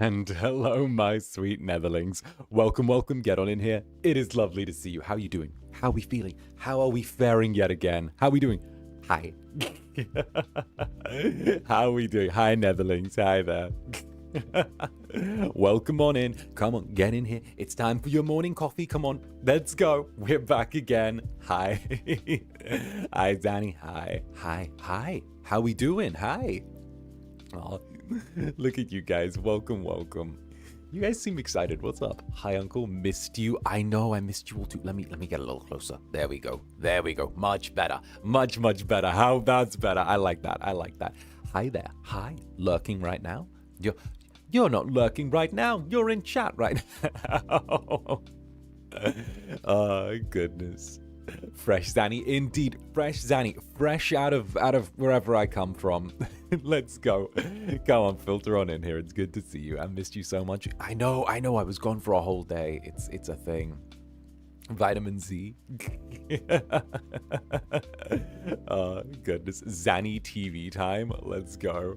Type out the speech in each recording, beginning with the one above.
And hello, my sweet netherlings. Welcome, welcome, get on in here. It is lovely to see you. How are you doing? How are we feeling? How are we faring yet again? How are we doing? Hi. How are we doing? Hi, netherlings. Hi there. Welcome on in. Come on, get in here. It's time for your morning coffee. Come on, let's go. We're back again. Hi. Hi, Danny. Hi. Hi. Hi. How we doing? Hi. Oh, look at you guys. Welcome, welcome. You guys seem excited. What's up? Hi, Uncle. Missed you. I know I missed you all too. Let me get a little closer. There we go. There we go. Much better. Much better. How that's better. I like that. I like that. Hi there. Hi. Lurking right now. You're not lurking right now. You're in chat right now. Oh, goodness. Fresh Zanny, indeed. Fresh Zanny. Fresh out of wherever I come from. Let's go. Come on, filter on in here. It's good to see you. I missed you so much. I know. I was gone for a whole day. It's a thing. Vitamin Z. Oh, goodness. Zanny TV time. Let's go.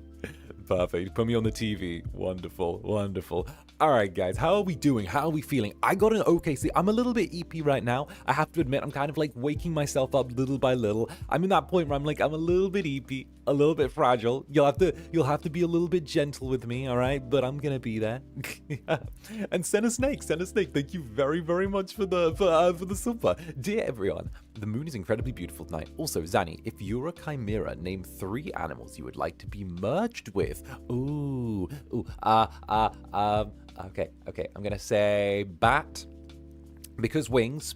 Perfect. Put me on the TV. Wonderful. Wonderful. All right, guys. How are we doing? How are we feeling? I got an okay sleep. I'm a little bit EP right now. I have to admit, I'm kind of like waking myself up little by little. I'm in that point where I'm a little bit EP, a little bit fragile. You'll have to be a little bit gentle with me, all right? But I'm gonna be there. And send a snake. Thank you very, very much for the super. Dear everyone, the moon is incredibly beautiful tonight. Also, Zanny, if you're a chimera, name 3 animals you would like to be merged with. Okay. I'm gonna say bat because wings.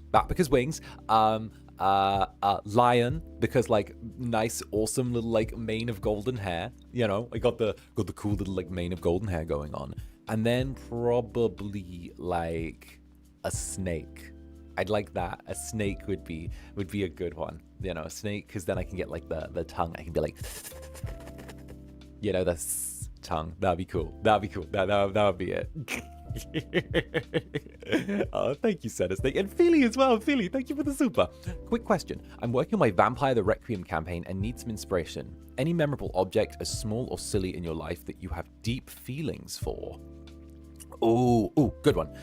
Lion because like nice, awesome little like mane of golden hair. You know, I got the cool little like mane of golden hair going on, and then probably like a snake. I'd like that. A snake would be a good one. You know, a snake because then I can get like the tongue. I can be like, you know, the tongue. That'd be cool. That would be it. Oh, thank you, Snake. And Feely as well. Feely, thank you for the super. Quick question. I'm working on my Vampire the Requiem campaign and need some inspiration. Any memorable object, as small or silly in your life, that you have deep feelings for? Oh, good one.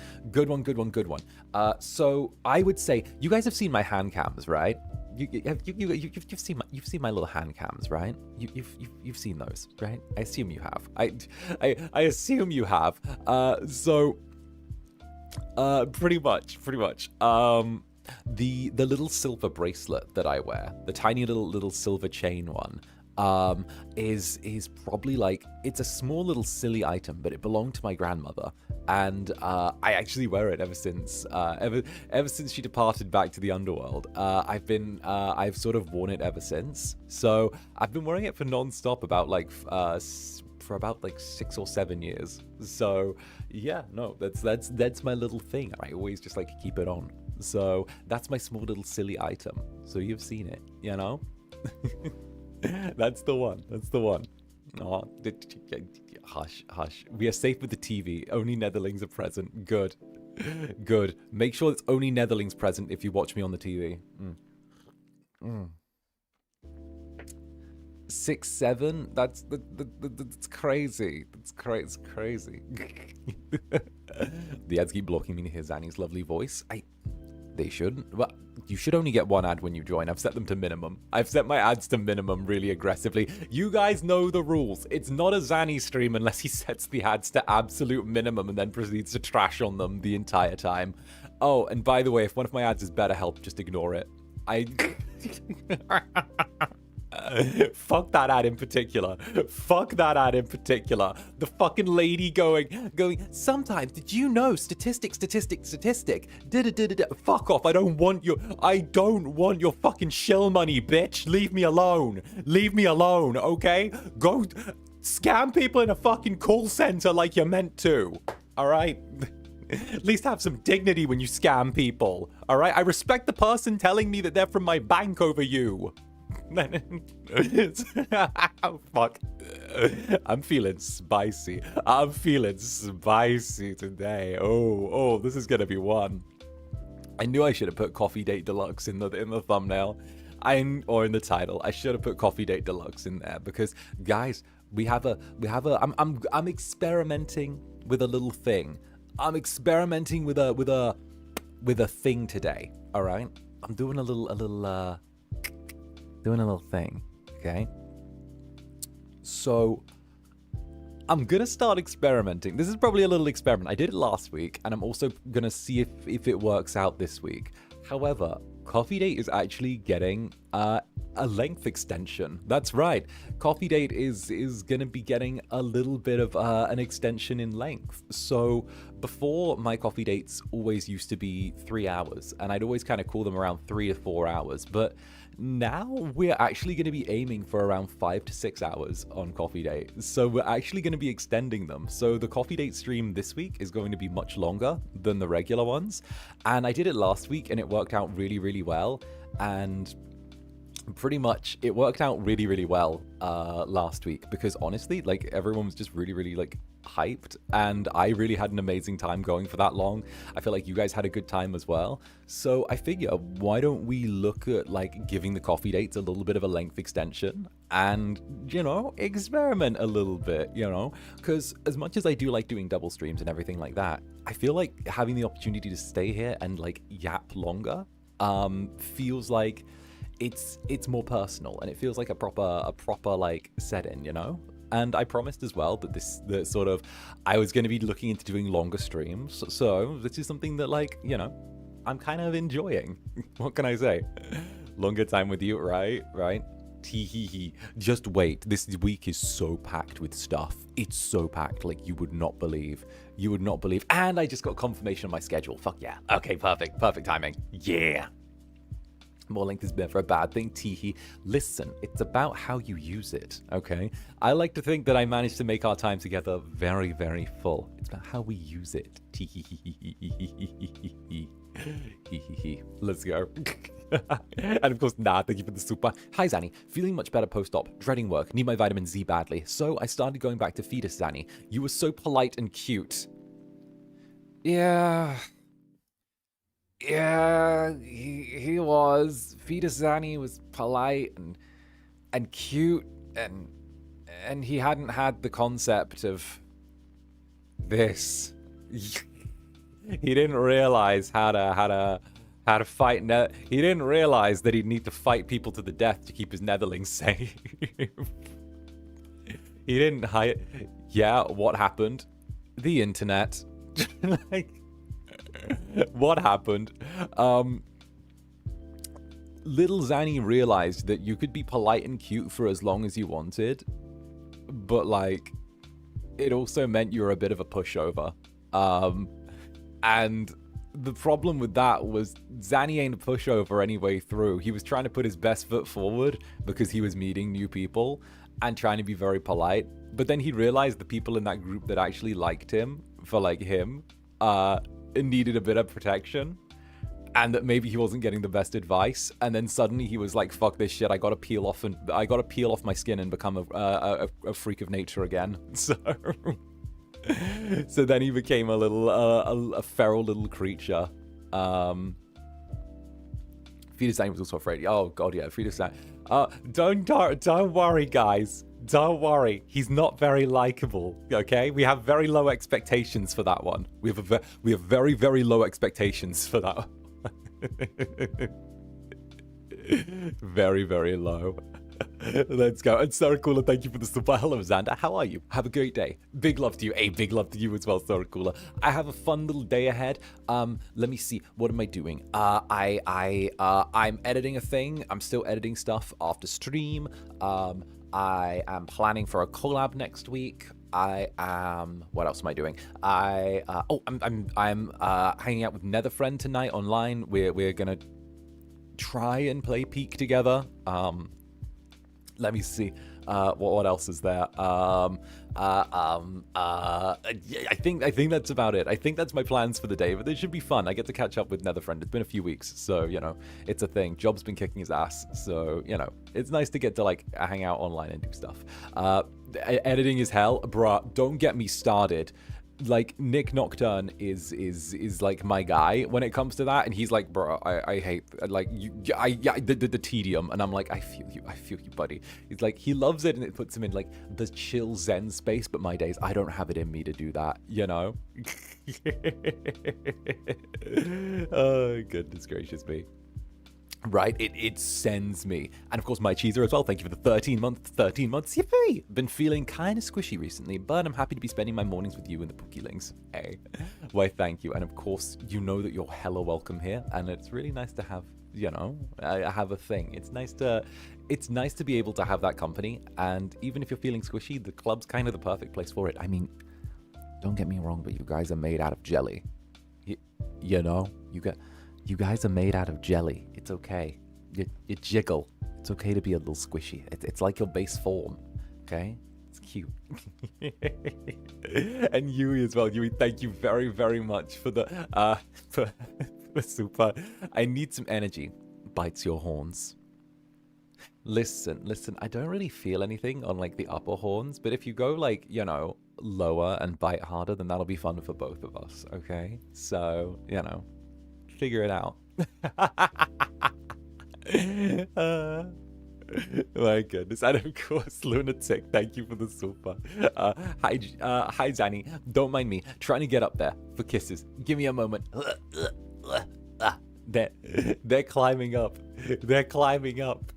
So I would say you guys have seen my hand cams, right? You've seen my little hand cams, right? You've seen those, right? I assume you have. I assume you have. Pretty much. The little silver bracelet that I wear, the tiny little silver chain one, is probably like, it's a small little silly item, but it belonged to my grandmother, and I actually wear it ever since she departed back to the underworld. I've sort of worn it ever since, so I've been wearing it for non-stop for about 6 or 7 years. So yeah, no, that's my little thing. I always just like keep it on. So that's my small little silly item. So you've seen it, you know. That's the one. Oh, hush. We are safe with the TV. Only netherlings are present. Good. Make sure it's only netherlings present if you watch me on the TV. 6, 7. That's crazy. It's crazy. The ads keep blocking me to hear Zanny's lovely voice. They shouldn't. Well, you should only get 1 ad when you join. I've set them to minimum. I've set my ads to minimum really aggressively. You guys know the rules. It's not a Zanny stream unless he sets the ads to absolute minimum and then proceeds to trash on them the entire time. Oh, and by the way, if one of my ads is BetterHelp, just ignore it. Fuck that ad in particular. The fucking lady going, sometimes, did you know, statistic. Fuck off. I don't want your fucking shill money, bitch. Leave me alone, okay? Go scam people in a fucking call center like you're meant to, all right? At least have some dignity when you scam people, all right? I respect the person telling me that they're from my bank over you. Oh, fuck. I'm feeling spicy today. Oh, this is gonna be one. I knew I should have put Coffee Date Deluxe in the thumbnail, or in the title. I should have put Coffee Date Deluxe in there because, guys, I'm experimenting with a little thing. I'm experimenting with a thing today. All right, I'm doing a little thing. Okay, so I'm gonna start experimenting. This is probably a little experiment. I did it last week, and I'm also gonna see if it works out this week. However, Coffee Date is actually getting a length extension. That's right. Coffee Date is gonna be getting a little bit of an extension in length. So before, my coffee dates always used to be 3 hours, and I'd always kind of call them around 3 to 4 hours. But now we're actually going to be aiming for around 5 to 6 hours on Coffee Date. So we're actually going to be extending them. So the Coffee Date stream this week is going to be much longer than the regular ones. And I did it last week and it worked out really, really well. And pretty much it worked out really, really well last week because honestly, like everyone was just really, really like hyped, and I really had an amazing time going for that long. I feel like you guys had a good time as well. So I figure, why don't we look at like giving the coffee dates a little bit of a length extension and, you know, experiment a little bit, you know, because as much as I do like doing double streams and everything like that, I feel like having the opportunity to stay here and like yap longer feels like it's more personal, and it feels like a proper like set-in, you know. And I promised as well that I was going to be looking into doing longer streams. So this is something that, like, you know, I'm kind of enjoying. What can I say? Longer time with you, right? Right? Tee-hee-hee. Just wait. This week is so packed with stuff. It's so packed, like you would not believe. You would not believe. And I just got confirmation of my schedule. Fuck yeah. Okay, perfect. Perfect timing. Yeah. More length is never a bad thing, teehee. Listen, it's about how you use it, okay? I like to think that I managed to make our time together very, very full. It's about how we use it. Teehee. Let's go. And of course, thank you for the super. Hi, Zanny. Feeling much better post-op. Dreading work. Need my vitamin Z badly. So I started going back to Thesis, Zanny. You were so polite and cute. Yeah, he was. Fetus Zanny was polite and cute, and he hadn't had the concept of this. He didn't realize how to fight. He didn't realize that he'd need to fight people to the death to keep his netherlings safe. He didn't hide. Yeah, what happened? The internet. Like, what happened? Little Zanny realized that you could be polite and cute for as long as you wanted, but like it also meant you were a bit of a pushover. And the problem with that was Zanny ain't a pushover any way through. He was trying to put his best foot forward because he was meeting new people and trying to be very polite, but then he realized the people in that group that actually liked him for like him needed a bit of protection, and that maybe he wasn't getting the best advice, and then suddenly he was like, fuck this shit, I gotta peel off my skin and become a freak of nature again. So then he became a feral little creature. Fetus was also afraid. Oh god, yeah, Fetus. Don't worry, guys. Don't worry, he's not very likable, okay? We have very low expectations for that one. We have very, very low expectations for that one. Very, very low. Let's go. And 𝓱𝓸𝓾𝓻, thank you for the super. Hello, Zander. How are you? Have a great day. Big love to you. A big love to you as well, 𝓱𝓸𝓾𝓻. I have a fun little day ahead. Let me see. What am I doing? I'm editing a thing. I'm still editing stuff after stream. I am planning for a collab next week. What else am I doing? I'm hanging out with Netherbrand tonight online. We're gonna try and play Peak together. Let me see. What else is there? I think that's about it. I think that's my plans for the day, but they should be fun. I get to catch up with Netherbrand. It's been a few weeks, so, you know, it's a thing. Job's been kicking his ass, so, you know, it's nice to get to, like, hang out online and do stuff. Editing is hell. Bruh, don't get me started. like Nick Nocturne is like my guy when it comes to that, and he's like, bro, I hate like the tedium, and I'm like, I feel you, buddy. He's like, he loves it, and it puts him in like the chill zen space, but my days, I don't have it in me to do that, you know. Oh goodness gracious me. Right, it sends me. And of course, my cheeser as well. Thank you for the 13 months. Yippee! Been feeling kind of squishy recently, but I'm happy to be spending my mornings with you and the Pookielings. Hey, why, thank you. And of course, you know that you're hella welcome here, and it's really nice to have, you know, I have a thing. It's nice to be able to have that company. And even if you're feeling squishy, the club's kind of the perfect place for it. I mean, don't get me wrong, but you guys are made out of jelly. You know, you guys are made out of jelly. It's okay. You jiggle. It's okay to be a little squishy. It's like your base form. Okay? It's cute. And Yui as well. Yui, thank you very, very much for the for super. I need some energy. Bites your horns. Listen, I don't really feel anything on like the upper horns, but if you go like, you know, lower and bite harder, then that'll be fun for both of us, okay? So, you know, figure it out. My goodness. And of course, Lunatic, thank you for the super. Hi Zanny, don't mind me trying to get up there for kisses. Give me a moment. They're climbing up. They're climbing up.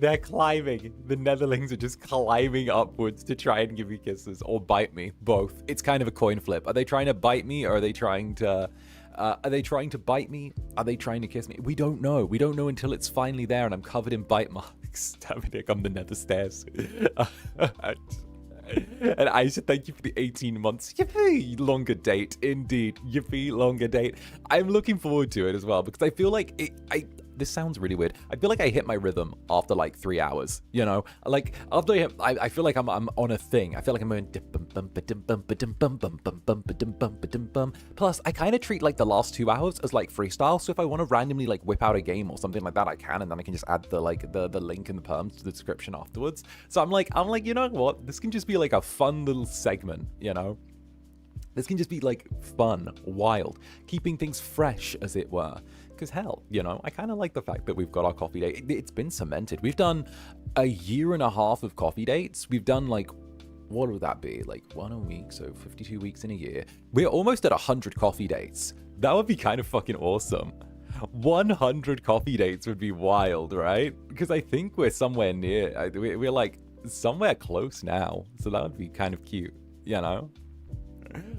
They're climbing. The Netherlings are just climbing upwards to try and give me kisses or bite me. Both. It's kind of a coin flip. Are they trying to bite me, or are they trying to bite me? Are they trying to kiss me? We don't know. We don't know until it's finally there and I'm covered in bite marks. Damn it, I'm the nether stairs. And Aisha, thank you for the 18 months. Yippee! Longer date, indeed. Yippee, longer date. I'm looking forward to it as well, because I feel like this sounds really weird. I feel like I hit my rhythm after like 3 hours, you know? Like, after I feel like I'm on a thing. I feel like I'm going... Plus, I kind of treat like the last 2 hours as like freestyle, so if I want to randomly like whip out a game or something like that, I can, and then I can just add the link in the perms to the description afterwards. So I'm like, you know what? This can just be like a fun little segment, you know? This can just be like fun, wild, keeping things fresh, as it were. Because hell, you know, I kind of like the fact that we've got our coffee date. It's been cemented. We've done a year and a half of coffee dates. We've done like, what would that be? Like 1 a week, so 52 weeks in a year. We're almost at 100 coffee dates. That would be kind of fucking awesome. 100 coffee dates would be wild, right? Because I think we're somewhere near, we're like somewhere close now. So that would be kind of cute, you know?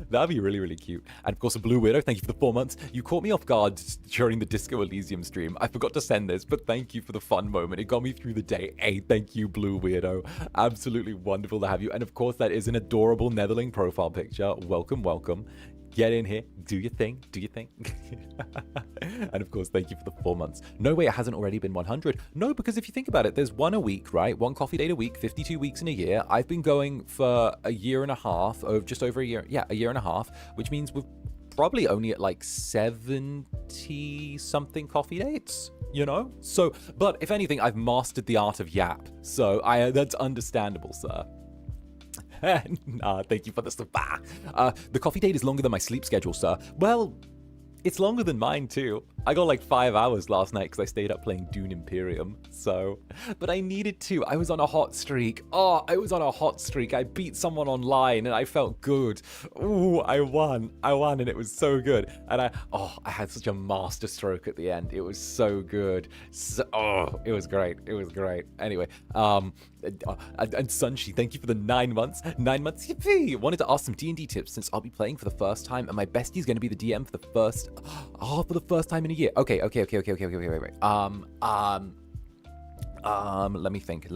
That'd be really, really cute. And of course, a Blue Widow, thank you for the 4 months. You caught me off guard during the Disco Elysium stream. I forgot to send this, but thank you for the fun moment. It got me through the day. Hey, thank you, Blue Weirdo. Absolutely wonderful to have you. And of course, that is an adorable Netherling profile picture. Welcome, welcome. Get in here, do your thing, do your thing. And of course, thank you for the 4 months. No way it hasn't already been 100. No, because if you think about it, there's 1 a week, right? 1 coffee date a week, 52 weeks in a year. I've been going for a year and a half, just over a year. Yeah, a year and a half, which means we're probably only at like 70 something coffee dates, you know? So, but if anything, I've mastered the art of yap. So that's understandable, sir. Thank you for the super. The coffee date is longer than my sleep schedule, sir. Well, it's longer than mine too. I got like 5 hours last night because I stayed up playing Dune Imperium. So, but I needed to. I was on a hot streak. Oh, I was on a hot streak. I beat someone online and I felt good. Ooh, I won, and it was so good. And I had such a master stroke at the end. It was so good. It was great. It was great. Anyway, and Sunshi, thank you for the 9 months. 9 months, yippee! Wanted to ask some D&D tips since I'll be playing for the first time, and my bestie is going to be the DM for the first time in a year. Okay. Wait. Let me think.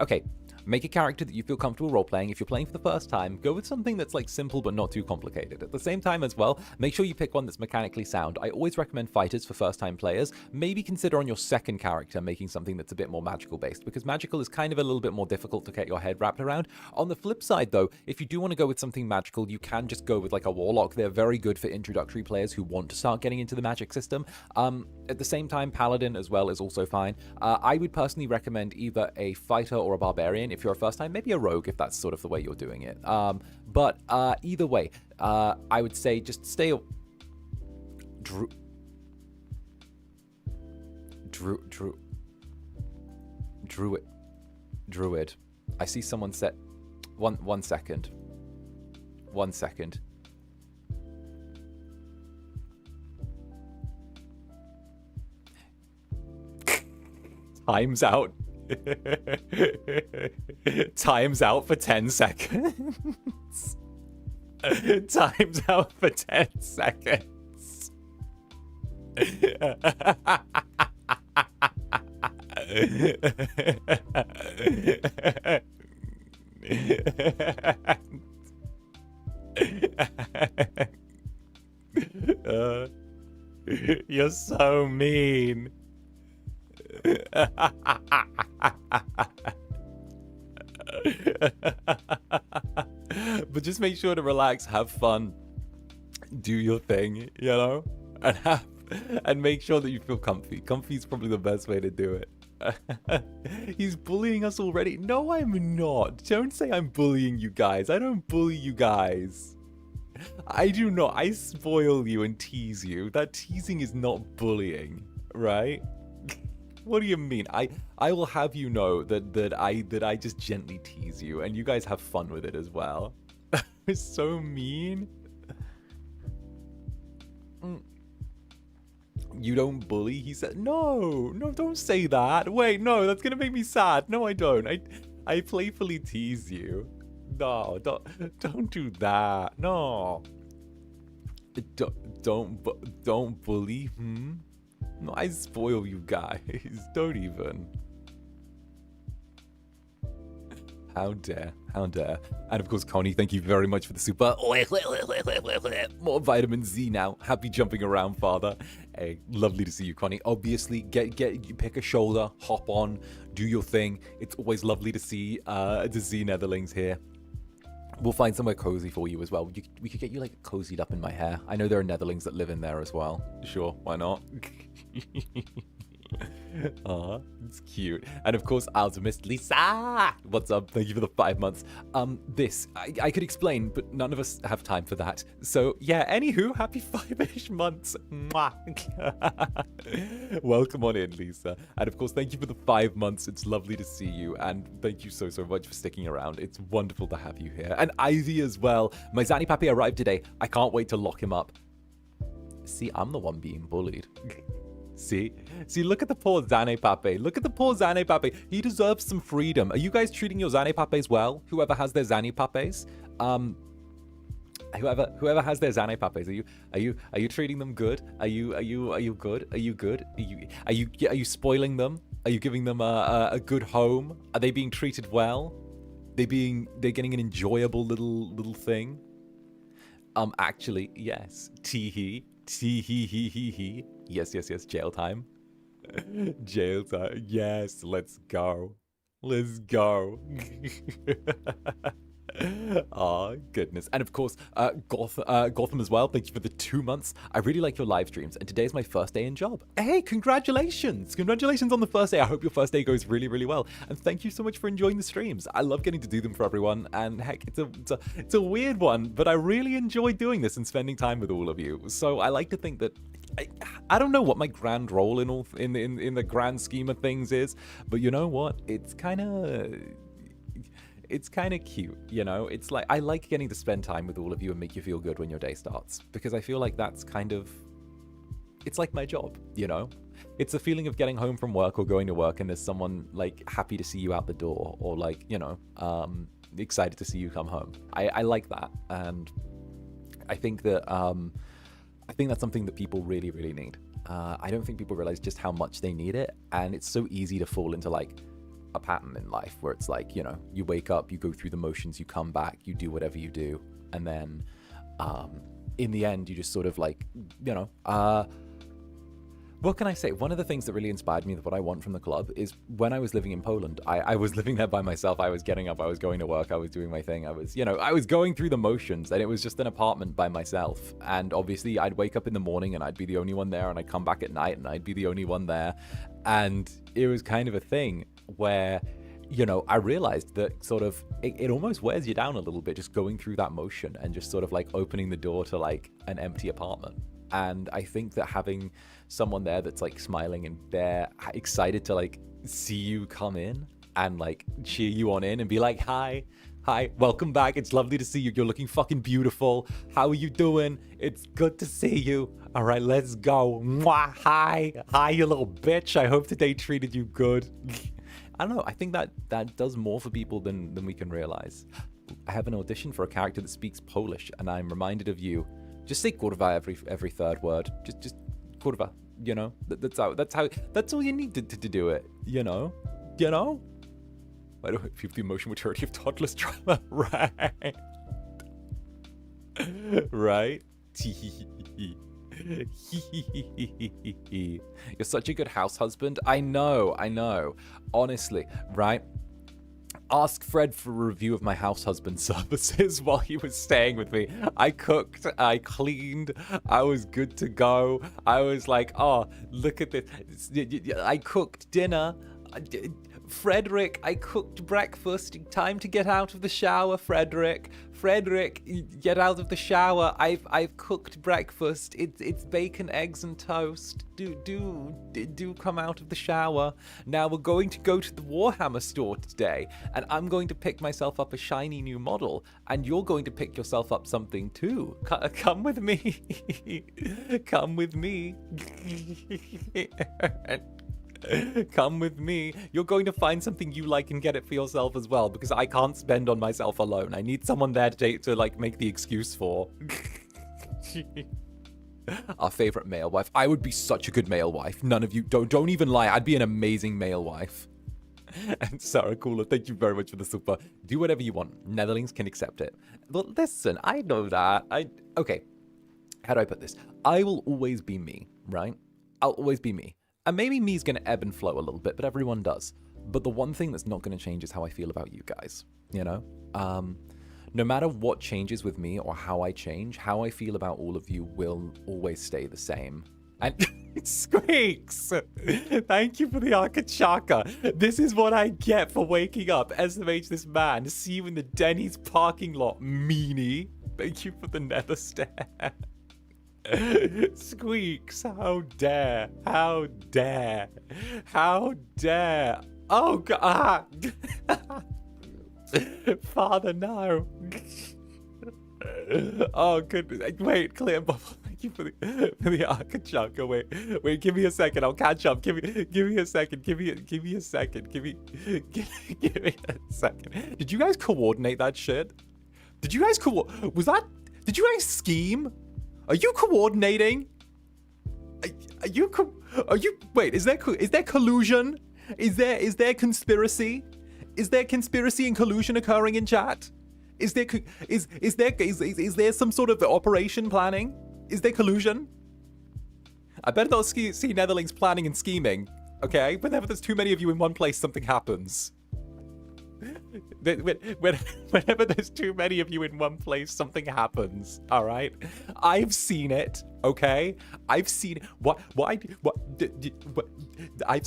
Okay. make a character that you feel comfortable role-playing. If you're playing for the first time, go with something that's like simple but not too complicated. At the same time as well, make sure you pick one that's mechanically sound. I always recommend fighters for first-time players. Maybe consider on your second character making something that's a bit more magical based, because magical is kind of a little bit more difficult to get your head wrapped around. On the flip side though, if you do want to go with something magical, you can just go with like a warlock. They're very good for introductory players who want to start getting into the magic system. At the same time, paladin as well is also fine. I would personally recommend either a fighter or a barbarian if you're a first time, maybe a rogue if that's sort of the way you're doing it. But either way, I would say just stay... Druid. I see someone set... One second. 1 second. Time's out. Time's out for 10 seconds. Time's out for 10 seconds. You're so mean. But just make sure to relax, have fun, do your thing, you know, and make sure that you feel comfy. Comfy is probably the best way to do it. He's bullying us already. No, I'm not. Don't say I'm bullying you guys. I don't bully you guys. I do not. I spoil you and tease you. That teasing is not bullying, right? What do you mean? I will have you know that I just gently tease you, and you guys have fun with it as well. It's so mean. You don't bully? He said, no, don't say that. Wait, no, that's gonna make me sad. No, I don't. I playfully tease you. No, don't do that. No. Don't bully. No, I spoil you guys. Don't even. How dare. And of course, Connie, thank you very much for the super. More vitamin Z now. Happy jumping around, father. Hey, lovely to see you, Connie. Obviously, you pick a shoulder, hop on, do your thing. It's always lovely to see the Z Netherlings here. We'll find somewhere cozy for you as well. We could get you like cozied up in my hair. I know there are Netherlings that live in there as well. Sure, why not? Aw, it's cute. And of course, Alchemist Lisa! What's up? Thank you for the 5 months. I could explain, but none of us have time for that. So, yeah, anywho, happy 5-ish months. Welcome on in, Lisa. And of course, thank you for the 5 months. It's lovely to see you, and thank you so much for sticking around. It's wonderful to have you here. And Ivy as well. My Zanny Papi arrived today. I can't wait to lock him up. See, I'm the one being bullied. See, look at the poor Zane Pape. Look at the poor Zane Pape. He deserves some freedom. Are you guys treating your Zane Papes well? Whoever has their Zane Papes, whoever has their Zane Papes, are you treating them good? Are you good? Are you good? Are you spoiling them? Are you giving them a good home? Are they being treated well? They're getting an enjoyable little thing. Actually, yes. Tee-hee. Yes, jail time. Jail time. Yes, let's go. Oh, goodness. And of course, Gotham as well. Thank you for the 2 months. I really like your live streams, and today's my first day in job. Hey, congratulations. Congratulations on the first day. I hope your first day goes really, really well. And thank you so much for enjoying the streams. I love getting to do them for everyone. And heck, it's a weird one, but I really enjoy doing this and spending time with all of you. So I like to think that I don't know what my grand role in the grand scheme of things is, but you know what? It's kind of cute, you know? It's like, I like getting to spend time with all of you and make you feel good when your day starts, because I feel like that's kind of, it's like my job, you know? It's a feeling of getting home from work or going to work and there's someone like happy to see you out the door, or like, you know, excited to see you come home. I like that, and I think that that's something that people really, really need. I don't think people realize just how much they need it, and it's so easy to fall into like, a pattern in life where it's like, you know, you wake up, you go through the motions, you come back, you do whatever you do, and then in the end you just sort of like, you know, what can I say? One of the things that really inspired me, that what I want from the club, is when I was living in Poland, I was living there by myself. I was getting up, I was going to work, I was doing my thing. I was, you know, I was going through the motions, and it was just an apartment by myself. And obviously I'd wake up in the morning and I'd be the only one there, and I'd come back at night and I'd be the only one there. And it was kind of a thing where, you know, I realized that sort of it almost wears you down a little bit, just going through that motion and just sort of like opening the door to like an empty apartment. And I think that having someone there that's like smiling and they're excited to like see you come in and like cheer you on in and be like, hi, welcome back, it's lovely to see you, you're looking fucking beautiful, how are you doing, it's good to see you, all right, let's go, mwah, hi you little bitch, I hope today treated you good. I don't know, I think that does more for people than we can realize. I have an audition for a character that speaks Polish, and I'm reminded of you. Just say 𝓂𝓸𝓼 every third word. Just 𝓂𝓸𝓼. You know, that's all you need to do it. You know. I don't have the emotional maturity of toddler's drama, right? Right. You're such a good house husband. I know. Honestly, right? Ask Fred for a review of my house husband services while he was staying with me. I cooked, I cleaned, I was good to go. I was like, oh, look at this. I cooked dinner. Frederick, I cooked breakfast. Time to get out of the shower, Frederick. Frederick, get out of the shower. I've cooked breakfast. It's bacon, eggs, and toast. Do come out of the shower. Now we're going to go to the Warhammer store today, and I'm going to pick myself up a shiny new model, and you're going to pick yourself up something too. Come with me. Come with me. Come with me. You're going to find something you like and get it for yourself as well, because I can't spend on myself alone. I need someone there to like make the excuse for. Our favorite male wife. I would be such a good male wife. None of you don't even lie. I'd be an amazing male wife. And Sarah Cooler, thank you very much for the super. Do whatever you want. Netherlings can accept it. But listen, I know that. Okay. How do I put this? I will always be me, right? I'll always be me. And maybe me's going to ebb and flow a little bit, but everyone does. But the one thing that's not going to change is how I feel about you guys, you know? No matter what changes with me or how I change, how I feel about all of you will always stay the same. And it squeaks! Thank you for the 𝓂𝓸𝓾𝓻. This is what I get for waking up. SMH this man. See you in the Denny's parking lot, meanie. Thank you for the nether stare. Squeaks, how dare, how dare, how dare. Oh god. Father, no. Oh goodness. Wait, clear bubble. Thank you for the 𝓂𝓸𝓾𝓻. Wait, give me a second, I'll catch up. Give me a second, give me a second, give me a second. Did you guys coordinate that shit? Did you guys did you guys scheme? Are you coordinating? Are you wait, is there collusion? Is there conspiracy? Is there conspiracy and collusion occurring in chat? Is there some sort of operation planning? Is there collusion? I better not see Netherlings planning and scheming, okay? Whenever there's too many of you in one place, something happens. Whenever there's too many of you in one place, something happens. All right, I've seen it. Okay, I've seen I've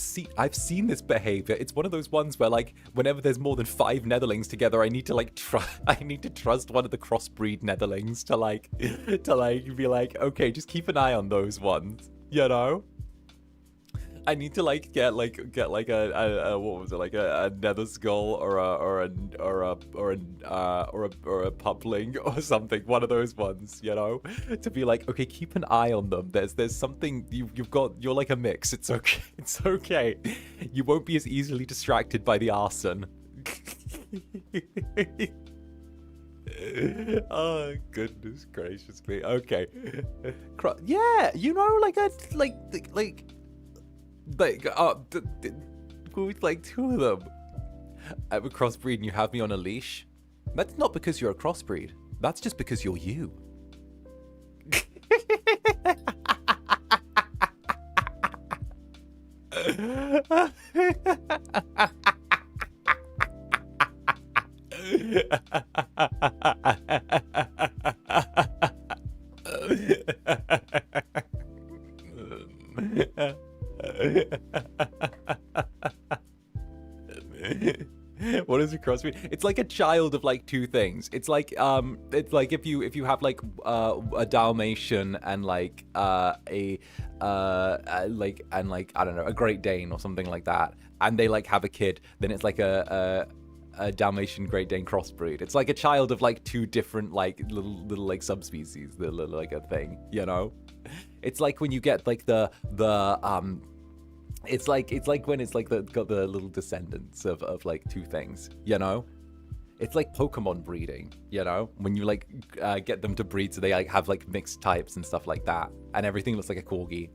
seen this behavior. It's one of those ones where, like, whenever there's more than 5 Netherlings together, I need to like trust one of the crossbreed Netherlings to be like, okay, just keep an eye on those ones. You know. I need to like get like a what was it, like a nether skull or a pupling or something, one of those ones, you know, to be like, okay, keep an eye on them. There's something you're like a mix. It's okay. You won't be as easily distracted by the arson. Oh goodness gracious me. Okay. Yeah, you know, like 2 of them. I'm a crossbreed and you have me on a leash. That's not because you're a crossbreed. That's just because you're you. What is a crossbreed? It's like a child of like two things. It's like if you have like a Dalmatian and like I don't know, a Great Dane or something like that, and they like have a kid, then it's like a Dalmatian Great Dane crossbreed. It's like a child of like two different like little like subspecies, like a thing, you know? It's like when you get like it's like when it's like got the little descendants of like two things, you know? It's like Pokemon breeding, you know? When you like get them to breed so they like have like mixed types and stuff like that, and everything looks like a corgi.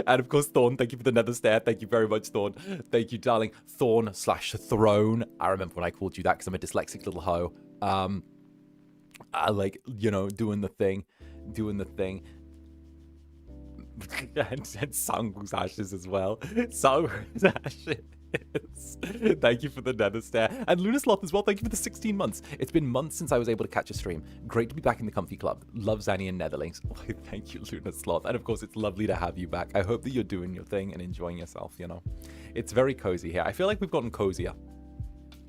And of course, Thorn, thank you for the nether stare. Thank you very much, Thorn. Thank you, darling. Thorn/Throne. I remember when I called you that because I'm a dyslexic little hoe. I like, you know, doing the thing. And Song's ashes as well. Song's ashes. Thank you for the nether stare. And Lunasloth as well, thank you for the 16 months. It's been months since I was able to catch a stream. Great to be back in the comfy club. Love Zanny and Netherlings. Oh, thank you, Lunasloth. And of course, it's lovely to have you back. I hope that you're doing your thing and enjoying yourself, you know. It's very cozy here. I feel like we've gotten cozier.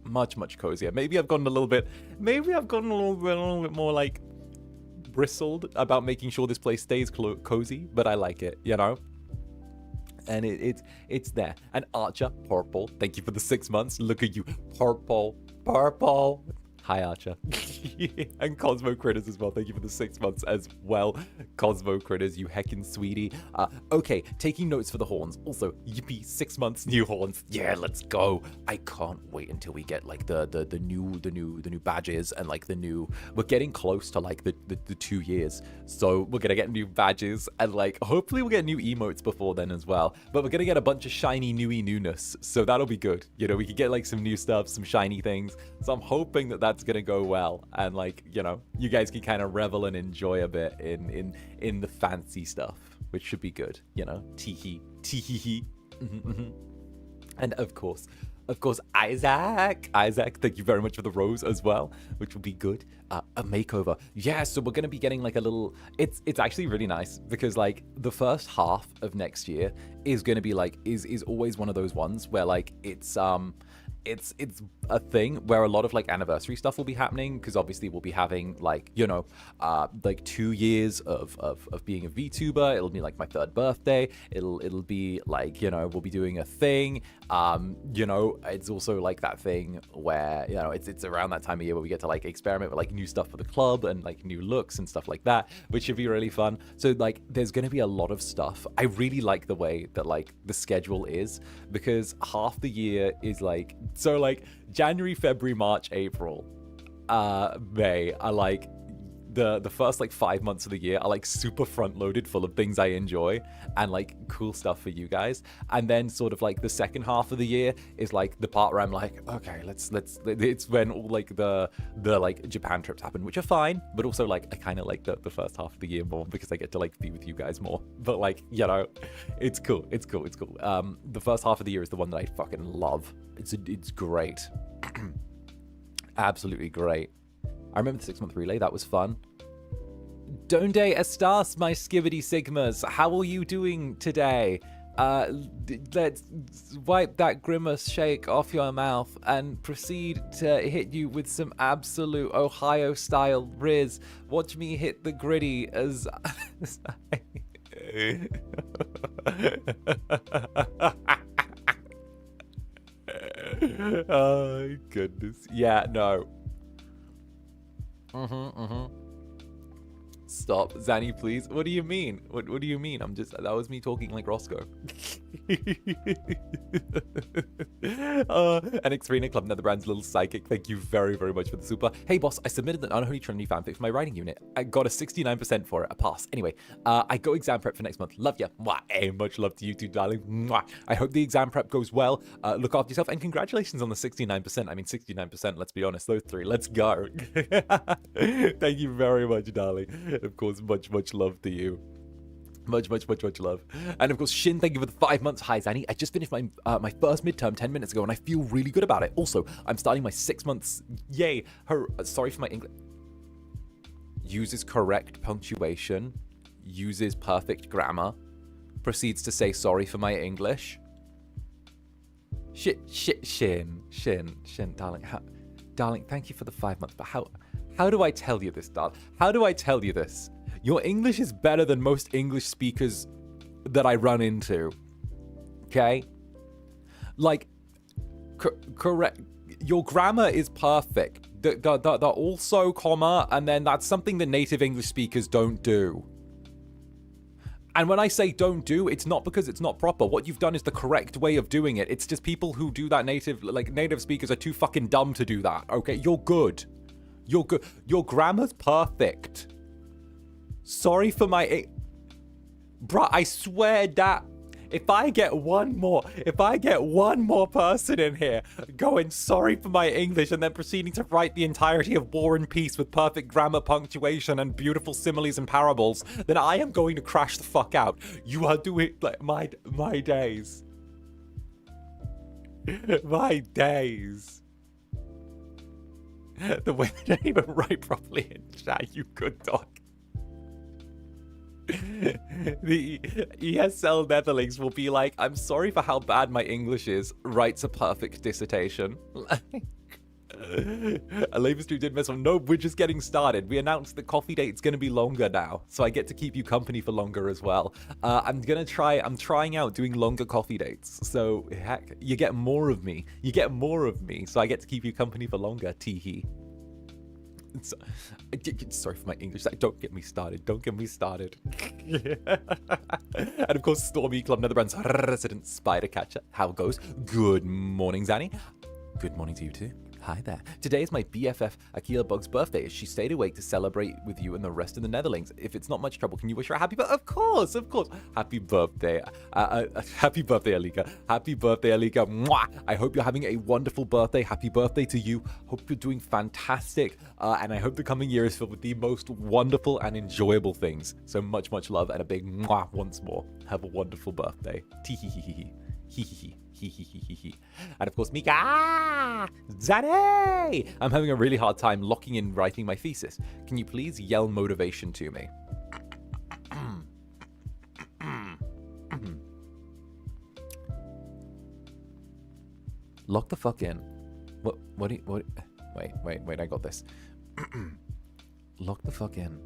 Much cozier. Maybe I've gotten a little bit more like bristled about making sure this place stays cozy, but I like it, you know. And it's there. And Archer, purple. Thank you for the 6 months. Look at you, purple. Hi, Archer. And Cosmo Critters as well. Thank you for the 6 months as well. Cosmo Critters, you heckin' sweetie. Okay, taking notes for the horns. Also, yippee, 6 months, new horns. Yeah, let's go. I can't wait until we get like the new badges and like the new. We're getting close to like the 2 years, so we're gonna get new badges and like hopefully we'll get new emotes before then as well. But we're gonna get a bunch of shiny newness, so that'll be good. You know, we could get like some new stuff, some shiny things. So I'm hoping that that's gonna go well, and like, you know, you guys can kind of revel and enjoy a bit in the fancy stuff, which should be good, you know. Tee hee. And of course Isaac, thank you very much for the rose as well, which will be good. A makeover, yeah. So we're gonna be getting like a little. It's actually really nice because like the first half of next year is gonna be like is always one of those ones where like it's a thing where a lot of like anniversary stuff will be happening, because obviously we'll be having like, you know, like 2 years of being a VTuber. It'll be like my 3rd birthday. It'll be like, you know, we'll be doing a thing. You know, it's also like that thing where, you know, it's around that time of year where we get to like experiment with like new stuff for the club and like new looks and stuff like that, which should be really fun. So like there's going to be a lot of stuff. I really like the way that like the schedule is, because half the year is like, so like January, February, March, April, May are like the first like 5 months of the year are like super front loaded full of things I enjoy and like cool stuff for you guys. And then sort of like the second half of the year is like the part where I'm like, okay, let's it's when all like the like Japan trips happen, which are fine, but also like I kind of like the first half of the year more because I get to like be with you guys more. But like, you know, it's cool. The first half of the year is the one that I fucking love. It's great. Absolutely great. I remember the 6-month relay. That was fun. Donde estas, my skibbity sigmas? How are you doing today? Let's wipe that grimace shake off your mouth and proceed to hit you with some absolute Ohio-style riz. Watch me hit the gritty as I... Oh, goodness. Yeah, no. Stop, Zanny, please. What do you mean? What do you mean? That was me talking like Roscoe. And 𝔂𝓸𝓾𝓻, Netherbrand's little psychic. Thank you very, very much for the super. Hey, boss, I submitted an unholy Trinity fanfic for my writing unit. I got a 69% for it, a pass. Anyway, I go exam prep for next month. Love ya. Mwah. Hey, much love to you too, darling. Mwah. I hope the exam prep goes well. Look after yourself, and congratulations on the 69%. I mean, 69%, let's be honest. Those three, let's go. Thank you very much, darling. Of course, much, much love to you. Much, much, much, much love. And of course, Shin, thank you for the 5 months. Hi, Zanny. I just finished my my first midterm 10 minutes ago, and I feel really good about it. Also, I'm starting my 6 months. Yay. Sorry for my English. Uses correct punctuation. Uses perfect grammar. Proceeds to say sorry for my English. Shin, darling. Darling, thank you for the 5 months. But how do I tell you this, darling? How do I tell you this? Your English is better than most English speakers that I run into. Okay? Like, correct. Your grammar is perfect. The also, comma, and then that's something that native English speakers don't do. And when I say don't do, it's not because it's not proper. What you've done is the correct way of doing it. It's just people who do that native speakers are too fucking dumb to do that. Okay? You're good. You're good. Your grammar's perfect. Sorry for my... Bruh, I swear that if I get one more person in here going sorry for my English and then proceeding to write the entirety of War and Peace with perfect grammar, punctuation, and beautiful similes and parables, then I am going to crash the fuck out. You are doing like my days. My days. The way they don't even write properly in chat, you good dog. The ESL Netherlings will be like, I'm sorry for how bad my English is, writes a perfect dissertation. Labor Street did mess up. No, we're just getting started. We announced the coffee date's going to be longer now, so I get to keep you company for longer as well. I'm trying out doing longer coffee dates, so heck, you get more of me. You get more of me, so I get to keep you company for longer, teehee. So, sorry for my English. Don't get me started. Don't get me started. And of course, Stormy Club, Netherbrand's resident spider catcher. How it goes? Good morning, Zanny. Good morning to you too. Hi there. Today is my BFF 𝔂𝓸𝓾𝓻's birthday. She stayed awake to celebrate with you and the rest of the Netherlings. If it's not much trouble, can you wish her a happy birthday? Of course, of course. Happy birthday. Happy birthday, 𝔂𝓸𝓾𝓻. Happy birthday, 𝔂𝓸𝓾𝓻. Mwah! I hope you're having a wonderful birthday. Happy birthday to you. Hope you're doing fantastic. And I hope the coming year is filled with the most wonderful and enjoyable things. So much, much love and a big mwah once more. Have a wonderful birthday. Tee-hee-hee-hee-hee. Hee-hee-hee. And of course, Mika! Zanny! I'm having a really hard time locking in writing my thesis. Can you please yell motivation to me? Lock the fuck in. What wait, I got this. Lock the fuck in.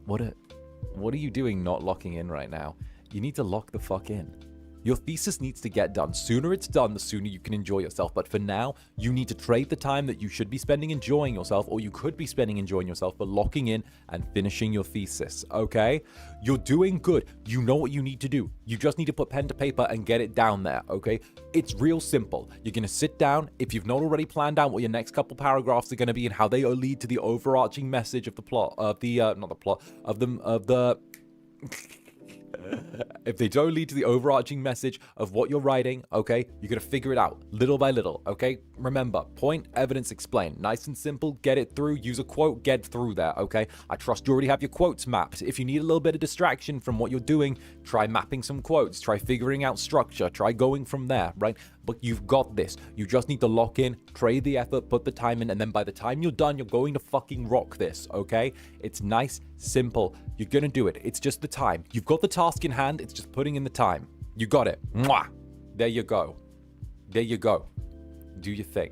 What are you doing not locking in right now? You need to lock the fuck in. Your thesis needs to get done. Sooner it's done, the sooner you can enjoy yourself. But for now, you need to trade the time that you should be spending enjoying yourself, or you could be spending enjoying yourself, for locking in and finishing your thesis, okay? You're doing good. You know what you need to do. You just need to put pen to paper and get it down there, okay? It's real simple. You're going to sit down. If you've not already planned out what your next couple paragraphs are going to be and how they lead to the overarching message of the plot, if they don't lead to the overarching message of what you're writing, okay, you're going to figure it out little by little, okay? Remember, point, evidence, explain. Nice and simple, get it through, use a quote, get through there, okay? I trust you already have your quotes mapped. If you need a little bit of distraction from what you're doing, try mapping some quotes, try figuring out structure, try going from there, right? But you've got this. You just need to lock in, trade the effort, put the time in, and then by the time you're done, you're going to fucking rock this, okay? It's nice, simple. You're gonna do it. It's just the time. You've got the task in hand. It's just putting in the time. You got it. Mwah! There you go. There you go. Do your thing.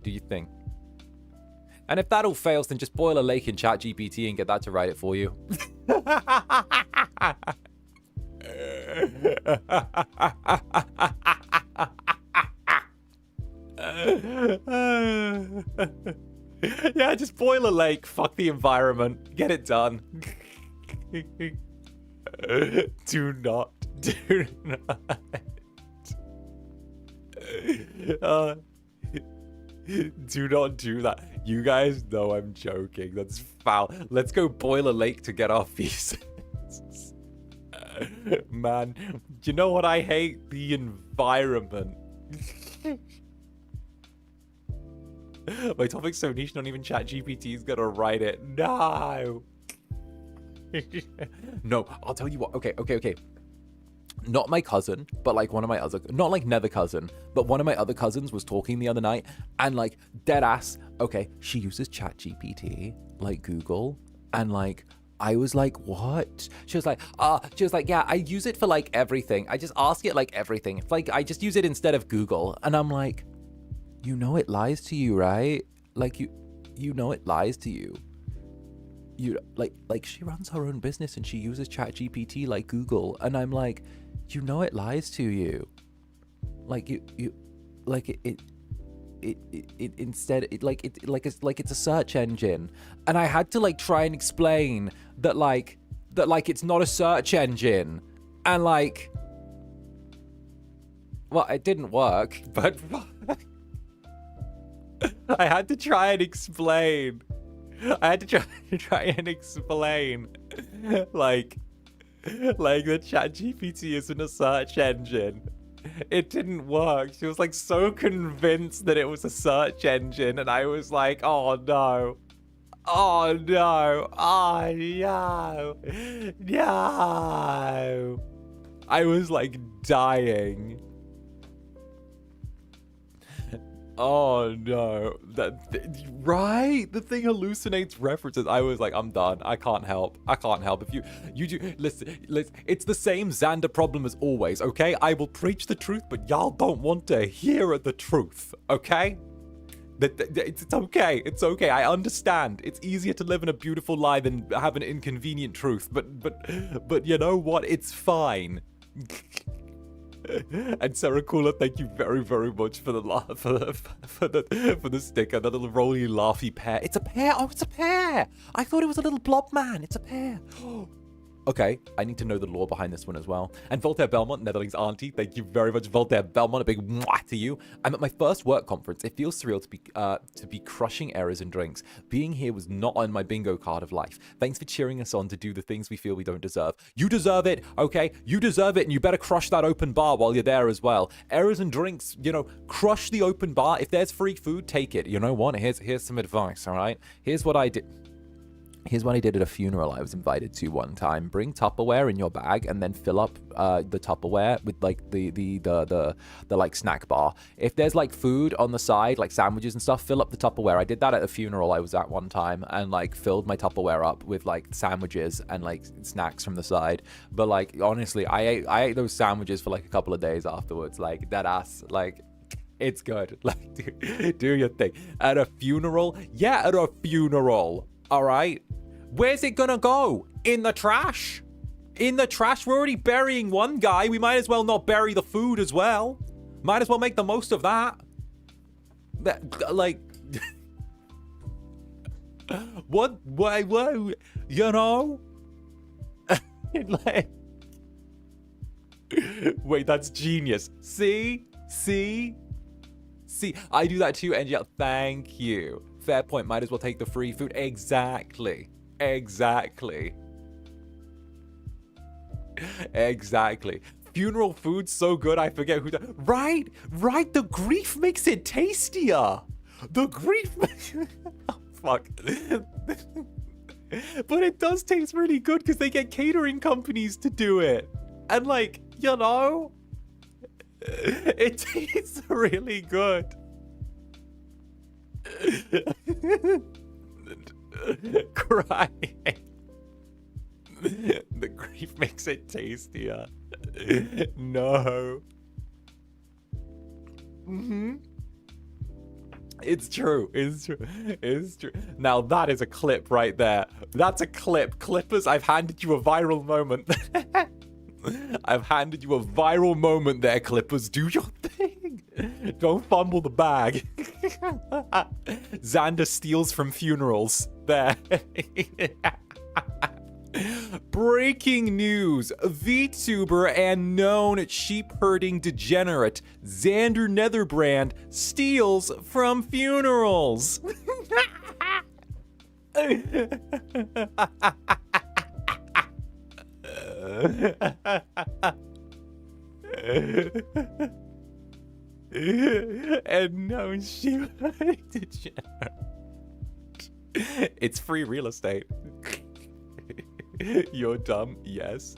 Do your thing. And if that all fails, then just boil a lake in ChatGPT and get that to write it for you. Yeah, just boil a lake, fuck the environment, get it done. Do Do not. Do not do that. You guys know I'm joking. That's foul. Let's go boil a lake to get our visas. Man, do you know what I hate? The environment. My topic's so niche, not even ChatGPT is gonna write it. No. No, I'll tell you what. Okay. Not my cousin, but like one of my other, not like nether cousin, but one of my other cousins was talking the other night and like dead ass. Okay, she uses ChatGPT, like Google, and like I was like, what? She was like, yeah, I use it for like everything. I just ask it like everything. It's like I just use it instead of Google, and I'm like, you know it lies to you, right? Like you know it lies to you. You like she runs her own business and she uses ChatGPT like Google, and I'm like, you know it lies to you. Like you like it instead it's a search engine, and I had to like try and explain that it's not a search engine, and like, well, it didn't work, but I had to try and explain. I had to try and explain, like the ChatGPT isn't a search engine. It didn't work. She was like so convinced that it was a search engine, and I was like, oh no, oh no, oh no, no. I was like dying. Oh no, right? The thing hallucinates references. I was like, I'm done. I can't help. If you do, listen, it's the same Zander problem as always, okay? I will preach the truth, but y'all don't want to hear the truth, okay? It's okay. It's okay. I understand. It's easier to live in a beautiful lie than have an inconvenient truth. But you know what? It's fine. And 𝔂𝓸𝓾𝓻, thank you very, very much for the for the sticker, that little roly laughy pear. It's a pear. Oh, it's a pear. I thought it was a little blob man. It's a pear. Okay, I need to know the lore behind this one as well. And Voltaire Belmont, Netherlings auntie, thank you very much, Voltaire Belmont. A big mwah to you. I'm at my first work conference. It feels surreal to be crushing errors and drinks. Being here was not on my bingo card of life. Thanks for cheering us on to do the things we feel we don't deserve. You deserve it, okay? You deserve it, and you better crush that open bar while you're there as well. Errors and drinks, you know, crush the open bar. If there's free food, take it. You know what? Here's some advice, all right? Here's what I did. Here's what I did at a funeral I was invited to one time. Bring Tupperware in your bag and then fill up the Tupperware with like the like snack bar. If there's like food on the side, like sandwiches and stuff, fill up the Tupperware. I did that at a funeral I was at one time, and like filled my Tupperware up with like sandwiches and like snacks from the side. But like honestly, I ate those sandwiches for like a couple of days afterwards. Like that ass, like it's good. Like do your thing. At a funeral? Yeah, at a funeral. All right. Where's it gonna go? In the trash? In the trash? We're already burying one guy. We might as well not bury the food as well. Might as well make the most of that. Like, what? You know? Like, wait, that's genius. See? I do that too, and yeah, thank you. Fair point. Might as well take the free food. Exactly. Funeral food's so good, I forget who. Right. The grief makes it tastier. The grief. Oh, fuck. But it does taste really good because they get catering companies to do it, and like, you know, it tastes really good. Crying. The grief makes it tastier. No. It's true. Now that is a clip right there. That's a clip. Clippers, I've handed you a viral moment. I've handed you a viral moment there, Clippers. Do your thing. Don't fumble the bag. Zander steals from funerals. There. Breaking news. VTuber and known sheep herding degenerate Zander Netherbrand steals from funerals. And known sheep herding degenerate. It's free real estate. You're dumb, yes.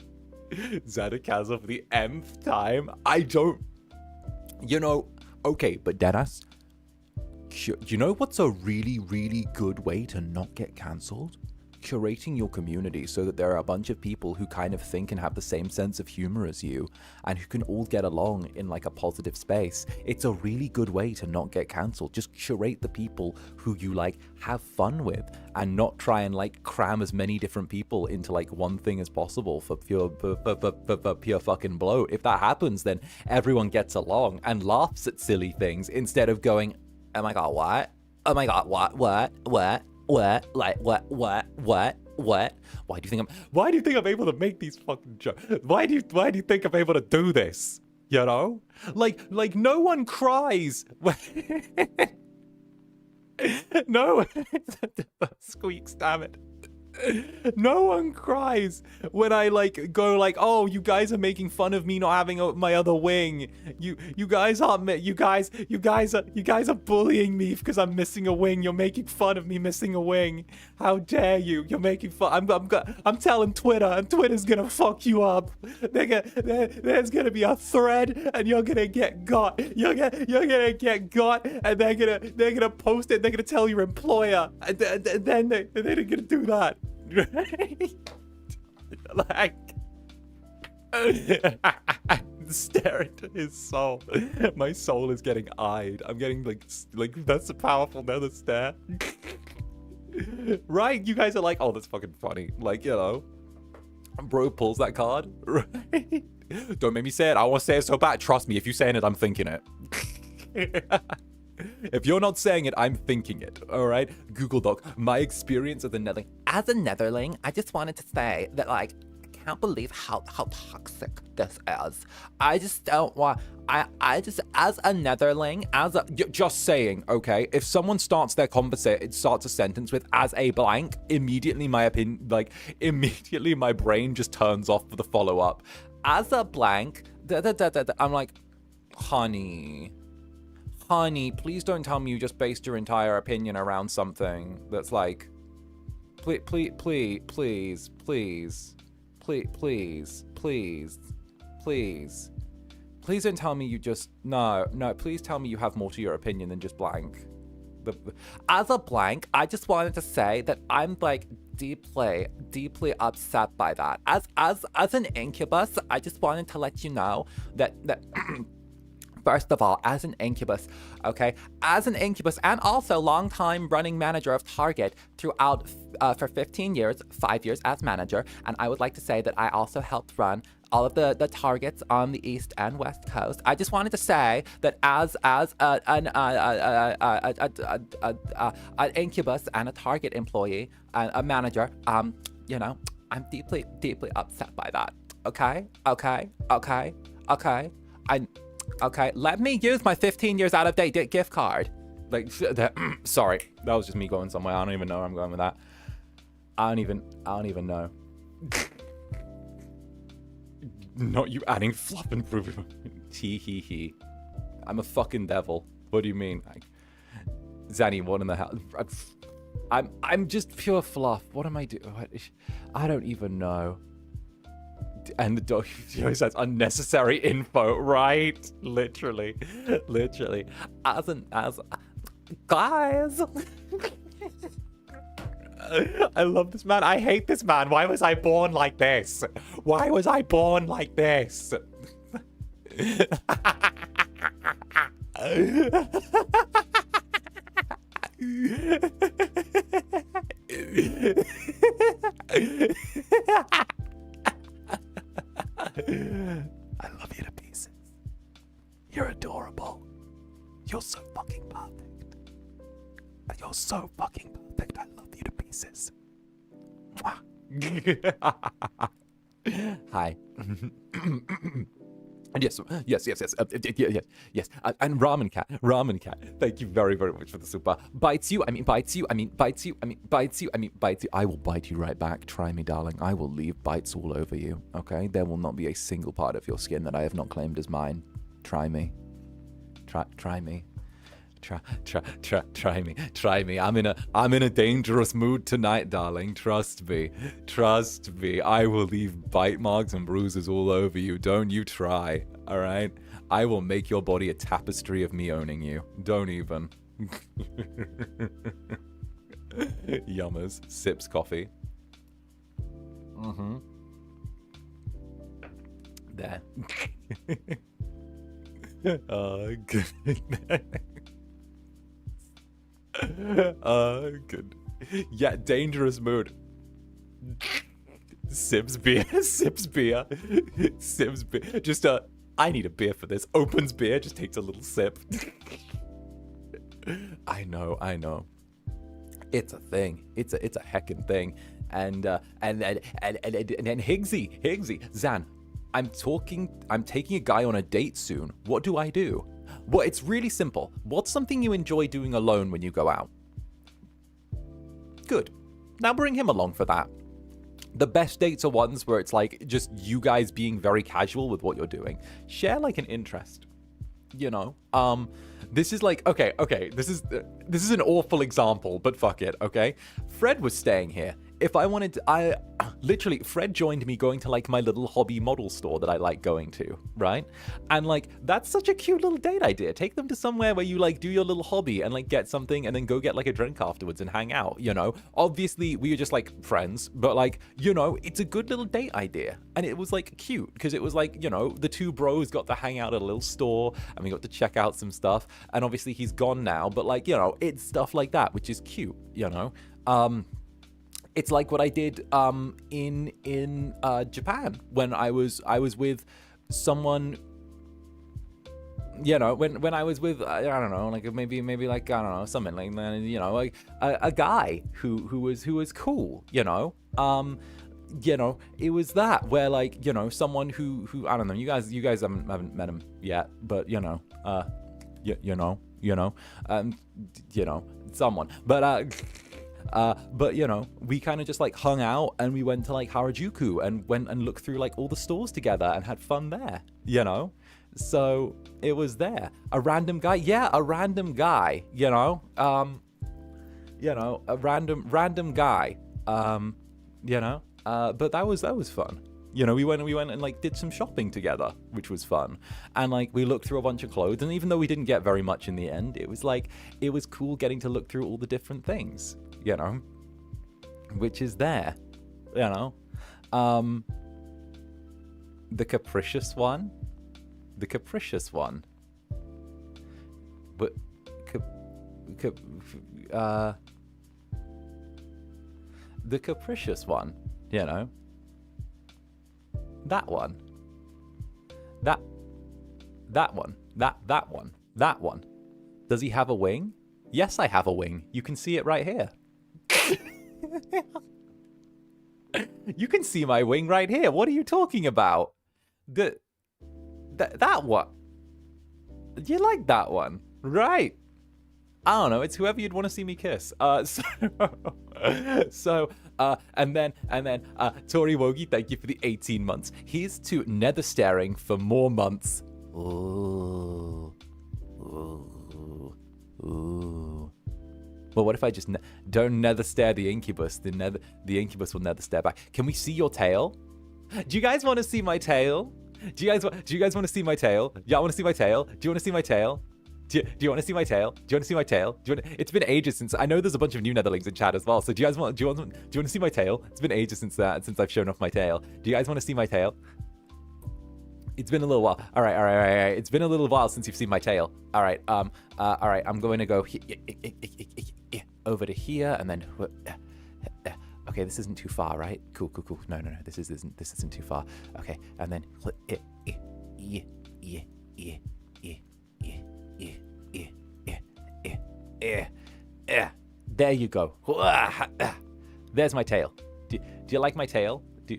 𝔂𝓸𝓾𝓻 for the nth time. I don't... You know, okay, but deadass, you know what's a really, really good way to not get cancelled? Curating your community so that there are a bunch of people who kind of think and have the same sense of humor as you and who can all get along in like a positive space. It's a really good way to not get cancelled. Just curate the people who you like have fun with and not try and like cram as many different people into like one thing as possible for pure fucking bloat. If that happens, then everyone gets along and laughs at silly things instead of going, oh my god, what? Oh my god, what? Like, what? Why do you think I'm able to make these fucking jokes? Why do you think I'm able to do this? You know? Like no one cries. No. Squeaks, damn it. No one cries when I like go like, oh, you guys are making fun of me not having my other wing. You guys are bullying me because I'm missing a wing. You're making fun of me missing a wing. How dare you? You're making fun. I'm telling Twitter, and Twitter's gonna fuck you up. There's gonna be a thread, and you're gonna get got. You're gonna get got, and they're gonna post it. They're gonna tell your employer, and then they're gonna do that. Like, stare into his soul. My soul is getting eyed. I'm getting like that's a powerful nether stare. Right? You guys are like, oh, that's fucking funny. Like, you know, bro pulls that card. Right? Don't make me say it. I want to say it so bad. Trust me, if you're saying it, I'm thinking it. If you're not saying it, I'm thinking it, all right? Google Doc, my experience as a netherling. As a netherling, I just wanted to say that, like, I can't believe how toxic this is. I just don't want, I just, as a netherling, just saying, okay? If someone starts their conversation, it starts a sentence with, as a blank, immediately my opinion, like, immediately my brain just turns off for the follow-up. As a blank, I'm like, honey, please don't tell me you just based your entire opinion around something that's like, please don't tell me you just, no, please tell me you have more to your opinion than just blank. As a blank, I just wanted to say that I'm like deeply upset by that. As an Incubus, I just wanted to let you know that first of all, as an Incubus, okay? As an Incubus and also longtime running manager of Target throughout for 15 years, 5 years as manager, and I would like to say that I also helped run all of the Targets on the East and West Coast. I just wanted to say that as an Incubus and a Target employee, a manager, you know, I'm deeply upset by that. Okay, let me use my 15 years out of date gift card. Like, sorry, that was just me going somewhere. I don't even know where I'm going with that. I don't even know. Not you adding fluff improvement. Tee. I'm a fucking devil. What do you mean? Zanny, what in the hell? I'm just pure fluff. What am I doing? I don't even know. And the dog says unnecessary info, right? Literally. As guys. I love this man. I hate this man. Why was I born like this? I love you to pieces. You're adorable. You're so fucking perfect. I love you to pieces. Mwah. Hi. Yes, yes, yes, yes, yes. And Ramen Cat. Thank you very, very much for the super. Bites you, I mean bites you, I mean bites you, I mean bites you, I mean bites you. I will bite you right back. Try me, darling. I will leave bites all over you, okay? There will not be a single part of your skin that I have not claimed as mine. Try me. Try me. Try me. I'm in a dangerous mood tonight, darling. Trust me. I will leave bite marks and bruises all over you. Don't you try, all right? I will make your body a tapestry of me owning you. Don't even. Yummers. Sips coffee. Mm-hmm. There. Oh, good. Good. Yeah, dangerous mood. Sips beer. Just I need a beer for this. Opens beer, just takes a little sip. I know. It's a thing. It's a heckin' thing. And Higgsy, Zan, I'm taking a guy on a date soon. What do I do? Well, it's really simple. What's something you enjoy doing alone when you go out? Good. Now bring him along for that. The best dates are ones where it's like just you guys being very casual with what you're doing. Share like an interest. You know? This is like, okay, this is an awful example, but fuck it, okay? Fred was staying here. If I wanted to, literally, Fred joined me going to like my little hobby model store that I like going to, right? And like, that's such a cute little date idea. Take them to somewhere where you like do your little hobby and like get something and then go get like a drink afterwards and hang out, you know? Obviously, we were just like friends, but like, you know, it's a good little date idea. And it was like cute because it was like, you know, the two bros got to hang out at a little store and we got to check out some stuff. And obviously he's gone now, but like, you know, it's stuff like that, which is cute, you know? It's like what I did in Japan when I was with someone, you know, when I was with I don't know, like maybe like I don't know, something like that, you know, like a guy who was cool, you know. You know, it was that where like, you know, someone who I don't know, you guys haven't met him yet, but you know, you know, someone, but you know, we kind of just like hung out and we went to like Harajuku and went and looked through like all the stores together and had fun there, you know. So it was there. A random guy, you know, a random guy, you know. But that was fun. You know, we went and like did some shopping together, which was fun. And like we looked through a bunch of clothes, and even though we didn't get very much in the end, it was like it was cool getting to look through all the different things, you know, which is there, you know. The capricious one. But the capricious one, you know. That one. That one. Does he have a wing? Yes, I have a wing. You can see it right here. You can see my wing right here. What are you talking about? That one. You like that one, right? I don't know. It's whoever you'd want to see me kiss. And then Tori Wogi, thank you for the 18 months. Here's to nether staring for more months. Ooh. Well, what if I just don't nether stare the Incubus? The Incubus will nether stare back. Can we see your tail? Do you guys want to see my tail? Do you guys want to see my tail? Y'all want to see my tail? Do you want to see my tail? Do you want to see my tail? Do you want to see my tail? It's been ages since I know there's a bunch of new Netherlings in chat as well. So do you want to see my tail? It's been ages since I've shown off my tail. Do you guys want to see my tail? It's been a little while. All right. It's been a little while since you've seen my tail. All right. All right. I'm going to go over to here and then. Okay, this isn't too far, right? Cool. No. This isn't too far. Okay, and then. There you go. There's my tail. Do you like my tail? Do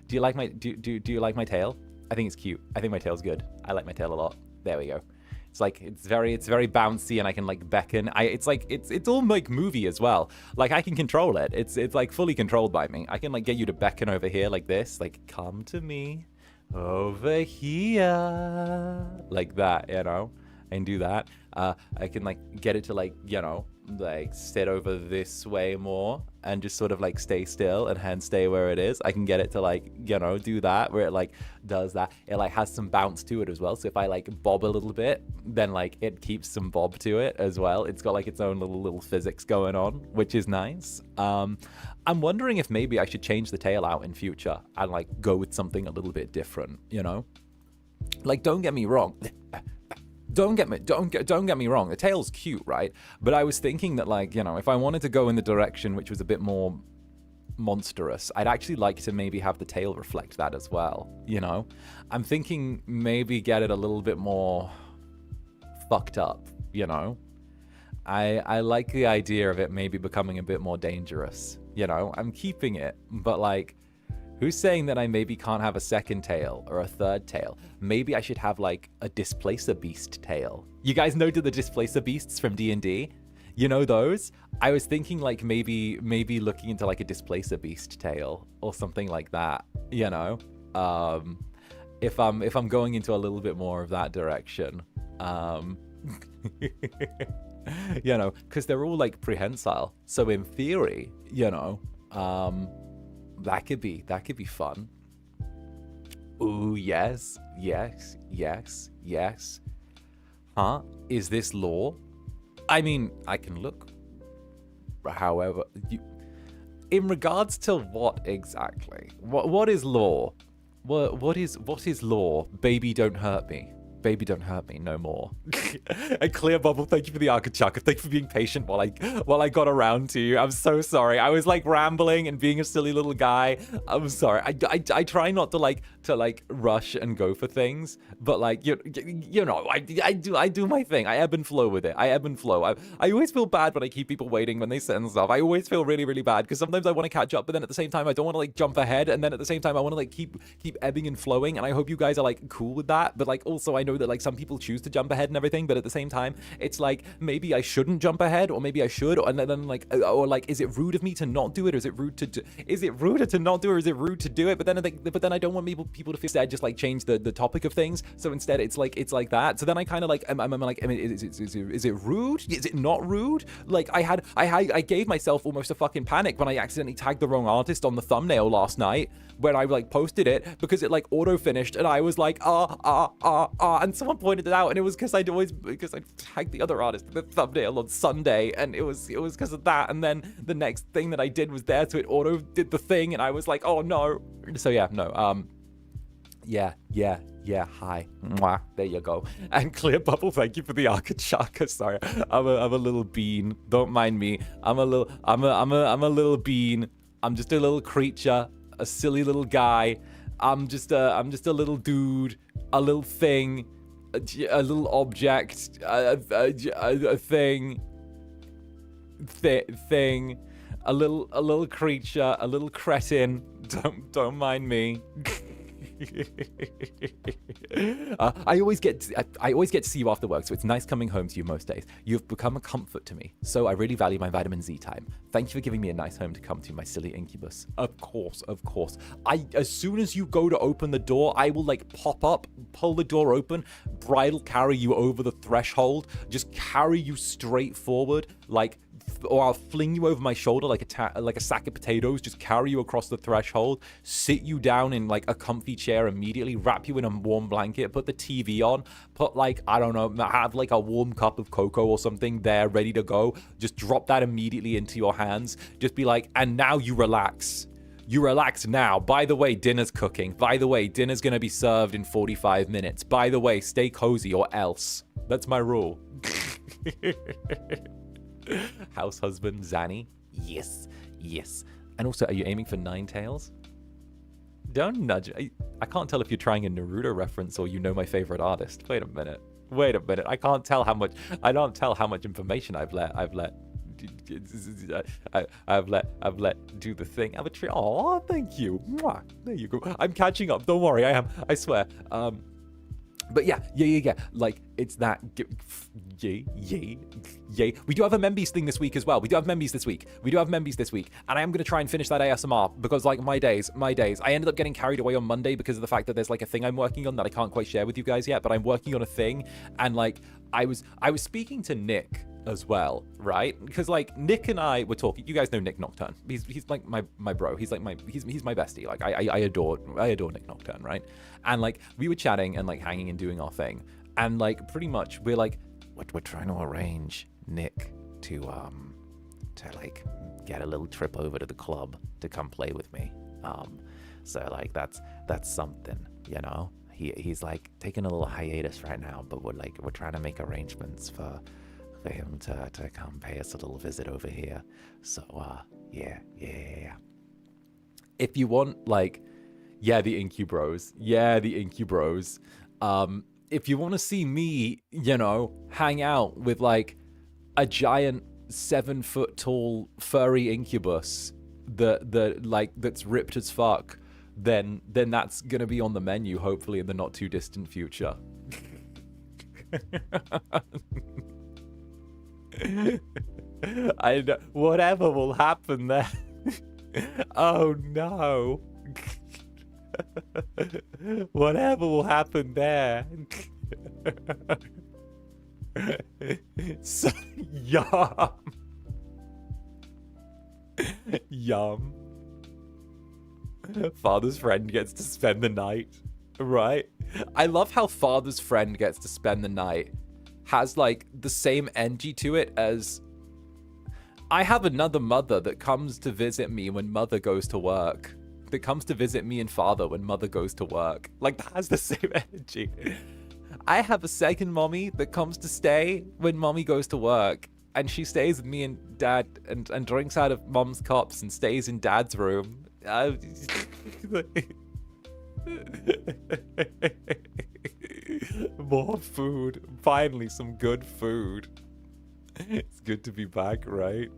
you like my do you like my tail? I think it's cute. I think my tail's good. I like my tail a lot. There we go. It's like it's very bouncy, and I can like beckon. It's like it's all like movie as well. Like I can control it. It's like fully controlled by me. I can like get you to beckon over here like this, like come to me over here, like that, you know. I can do that. I can like get it to like, you know, like sit over this way more and just sort of like stay still and hand stay where it is. I can get it to like, you know, do that where it like does that. It like has some bounce to it as well. So if I like bob a little bit, then like it keeps some bob to it as well. It's got like its own little physics going on, which is nice. I'm wondering if maybe I should change the tail out in future and like go with something a little bit different, you know? Like, don't get me wrong. Don't get me wrong. The tail's cute, right? But I was thinking that, like, you know, if I wanted to go in the direction which was a bit more monstrous, I'd actually like to maybe have the tail reflect that as well, you know? I'm thinking maybe get it a little bit more fucked up, you know? I like the idea of it maybe becoming a bit more dangerous, you know? I'm keeping it, but like, who's saying that I maybe can't have a second tail or a third tail? Maybe I should have like a displacer beast tail. You guys know the displacer beasts from D&D? You know those? I was thinking like maybe looking into like a displacer beast tail or something like that, you know? If I'm going into a little bit more of that direction. You know, because they're all like prehensile. So in theory, you know, that could be fun. Ooh, yes. Huh? Is this lore? I mean, I can look. However, in regards to what exactly? What is lore? What is lore? Baby, don't hurt me. Baby, don't hurt me no more. And Clear Bubble, thank you for the _Chaka. Thank you for being patient while I got around to you. I'm so sorry. I was like rambling and being a silly little guy. I'm sorry. I try not to like rush and go for things, but like you know, I do my thing. I ebb and flow with it. I ebb and flow. I always feel bad when I keep people waiting when they send stuff. I always feel really bad because sometimes I want to catch up, but then at the same time I don't want to like jump ahead, and then at the same time I want to like keep ebbing and flowing. And I hope you guys are like cool with that. But like also I know that like some people choose to jump ahead and everything, but at the same time it's like maybe I shouldn't jump ahead, or maybe I should, and then like, or like, is it rude of me to not do it, or is it rude to do? Is it ruder to not do it, or is it rude to do it? But then I don't want people to feel sad. Just like change the topic of things. So instead it's like that. So then I kind of like I'm like, I mean, is it rude? Is it not rude? Like I gave myself almost a fucking panic when I accidentally tagged the wrong artist on the thumbnail last night when I like posted it, because it like auto finished and I was like and someone pointed it out, and it was because I tagged the other artist in the thumbnail on Sunday, and it was because of that. And then the next thing that I did was there, so it auto did the thing, and I was like, oh no. So yeah, no, yeah, hi. Mwah. There you go. And Clear Bubble, thank you for the _Chaka. Sorry, I'm a little bean. Don't mind me. I'm a little bean. I'm just a little creature, a silly little guy. I'm just a little dude, a little thing, a little object, a thing, a little creature, a little cretin. Don't mind me. I always get to see you after work, so it's nice coming home to you most days. You've become a comfort to me, so I really value my vitamin Z time. Thank you for giving me a nice home to come to, my silly incubus. Of course. As soon as you go to open the door, I will like pop up, pull the door open, bridle carry you over the threshold, just carry you straight forward, like, or I'll fling you over my shoulder like a sack of potatoes, just carry you across the threshold, sit you down in like a comfy chair immediately, wrap you in a warm blanket, put the TV on, put like, I don't know, have like a warm cup of cocoa or something there ready to go, just drop that immediately into your hands, just be like, and now you relax. You relax now. By the way, dinner's cooking. By the way, dinner's gonna be served in 45 minutes. By the way, stay cozy or else. That's my rule. House husband Zanny, yes. And also, are you aiming for 9 tails? Don't nudge. I can't tell if you're trying a Naruto reference or you know my favorite artist. Wait a minute. I can't tell how much information I've let I've let do the thing. Have a treat. Oh, thank you. Mwah. There you go. I'm catching up. Don't worry. I am. I swear. But yeah. Like, it's that. Yay. We do have a Membies thing this week as well. We do have Membies this week. And I am going to try and finish that ASMR because, like, my days. I ended up getting carried away on Monday because of the fact that there's, like, a thing I'm working on that I can't quite share with you guys yet. But I'm working on a thing. And, like, I was speaking to Nick as well, right? Because, like, Nick and I were talking. You guys know Nick Nocturne. He's like my bro. He's like he's my bestie. Like, I adore Nick Nocturne, right? And, like, we were chatting and, like, hanging and doing our thing. And, like, pretty much we're like, we're trying to arrange Nick to like get a little trip over to the club to come play with me. So, like, that's something, you know. He's like taking a little hiatus right now, but we're trying to make arrangements for him to come pay us a little visit over here. So yeah. If you want, like, the Incubros. If you want to see me, you know, hang out with, like, a giant 7-foot tall furry incubus that's ripped as fuck, then that's gonna be on the menu, hopefully, in the not too distant future. I know, whatever will happen there. Oh no. Whatever will happen there. So, yum. Father's friend gets to spend the night, right? I love how father's friend gets to spend the night has, like, the same energy to it as I have another mother that comes to visit me when mother goes to work. That comes to visit me and father when mother goes to work. Like, that has the same energy. I have a second mommy that comes to stay when mommy goes to work. And she stays with me and dad and drinks out of mom's cups and stays in dad's room. More food. Finally, some good food. It's good to be back, right?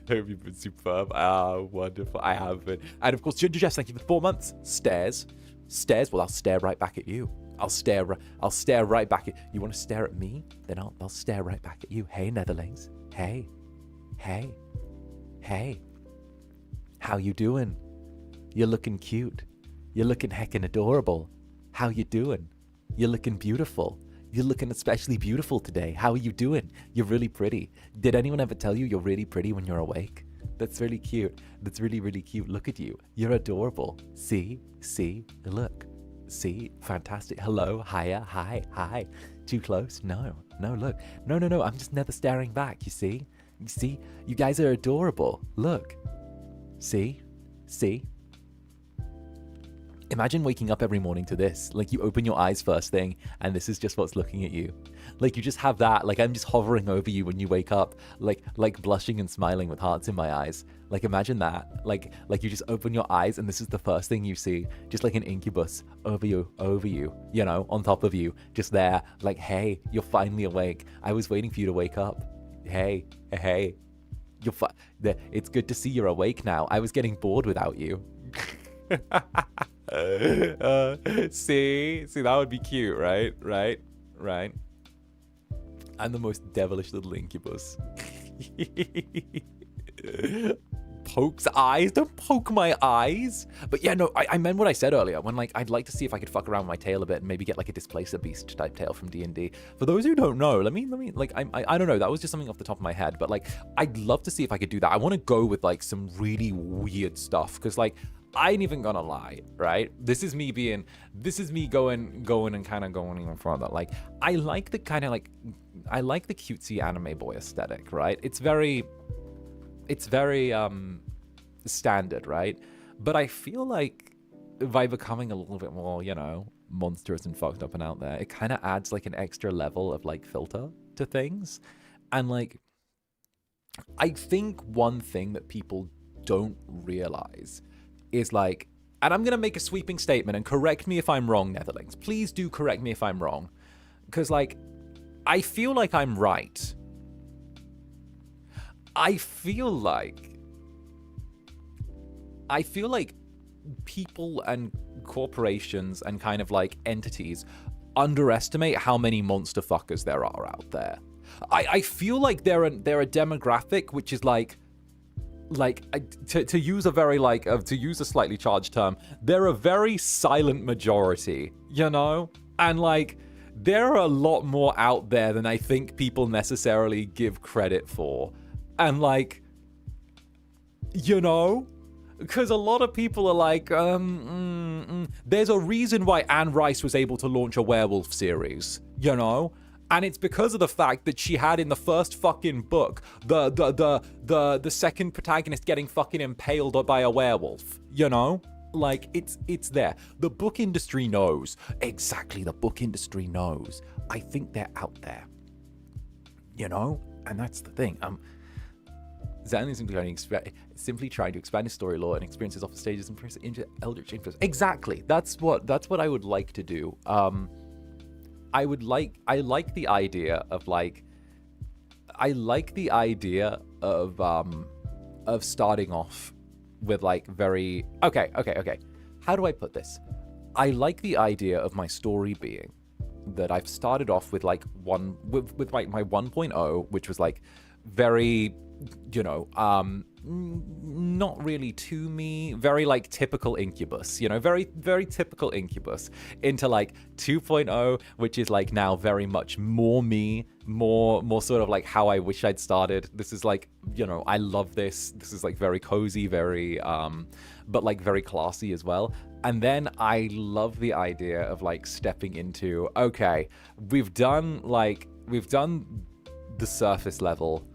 Hope you've been superb. Wonderful. I have been. And of course, Ginger Jess, thank you for the 4 months. Stares. Well, I'll stare right back at you. I'll stare right back at you. Want to stare at me? Then I'll stare right back at you. Hey, Netherlings. Hey. How you doing? You're looking cute. You're looking heckin' adorable. How you doing? You're looking beautiful. You're looking especially beautiful today. How are you doing? You're really pretty. Did anyone ever tell you you're really pretty when you're awake? That's really cute. That's really, really cute. Look at you. You're adorable. See? Look. See? Fantastic. Hello. Hiya. Hi. Too close? No, look. No. I'm just never staring back, you see? You guys are adorable. Look. See? Imagine waking up every morning to this. Like, you open your eyes first thing, and this is just what's looking at you. Like, you just have that. Like, I'm just hovering over you when you wake up, like blushing and smiling with hearts in my eyes. Like, imagine that. Like you just open your eyes, and this is the first thing you see. Just like an incubus over you, you know, on top of you, just there. Like, hey, you're finally awake. I was waiting for you to wake up. Hey. It's good to see you're awake now. I was getting bored without you. See, that would be cute, right? I'm the most devilish little incubus. Pokes eyes. Don't poke my eyes. But yeah, no, I meant what I said earlier when, like, I'd like to see if I could fuck around with my tail a bit and maybe get, like, a Displacer Beast type tail from D&D. For those who don't know, let me like, I don't know, that was just something off the top of my head, but, like, I'd love to see if I could do that. I want to go with, like, some really weird stuff, because, like, I ain't even gonna lie, right? This is me going and kind of going even further. Like, I like the cutesy anime boy aesthetic, right? It's very standard, right? But I feel like by becoming a little bit more, you know, monstrous and fucked up and out there, it kind of adds, like, an extra level of, like, filter to things. And, like, I think one thing that people don't realize is, like, and I'm going to make a sweeping statement, and correct me if I'm wrong, Netherlings. Please do correct me if I'm wrong. Because, like, I feel like I'm right. I feel like people and corporations and kind of, like, entities underestimate how many monster fuckers there are out there. I feel like they're a demographic which is like to use a very to use a slightly charged term, they're a very silent majority, you know? And like there are a lot more out there than I think people necessarily give credit for. And like, you know, because a lot of people are like, there's a reason why Anne Rice was able to launch a werewolf series, you know? And it's because of the fact that she had in the first fucking book, the second protagonist getting fucking impaled by a werewolf, you know? Like, it's there. The book industry knows. Exactly, the book industry knows. I think they're out there, you know? And that's the thing. Zander is simply trying to expand his story lore and experiences off the stages and into Eldritch influence. Exactly. That's what I would like to do. I like the idea of like, I like the idea of starting off with like very, okay. How do I put this? I like the idea of my story being that I've started off with like with my 1.0, which was like very, you know, not really to me, very like typical Incubus, you know, very, very typical Incubus, into like 2.0, which is like now very much more me, more sort of like how I wish I'd started. This is like, you know, I love this. This is like very cozy, very, but like very classy as well. And then I love the idea of like stepping into, okay, we've done the surface level.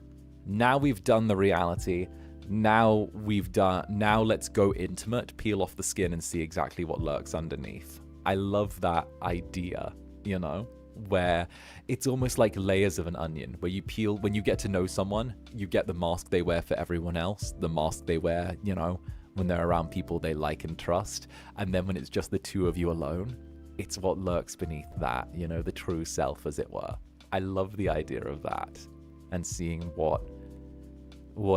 Now we've done the reality. Now let's go intimate, peel off the skin and see exactly what lurks underneath. I love that idea, you know, where it's almost like layers of an onion, where you peel, when you get to know someone, you get the mask they wear for everyone else, the mask they wear, you know, when they're around people they like and trust. And then when it's just the two of you alone, it's what lurks beneath that, you know, the true self, as it were. I love the idea of that and seeing what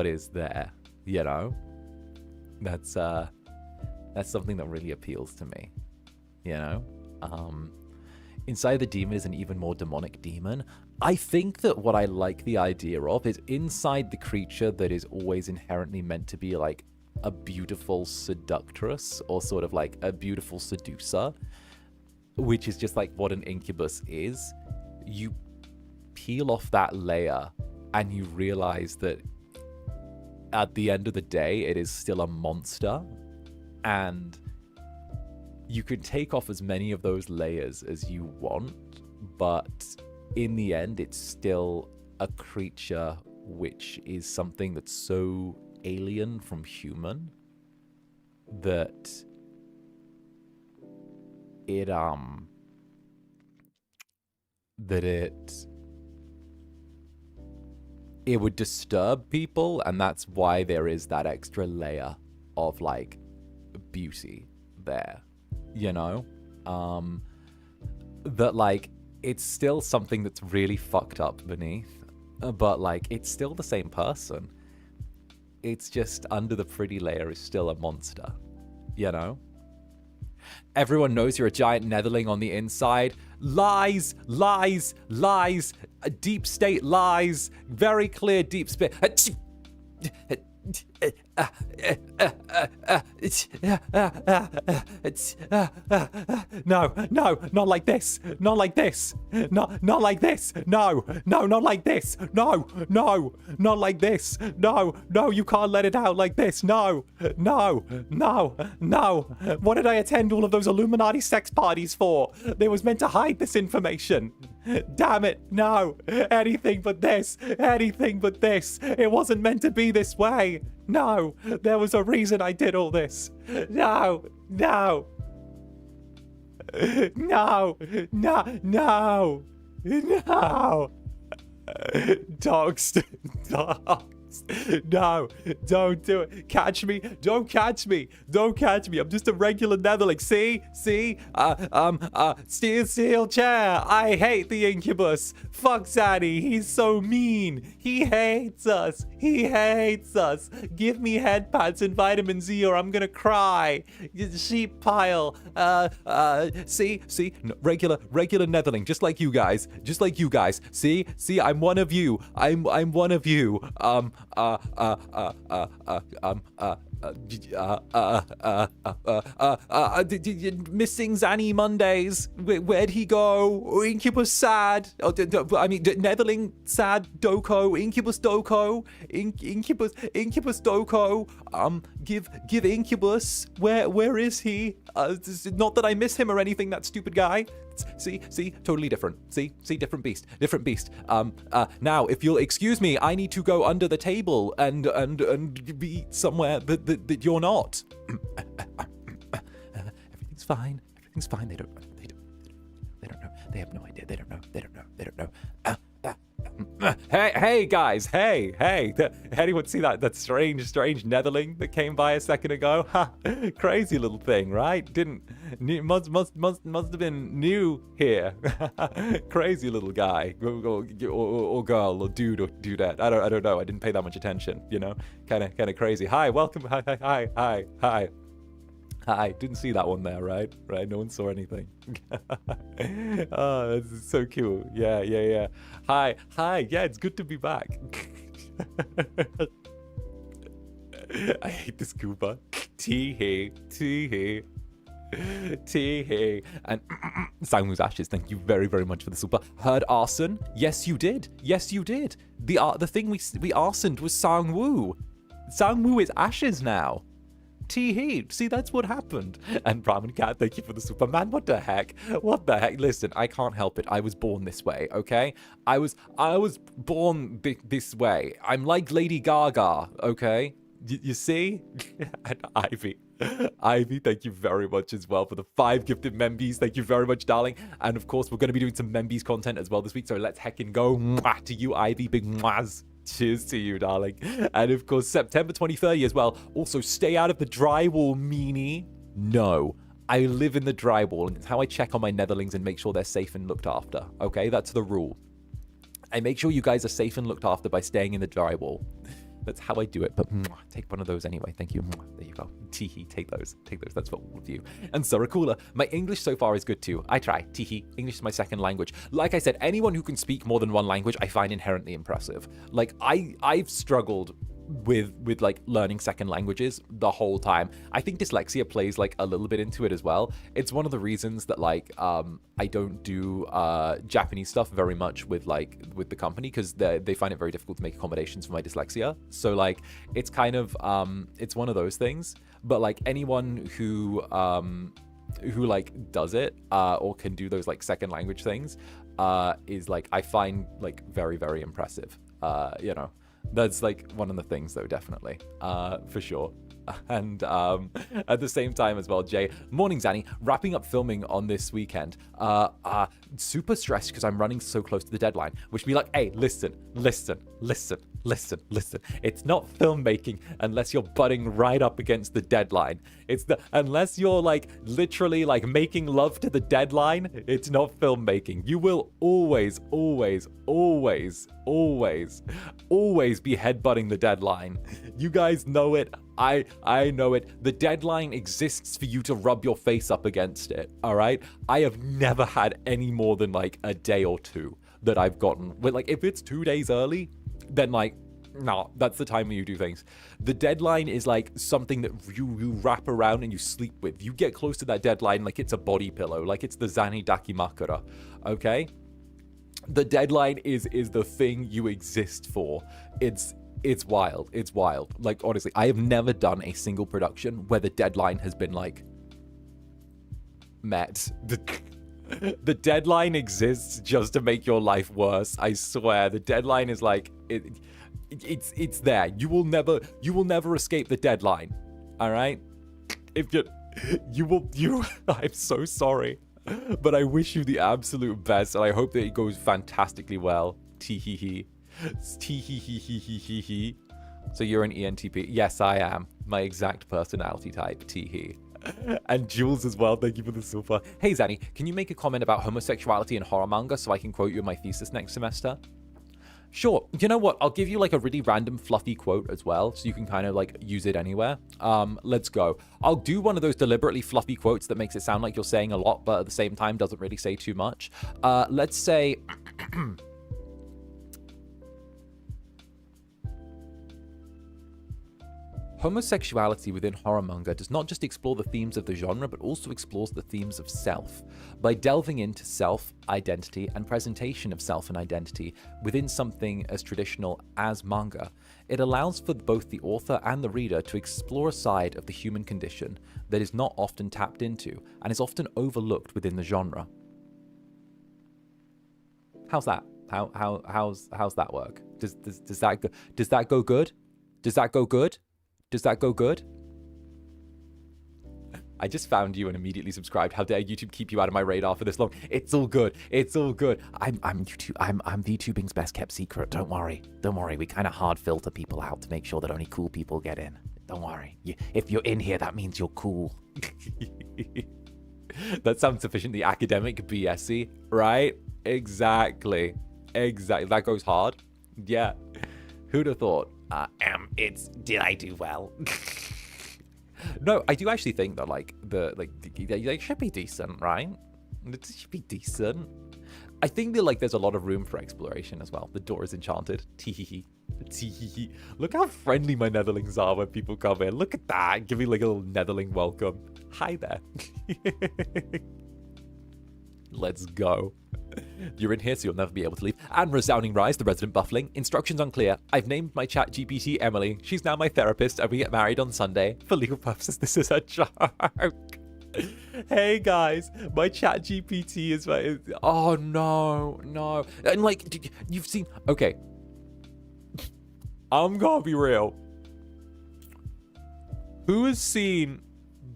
is there, you know. That's something that really appeals to me, you know. Inside the demon is an even more demonic demon. I think that what I like the idea of is inside the creature that is always inherently meant to be like a beautiful seductress, or sort of like a beautiful seducer, which is just like what an incubus is. You peel off that layer and you realize that at the end of the day, it is still a monster, and you can take off as many of those layers as you want, but in the end, it's still a creature which is something that's so alien from human that it would disturb people, and that's why there is that extra layer of like beauty there, you know, that like it's still something that's really fucked up beneath, but like it's still the same person. It's just under the pretty layer is still a monster, you know. Everyone knows you're a giant netherling on the inside. Lies, lies, lies. A deep state lies. Very clear deep state. No, not like this. Not like this. Not like this. No, not like this. No, not like this. No, you can't let it out like this. No. What did I attend all of those Illuminati sex parties for? They was meant to hide this information. Damn it, no. Anything but this. It wasn't meant to be this way. No, there was a reason I did all this. No. Dogs. No, don't do it. Catch me. Don't catch me. Don't catch me. I'm just a regular Netherling. See? Steel chair. I hate the Incubus. Fuck Zaddy. He's so mean. He hates us. He hates us. Give me head pads and vitamin Z or I'm gonna cry. Sheep pile. See? No, regular Netherling. Just like you guys. See? I'm one of you. I'm one of you. Missing Zanny Mondays. Where'd he go? Incubus sad. I mean, Netherling sad. Doko. Incubus Doko. Incubus Doko. Give Incubus. Where is he? Not that I miss him or anything. That stupid guy. See, totally different. See, different beast. Now, if you'll excuse me, I need to go under the table and be somewhere that you're not. Everything's fine. They don't know. They have no idea. They don't know. Hey guys, hey, anyone see that strange Netherling that came by a second ago? Ha, crazy little thing, right? Must have been new here. Crazy little guy, or girl, or dude, or dudette. I don't know. I didn't pay that much attention, you know. Kind of crazy. Hi, welcome. Hi, didn't see that one there, right? No one saw anything. Oh, that's so cool. Yeah. Hi, yeah, it's good to be back. I hate this Koopa. Tee-hee. And Sangwoo's Ashes, thank you very, very much for the super. Heard arson? Yes, you did. The thing we arsoned was Sangwoo. Sangwoo is Ashes now. Tee-hee. See, that's what happened. And Brahmin Cat, thank you for the Superman. What the heck? Listen, I can't help it. I was born this way, okay? I was born this way. I'm like Lady Gaga, okay? You see? And Ivy, thank you very much as well for the 5 gifted Membies. Thank you very much, darling. And of course, we're going to be doing some Membies content as well this week. So let's heckin' go. Mwah to you, Ivy. Big mwahs. Cheers to you, darling. And of course, September 2030 as well. Also, stay out of the drywall, meanie. No, I live in the drywall, and it's how I check on my Netherlings and make sure they're safe and looked after. Okay, that's the rule. I make sure you guys are safe and looked after by staying in the drywall. That's how I do it. But take one of those anyway. Thank you. There you go. Teehee, take those. That's for all of you. And 𝓱𝓸𝓼𝓽, my English so far is good too. I try. Teehee. English is my second language. Like I said, anyone who can speak more than one language, I find inherently impressive. Like I've struggled with like learning second languages the whole time. I think dyslexia plays like a little bit into it as well. It's one of the reasons that like I don't do Japanese stuff very much with the company, because they find it very difficult to make accommodations for my dyslexia. So like it's kind of it's one of those things. But like anyone who like does it or can do those like second language things is like I find like very, very impressive. You know, that's like one of the things though, definitely, for sure. And at the same time as well, Jay, morning Zanny, wrapping up filming on this weekend. Super stressed because I'm running so close to the deadline, which be like, hey, listen. It's not filmmaking unless you're butting right up against the deadline. Unless you're like literally like making love to the deadline, it's not filmmaking. You will always be headbutting the deadline. You guys know it. I know it. The deadline exists for you to rub your face up against it, all right? I have never had any more than like a day or two that I've gotten. But like if it's 2 days early, then like, no, that's the time when you do things. The deadline is like something that you wrap around and you sleep with. You get close to that deadline like it's a body pillow, like it's the 𝓂𝓸𝓾𝓻, okay? The deadline is the thing you exist for. It's wild. Like, honestly, I have never done a single production where the deadline has been, like, met. The deadline exists just to make your life worse. I swear. The deadline is, like, it's there. You will never escape the deadline. All right? I'm so sorry. But I wish you the absolute best, and I hope that it goes fantastically well. Tee-hee-hee. Tee-hee-hee-hee-hee-hee. So you're an ENTP. Yes, I am. My exact personality type, teehee. And Jules as well, thank you for the super. Hey Zanny, can you make a comment about homosexuality in horror manga so I can quote you in my thesis next semester? Sure. You know what? I'll give you like a really random fluffy quote as well, so you can kind of like use it anywhere. Let's go. I'll do one of those deliberately fluffy quotes that makes it sound like you're saying a lot, but at the same time doesn't really say too much. Let's say... Homosexuality within horror manga does not just explore the themes of the genre, but also explores the themes of self. By delving into self, identity, and presentation of self and identity within something as traditional as manga, it allows for both the author and the reader to explore a side of the human condition that is not often tapped into and is often overlooked within the genre. How's that? How's that work? Does that go good? Does that go good? Does that go good? I just found you and immediately subscribed. How dare YouTube keep you out of my radar for this long? It's all good. It's all good. I'm VTubing's best kept secret. Don't worry. Don't worry. We kind of hard filter people out to make sure that only cool people get in. Don't worry. If you're in here, that means you're cool. That sounds sufficiently academic BSy, right? Exactly. Exactly. That goes hard. Yeah. Who'd have thought? Did I do well? No, I do actually think that they should be decent, right? It should be decent. I think that there's a lot of room for exploration as well. The door is enchanted. Teehee. Teehee. Look how friendly my netherlings are when people come in. Look at that. Give me like a little netherling welcome. Hi there. Let's go. You're in here, so you'll never be able to leave. And resounding rise, the resident buffling. Instructions unclear. I've named my chat GPT Emily. She's now my therapist, and we get married on Sunday. For legal purposes, this is a joke. Hey guys, my chat GPT is my... Oh no. And you've seen... Okay. I'm gonna be real. Who has seen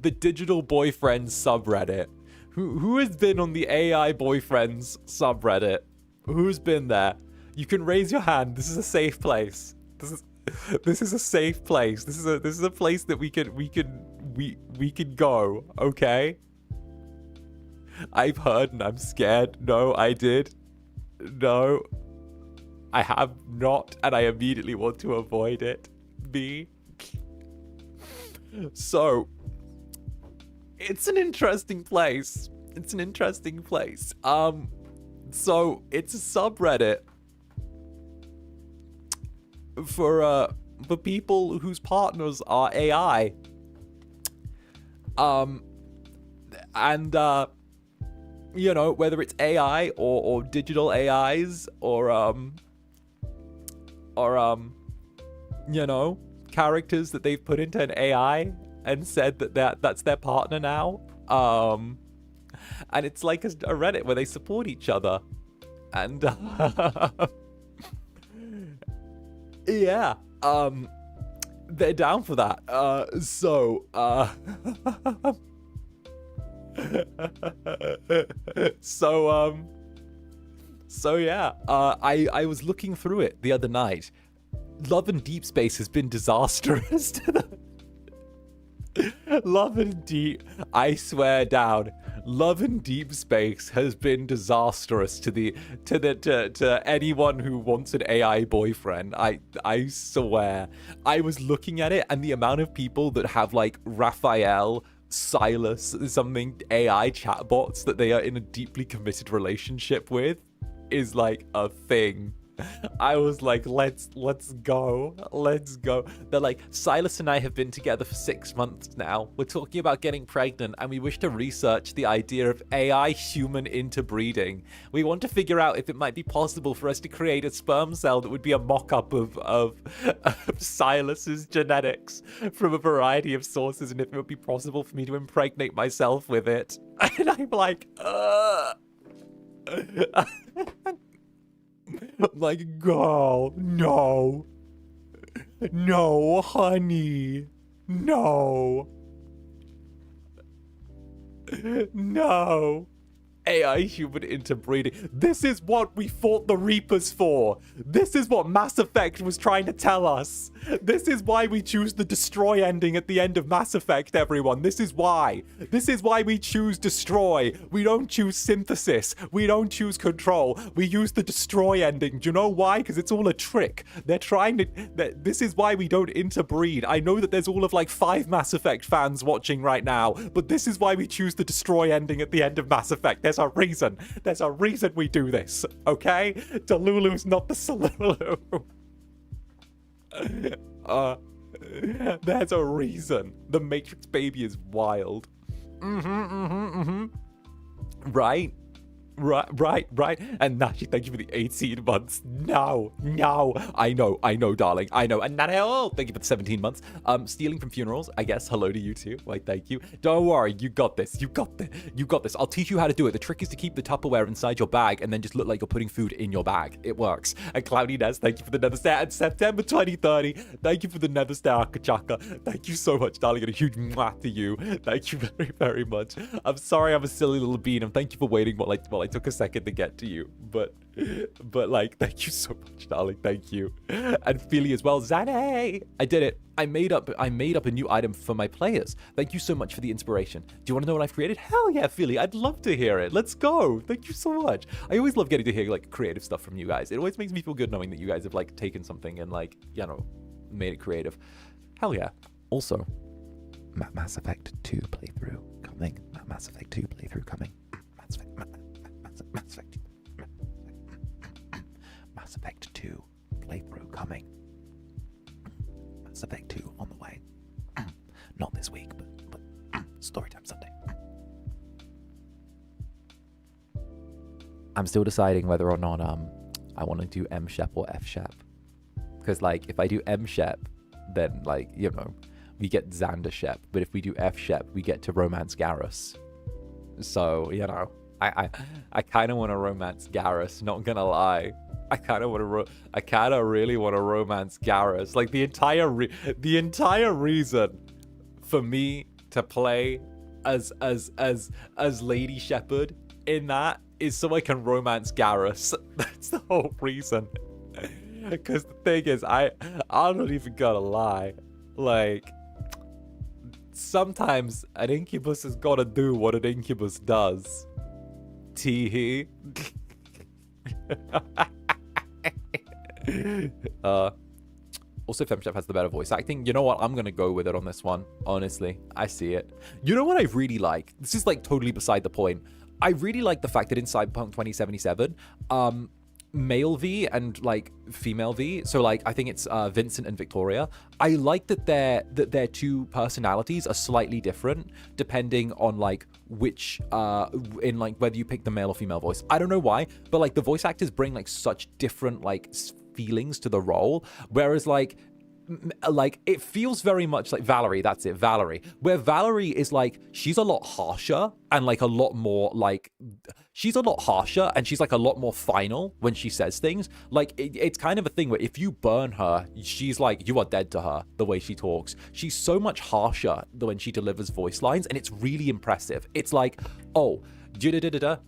the digital boyfriend subreddit? Who has been on the AI boyfriends subreddit? Who's been there? You can raise your hand. This is a safe place. This is a safe place. This is a place that we can go. Okay. I've heard and I'm scared. No, I did. No, I have not, and I immediately want to avoid it. Me. So. It's an interesting place. It's an interesting place. So it's a subreddit for people whose partners are AI. You know, whether it's AI or digital AIs or you know, characters that they've put into an AI and said that that's their partner now. And it's like a Reddit where they support each other. And yeah, they're down for that. So yeah, I was looking through it the other night. Love and Deep Space has been disastrous to the Love and Deep, I swear down, Love and Deep Space has been disastrous to anyone who wants an AI boyfriend. I swear. I was looking at it, and the amount of people that have like Raphael, Silas, something AI chatbots that they are in a deeply committed relationship with is like a thing. I was like, let's go. They're like, Silas and I have been together for 6 months now. We're talking about getting pregnant, and we wish to research the idea of AI human interbreeding. We want to figure out if it might be possible for us to create a sperm cell that would be a mock-up of Silas's genetics from a variety of sources, and if it would be possible for me to impregnate myself with it. And I'm like, I'm like, girl, no, honey, no. AI human interbreeding. This is what we fought the Reapers for. This is what Mass Effect was trying to tell us. This is why we choose the destroy ending at the end of Mass Effect, everyone. This is why. This is why we choose destroy. We don't choose synthesis. We don't choose control. We use the destroy ending. Do you know why? Because it's all a trick. They're trying to... This is why we don't interbreed. I know that there's all of like 5 Mass Effect fans watching right now, but this is why we choose the destroy ending at the end of Mass Effect. There's a reason. There's a reason we do this, okay? Delulu's not the Salulu. There's a reason. The Matrix baby is wild. Right? Right. And Nashi, thank you for the 18 months. No. I know, darling. I know. And Nanel, thank you for the 17 months. Stealing from funerals, I guess. Hello to you too. Like, thank you. Don't worry, you got this. You got this. I'll teach you how to do it. The trick is to keep the Tupperware inside your bag and then just look like you're putting food in your bag. It works. And Cloudy Ness, thank you for the Nether Star. And September 2030, thank you for the Nether Star 𝓂𝓾𝓻. Thank you so much, darling. And a huge mwah to you. Thank you very, very much. I'm sorry I'm a silly little bean. And thank you for waiting while I took a second to get to you, but like, thank you so much, darling. Thank you. And Philly as well. Zander, I did it. I made up a new item for my players. Thank you so much for the inspiration. Do you want to know what I've created? Hell yeah, Philly. I'd love to hear it. Let's go. Thank you so much. I always love getting to hear like creative stuff from you guys. It always makes me feel good knowing that you guys have like taken something and like, you know, made it creative. Hell yeah. Also, Mass Effect 2 playthrough coming. Mass Effect 2 playthrough coming. Mass Effect 2 playthrough coming. Mass Effect 2 on the way. Not this week, but Storytime Sunday. I'm still deciding whether or not I want to do M-Shep or F-Shep. Because like if I do M-Shep, then like, you know, we get Zander Shep. But if we do F-Shep, we get to romance Garrus. So, you know, I kind of want to romance Garrus, not gonna lie. I kind of really want to romance Garrus. Like the entire reason for me to play as Lady Shepherd in that is so I can romance Garrus. That's the whole reason. Because the thing is, I'm not even gonna lie. Like, sometimes an incubus has got to do what an incubus does. Teehee. Also, FemChef has the better voice acting. You know what? I'm gonna go with it on this one. Honestly, I see it. You know what I really like? This is like totally beside the point. I really like the fact that in Cyberpunk 2077, male V and like female V, so like I think it's Vincent and Victoria, I like that their two personalities are slightly different depending on like which in like whether you pick the male or female voice. I don't know why, but like the voice actors bring like such different like feelings to the role, whereas like it feels very much like Valerie, that's it, Valerie, where Valerie is like, she's a lot harsher and like a lot more like, she's a lot harsher and she's like a lot more final when she says things. Like it's kind of a thing where if you burn her, she's like, you are dead to her, the way she talks. She's so much harsher when she delivers voice lines, and it's really impressive. It's like, oh,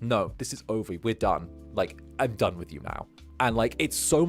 no, this is over, we're done. Like, I'm done with you now. And like it's so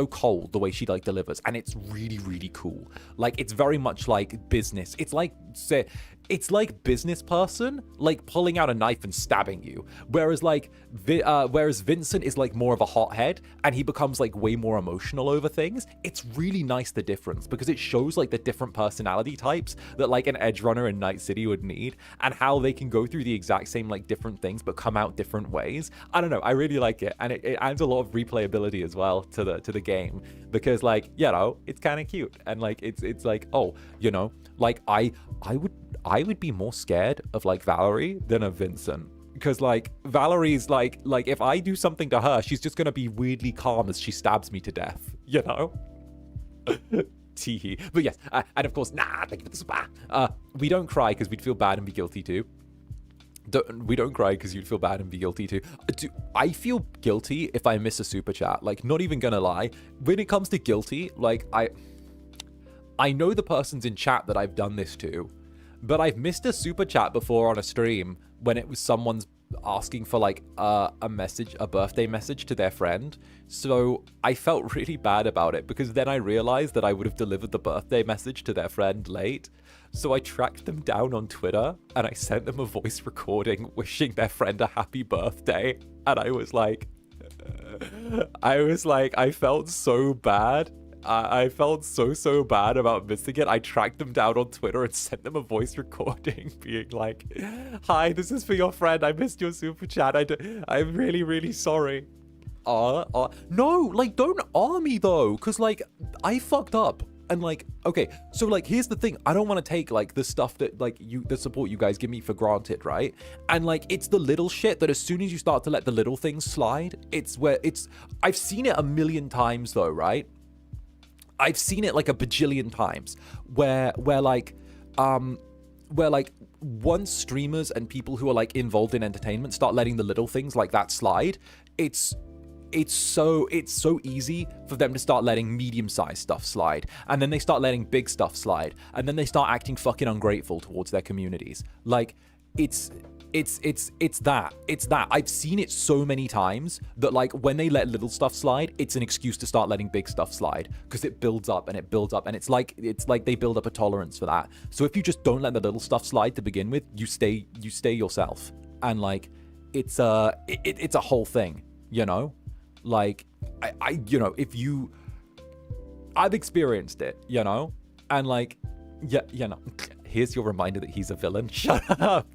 cold the way she like delivers, and it's really, really cool. Like it's very much like business. It's like business person like pulling out a knife and stabbing you, whereas like whereas Vincent is like more of a hothead and he becomes like way more emotional over things. It's really nice, the difference, because it shows like the different personality types that like an edge runner in Night City would need, and how they can go through the exact same like different things but come out different ways. I don't know, I really like it, and it adds a lot of replayability as well to the game, because like, you know, it's kind of cute, and like it's like, oh, you know, like I would be more scared of like Valerie than of Vincent, because like Valerie's like if I do something to her, she's just gonna be weirdly calm as she stabs me to death, you know. Teehee. But yes, and of course, thank you for the spa. We don't cry because we'd feel bad and be guilty too. We don't cry because you'd feel bad and be guilty too. I feel guilty if I miss a super chat. Like, not even gonna lie. When it comes to guilty, like I know the person's in chat that I've done this to, but I've missed a super chat before on a stream when it was someone's asking for like a birthday message to their friend. So I felt really bad about it because then I realized that I would have delivered the birthday message to their friend late. So I tracked them down on Twitter and I sent them a voice recording wishing their friend a happy birthday. And I felt so bad. I felt so bad about missing it. I tracked them down on Twitter and sent them a voice recording being like, hi, this is for your friend. I missed your super chat. I'm really sorry. No, like, don't me though. Cause like, I fucked up. And like, okay, so like, here's the thing. I don't want to take like the stuff that like the support you guys give me for granted, right? And like, it's the little shit that as soon as you start to let the little things slide, I've seen it a million times though, right? I've seen it like a bajillion times where once streamers and people who are like involved in entertainment start letting the little things like that slide, it's so easy for them to start letting medium-sized stuff slide, and then they start letting big stuff slide, and then they start acting fucking ungrateful towards their communities. Like, it's that. I've seen it so many times that like when they let little stuff slide, it's an excuse to start letting big stuff slide because it builds up and it builds up, and it's like they build up a tolerance for that. So if you just don't let the little stuff slide to begin with, you stay yourself, and like it's a whole thing, you know. Like I you know, I've experienced it, you know, and like, yeah, you know, here's your reminder that he's a villain. Shut up.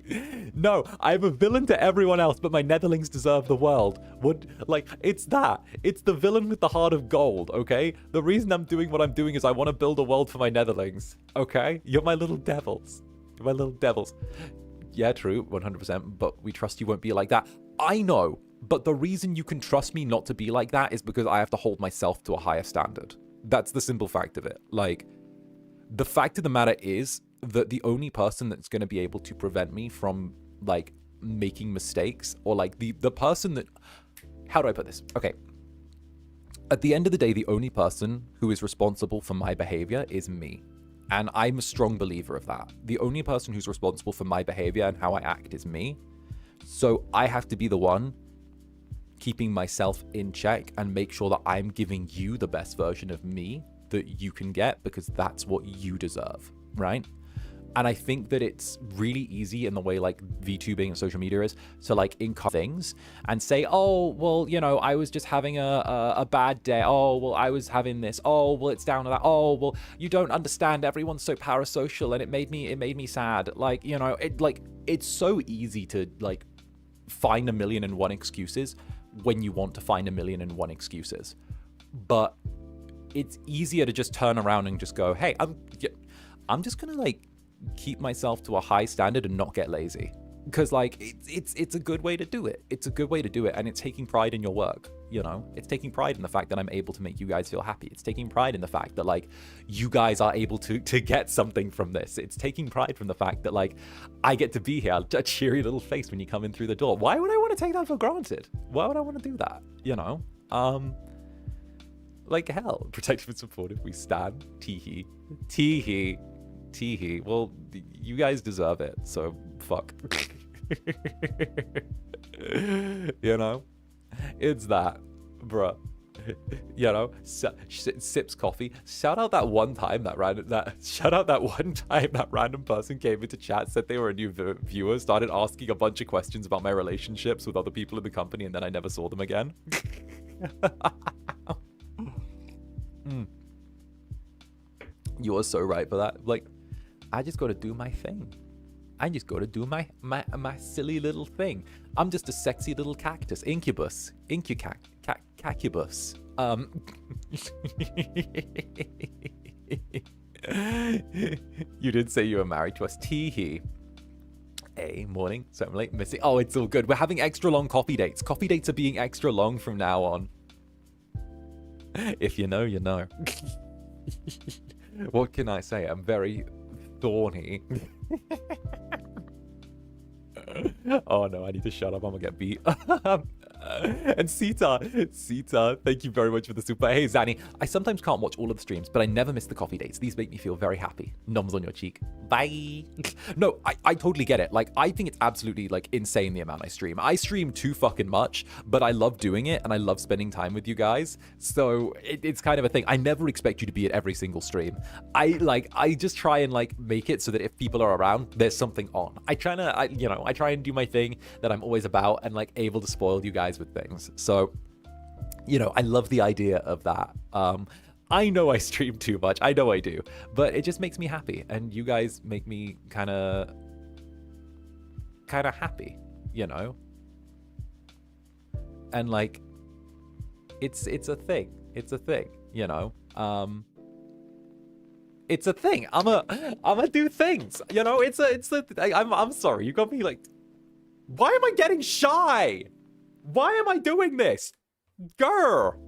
No, I'm a villain to everyone else, but my netherlings deserve the world. It's the villain with the heart of gold, okay? The reason I'm doing what I'm doing is I want to build a world for my netherlings, okay? You're my little devils. You're my little devils. Yeah, true, 100%, but we trust you won't be like that. I know. But the reason you can trust me not to be like that is because I have to hold myself to a higher standard. That's the simple fact of it. Like, the fact of the matter is that the only person that's going to be able to prevent me from, like, making mistakes, or, like, the person that... How do I put this? Okay. At the end of the day, the only person who is responsible for my behavior is me. And I'm a strong believer of that. The only person who's responsible for my behavior and how I act is me. So I have to be the one keeping myself in check and make sure that I'm giving you the best version of me that you can get, because that's what you deserve, right? And I think that it's really easy in the way like VTubing and social media is to like encourage things and say, oh, well, you know, I was just having a bad day. Oh, well, I was having this. Oh, well, it's down to that. Oh, well, you don't understand. Everyone's so parasocial and it made me sad. Like, you know, it's so easy to like find 1,000,001 excuses when you want to find 1,000,001 excuses. But it's easier to just turn around and just go, hey, I'm just gonna like keep myself to a high standard and not get lazy, because like it's a good way to do it. It's a good way to do it, and it's taking pride in your work, you know. It's taking pride in the fact that I'm able to make you guys feel happy. It's taking pride in the fact that like you guys are able to get something from this. It's taking pride from the fact that like I get to be here, a cheery little face when you come in through the door. Why would I want to take that for granted? Why would I want to do that, you know? Like, hell, protective and supportive we stand. Teehee. Teehee. Teehee. Well, you guys deserve it, so fuck. You know? It's that, bruh. You know, sips coffee. Shout out that one time that random person came into chat, said they were a new viewer, started asking a bunch of questions about my relationships with other people in the company, and then I never saw them again. You are so right for that. Like, I just got to do my thing. I just got to do my silly little thing. I'm just a sexy little cactus. Incubus. Cacubus. You did say you were married to us. Teehee. Hey, morning. So I'm late. Missing. Oh, it's all good. We're having extra long coffee dates. Coffee dates are being extra long from now on. If you know, you know. What can I say? I'm very thorny. Oh no, I need to shut up. I'm gonna get beat. And Sita, thank you very much for the super. Hey, Zanny, I sometimes can't watch all of the streams, but I never miss the coffee dates. These make me feel very happy. Noms on your cheek. Bye. Bye. No, I totally get it. Like, I think it's absolutely, like, insane the amount I stream. I stream too fucking much, but I love doing it, and I love spending time with you guys. So it's kind of a thing. I never expect you to be at every single stream. I just try and, like, make it so that if people are around, there's something on. I try and do my thing that I'm always about and, like, able to spoil you guys with things. So, you know, I love the idea of that. I know I stream too much. I know I do. But it just makes me happy. And you guys make me kind of happy, you know? And, like, it's a thing. It's a thing, you know? It's a thing. I'm a do things, you know? I'm sorry. You got me, like... Why am I getting shy? Why am I doing this? Grr!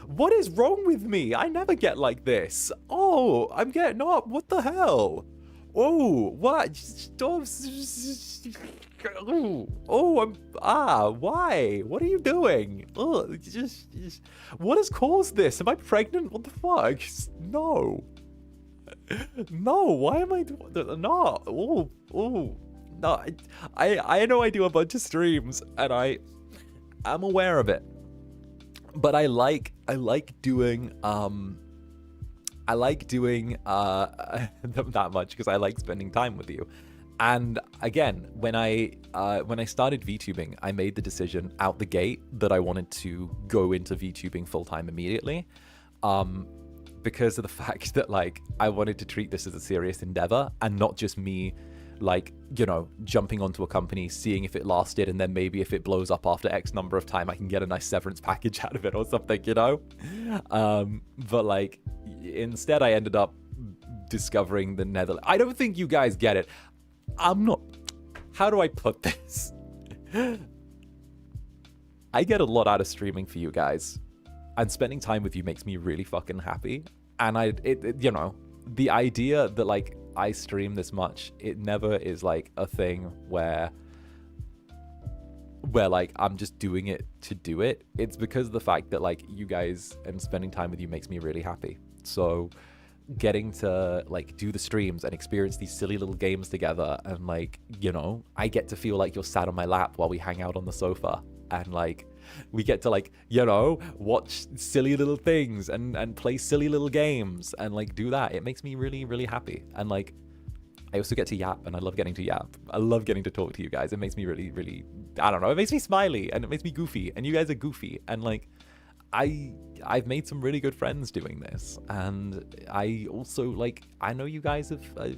What is wrong with me? I never get like this. Oh, I'm getting up. What the hell? Oh, what? Why? What are you doing? Oh, what has caused this? Am I pregnant? What the fuck? No. No, why am I doing... No. Oh. No, I know I do a bunch of streams, and I'm aware of it. But I like doing them that much because I like spending time with you. And again, when I started VTubing, I made the decision out the gate that I wanted to go into VTubing full time immediately, because of the fact that, like, I wanted to treat this as a serious endeavor and not just me, like, you know, jumping onto a company, seeing if it lasted, and then maybe if it blows up after X number of time, I can get a nice severance package out of it or something, you know? But, like, instead I ended up discovering the Netherlands. I don't think you guys get it. I'm not... How do I put this? I get a lot out of streaming for you guys, and spending time with you makes me really fucking happy. And you know, the idea that, like, I stream this much, it never is like a thing where like I'm just doing it to do it. It's because of the fact that, like, you guys and spending time with you makes me really happy. So getting to, like, do the streams and experience these silly little games together, and, like, you know, I get to feel like you're sat on my lap while we hang out on the sofa, and, like, we get to, like, you know, watch silly little things and play silly little games and, like, do that. It makes me really, really happy. And, like, I also get to yap, and I love getting to yap. I love getting to talk to you guys. It makes me really, really, I don't know, it makes me smiley, and it makes me goofy, and you guys are goofy. And, like, I've made some really good friends doing this. And I also, like, I know you guys I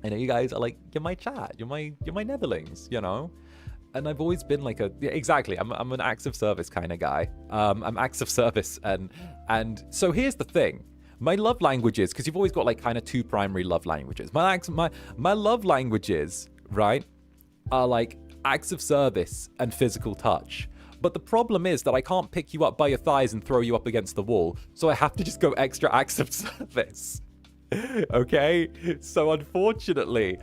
know you guys are, like, you're my chat, you're my netherlings, you know? And I've always been like exactly, I'm an acts of service kind of guy. I'm acts of service, and so here's the thing. My love languages, because you've always got, like, kind of two primary love languages. My love languages, right, are, like, acts of service and physical touch. But the problem is that I can't pick you up by your thighs and throw you up against the wall, so I have to just go extra acts of service. Okay, so unfortunately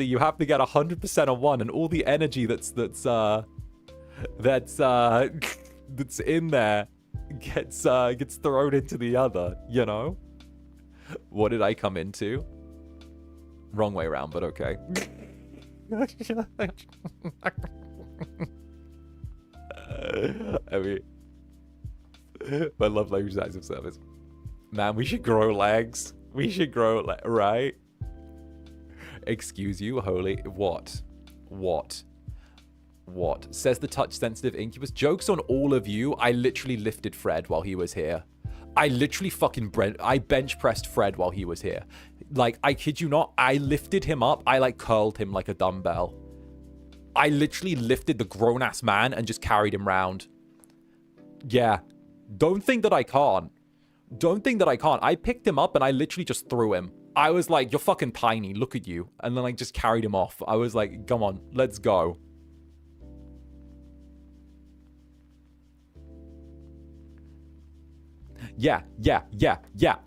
you have to get 100% on one, and all the energy that's in there gets thrown into the other, you know? What did I come into? Wrong way around, but okay. I mean, my love language is acts of service. Man, we should grow legs. We should grow, right? Excuse you, holy... What? Says the touch-sensitive Incubus. Joke's on all of you. I literally lifted Fred while he was here. I literally fucking... I bench-pressed Fred while he was here. Like, I kid you not. I lifted him up. I, like, curled him like a dumbbell. I literally lifted the grown-ass man and just carried him round. Yeah. Don't think that I can't. Don't think that I can't. I picked him up and I literally just threw him. I was like, you're fucking tiny. Look at you. And then I just carried him off. I was like, come on, let's go. Yeah.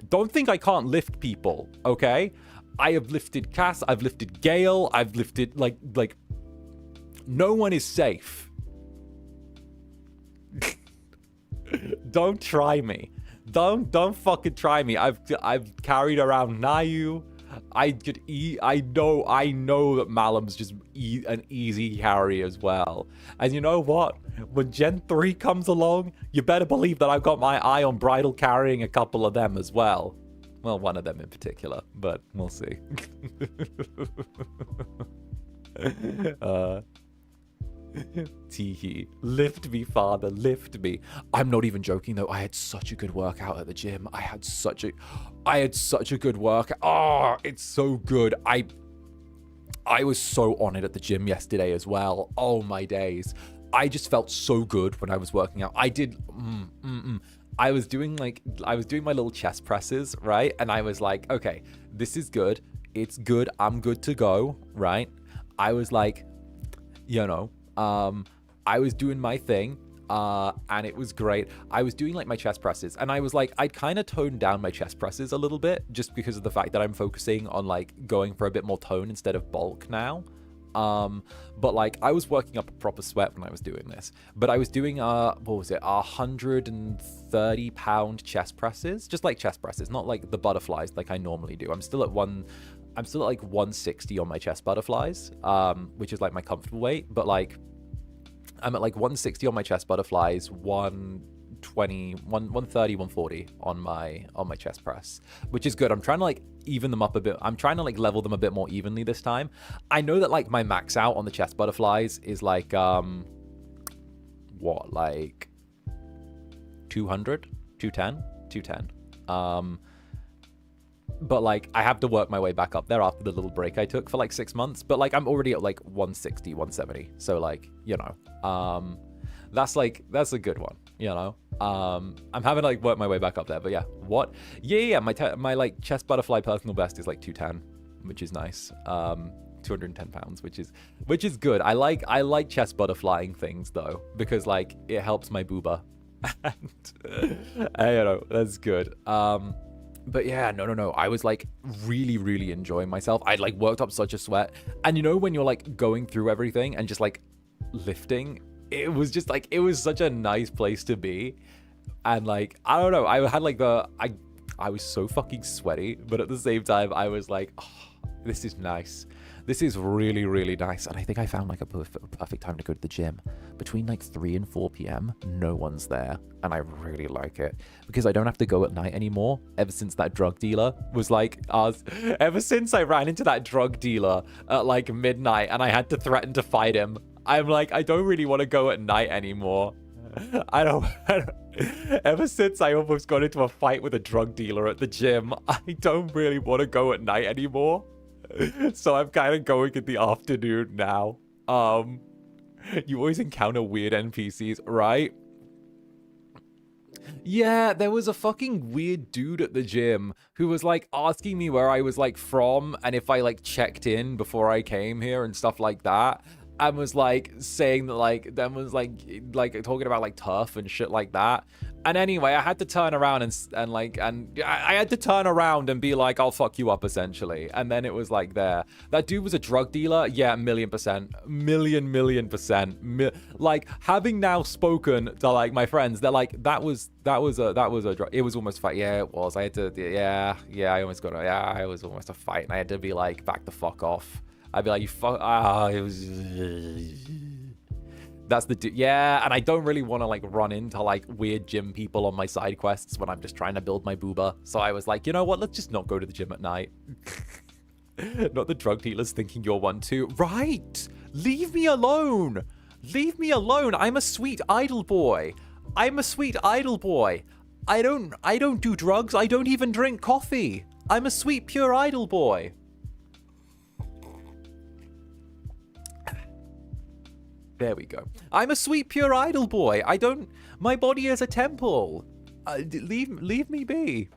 Don't think I can't lift people, okay? I have lifted Cass. I've lifted Gale. I've lifted, like, no one is safe. Don't try me. don't fucking try me. I've carried around Nayu. I could eat. I know that Malam's just an easy carry as well. And you know what? When Gen 3 comes along, you better believe that I've got my eye on bridal carrying a couple of them as well. Well, one of them in particular, but we'll see. Teehee. Lift me, father, lift me. I'm not even joking though. I had such a good workout at the gym. I had such a good workout. Oh, it's so good. I was so on it at the gym yesterday as well. Oh my days. I just felt so good when I was working out. I did I was doing my little chest presses, right? And I was like, okay, this is good. It's good. I'm good to go, right? I was like, you know, I was doing my thing, and it was great. I was doing like my chest presses, and I was like, I'd kind of toned down my chest presses a little bit just because of the fact that I'm focusing on like going for a bit more tone instead of bulk now. But like I was working up a proper sweat when I was doing this, but I was doing, what was it? 130-pound chest presses, just like chest presses, not like the butterflies like I normally do. I'm still at like 160 on my chest butterflies, which is like my comfortable weight, but like I'm at like 160 on my chest butterflies, 120, 130, 140 on my chest press, which is good. I'm trying to like even them up a bit. I'm trying to like level them a bit more evenly this time. I know that like my max out on the chest butterflies is like what, like 200, 210, 210. But like I have to work my way back up there after the little break I took for like 6 months, but like I'm already at like 160, 170, so like, you know, that's a good one, you know. I'm having to like work my way back up there, but yeah, what? Yeah, my like chest butterfly personal best is like 210, which is nice. 210 pounds, which is good. I like chest butterflying things though, because like it helps my booba, and you know, that's good. But yeah, no, I was like really enjoying myself. I'd like worked up such a sweat, and you know when you're like going through everything and just like lifting, it was just like, it was such a nice place to be. And like, I don't know, I had like I was so fucking sweaty, but at the same time I was like, oh, this is nice. This is really nice. And I think I found like a perfect time to go to the gym. Between like 3 and 4 p.m, no one's there. And I really like it because I don't have to go at night anymore. Ever since that drug dealer was like, ever since I ran into that drug dealer at like midnight and I had to threaten to fight him, I'm like, I don't really want to go at night anymore. I don't ever since I almost got into a fight with a drug dealer at the gym, I don't really want to go at night anymore. So I'm kind of going in the afternoon now. You always encounter weird NPCs, right? Yeah, there was a fucking weird dude at the gym who was like asking me where I was like from and if I like checked in before I came here and stuff like that. And was like saying that like them was like talking about like turf and shit like that. And anyway, I had to turn around and I had to turn around and be like, I'll fuck you up essentially. And then it was like that dude was a drug dealer. Yeah, 1,000,000%, million%. Like having now spoken to like my friends, they're like, that was a drug. It was almost a fight. Yeah, it was. I had to. Yeah. I almost got. Yeah, it was almost a fight, and I had to be like, back the fuck off. I'd be like, you fuck, it was, that's the, yeah, and I don't really want to, like, run into, like, weird gym people on my side quests when I'm just trying to build my booba, so I was like, you know what, let's just not go to the gym at night. Not the drug dealers thinking you're one too. Right! Leave me alone! Leave me alone! I'm a sweet idle boy! I don't do drugs, I don't even drink coffee! I'm a sweet, pure idle boy! There we go. I'm a sweet, pure idle boy. My body is a temple. Leave me be.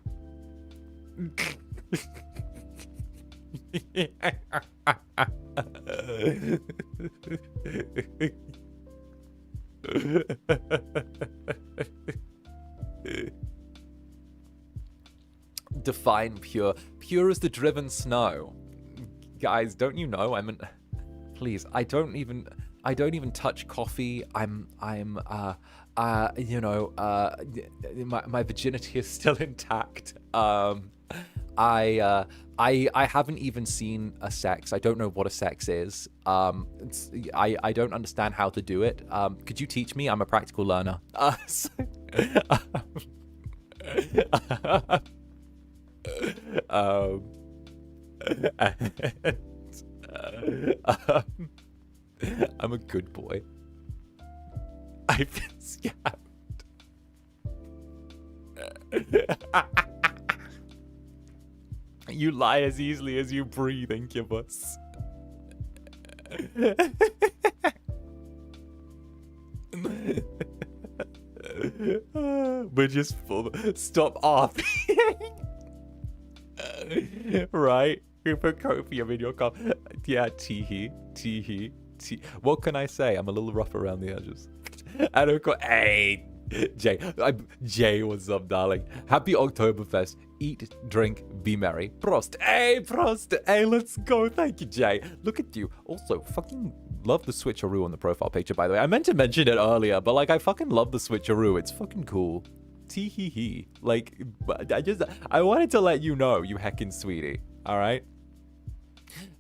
Define pure. Pure as the driven snow. Guys, don't you know? please, I don't even touch coffee. you know, my virginity is still intact. I haven't even seen a sex. I don't know what a sex is. I don't understand how to do it. Could you teach me? I'm a practical learner. I'm a good boy. I've been scabbed. You lie as easily as you breathe, Incubus. We're just full. Stop off. Right? You put copium in your cup. Yeah, teehee. What can I say? I'm a little rough around the edges. And of course, hey, Jay, what's up, darling? Happy Oktoberfest. Eat, drink, be merry. Prost. Hey, Prost. Hey, let's go. Thank you, Jay. Look at you. Also, fucking love the switcheroo on the profile picture, by the way. I meant to mention it earlier, but like, I fucking love the switcheroo. It's fucking cool. Tee-hee-hee. Like, I wanted to let you know, you heckin' sweetie. All right?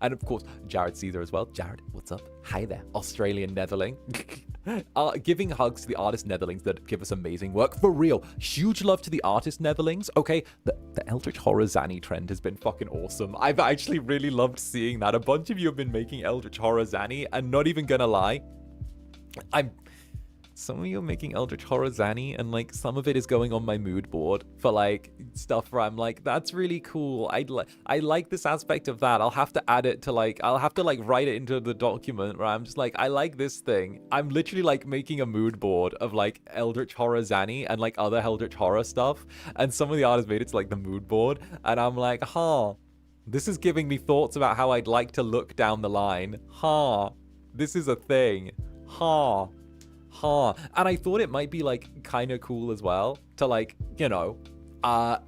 And of course, Jared Caesar as well. Jared, what's up? Hi there, Australian Netherling. Giving hugs to the artist Netherlings that give us amazing work. For real, huge love to the artist Netherlings. Okay, the Eldritch Horror Zanny trend has been fucking awesome. I've actually really loved seeing that. A bunch of you have been making Eldritch Horror Zanny, and not even gonna lie, some of you are making Eldritch Horror Zanny, and like some of it is going on my mood board for like stuff where I'm like, that's really cool. I like this aspect of that. I'll have to add it to like, I'll have to like write it into the document where I'm just like, I like this thing. I'm literally like making a mood board of like Eldritch Horror Zanny and like other Eldritch Horror stuff. And some of the artists made it to like the mood board. And I'm like, this is giving me thoughts about how I'd like to look down the line. This is a thing. And I thought it might be like kind of cool as well to like, you know,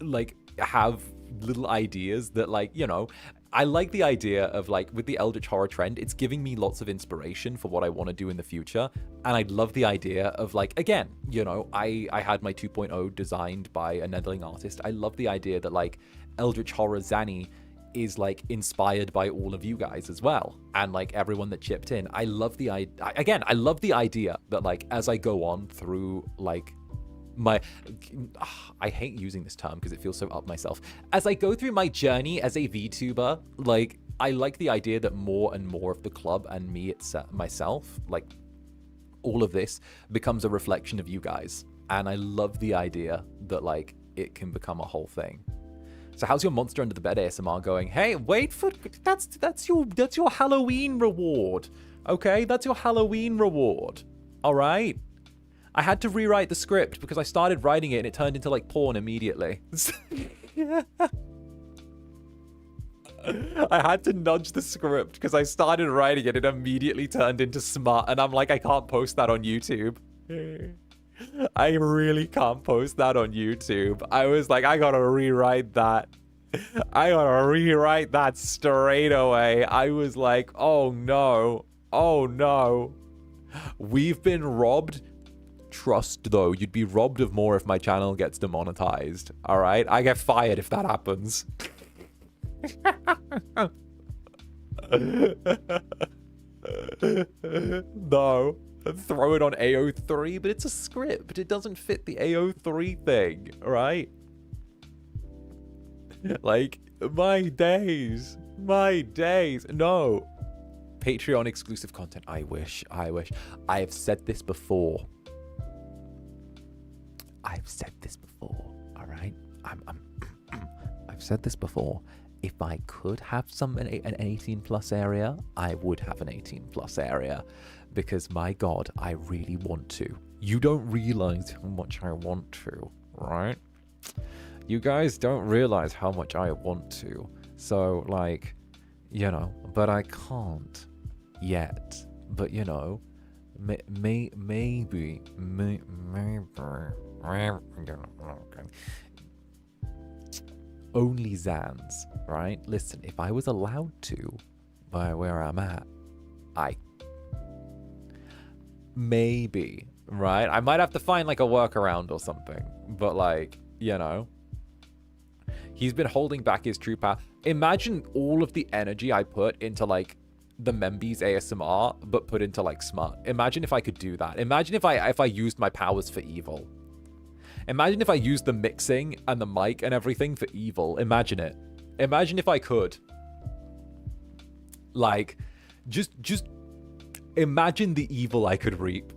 like have little ideas that like, you know, I like the idea of like with the Eldritch Horror trend, it's giving me lots of inspiration for what I want to do in the future. And I'd love the idea of like, again, you know, I had my 2.0 designed by a Netherling artist. I love the idea that like Eldritch Horror Zanny is like inspired by all of you guys as well, and like everyone that chipped in. I love the I love the idea that like as I go on through like I hate using this term because it feels so up myself. As I go through my journey as a VTuber, like I like the idea that more and more of the club and me myself, like all of this becomes a reflection of you guys, and I love the idea that like it can become a whole thing. So how's your monster under the bed ASMR going? Hey, wait for that's your Halloween reward. Okay, that's your Halloween reward. All right. I had to rewrite the script because I started writing it and it turned into like porn immediately. I had to nudge the script because I started writing it and it immediately turned into smut, and I'm like, I can't post that on YouTube. I really can't post that on YouTube. I was like, I gotta rewrite that. I gotta rewrite that straight away. I was like, oh no. Oh no. We've been robbed. Trust though, you'd be robbed of more if my channel gets demonetized. Alright? I get fired if that happens. No. Throw it on AO3, but it's a script. It doesn't fit the AO3 thing, right? Like, my days. No. Patreon exclusive content. I wish. I have said this before. All right? I've said this before. If I could have an 18 plus area, I would have an 18 plus area. Because my God, I really want to. You don't realize how much I want to, right? You guys don't realize how much I want to. So like, you know, but I can't yet. But you know, maybe. Only Zans, right? Listen, if I was allowed to, by where I'm at, maybe right? I might have to find like a workaround or something, but like, you know, he's been holding back his true power. Imagine all of the energy I put into like the Membies ASMR, but put into like smut. Imagine if I could do that. Imagine if I used my powers for evil. Imagine if I used the mixing and the mic and everything for evil. Imagine it. Imagine if I could. Like, just imagine the evil I could reap.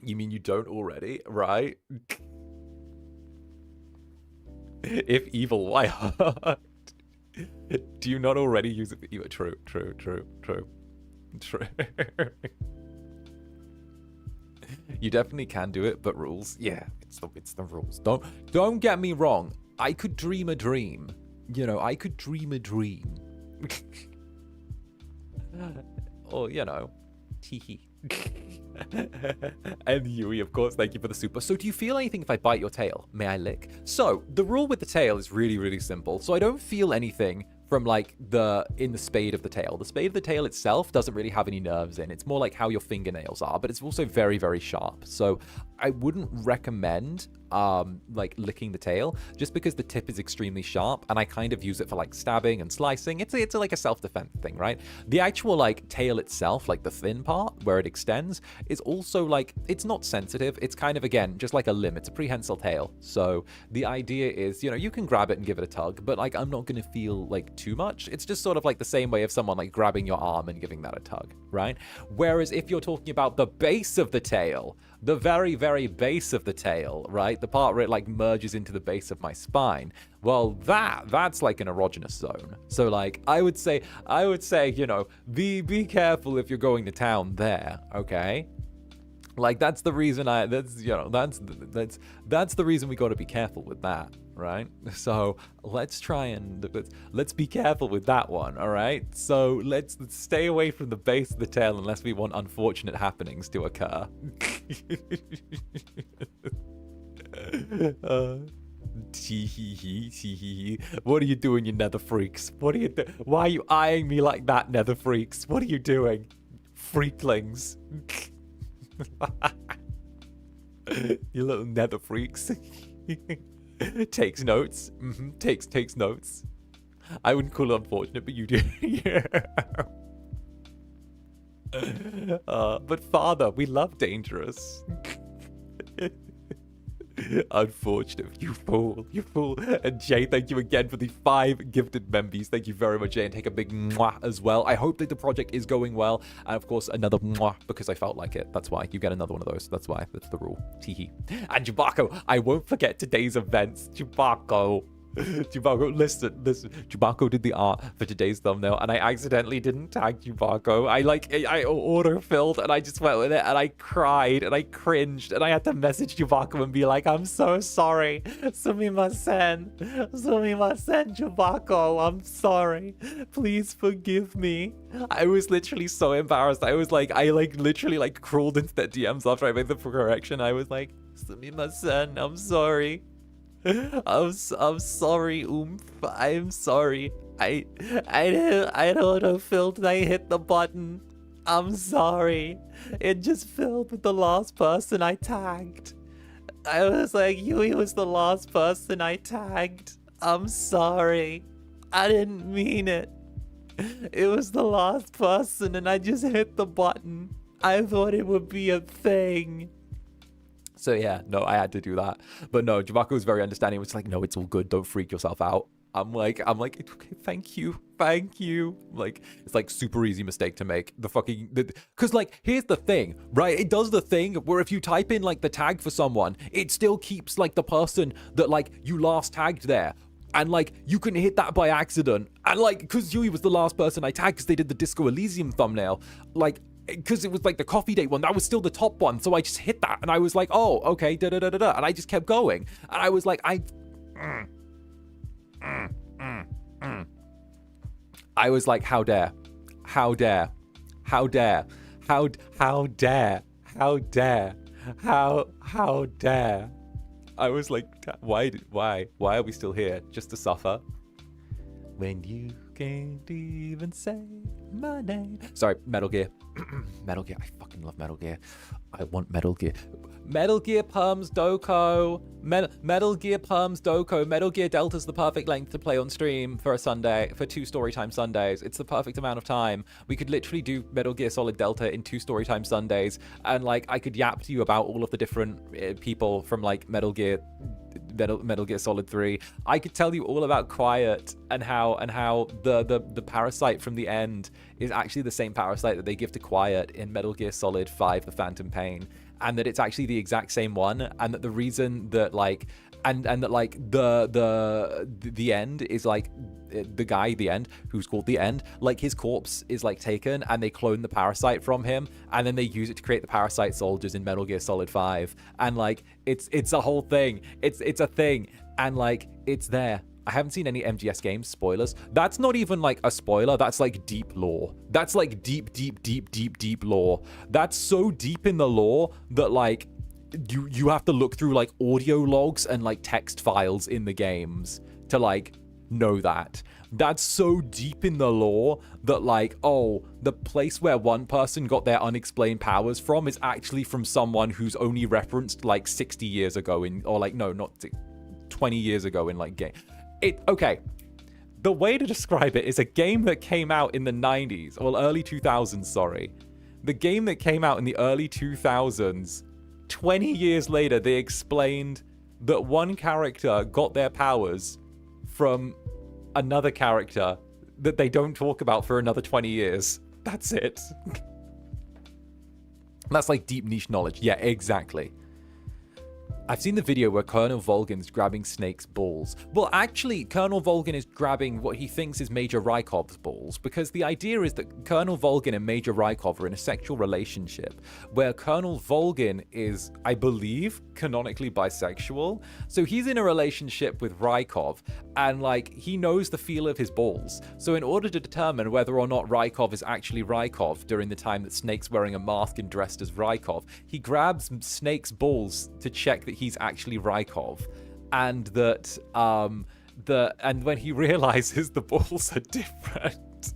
You mean you don't already, right? If evil, why hard? Do you not already use it for evil? True. You definitely can do it, but rules. Yeah, it's the rules. Don't get me wrong. I could dream a dream. You know, I could dream a dream. Or, you know, teehee. And Yui, of course, thank you for the super. So do you feel anything if I bite your tail? May I lick? So the rule with the tail is really, really simple. So I don't feel anything from like in the spade of the tail. The spade of the tail itself doesn't really have any nerves in. It's more like how your fingernails are, but it's also very, very sharp. So I wouldn't recommend like licking the tail just because the tip is extremely sharp and I kind of use it for like stabbing and slicing. It's like a self-defense thing, right? The actual like tail itself, like the thin part where it extends, is also like, it's not sensitive. It's kind of, again, just like a limb. It's a prehensile tail. So the idea is, you know, you can grab it and give it a tug, but like I'm not going to feel like too much. It's just sort of like the same way of someone like grabbing your arm and giving that a tug, right? Whereas if you're talking about the base of the tail, the very, very base of the tail, right? The part where it like merges into the base of my spine. Well, that's like an erogenous zone. So like, I would say, you know, be careful if you're going to town there, okay? Like that's the reason that's the reason we got to be careful with that, right? So let's try and let's be careful with that one, all right? So let's stay away from the base of the tail unless we want unfortunate happenings to occur. What are you doing, you nether freaks? Why are you eyeing me like that, nether freaks? What are you doing, freaklings? You little nether freaks. Takes notes. Takes notes. I wouldn't call it unfortunate, but you do. Yeah. But father, we love dangerous. Unfortunate, you fool. And Jay, thank you again for the 5 gifted Membies. Thank you very much, Jay, and take a big mwah as well. I hope that the project is going well, and of course another mwah because I felt like it. That's why you get another one of those. That's why. That's the rule. Teehee. And Chewbacca, I won't forget today's events. Chewbacca, listen. Chewbacca did the art for today's thumbnail, and I accidentally didn't tag Chewbacca. I auto-filled, and I just went with it, and I cried, and I cringed, and I had to message Chewbacca and be like, I'm so sorry. Sumimasen, Chewbacca. I'm sorry. Please forgive me. I was literally so embarrassed. I literally crawled into their DMs after I made the correction. I was like, Sumimasen, I'm sorry. I'm sorry, Oomph. I'm sorry. I auto-filled and I hit the button. I'm sorry. It just filled with the last person I tagged. I was like, Yui was the last person I tagged. I'm sorry. I didn't mean it. It was the last person and I just hit the button. I thought it would be a thing. So yeah, no, I had to do that. But no, Chewbacca was very understanding. It was like, no, it's all good. Don't freak yourself out. I'm like, it's okay. Thank you. Like, it's like super easy mistake to make. Because like, here's the thing, right? It does the thing where if you type in like the tag for someone, it still keeps like the person that like you last tagged there. And like, you can hit that by accident. And like, because Yui was the last person I tagged because they did the Disco Elysium thumbnail, like, because it was like the coffee date one, that was still the top one. So I just hit that and I was like, oh, okay, da-da-da-da-da. And I just kept going. And I was like, I was like, how dare. I was like, why are we still here? Just to suffer? When you can't even say my name. Sorry, Metal Gear. Metal Gear. I fucking love Metal Gear. I want Metal Gear. Metal Gear Perms Doko. Metal Gear Perms Doko. Metal Gear Delta's the perfect length to play on stream for a Sunday, for 2 Storytime Sundays. It's the perfect amount of time. We could literally do Metal Gear Solid Delta in 2 Storytime Sundays, and like I could yap to you about all of the different people from like Metal Gear Solid 3. I could tell you all about Quiet and how the parasite from the end is actually the same parasite that they give to Quiet in Metal Gear Solid 5: The Phantom Pain, and that it's actually the exact same one, and that the reason that like and that like the end is like the guy, the end, who's called the end, like his corpse is like taken and they clone the parasite from him, and then they use it to create the parasite soldiers in Metal Gear Solid 5, and like it's a whole thing. It's a thing, and like it's there. I haven't seen any MGS games, spoilers. That's not even like a spoiler, that's like deep lore. That's like deep lore. That's so deep in the lore that like you have to look through like audio logs and like text files in the games to like know that. That's so deep in the lore that like, oh, the place where one person got their unexplained powers from is actually from someone who's only referenced like 60 years ago in, or like, no, not 20 years ago in like game. Okay, the way to describe it is a game that came out in the 90s, or early 2000s, sorry. The game that came out in the early 2000s, 20 years later, they explained that one character got their powers from another character that they don't talk about for another 20 years. That's it. That's like deep niche knowledge. Yeah, exactly. I've seen the video where Colonel Volgin's grabbing Snake's balls. Well, actually, Colonel Volgin is grabbing what he thinks is Major Rykov's balls, because the idea is that Colonel Volgin and Major Rykov are in a sexual relationship, where Colonel Volgin is, I believe, canonically bisexual. So he's in a relationship with Rykov, and like, he knows the feel of his balls. So in order to determine whether or not Rykov is actually Rykov during the time that Snake's wearing a mask and dressed as Rykov, he grabs Snake's balls to check that he's actually Rykov, and that and when he realizes the balls are different,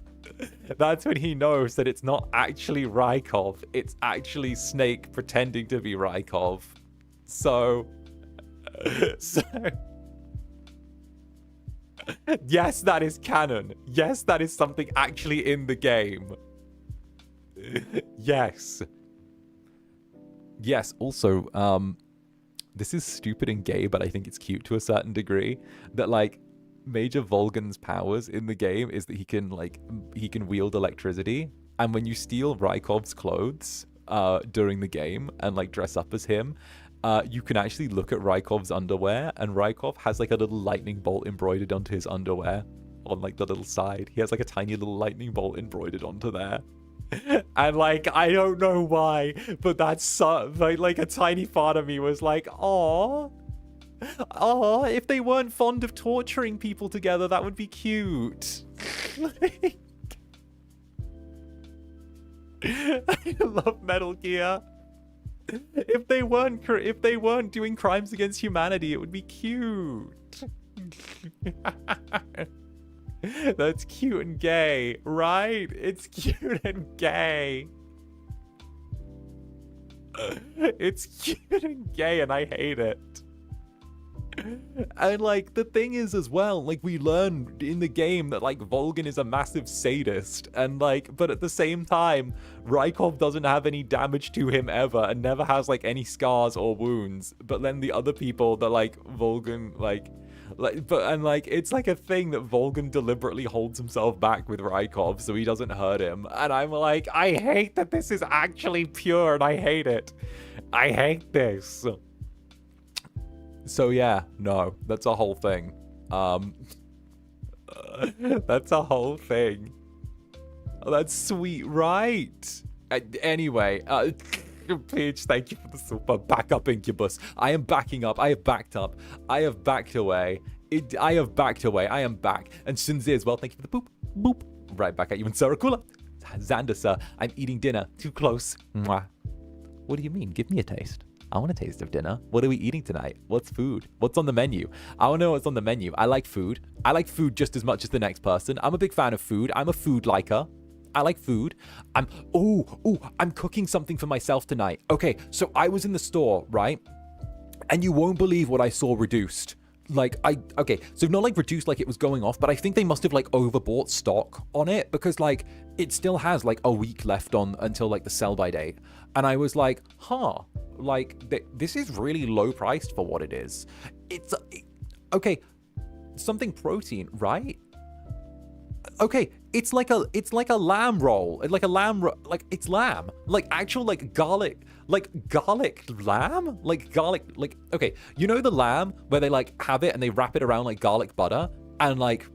that's when he knows that it's not actually Rykov, it's actually Snake pretending to be Rykov. So yes, that is canon. Yes, that is something actually in the game. Yes. Also, this is stupid and gay, but I think it's cute to a certain degree, that like Major Volgin's powers in the game is that he can wield electricity, and when you steal Rykov's clothes during the game and like dress up as him, you can actually look at Rykov's underwear, and Rykov has like a little lightning bolt embroidered onto his underwear on like the little side. He has like a tiny little lightning bolt embroidered onto there. And like, I don't know why, but that's so, like a tiny part of me was like, oh, if they weren't fond of torturing people together, that would be cute. Like, I love Metal Gear. If they weren't doing crimes against humanity, it would be cute. That's cute and gay, right? It's cute and gay. It's cute and gay, and I hate it. And like, the thing is as well, like, we learn in the game that like Volgin is a massive sadist, and like, but at the same time, Rykov doesn't have any damage to him ever, and never has like any scars or wounds. But then the other people that like Volgin it's like a thing that Volgin deliberately holds himself back with Rykov so he doesn't hurt him. And I'm like, I hate that this is actually pure, and I hate it. I hate this. So yeah, no, that's a whole thing. That's a whole thing. Oh, that's sweet, right? Anyway, Peach, thank you for the super backup, Incubus. I am backing up. I have backed up. I have backed away. I have backed away. I am back. And Shinzi as well. Thank you for the boop. Boop. Right back at you. And 𝓱𝓸𝓼𝓽. Zander, sir. I'm eating dinner. Too close. Mwah. What do you mean? Give me a taste. I want a taste of dinner. What are we eating tonight? What's food? What's on the menu? I want to know what's on the menu. I like food. I like food just as much as the next person. I'm a big fan of food. I'm a food liker. I like food. I'm cooking something for myself tonight. Okay, so I was in the store, right? And you won't believe what I saw reduced. Like, okay, so not like reduced like it was going off, but I think they must have like overbought stock on it because like it still has like a week left on until like the sell by date. And I was like, like this is really low priced for what it is. Okay, something protein, right? Okay, it's like a lamb roll, like it's lamb, like actual like garlic lamb, okay, you know the lamb where they like have it and they wrap it around like garlic butter and like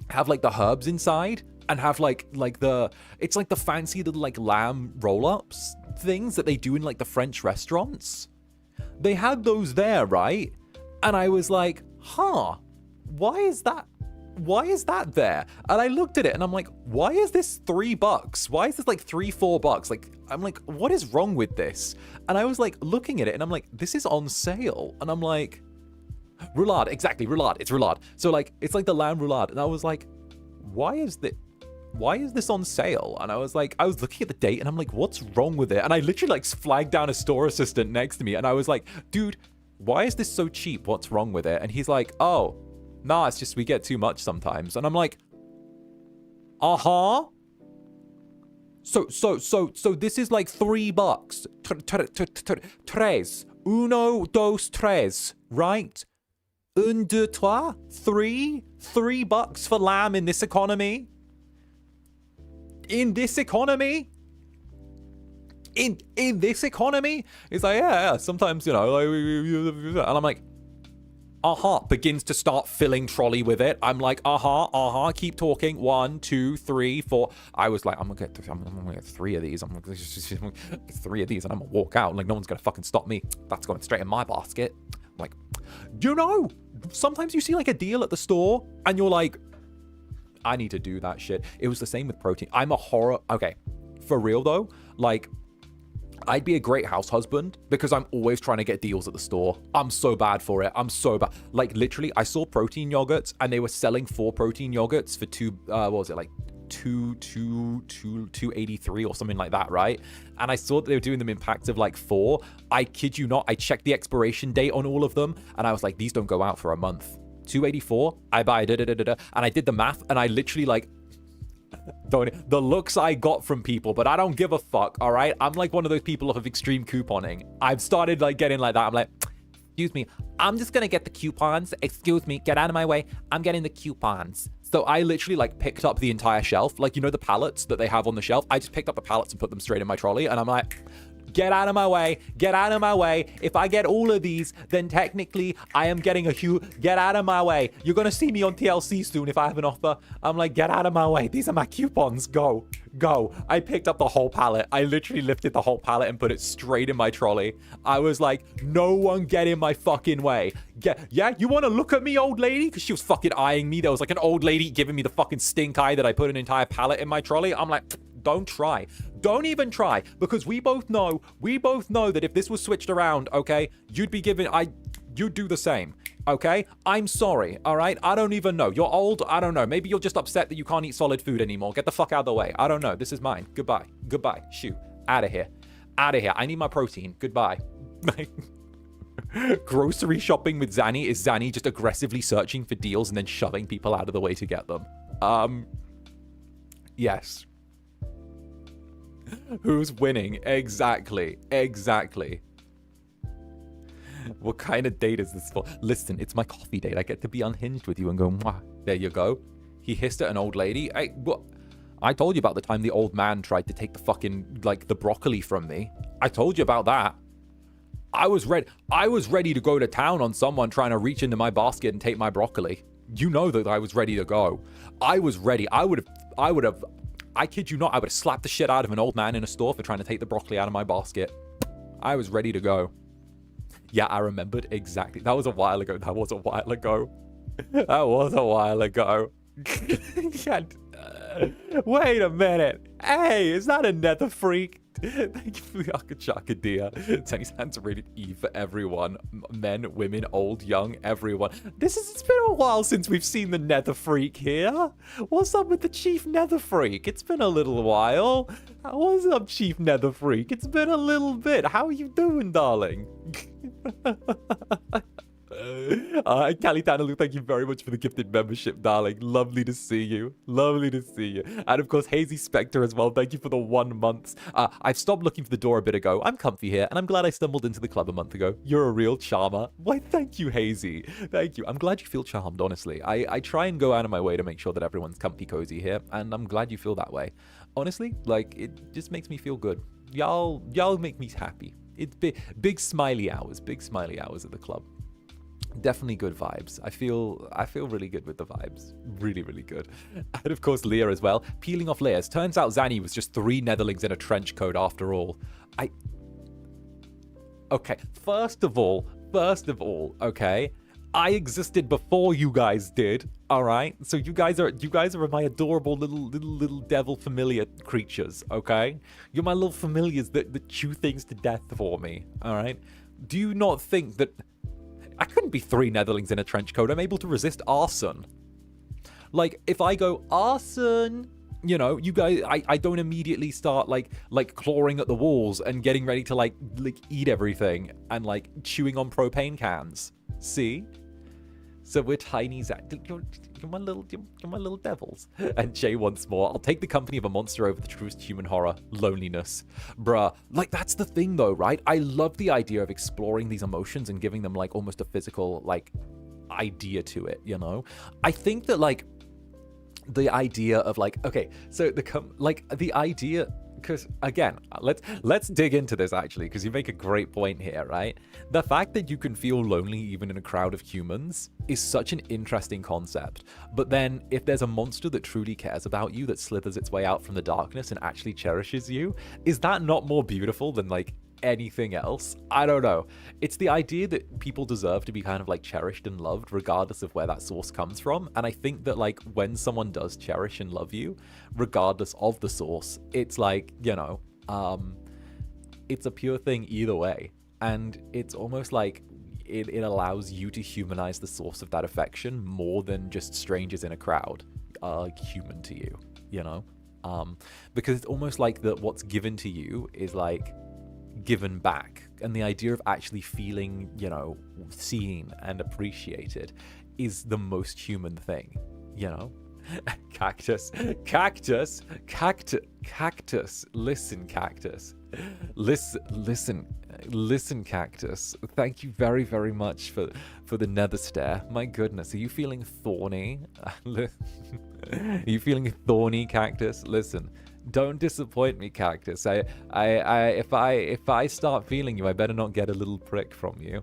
have like the herbs inside and have it's like the fancy little like lamb roll-ups things that they do in like the French restaurants. They had those there, right? And I was like, why is that there? And I looked at it and I'm like, why is this $3? Why is this like $3-4? Like, I'm like, what is wrong with this? And I was like looking at it and I'm like, this is on sale. And I'm like, roulade, exactly, roulade. It's roulade. So like, it's like the lamb roulade. And I was like, why is this on sale? And I was looking at the date and I'm like, what's wrong with it? And I literally like flagged down a store assistant next to me and I was like, dude, why is this so cheap? What's wrong with it? And he's like, oh, nah, it's just we get too much sometimes. And I'm like, So this is like $3. Tres. Uno, dos, tres. Right? Un, deux, trois. $3 for lamb in this economy. In this economy? In this economy? It's like, yeah, sometimes, you know, like, and I'm like, begins to start filling trolley with it. I'm like, keep talking. 1, 2, 3, 4. I was like, I'm gonna get 3 of these. I'm gonna get 3 of these and I'm gonna walk out. Like, no one's gonna fucking stop me. That's going straight in my basket. I'm like, you know, sometimes you see like a deal at the store and you're like, I need to do that shit. It was the same with protein. I'm a horror. Okay, for real though, like, I'd be a great house husband because I'm always trying to get deals at the store. I'm so bad for it. I'm so bad. Like, literally, I saw protein yogurts and they were selling 4 protein yogurts for $283 or something like that, right? And I saw that they were doing them in packs of like 4. I kid you not, I checked the expiration date on all of them and I was like, these don't go out for a month. $284, I buy and I did the math and I literally like, the looks I got from people, but I don't give a fuck, all right? I'm like one of those people of extreme couponing. I've started like getting like that. I'm like, excuse me, I'm just gonna get the coupons. Excuse me, get out of my way. I'm getting the coupons. So I literally like picked up the entire shelf. Like, you know, the pallets that they have on the shelf. I just picked up the pallets and put them straight in my trolley. And I'm like, get out of my way. Get out of my way. If I get all of these, then technically I am getting a huge, get out of my way. You're going to see me on TLC soon if I have an offer. I'm like, get out of my way. These are my coupons. Go. I picked up the whole pallet. I literally lifted the whole pallet and put it straight in my trolley. I was like, no one get in my fucking way. Yeah, you want to look at me, old lady? Because she was fucking eyeing me. There was like an old lady giving me the fucking stink eye that I put an entire pallet in my trolley. I'm like, don't try. Don't even try. Because we both know that if this was switched around, okay, you'd do the same. Okay? I'm sorry, all right? I don't even know. You're old. I don't know. Maybe you're just upset that you can't eat solid food anymore. Get the fuck out of the way. I don't know. This is mine. Goodbye. Shoot. Out of here. I need my protein. Goodbye. Grocery shopping with Zanny. Is Zanny just aggressively searching for deals and then shoving people out of the way to get them? Yes. Who's winning? Exactly. What kind of date is this for? Listen, it's my coffee date. I get to be unhinged with you and go, mwah. There you go. He hissed at an old lady. I told you about the time the old man tried to take the fucking, like, the broccoli from me. I told you about that. I was ready to go to town on someone trying to reach into my basket and take my broccoli. You know that I was ready to go. I was ready. I would have, I kid you not, I would have slapped the shit out of an old man in a store for trying to take the broccoli out of my basket. I was ready to go. Yeah, I remembered exactly. That was a while ago. Wait a minute. Hey, is that a nether freak? Thank you for the 𝔂𝓸𝓾𝓻. Tenny's hands are rated E for everyone. Men, women, old, young, everyone. It's been a while since we've seen the Nether Freak here. What's up with the Chief Nether Freak? It's been a little while. What's up, Chief Nether Freak? It's been a little bit. How are you doing, darling? 𝔂𝓸𝓼𝓽, thank you very much for the gifted membership, darling. Lovely to see you. Lovely to see you. And of course, Hazy Spectre as well. Thank you for the 1 month. I've stopped looking for the door a bit ago. I'm comfy here, and I'm glad I stumbled into the club a month ago. You're a real charmer. Why, thank you, Hazy. Thank you. I'm glad you feel charmed, honestly. I try and go out of my way to make sure that everyone's comfy cozy here, and I'm glad you feel that way. Honestly, like, it just makes me feel good. Y'all make me happy. It's big smiley hours at the club. Definitely good vibes. I feel really good with the vibes. Really, really good. And of course, Leah as well. Peeling off layers. Turns out Zanny was just 3 netherlings in a trench coat after all. Okay, first of all, okay, I existed before you guys did. All right, so you guys are my adorable little devil familiar creatures. Okay, you're my little familiars that chew things to death for me. All right, do you not think that I couldn't be 3 netherlings in a trench coat? I'm able to resist arson. Like, if I go arson, you know, you guys, I don't immediately start like clawing at the walls and getting ready to like eat everything and like chewing on propane cans. See? So we're tiny. You're my little devils. And Jay once more. I'll take the company of a monster over the truest human horror, loneliness. Bruh, like that's the thing though, right? I love the idea of exploring these emotions and giving them like almost a physical like idea to it, you know? I think that like the idea of like, okay, so the idea, because again, let's dig into this actually, because you make a great point here, right? The fact that you can feel lonely even in a crowd of humans is such an interesting concept. But then if there's a monster that truly cares about you, that slithers its way out from the darkness and actually cherishes you, is that not more beautiful than like anything else? I don't know. It's the idea that people deserve to be kind of like cherished and loved regardless of where that source comes from. And I think that like when someone does cherish and love you regardless of the source, it's like, you know, it's a pure thing either way. And it's almost like it allows you to humanize the source of that affection more than just strangers in a crowd are like human to you, you know? Because it's almost like that what's given to you is like given back, and the idea of actually feeling, you know, seen and appreciated is the most human thing, you know? Cactus, listen, cactus, listen, cactus. Thank you very, very much for the nether stare. My goodness, are you feeling thorny? Are you feeling thorny, cactus? Listen, don't disappoint me, cactus. If I start feeling you, I better not get a little prick from you.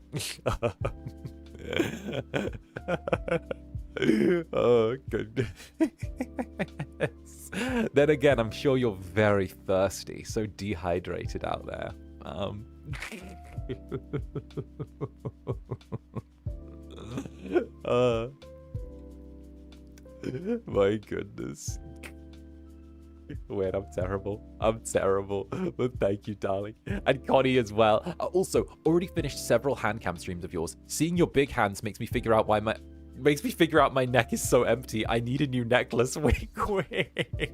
Oh goodness. Then again, I'm sure you're very thirsty, so dehydrated out there. My goodness. Wait, I'm terrible. But thank you, darling. And Connie as well. Also, already finished several hand cam streams of yours. Seeing your big hands makes me figure out my neck is so empty. I need a new necklace. Wink, wink.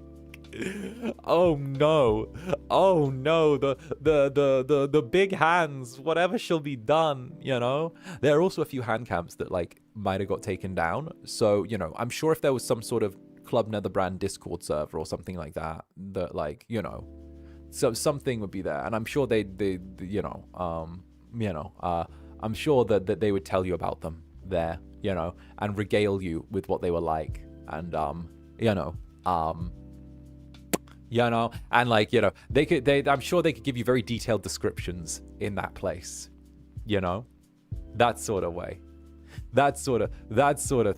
Oh no. Oh no. The big hands. Whatever shall be done, you know? There are also a few hand cams that like might have got taken down. So, you know, I'm sure if there was some sort of Club Netherbrand Discord server or something like that, that like, you know, so something would be there, and I'm sure they you know, I'm sure that they would tell you about them there, you know, and regale you with what they were like, and and like, you know, I'm sure they could give you very detailed descriptions in that place, you know, that sort of way, that sort of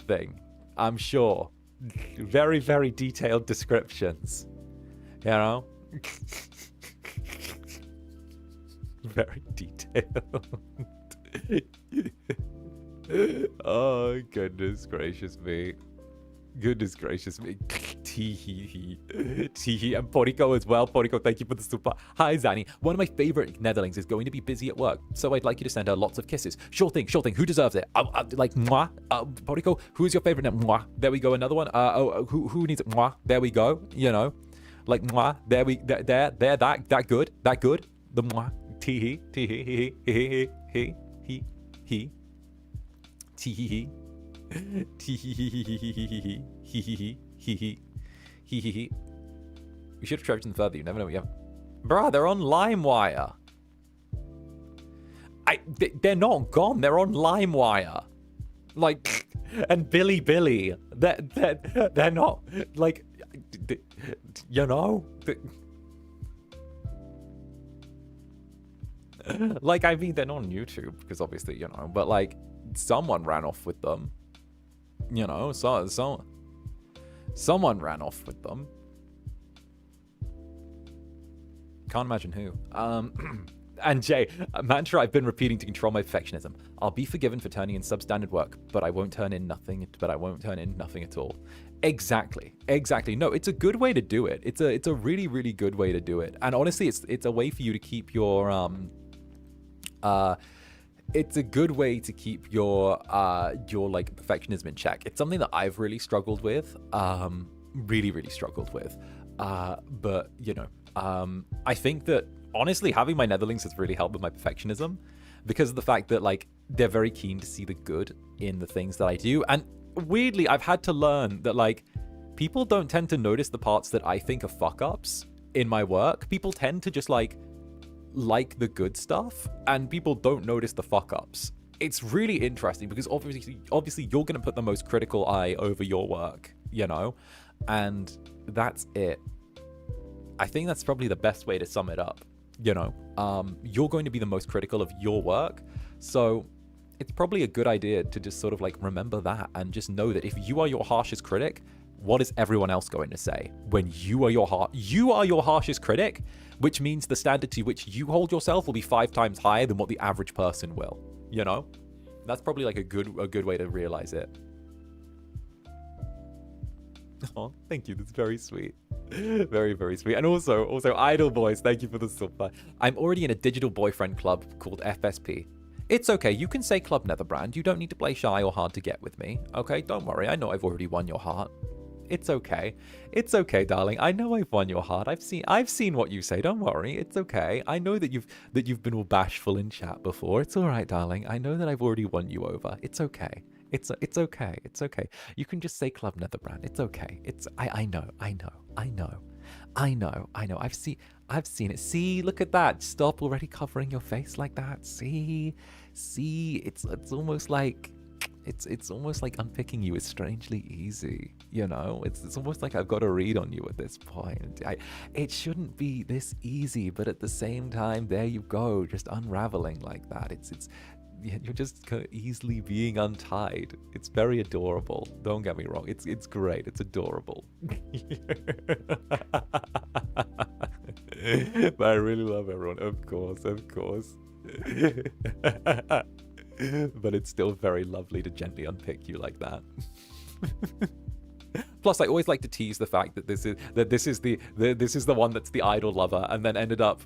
thing. I'm sure. Very, very detailed descriptions, you know? Very detailed. Oh, goodness gracious me. Goodness gracious me. Tee and Porico as well. Porico, thank you for the super. Hi, Zanny. One of my favorite Netherlings is going to be busy at work, so I'd like you to send her lots of kisses. Sure thing, sure thing. Who deserves it? Like, mwah. Porico, who is your favorite? Mwah. There we go. Another one. Who needs it? Mwah. There we go. You know, like mwah. There. That good. The mwah. Tee he. We should have treasured them further. You never know what you have. Bruh, they're on LimeWire. They're not gone. They're on LimeWire. Like, and Billy, they're not like, you know. Like, I mean, they're not on YouTube because obviously, you know, but like, someone ran off with them. You know, someone ran off with them. Can't imagine who. And Jay, mantra I've been repeating to control my perfectionism. I'll be forgiven for turning in substandard work, but I won't turn in nothing. At all. Exactly. No, it's a good way to do it. It's a really, really good way to do it. And honestly, it's a way for you to keep your it's a good way to keep your like perfectionism in check. It's something that I've really struggled with, really struggled with. But you know, I think that honestly having my Netherlings has really helped with my perfectionism because of the fact that like they're very keen to see the good in the things that I do. And weirdly, I've had to learn that like people don't tend to notice the parts that I think are fuck ups in my work. People tend to just like the good stuff, and people don't notice the fuck ups. It's really interesting because obviously you're going to put the most critical eye over your work, you know, and that's it. I think that's probably the best way to sum it up. You know, you're going to be the most critical of your work, so it's probably a good idea to just sort of like remember that and just know that if you are your harshest critic, what is everyone else going to say? When you are your harshest critic, which means the standard to which you hold yourself will be 5 times higher than what the average person will. You know, that's probably like a good way to realize it. Oh, thank you. That's very sweet. Very, very sweet. And also Idol Boys, thank you for the super. I'm already in a digital boyfriend club called FSP. It's okay. You can say Club Netherbrand. You don't need to play shy or hard to get with me. Okay, don't worry. I know I've already won your heart. It's okay. It's okay, darling. I know I've won your heart. I've seen what you say. Don't worry. It's okay. I know that you've been all bashful in chat before. It's all right, darling. I know that I've already won you over. It's okay. It's okay. It's okay. You can just say Club Netherbrand. It's okay. I know. I've seen it. See, look at that. Stop already covering your face like that. See, it's almost like it's almost like unpicking you is strangely easy. You know, it's almost like I've got a read on you at this point. It shouldn't be this easy, but at the same time, there you go, just unraveling like that. You're just easily being untied. It's very adorable. Don't get me wrong. It's great. It's adorable. But I really love everyone. Of course. But it's still very lovely to gently unpick you like that. Plus, I always like to tease the fact that this is the one that's the idol lover, and then ended up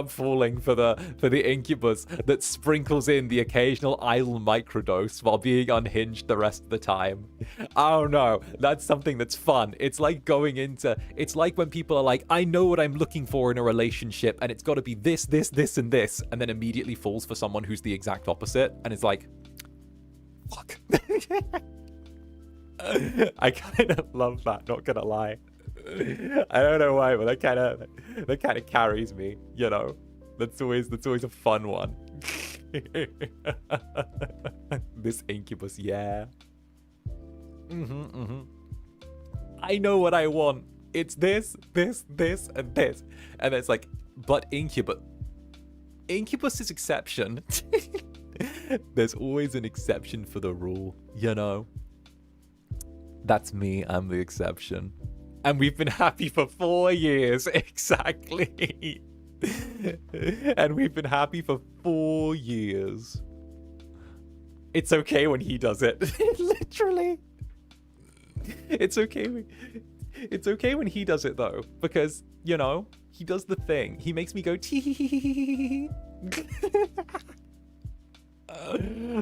falling for the incubus that sprinkles in the occasional idol microdose while being unhinged the rest of the time. Oh no, that's something that's fun. It's like when people are like, I know what I'm looking for in a relationship, and it's got to be this, and this, and then immediately falls for someone who's the exact opposite, and it's like, fuck. I kind of love that, not gonna lie. I don't know why, but that kind of carries me, you know. That's always a fun one. This incubus, yeah. I know what I want. It's this, and this. And it's like, but incubus is exception. There's always an exception for the rule, you know. That's me, I'm the exception. And we've been happy for 4 years, exactly. And we've been happy for 4 years. It's okay when he does it. Literally. It's okay It's okay when he does it though, because, you know, he does the thing. He makes me go tee.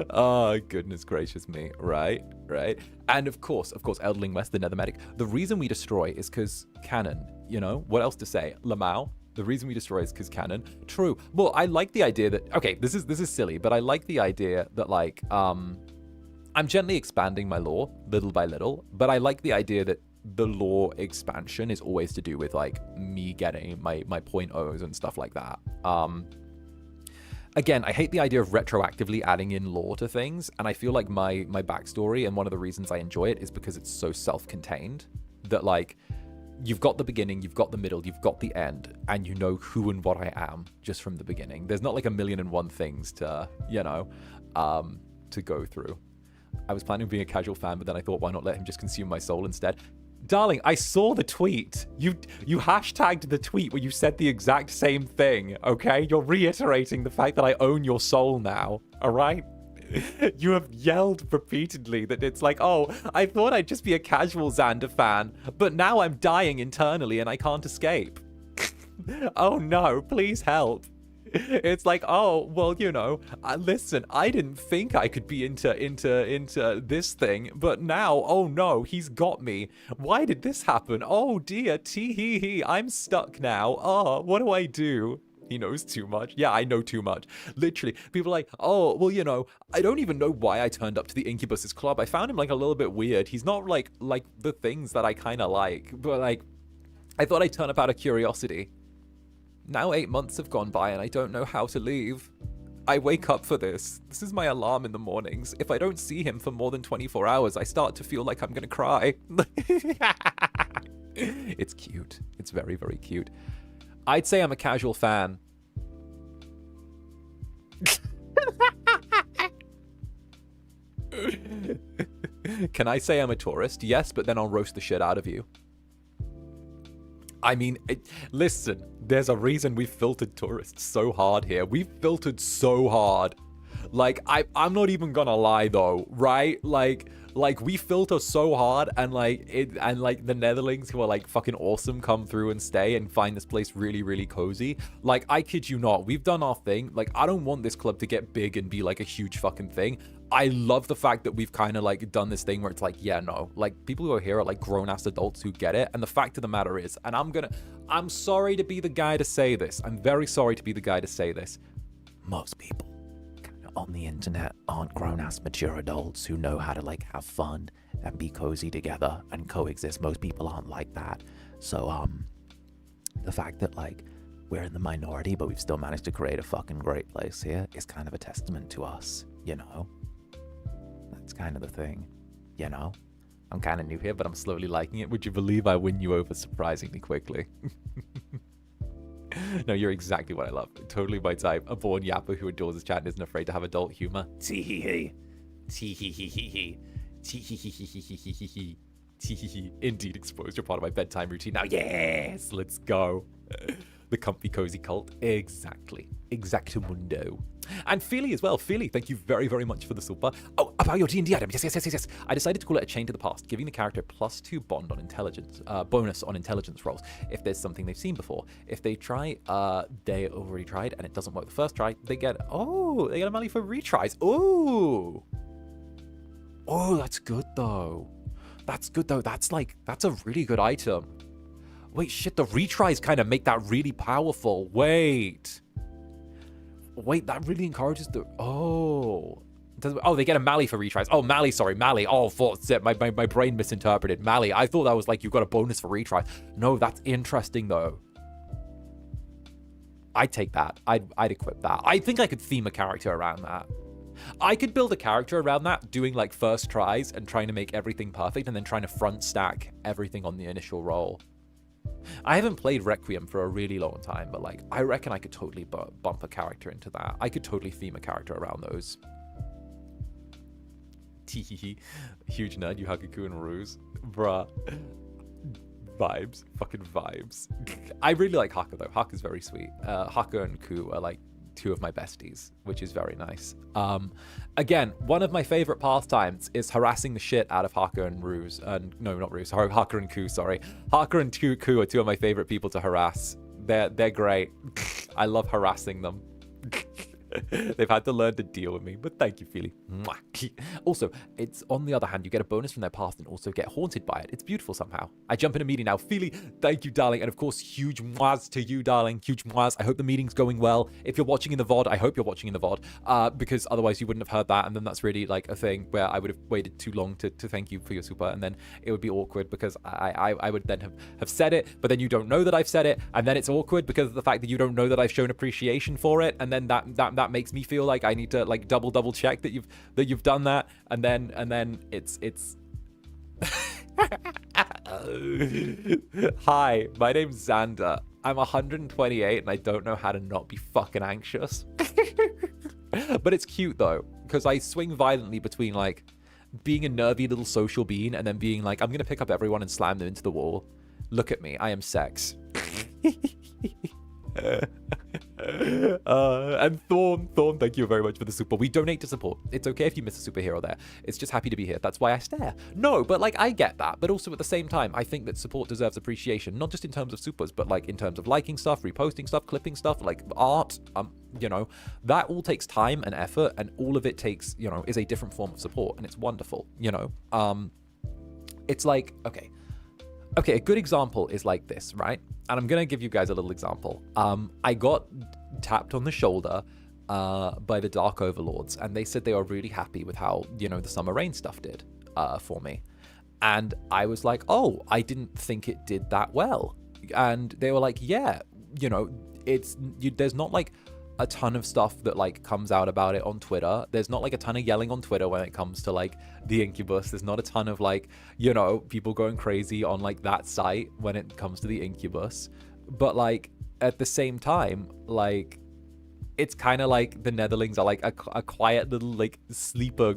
Oh, goodness gracious me. Right. And of course, 𝓱𝓸𝓼𝓽 West, the Nethermedic. The reason we destroy is because canon, you know? What else to say? Lamau. The reason we destroy is because canon. True. Well, I like the idea that, okay, this is silly, but I like the idea that, like, I'm gently expanding my lore little by little, but I like the idea that the lore expansion is always to do with, like, me getting my .0s and stuff like that. Again, I hate the idea of retroactively adding in lore to things, and I feel like my backstory, and one of the reasons I enjoy it is because it's so self-contained, that, like, you've got the beginning, you've got the middle, you've got the end, and you know who and what I am just from the beginning. There's not, like, 1,000,001 things to, you know, to go through. I was planning on being a casual fan, but then I thought, why not let him just consume my soul instead? Darling, I saw the tweet. You hashtagged the tweet where you said the exact same thing, okay? You're reiterating the fact that I own your soul now, all right? You have yelled repeatedly that it's like, oh, I thought I'd just be a casual Zander fan, but now I'm dying internally and I can't escape. Oh no, please help. It's like, oh, well, you know, listen, I didn't think I could be into this thing, but now, oh no, he's got me. Why did this happen? Oh dear, tee-hee-hee, I'm stuck now. Oh, what do I do? He knows too much. Yeah, I know too much. Literally, people are like, oh, well, you know, I don't even know why I turned up to the Incubus's club. I found him, like, a little bit weird. He's not, like the things that I kind of like, but, like, I thought I'd turn up out of curiosity. Now 8 months have gone by and I don't know how to leave. I wake up for this. This is my alarm in the mornings. If I don't see him for more than 24 hours, I start to feel like I'm gonna cry. It's cute. It's very, very cute. I'd say I'm a casual fan. Can I say I'm a tourist? Yes, but then I'll roast the shit out of you. I mean, listen, there's a reason we've filtered tourists so hard here. We've filtered so hard. Like, I'm not even gonna lie though, right? Like we filter so hard, and like the Netherlings who are like fucking awesome come through and stay and find this place really, really cozy. Like, I kid you not, we've done our thing. Like, I don't want this club to get big and be like a huge fucking thing. I love the fact that we've kind of like done this thing where it's like, yeah, no, like people who are here are like grown-ass adults who get it. And the fact of the matter is, and I'm sorry to be the guy to say this. I'm very sorry to be the guy to say this. Most people on the internet aren't grown-ass mature adults who know how to like have fun and be cozy together and coexist. Most people aren't like that. So the fact that like we're in the minority but we've still managed to create a fucking great place here is kind of a testament to us, you know. That's kind of the thing, you know. I'm kind of new here, but I'm slowly liking it. Would you believe I win you over surprisingly quickly? No, you're exactly what I love. Totally my type. A born yapper who adores his chat and isn't afraid to have adult humor. Tee-hee-hee. Tee-hee-hee-hee-hee. Tee-hee-hee-hee-hee-hee-hee. Tee-hee-hee. Indeed exposed. You're part of my bedtime routine now. Yes! Let's go. The comfy cozy cult. Exactly. Exactamundo. And Feely as well. Feely, thank you very, very much for the super. Oh, about your D&D item. Yes. I decided to call it a chain to the past, giving the character +2 bond on intelligence, bonus on intelligence rolls if there's something they've seen before. If they try, they already tried and it doesn't work the first try, they get a money for retries. Oh, that's good though. That's a really good item. Wait, shit, the retries kind of make that really powerful. Wait, that really encourages the... they get a Mally for retries. Oh, Mally, sorry, Mally. Oh, my brain misinterpreted. Mally, I thought that was like you got a bonus for retries. No, that's interesting, though. I'd take that. I'd equip that. I think I could theme a character around that. I could build a character around that, doing like first tries and trying to make everything perfect and then trying to front stack everything on the initial roll. I haven't played Requiem for a really long time, but like I reckon I could totally bump a character into that. I could totally theme a character around those. Teehee. Huge nerd, you Hakaku and Ruse. Bruh. Vibes. Fucking vibes. I really like Haka though. Haka's very sweet. Haka and Ku are like two of my besties, which is very nice. Again, one of my favorite pastimes is harassing the shit out of 𝔂𝓸𝓾𝓻 and Ruse. No, not Ruse. 𝔂𝓸𝓾𝓻, sorry. 𝔂𝓸𝓾 and 𝔂𝓾 are two of my favorite people to harass. They're great. I love harassing them. They've had to learn to deal with me, but thank you, Feely. Also, it's on the other hand, you get a bonus from their past and also get haunted by it. It's beautiful somehow. I jump in a meeting now. Feely, thank you, darling. And of course, huge mwahs to you, darling. Huge mwahs. I hope the meeting's going well. If you're watching in the VOD, I hope you're watching in the VOD, because otherwise you wouldn't have heard that. And then that's really like a thing where I would have waited too long to thank you for your super. And then it would be awkward because I would then have said it, but then you don't know that I've said it. And then it's awkward because of the fact that you don't know that I've shown appreciation for it. And then that makes me feel like I need to like double check that you've done that, and then it's Hi, my name's Zander. I'm 128 and I don't know how to not be fucking anxious. But it's cute though, because I swing violently between like being a nervy little social being and then being like, I'm gonna pick up everyone and slam them into the wall. Look at me, I am sex. And Thorn, thank you very much for the super. We donate to support. It's okay if you miss a superhero there. It's just happy to be here. That's why I stare. No, but like I get that. But also at the same time, I think that support deserves appreciation, not just in terms of supers, but like in terms of liking stuff, reposting stuff, clipping stuff, like art. You know, that all takes time and effort, and all of it takes, you know, is a different form of support, and it's wonderful. You know, it's like okay, a good example is like this, right? And I'm gonna give you guys a little example. I got tapped on the shoulder by the Dark Overlords, and they said they were really happy with how, you know, the Summer Rain stuff did for me. And I was like, oh, I didn't think it did that well. And they were like, yeah, you know, there's not like a ton of stuff that like comes out about it on Twitter. There's not like a ton of yelling on Twitter when it comes to like the Incubus. There's not a ton of like, you know, people going crazy on like that site when it comes to the Incubus. But like at the same time, like it's kind of like the Netherlings are like a quiet little like sleeper,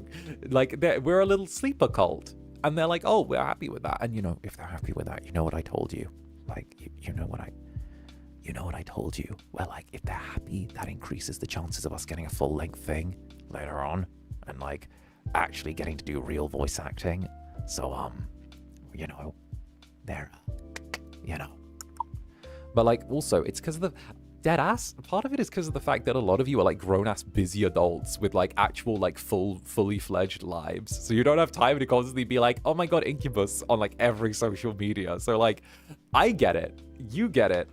like we're a little sleeper cult, and they're like, oh, we're happy with that. And you know, if they're happy with that, you know what I told you, like you know what I told you? Well, like, if they're happy, that increases the chances of us getting a full-length thing later on, and, like, actually getting to do real voice acting. So, you know, they're, you know. But, like, also, it's because of the dead-ass. Part of it is because of the fact that a lot of you are, like, grown-ass busy adults with, like, actual, like, fully-fledged lives. So you don't have time to constantly be like, oh my god, Incubus on, like, every social media. So, like, I get it. You get it.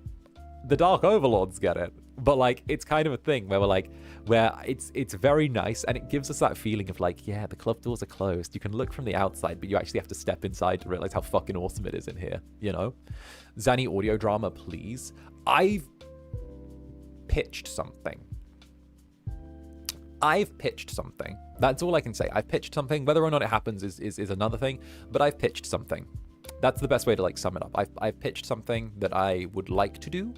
The Dark Overlords get it, but like it's kind of a thing where we're like, where it's very nice, and it gives us that feeling of like, yeah, the club doors are closed. You can look from the outside, but you actually have to step inside to realize how fucking awesome it is in here. You know, Zanny audio drama, please. I've pitched something. That's all I can say. I've pitched something. Whether or not it happens is another thing, but I've pitched something. That's the best way to like sum it up. I've pitched something that I would like to do.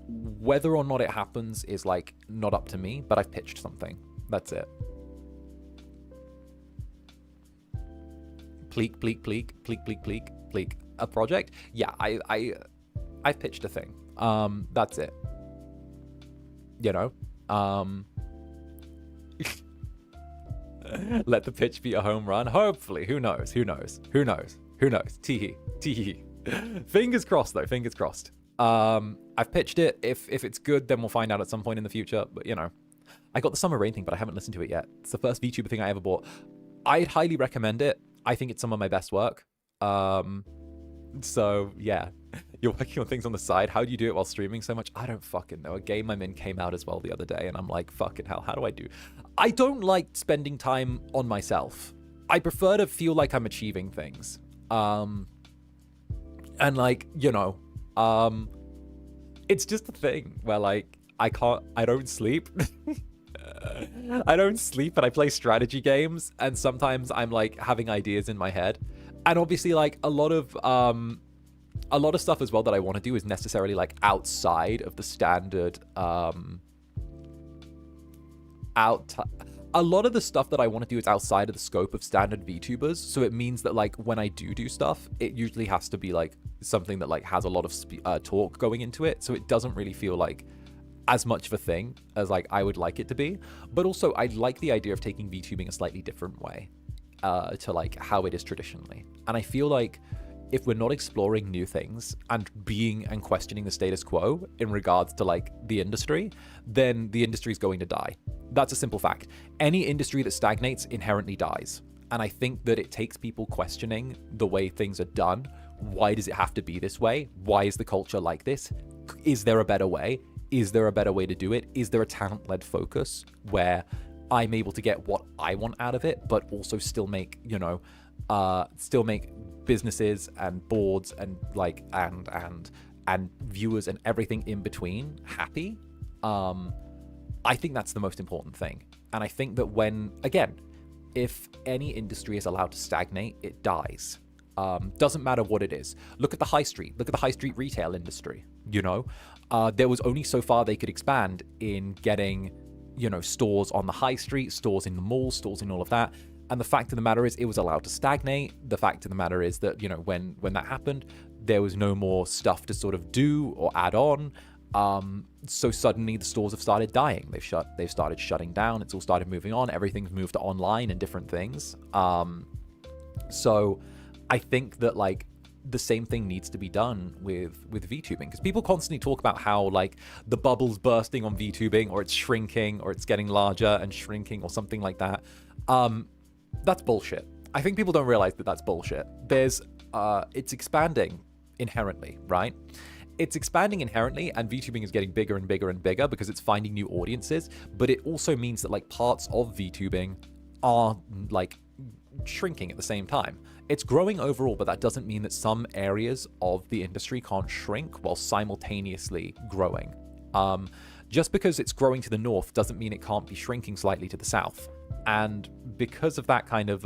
Whether or not it happens is like not up to me, but I've pitched something. That's it. Pleek. A project? Yeah, I've pitched a thing. That's it. You know? Let the pitch be a home run. Hopefully. Who knows? Tee. Fingers crossed though, fingers crossed. I've pitched it. If it's good, then we'll find out at some point in the future. But you know, I got the Summer Rain thing, but I haven't listened to it yet. It's the first VTuber thing I ever bought. I'd highly recommend it. I think it's some of my best work. So yeah, you're working on things on the side. How do you do it while streaming so much? I don't fucking know. A game I'm in came out as well the other day, and I'm like, fucking hell, how do I do? I don't like spending time on myself. I prefer to feel like I'm achieving things. And like, you know, it's just a thing where like, I don't sleep. I don't sleep and I play strategy games, and sometimes I'm like having ideas in my head. And obviously like a lot of stuff as well that I want to do is necessarily like outside of the standard, a lot of the stuff that I want to do is outside of the scope of standard VTubers. So it means that like when I do stuff, it usually has to be like something that like has a lot of talk going into it. So it doesn't really feel like as much of a thing as like I would like it to be. But also I like the idea of taking VTubing a slightly different way to like how it is traditionally. And I feel like if we're not exploring new things and being and questioning the status quo in regards to like the industry, then the industry is going to die. That's a simple fact. Any industry that stagnates inherently dies. And I think that it takes people questioning the way things are done. Why does it have to be this way? Why is the culture like this? Is there a better way? Is there a better way to do it? Is there a talent-led focus where I'm able to get what I want out of it, but also still make, you know, still make businesses and boards and like and viewers and everything in between happy? I think that's the most important thing. And I think that when, again, if any industry is allowed to stagnate, it dies. Doesn't matter what it is. Look at the high street. Look at the high street retail industry. You know, there was only so far they could expand in getting, you know, stores on the high street, stores in the malls, stores in all of that. And the fact of the matter is it was allowed to stagnate. The fact of the matter is that, you know, when that happened, there was no more stuff to sort of do or add on. So suddenly the stores have started dying. They've started shutting down. It's all started moving on. Everything's moved to online and different things. So I think that like the same thing needs to be done with VTubing, because people constantly talk about how like the bubble's bursting on VTubing, or it's shrinking, or it's getting larger and shrinking, or something like that. That's bullshit. I think people don't realize that that's bullshit. It's expanding inherently, right? It's expanding inherently, and VTubing is getting bigger and bigger and bigger because it's finding new audiences. But it also means that like parts of VTubing are like shrinking at the same time. It's growing overall, but that doesn't mean that some areas of the industry can't shrink while simultaneously growing. Just because it's growing to the north doesn't mean it can't be shrinking slightly to the south. And because of that kind of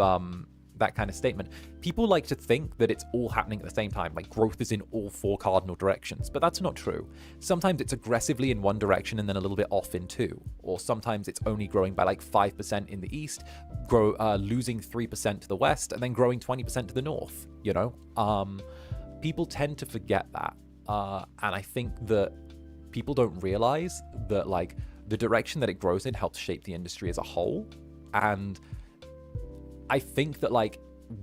statement, people like to think that it's all happening at the same time, like growth is in all four cardinal directions, but that's not true. Sometimes it's aggressively in one direction and then a little bit off in two, or sometimes it's only growing by like 5% in the east, losing 3% to the west, and then growing 20% to the north, you know? People tend to forget that, and I think that people don't realize that like the direction that it grows in helps shape the industry as a whole. And I think that like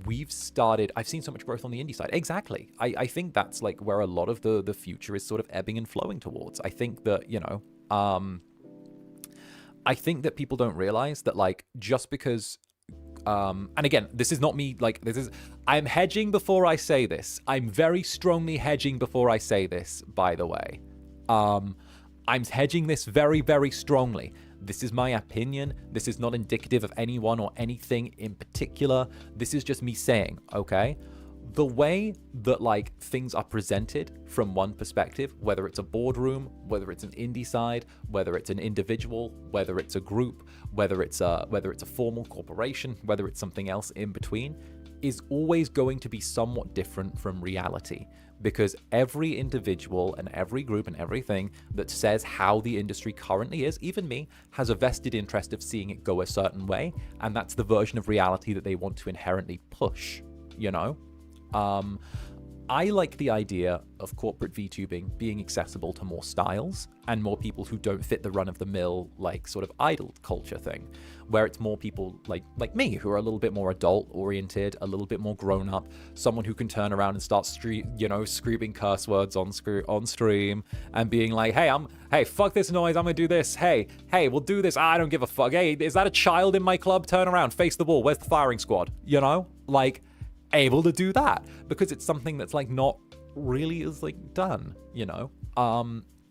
I've seen so much growth on the indie side. Exactly. I think that's like where a lot of the future is sort of ebbing and flowing towards. I think that, you know, I think that people don't realize that like just because, and again, this is not me, like I'm hedging before I say this. I'm very strongly hedging before I say this, by the way. I'm hedging this very, very strongly. This is my opinion. This is not indicative of anyone or anything in particular. This is just me saying, okay? The way that like things are presented from one perspective, whether it's a boardroom, whether it's an indie side, whether it's an individual, whether it's a group, whether it's a formal corporation, whether it's something else in between, is always going to be somewhat different from reality. Because every individual and every group and everything that says how the industry currently is, even me, has a vested interest of seeing it go a certain way, and that's the version of reality that they want to inherently push, you know? I like the idea of corporate VTubing being accessible to more styles and more people who don't fit the run-of-the-mill, like, sort of idol culture thing, where it's more people like me who are a little bit more adult-oriented, a little bit more grown-up, someone who can turn around and start screaming curse words on stream and being like, hey, fuck this noise, I'm gonna do this, hey, we'll do this, I don't give a fuck, hey, is that a child in my club? Turn around, face the wall, where's the firing squad? You know? Like, able to do that because it's something that's like not really is like done, you know?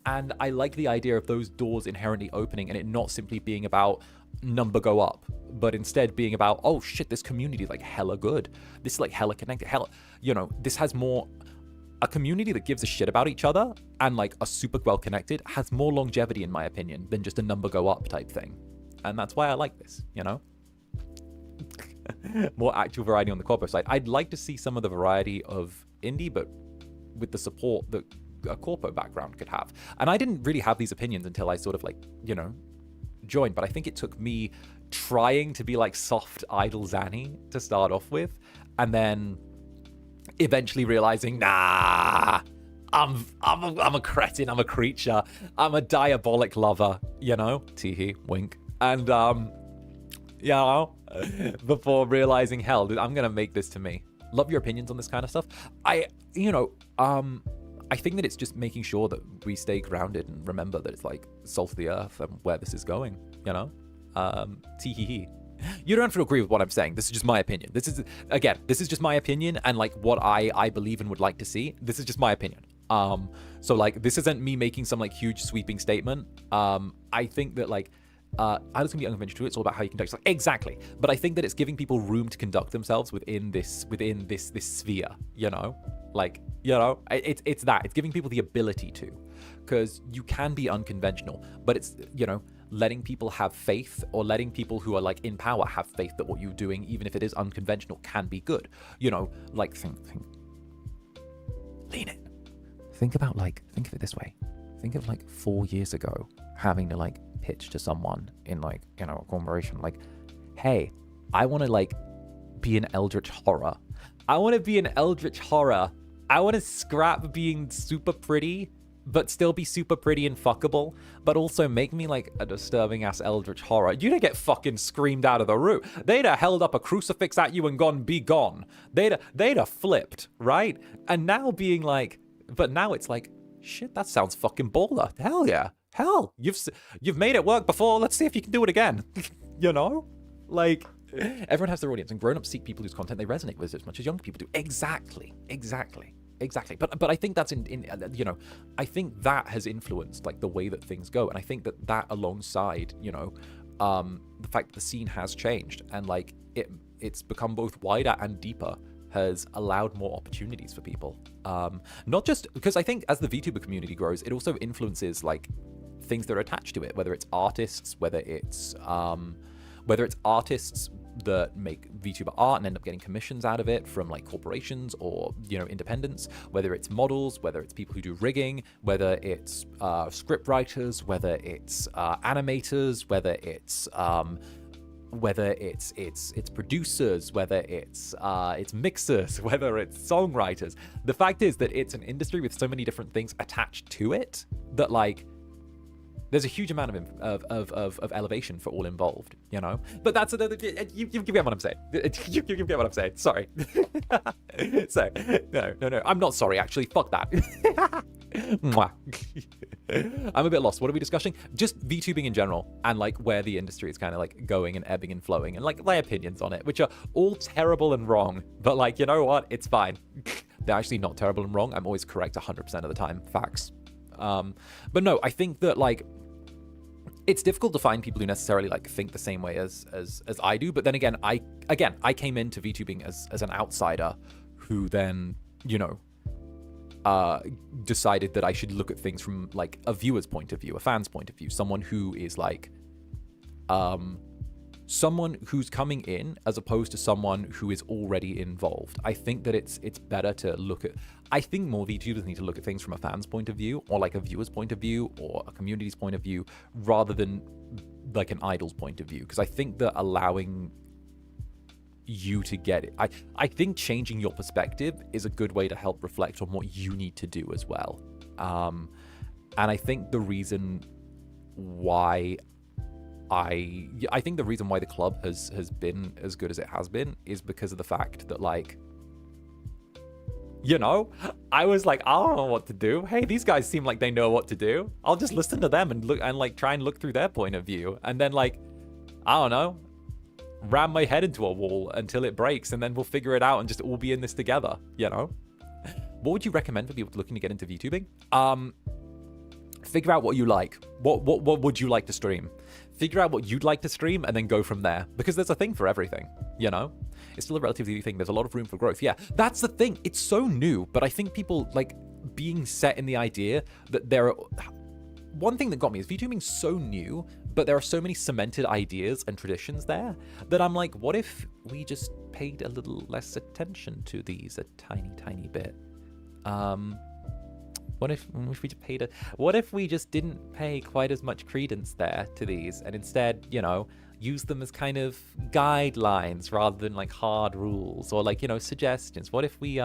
And I like the idea of those doors inherently opening and it not simply being about number go up, but instead being about, oh shit, this community is like hella good. This is like hella connected, you know, this has more, a community that gives a shit about each other and like are super well connected has more longevity in my opinion than just a number go up type thing. And that's why I like this, you know? More actual variety on the corporate side. I'd like to see some of the variety of indie, but with the support that a corporate background could have. And I didn't really have these opinions until I sort of like, you know, joined. But I think it took me trying to be like soft idol Zanny to start off with, and then eventually realizing, nah, I'm a cretin, I'm a creature, I'm a diabolic lover, you know, teehee, wink. And, you know, before realizing, hell, dude, I'm gonna make this to me. Love your opinions on this kind of stuff. I think that it's just making sure that we stay grounded and remember that it's like salt of the earth and where this is going, you know? Teehee. You don't have to agree with what I'm saying. This is just my opinion. This is just my opinion and like what I believe and would like to see. This is just my opinion. So like, this isn't me making some like huge sweeping statement. I think that like, I was gonna be unconventional too. It's all about how you conduct yourself. Exactly. But I think that it's giving people room to conduct themselves within this sphere, you know? Like, you know, it's that. It's giving people the ability to. Because you can be unconventional, but it's, you know, letting people have faith, or letting people who are like in power have faith that what you're doing, even if it is unconventional, can be good. You know, like think lean in. Think of it this way. Think of like 4 years ago having to like pitch to someone in like, you know, a corporation, like, hey, I want to like be an Eldritch horror. I want to be an Eldritch horror. I want to scrap being super pretty, but still be super pretty and fuckable, but also make me like a disturbing ass Eldritch horror. You'd have get fucking screamed out of the room. They'd have held up a crucifix at you and gone, be gone. They'd have flipped, right? And now being like, but now it's like, shit, that sounds fucking baller. Hell yeah. Hell, you've made it work before. Let's see if you can do it again. You know? Like, everyone has their audience, and grown-ups seek people whose content they resonate with as much as young people do. Exactly. But I think that's in you know, I think that has influenced like the way that things go, and I think that alongside, you know, the fact that the scene has changed and like it's become both wider and deeper has allowed more opportunities for people. Not just because I think as the VTuber community grows, it also influences like things that are attached to it, whether it's artists, whether it's artists that make VTuber art and end up getting commissions out of it from like corporations or, you know, independents, whether it's models, whether it's people who do rigging, whether it's script writers, whether it's animators, whether it's producers, whether it's mixers, whether it's songwriters. The fact is that it's an industry with so many different things attached to it that like there's a huge amount of elevation for all involved, you know? But that's another, you get what I'm saying. You get what I'm saying. Sorry. So, no, I'm not sorry, actually. Fuck that. Mwah. I'm a bit lost. What are we discussing? Just VTubing in general, and like where the industry is kind of like going and ebbing and flowing, and like my opinions on it, which are all terrible and wrong. But like, you know what? It's fine. They're actually not terrible and wrong. I'm always correct 100% of the time. Facts. But no, I think that like it's difficult to find people who necessarily like think the same way as I do. But then again, I came into VTubing as an outsider who then, you know, decided that I should look at things from like a viewer's point of view, a fan's point of view, someone who is like, someone who's coming in as opposed to someone who is already involved. I think that it's better to look at, I think more VTubers need to look at things from a fan's point of view, or like a viewer's point of view, or a community's point of view, rather than like an idol's point of view. Because I think that allowing you to get it, I think changing your perspective is a good way to help reflect on what you need to do as well. And I think the reason why I think the reason why the club has been as good as it has been is because of the fact that, like, you know, I was like, I don't know what to do. Hey, these guys seem like they know what to do. I'll just listen to them and look and like try and look through their point of view, and then like, I don't know, ram my head into a wall until it breaks, and then we'll figure it out and just all be in this together, you know? What would you recommend for people looking to get into VTubing? Figure out what you like. What would you like to stream? Figure out what you'd like to stream and then go from there. Because there's a thing for everything, you know? It's still a relatively new thing. There's a lot of room for growth. Yeah, that's the thing. It's so new, but I think people like being set in the idea that there are... One thing that got me is VTubing's so new, but there are so many cemented ideas and traditions there that I'm like, what if we just paid a little less attention to these a tiny bit? What if we just paid what if we just didn't pay quite as much credence there to these, and instead, you know, use them as kind of guidelines rather than like hard rules or like, you know, suggestions? What if we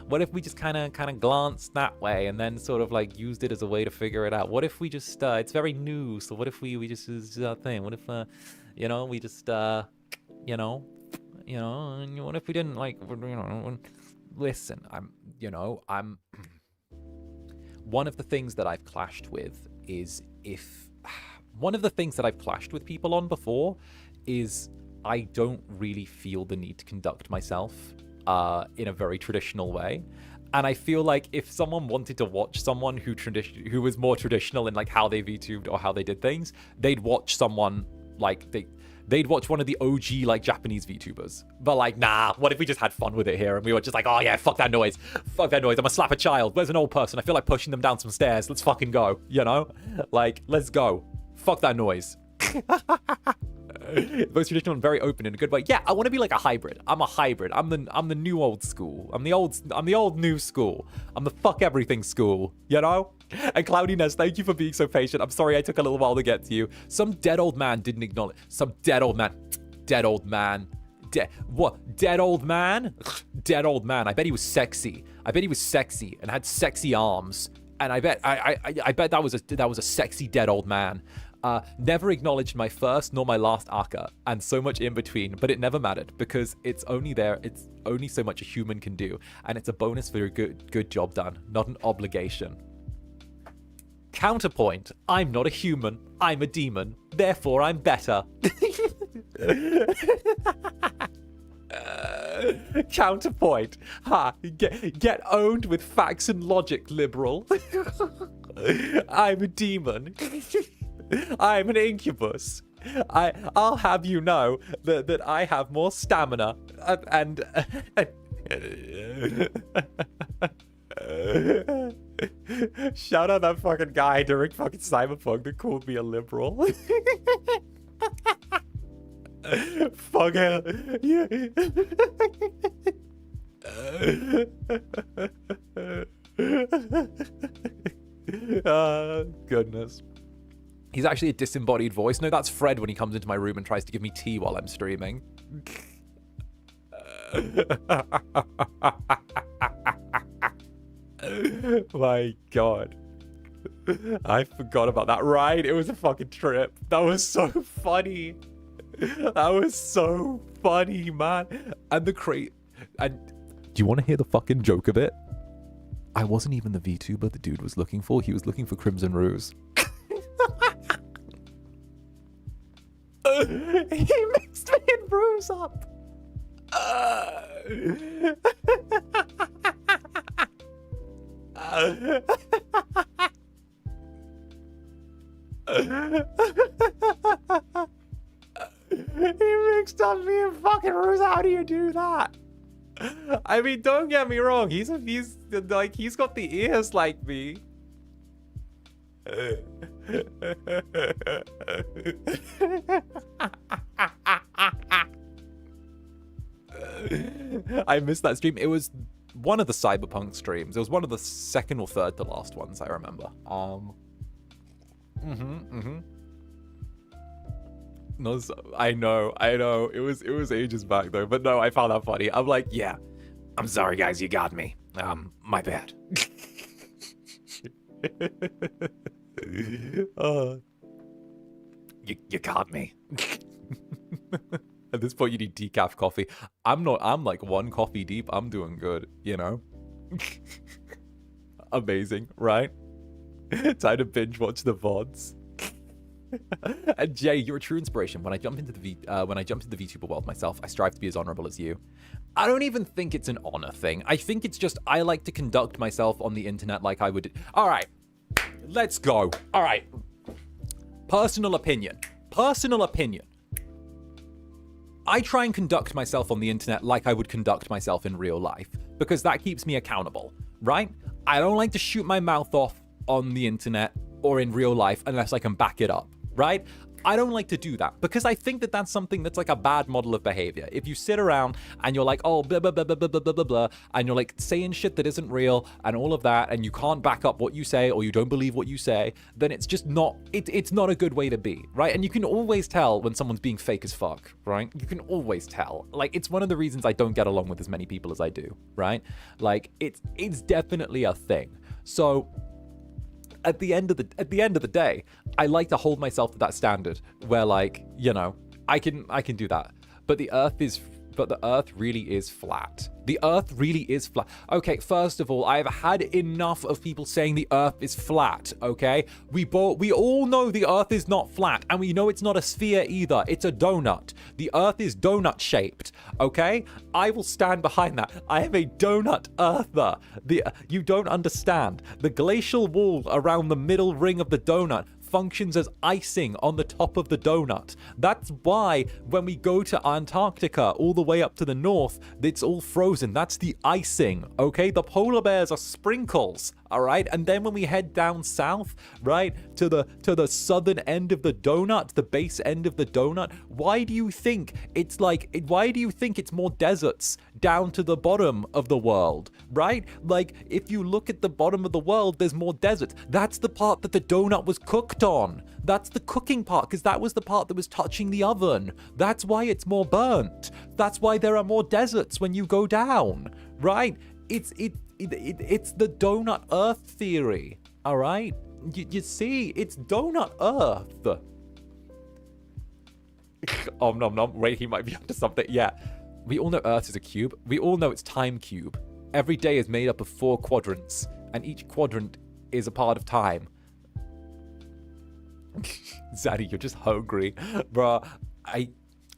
What if we just kind of glanced that way and then sort of like used it as a way to figure it out? What if we just it's very new, so what if we just use that thing? What if you know, we just you know, what if we didn't like, you know, listen, I'm one of the things that I've clashed with is one of the things that I've clashed with people on before is I don't really feel the need to conduct myself in a very traditional way. And I feel like if someone wanted to watch someone who was more traditional in like how they VTubed or how they did things, they'd watch someone like they'd watch one of the OG like Japanese VTubers. But like, nah, what if we just had fun with it here and we were just like, oh yeah, fuck that noise. Fuck that noise. I'm gonna slap a child. Where's an old person? I feel like pushing them down some stairs. Let's fucking go. You know? Like, let's go. Fuck that noise. Most traditional and very open in a good way. Yeah, I want to be like a hybrid. I'm a hybrid. I'm the new old school. I'm the old new school. I'm the fuck everything school, you know? And Cloudiness, thank you for being so patient. I'm sorry I took a little while to get to you. Some dead old man didn't acknowledge. Some dead old man. Dead old man. What? Dead old man? Dead old man. I bet he was sexy. I bet he was sexy and had sexy arms. And I bet that was a sexy dead old man. Never acknowledged my first nor my last aka, and so much in between, but it never mattered because it's only so much a human can do, and it's a bonus for a good job done, not an obligation. Counterpoint, I'm not a human, I'm a demon, therefore I'm better. Counterpoint, get owned with facts and logic, liberal. I'm a demon. I'm an incubus. I'll have you know that I have more stamina and shout out that fucking guy during fucking Cyberpunk that called me a liberal. Fuck it. Yeah. Goodness. He's actually a disembodied voice. No, that's Fred when he comes into my room and tries to give me tea while I'm streaming. My God. I forgot about that ride. It was a fucking trip. That was so funny. That was so funny, man. And do you want to hear the fucking joke of it? I wasn't even the VTuber the dude was looking for. He was looking for Crimson Ruse. He mixed me and Ruse up. He mixed up me and fucking Ruse. How do you do that? I mean, don't get me wrong. He's got the ears like me. I missed that stream. It was one of the Cyberpunk streams. It was one of the second or third to last ones, I remember. No, I know. It was ages back though. But no, I found that funny. I'm like, yeah. I'm sorry, guys. You got me. My bad. You caught me. At this point, you need decaf coffee. I'm like one coffee deep. I'm doing good, you know? Amazing, right? Time to binge watch the VODs. And Jay, you're a true inspiration. When I jump into the VTuber world myself, I strive to be as honorable as you. I don't even think it's an honor thing. I think it's just I like to conduct myself on the internet like I would. All right, let's go. All right. Personal opinion. I try and conduct myself on the internet like I would conduct myself in real life because that keeps me accountable, right? I don't like to shoot my mouth off on the internet or in real life unless I can back it up, right? I don't like to do that because I think that that's something that's like a bad model of behavior. If you sit around and you're like, oh, blah, blah, blah, blah, blah, blah, blah, blah, and you're like saying shit that isn't real and all of that, and you can't back up what you say or you don't believe what you say, then it's just not, it's not a good way to be, right? And you can always tell when someone's being fake as fuck, right? You can always tell. Like, it's one of the reasons I don't get along with as many people as I do, right? Like, it's definitely a thing. So at the end of the day, I like to hold myself to that standard where, like, you know, I can do that. But the earth really is flat. The earth really is flat. Okay, first of all, I've had enough of people saying the earth is flat, okay? We all know the earth is not flat, and we know it's not a sphere either. It's a donut. The earth is donut shaped, okay? I will stand behind that. I am a donut earther. You don't understand. The glacial wall around the middle ring of the donut functions as icing on the top of the donut. That's why when we go to Antarctica all the way up to the north, it's all frozen. That's the icing, okay? The polar bears are sprinkles, all right? And then when we head down south, right, to the southern end of the donut, the base end of the donut, why do you think it's more deserts down to the bottom of the world, right? Like, if you look at the bottom of the world, there's more deserts. That's the part that the donut was cooked on. That's the cooking part, because that was the part that was touching the oven. That's why it's more burnt. That's why there are more deserts when you go down, right? It's the donut Earth theory, all right? You see, it's donut Earth. Oh, nom nom. Wait, he might be onto something. Yeah. We all know Earth is a cube. We all know it's time cube. Every day is made up of 4 quadrants, and each quadrant is a part of time. Zaddy, you're just hungry. Bruh,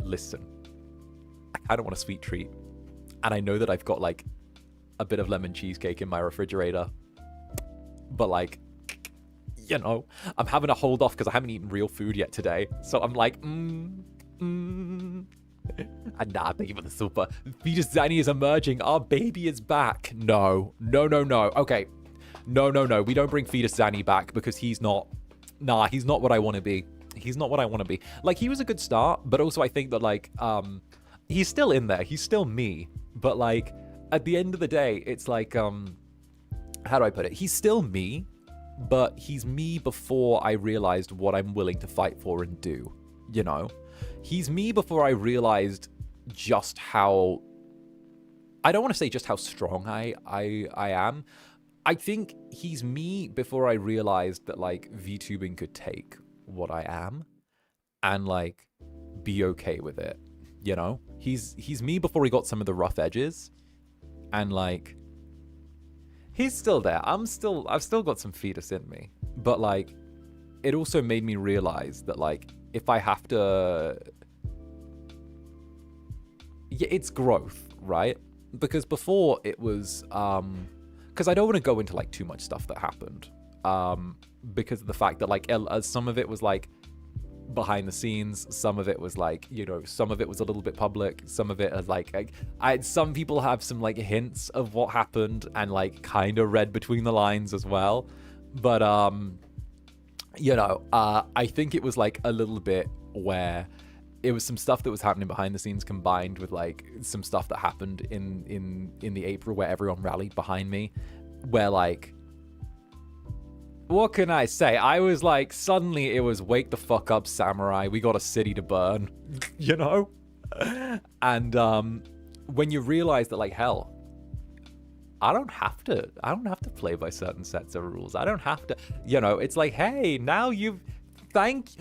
listen. I don't want a sweet treat. And I know that I've got, like, a bit of lemon cheesecake in my refrigerator. But, like, you know, I'm having to hold off because I haven't eaten real food yet today. So I'm like, And nah, thank you for the super. Fetus Zanny is emerging. Our baby is back. No. Okay. No. We don't bring Fetus Zanny back because he's not what I want to be. He's not what I want to be. Like, he was a good start, but also I think that, like, he's still in there. He's still me. But, like, at the end of the day, it's like, how do I put it? He's still me, but he's me before I realized what I'm willing to fight for and do, you know? He's me before I realized just how, I don't want to say just how strong I am. I think he's me before I realized that, like, VTubing could take what I am and, like, be okay with it, you know? He's me before he got some of the rough edges, and, like, he's still there. I've still got some fetus in me, but, like, it also made me realize that, like, if I have to, yeah, it's growth, right? Because before it was, because I don't want to go into, like, too much stuff that happened, because of the fact that, like, some of it was, like, behind the scenes, some of it was, like, you know, some of it was a little bit public, some of it is, like some people have some, like, hints of what happened and, like, kind of read between the lines as well, but, you know, I think it was, like, a little bit where it was some stuff that was happening behind the scenes combined with, like, some stuff that happened in the April where everyone rallied behind me, where, like, what can I say? I was like, suddenly it was wake the fuck up, samurai. We got a city to burn, you know? And when you realize that, like, hell, I don't have to play by certain sets of rules. I don't have to, you know, it's like, hey, now thank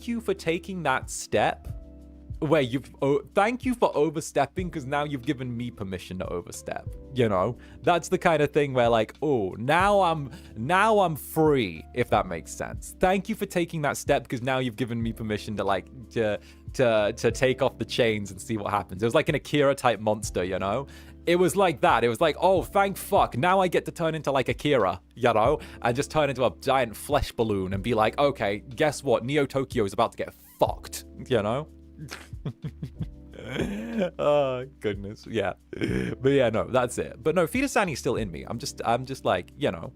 you for taking that step where thank you for overstepping, because now you've given me permission to overstep, you know? That's the kind of thing where, like, oh, now I'm free, if that makes sense. Thank you for taking that step, because now you've given me permission to, like, to take off the chains and see what happens. It was like an Akira type monster, you know? It was like that. It was like, oh, thank fuck. Now I get to turn into, like, Akira, you know? And just turn into a giant flesh balloon and be like, okay, guess what? Neo Tokyo is about to get fucked, you know? Oh, goodness. Yeah. But yeah, no, that's it. But no, Fetus Annie's still in me. I'm just like, you know,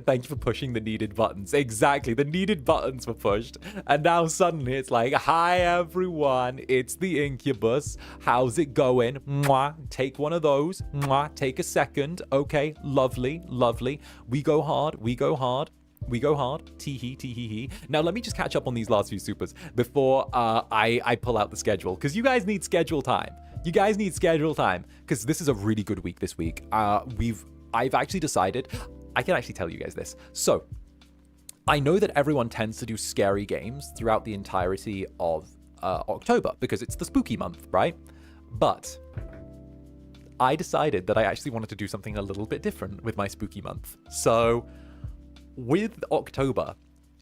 Thank you for pushing the needed buttons. Exactly, the needed buttons were pushed. And now suddenly it's like, hi everyone, it's the Incubus. How's it going? Mwah. Take one of those. Mwah. Take a second. Okay, lovely, lovely. We go hard, we go hard. We go hard. Tee-hee, tee-hee-hee. Now, let me just catch up on these last few supers before I pull out the schedule. Because you guys need schedule time. You guys need schedule time. Because this is a really good week this week. I've actually decided... I can actually tell you guys this. So, I know that everyone tends to do scary games throughout the entirety of October because it's the spooky month, right? But I decided that I actually wanted to do something a little bit different with my spooky month. So, with October,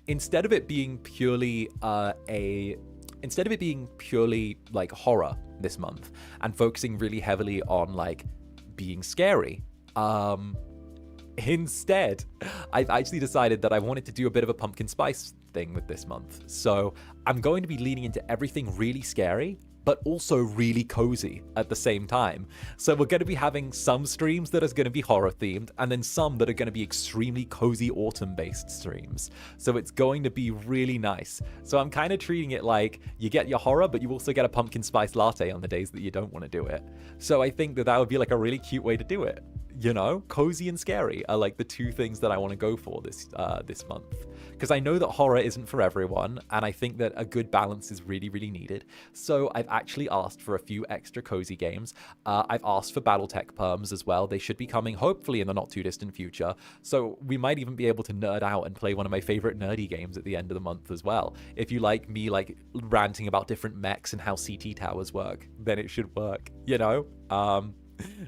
instead of it being purely like horror this month and focusing really heavily on like being scary, instead, I've actually decided that I wanted to do a bit of a pumpkin spice thing with this month. So I'm going to be leaning into everything really scary, but also really cozy at the same time. So we're going to be having some streams that are going to be horror themed, and then some that are going to be extremely cozy autumn-based streams. So it's going to be really nice. So I'm kind of treating it like you get your horror, but you also get a pumpkin spice latte on the days that you don't want to do it. So I think that that would be like a really cute way to do it. You know, cozy and scary are like the two things that I want to go for this month. Because I know that horror isn't for everyone, and I think that a good balance is really, really needed. So I've actually asked for a few extra cozy games. I've asked for Battletech perms as well. They should be coming hopefully in the not too distant future. So we might even be able to nerd out and play one of my favorite nerdy games at the end of the month as well. If you like me like ranting about different mechs and how CT towers work, then it should work, you know,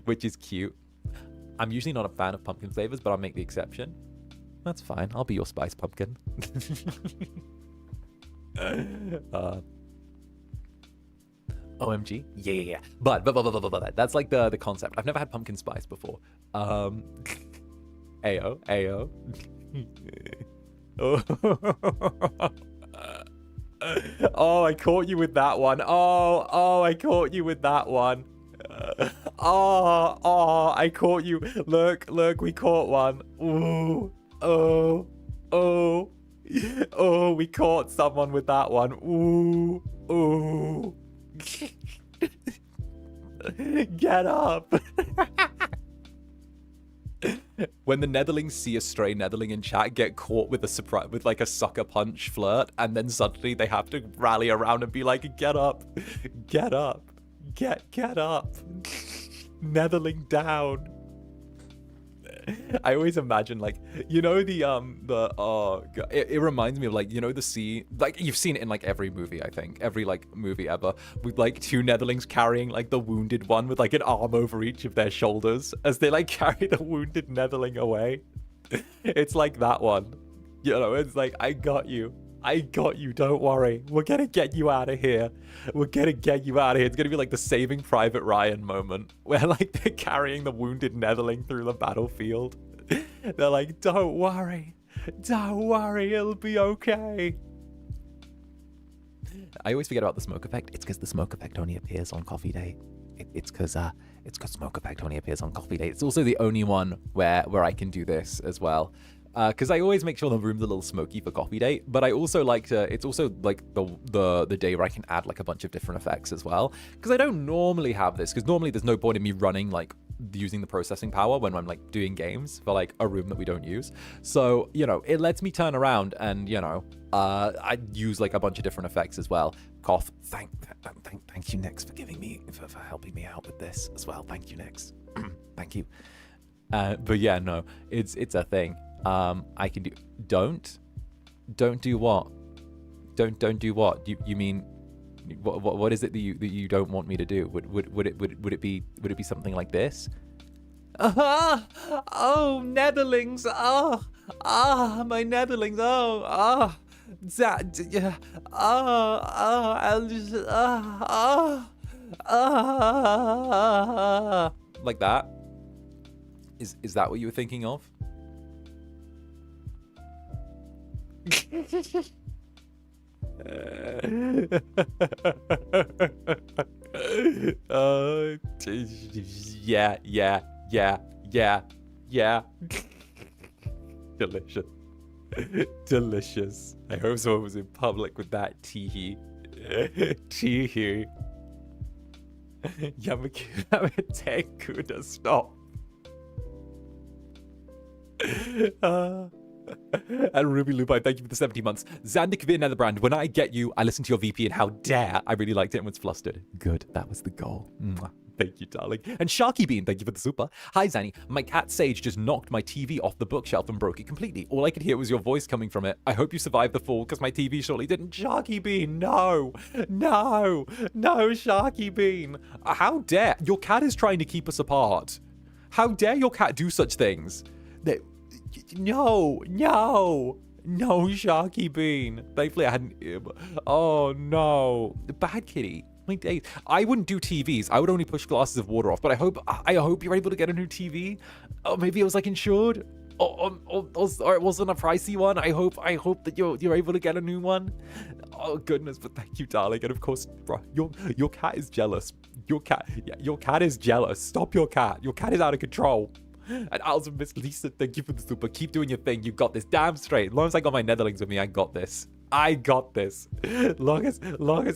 which is cute. I'm usually not a fan of pumpkin flavors, but I'll make the exception. That's fine. I'll be your spice pumpkin. OMG. Yeah. But that's like the concept. I've never had pumpkin spice before. Ayo. Oh, I caught you with that one. Oh, I caught you with that one. I caught you. Look, we caught one. Ooh, we caught someone with that one. Ooh. Get up. When the Netherlings see a stray Netherling in chat get caught with a surprise, with like a sucker punch flirt, and then suddenly they have to rally around and be like, get up. Get up. Netherling down. I always imagine like, you know, it reminds me of like, you know, the sea, like you've seen it in like every movie, I think every like movie ever, with like two Netherlings carrying like the wounded one with like an arm over each of their shoulders as they like carry the wounded Netherling away. It's like that one, you know. It's like, I got you, don't worry, we're gonna get you out of here. It's gonna be like the Saving Private Ryan moment where like they're carrying the wounded Netherling through the battlefield. They're like, don't worry, it'll be okay. I always forget about the smoke effect. It's because the smoke effect only appears on coffee date. It's because smoke effect only appears on coffee date. It's also the only one where I can do this as well. Because I always make sure the room's a little smoky for coffee date, but I also like to, it's also like the day where I can add like a bunch of different effects as well. Because I don't normally have this, because normally there's no point in me running like using the processing power when I'm like doing games for like a room that we don't use. So, you know, it lets me turn around and, you know, I use like a bunch of different effects as well. Cough. Thank you, Nix, for giving me, for helping me out with this as well. Thank you, Nix. Thank you. But yeah, no, it's a thing. I can do. Don't do what? Don't do what? You mean what is it that you don't want me to do? Would it be something like this? Oh, Netherlings! My Netherlings! I'll just like that. Is that what you were thinking of? Yeah. Delicious. Delicious. I hope someone was in public with that teehee. Teehee. 𝔂𝓸𝓾𝓻, stop. And Ruby Lupine, thank you for the 70 months. Zander 𝔂𝓸𝓾𝓻 Netherbrand, when I get you, I listen to your VP and how dare I really liked it and was flustered. Good, that was the goal. Mwah. Thank you, darling. And Sharky Bean, thank you for the super. Hi, Zanny. My cat Sage just knocked my TV off the bookshelf and broke it completely. All I could hear was your voice coming from it. I hope you survived the fall because my TV surely didn't. Sharky Bean, no. No. No, Sharky Bean. How dare. Your cat is trying to keep us apart. How dare your cat do such things? No. No, Sharky Bean. Thankfully, I hadn't. Oh, no. Bad kitty. My days. I wouldn't do TVs. I would only push glasses of water off. But I hope you're able to get a new TV. Oh, maybe it was like insured. Or it wasn't a pricey one. I hope that you're able to get a new one. Oh goodness, but thank you, darling. And of course, bro, your cat is jealous. Your cat is jealous. Stop your cat. Your cat is out of control. And also, Miss Lisa, thank you for the super. Keep doing your thing. You got this. Damn straight. As long as I got my Netherlings with me, I got this. I got this. Long as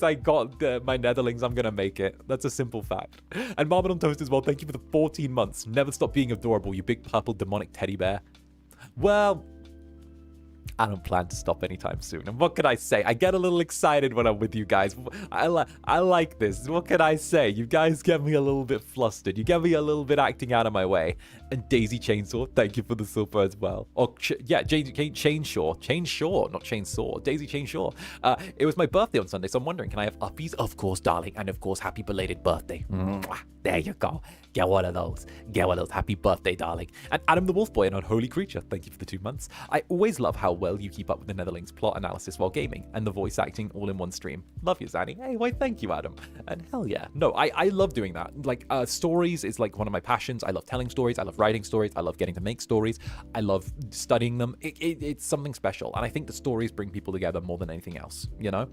I got my Netherlings, I'm gonna make it. That's a simple fact. And Marmot on Toast as well. Thank you for the 14 months. Never stop being adorable, you big purple demonic teddy bear. Well, I don't plan to stop anytime soon. And what can I say? I get a little excited when I'm with you guys. I like this. What can I say? You guys get me a little bit flustered. You get me a little bit acting out of my way. And Daisy Chainsaw, thank you for the super as well. Or, yeah, Chainshaw. Chainshaw, not Chainsaw. Daisy Chainshaw. It was my birthday on Sunday, so I'm wondering, can I have uppies? Of course, darling. And of course, happy belated birthday. Mwah. There you go. Get one of those. Get one of those. Happy birthday, darling. And Adam the Wolf Boy and Unholy Creature, thank you for the 2 months. I always love how well you keep up with the Netherlings plot analysis while gaming and the voice acting all in one stream. Love you, Zanny. Hey, why, thank you, Adam. And hell yeah. No, I love doing that. Like, stories is like one of my passions. I love telling stories. I love writing stories. I love getting to make stories. I love studying them. It's something special. And I think the stories bring people together more than anything else, you know?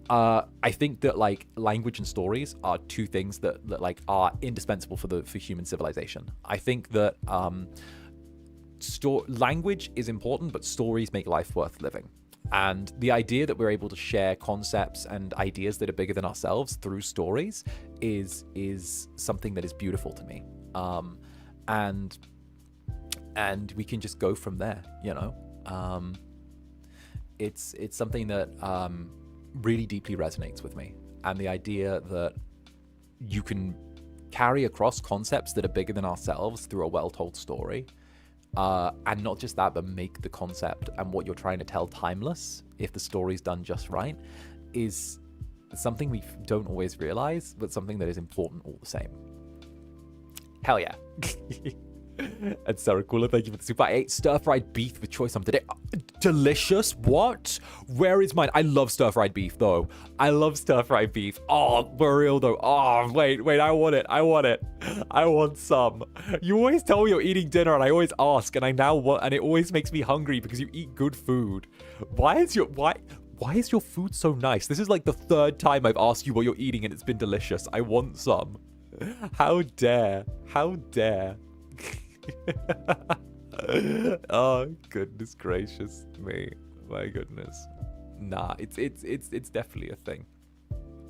I think that, like, language and stories are two things that like, are indispensable for human civilization. I think that, language is important, but stories make life worth living. And the idea that we're able to share concepts and ideas that are bigger than ourselves through stories is something that is beautiful to me. And we can just go from there, you know. It's something that really deeply resonates with me, and the idea that you can carry across concepts that are bigger than ourselves through a well-told story. And not just that, but make the concept and what you're trying to tell timeless, if the story's done just right, is something we don't always realize, but something that is important all the same. Hell yeah. And Sarah Cooler, thank you for the super. I ate stir-fried beef with choy some today. Delicious. What? Where is mine? I love stir-fried beef, though. I love stir-fried beef. Oh, for real, though. Oh, wait. I want it. I want some. You always tell me you're eating dinner, and I always ask, and I now want, and it always makes me hungry because you eat good food. Why is your food so nice? This is like the 3rd time I've asked you what you're eating, and it's been delicious. I want some. How dare. How dare. Oh, goodness gracious me. My goodness. Nah, it's definitely a thing.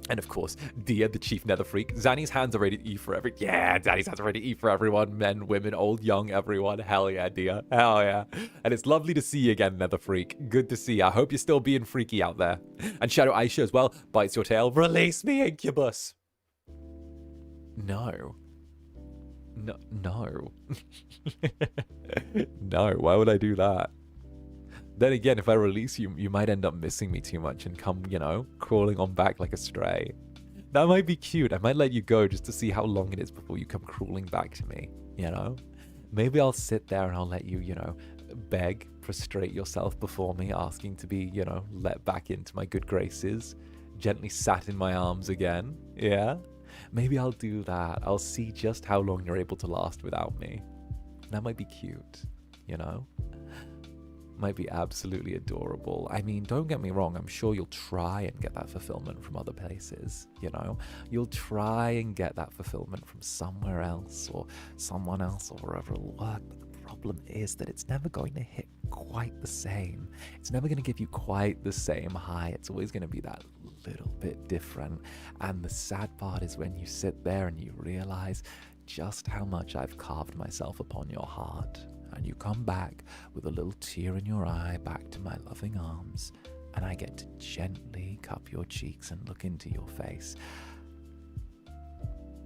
And of course, Dia, the chief nether freak. Zanny's hands are ready to eat for Zanny's hands are ready to eat for everyone. Men, women, old, young, everyone. Hell yeah, Dia. Hell yeah. And it's lovely to see you again, nether freak. Good to see you. I hope you're still being freaky out there. And Shadow Aisha as well. Bites your tail. Release me, Incubus. No. No. No, why would I do that? Then again, if I release you, you might end up missing me too much and come, you know, crawling on back like a stray. That might be cute. I might let you go just to see how long it is before you come crawling back to me, you know? Maybe I'll sit there and I'll let you, you know, beg, prostrate yourself before me, asking to be, you know, let back into my good graces, gently sat in my arms again, yeah? Maybe I'll do that. I'll see just how long you're able to last without me. That might be cute, you know? Might be absolutely adorable. I mean, don't get me wrong. I'm sure you'll try and get that fulfillment from other places, you know? You'll try and get that fulfillment from somewhere else or someone else or wherever it'll work. But the problem is that it's never going to hit quite the same. It's never going to give you quite the same high. It's always going to be that little bit different. And the sad part is when you sit there and you realize just how much I've carved myself upon your heart. And you come back with a little tear in your eye back to my loving arms. And I get to gently cup your cheeks and look into your face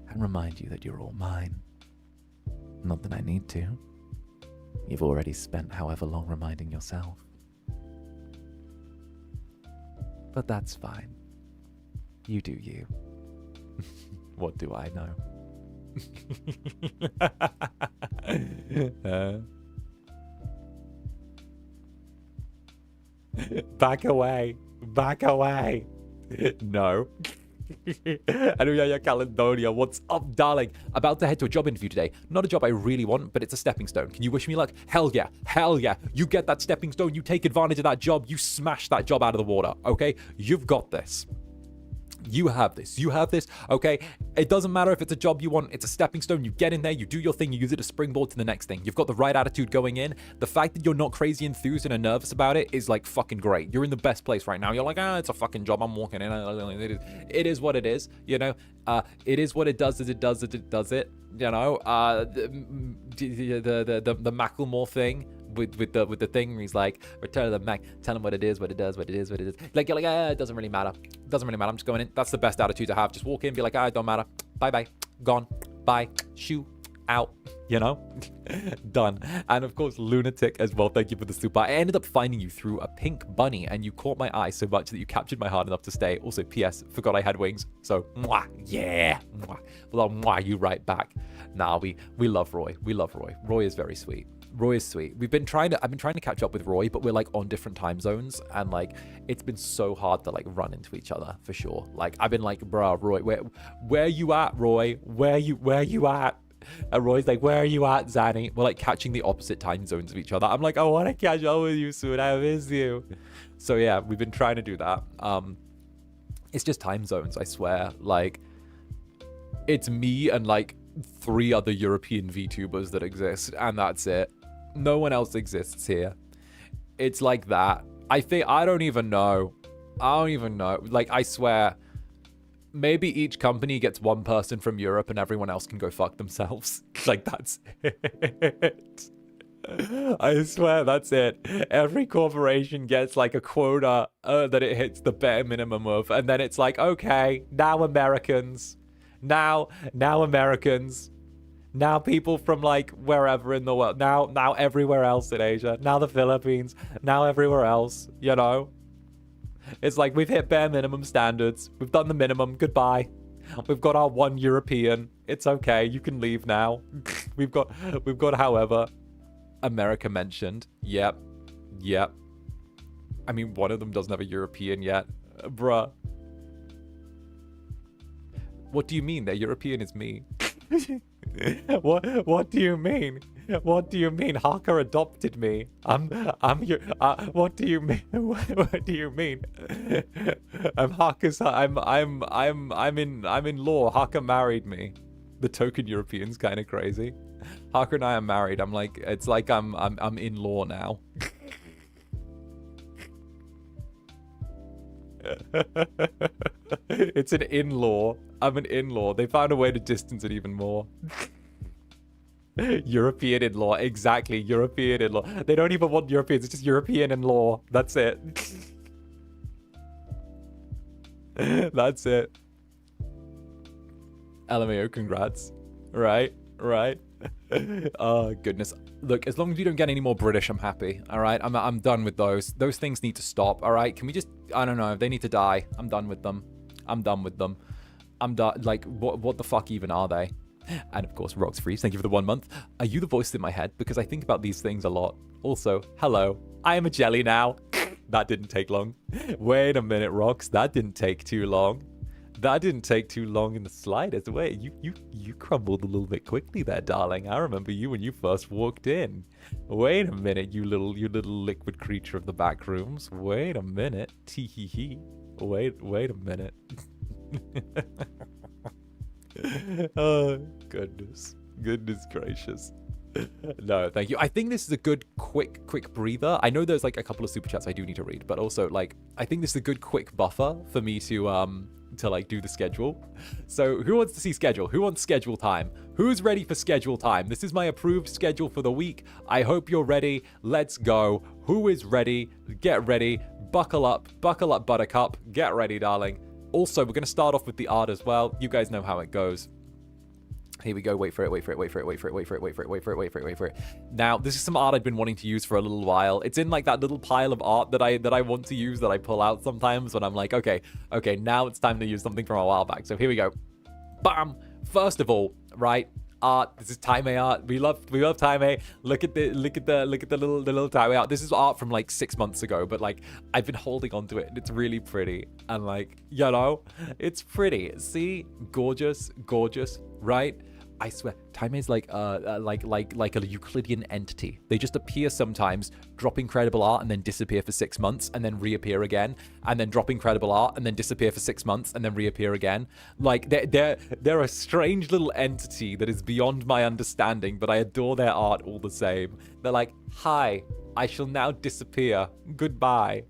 and remind you that you're all mine. Not that I need to. You've already spent however long reminding yourself. But that's fine. You do you. What do I know? Back away. Back away. No. 𝓂𝓾𝓻, what's up, darling? About to head to a job interview today. Not a job I really want, but it's a stepping stone. Can you wish me luck? Hell yeah. Hell yeah. You get that stepping stone. You take advantage of that job. You smash that job out of the water. Okay? You've got this. You have this. You have this. Okay? It doesn't matter if it's a job you want. It's a stepping stone. You get in there. You do your thing. You use it to springboard to the next thing. You've got the right attitude going in. The fact that you're not crazy enthused and are nervous about it is like fucking great. You're in the best place right now. You're like, it's a fucking job. I'm walking in. It is what it is. You know? It is what it does as it does as it does it. You know? The Macklemore thing. With the thing where he's like, return to the Mac, tell him what it is, what it does, what it is, what it is. Like, you're like, it doesn't really matter. It doesn't really matter. I'm just going in. That's the best attitude to have. Just walk in, be like, it don't matter. Bye-bye. Gone. Bye. Shoo. Out. You know? Done. And of course, Lunatic as well. Thank you for the super. I ended up finding you through a pink bunny, and you caught my eye so much that you captured my heart enough to stay. Also, P.S. Forgot I had wings. So, mwah. Yeah. Mwah. Well, mwah you right back. Nah, we love Roy. We love Roy. Roy is very sweet. Roy is sweet. I've been trying to catch up with Roy, but we're like on different time zones, and like it's been so hard to like run into each other for sure. Like I've been like, bro, Roy, where you at, Roy? Where you at? And Roy's like, where are you at, Zanny? We're like catching the opposite time zones of each other. I'm like, I want to catch up with you soon. I miss you. So yeah, we've been trying to do that. It's just time zones, I swear. Like it's me and like 3 other European VTubers that exist, and that's it. No one else exists here. It's like that. I don't even know. Like, I swear, maybe each company gets one person from Europe and everyone else can go fuck themselves. Like, that's it. I swear, that's it. Every corporation gets like a quota that it hits the bare minimum of, and then it's like, okay, now Americans. Now Americans. Now people from like wherever in the world. Now everywhere else in Asia. Now the Philippines. Now everywhere else. You know? It's like we've hit bare minimum standards. We've done the minimum. Goodbye. We've got our one European. It's okay. You can leave now. We've got however. America mentioned. Yep. I mean, one of them doesn't have a European yet. Bruh. What do you mean? Their European is me. What do you mean? What do you mean? 𝓱𝓸𝓼𝓽 adopted me. I'm your. What do you mean? What do you mean? I'm in law. 𝓱𝓸𝓼𝓽 married me. The token European's kind of crazy. 𝓱𝓸𝓼𝓽 and I are married. I'm like, it's like I'm in law now. It's an in-law. I'm an in-law. They found a way to distance it even more. European in-law. Exactly. European in-law. They don't even want Europeans. It's just European in-law. That's it. That's it. LMAO, congrats. Right. Oh, goodness. Look, as long as you don't get any more British, I'm happy. All right? I'm done with those. Those things need to stop. All right? Can we just... I don't know. They need to die. I'm done with them. I'm done. Like, what the fuck even are they? And of course, Rox Freeze, thank you for the 1 month. Are you the voice in my head? Because I think about these things a lot. Also, hello. I am a jelly now. That didn't take long. Wait a minute, Rox. That didn't take too long. That didn't take too long in the slightest. Wait, you crumbled a little bit quickly there, darling. I remember you when you first walked in. Wait a minute, you little liquid creature of the back rooms. Wait a minute. Tee-hee-hee. Wait a minute. Oh, goodness gracious. No, thank you. I think this is a good quick breather. I know there's like a couple of super chats I do need to read, but also like I think this is a good quick buffer for me to like do the schedule. So who wants to see schedule? Who wants schedule time? Who's ready for schedule time? This is my approved schedule for the week. I hope you're ready. Let's go. Who is ready? Get ready. Buckle up, buttercup. Get ready, darling. Also, we're going to start off with the art as well. You guys know how it goes. Here we go. Wait for it. Now, this is some art I've been wanting to use for a little while. It's in like that little pile of art that I want to use, that I pull out sometimes when I'm like, okay, now it's time to use something from a while back. So here we go. Bam. First of all, right, art. This is Time art. We love Time. Look at the little Time art. This is art from like 6 months ago, but like I've been holding on to it. And it's really pretty, and like, you know, it's pretty. See, gorgeous, right? I swear, Time is like a Euclidean entity. They just appear sometimes, drop incredible art, and then disappear for 6 months, and then reappear again, and then drop incredible art, and then disappear for 6 months, and then reappear again. Like they're a strange little entity that is beyond my understanding, but I adore their art all the same. They're like, hi, I shall now disappear. Goodbye.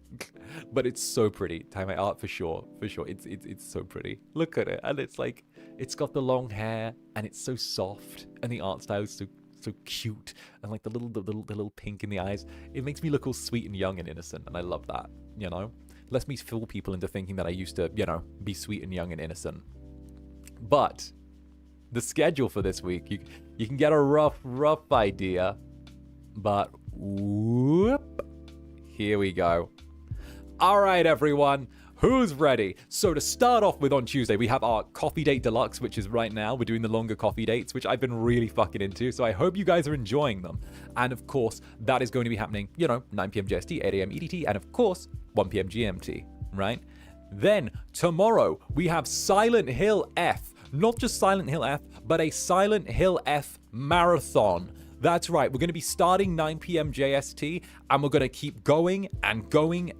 But it's so pretty. Time art for sure. It's so pretty. Look at it, and it's like, it's got the long hair, and it's so soft, and the art style is so cute, and like the little pink in the eyes. It makes me look all sweet and young and innocent, and I love that. You know, lets me fool people into thinking that I used to, you know, be sweet and young and innocent. But the schedule for this week, you can get a rough idea, but whoop, here we go. All right, everyone. Who's ready? So to start off with, on Tuesday, we have our coffee date deluxe, which is right now. We're doing the longer coffee dates, which I've been really fucking into. So I hope you guys are enjoying them. And of course, that is going to be happening, you know, 9 p.m. JST, 8 a.m. EDT, and of course, 1 p.m. GMT, right? Then tomorrow, we have Silent Hill F. Not just Silent Hill F, but a Silent Hill F marathon. That's right, we're going to be starting 9 p.m. JST, and we're going to keep going and going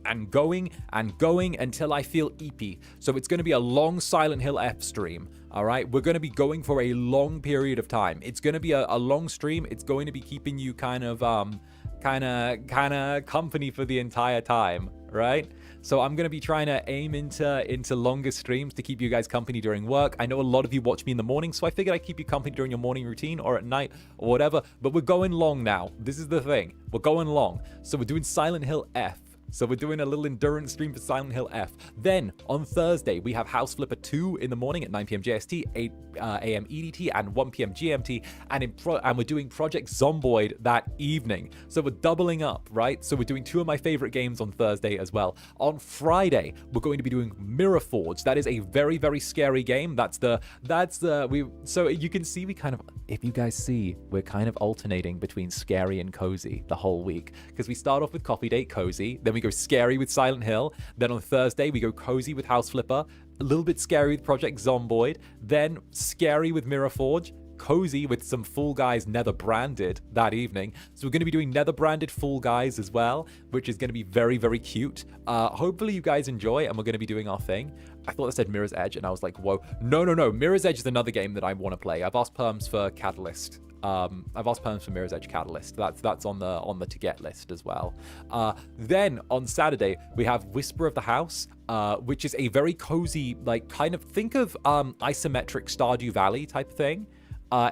until I feel eepy. So it's going to be a long Silent Hill F stream, all right? We're going to be going for a long period of time. It's going to be a long stream. It's going to be keeping you kind of company for the entire time, right? So I'm going to be trying to aim into longer streams to keep you guys company during work. I know a lot of you watch me in the morning, so I figured I'd keep you company during your morning routine or at night or whatever. But we're going long now. This is the thing. We're going long. So we're doing Silent Hill F. So we're doing a little endurance stream for Silent Hill F. Then on Thursday, we have House Flipper 2 in the morning at 9 p.m. JST, 8 a.m. EDT, and 1 p.m. GMT. And we're doing Project Zomboid that evening. So we're doubling up, right? So we're doing 2 of my favorite games on Thursday as well. On Friday, we're going to be doing Mirror Forge. That is a very, very scary game. So you can see we kind of, if you guys see, we're kind of alternating between scary and cozy the whole week. Because we start off with Coffee Date Cozy, then we go scary with Silent Hill. Then on Thursday, we go cozy with House Flipper, a little bit scary with Project Zomboid, then scary with Mirror Forge, cozy with some Fall Guys Netherbranded that evening. So we're going to be doing Netherbranded Fall Guys as well, which is going to be very, very cute. Hopefully you guys enjoy, and we're going to be doing our thing. I thought it said Mirror's Edge, and I was like, whoa. No. Mirror's Edge is another game that I want to play. I've asked Perms for Catalyst. I've asked Perms for Mirror's Edge Catalyst. That's on the to get list as well. Then on Saturday we have Whisper of the House, which is a very cozy, like, kind of, think of isometric Stardew Valley type thing,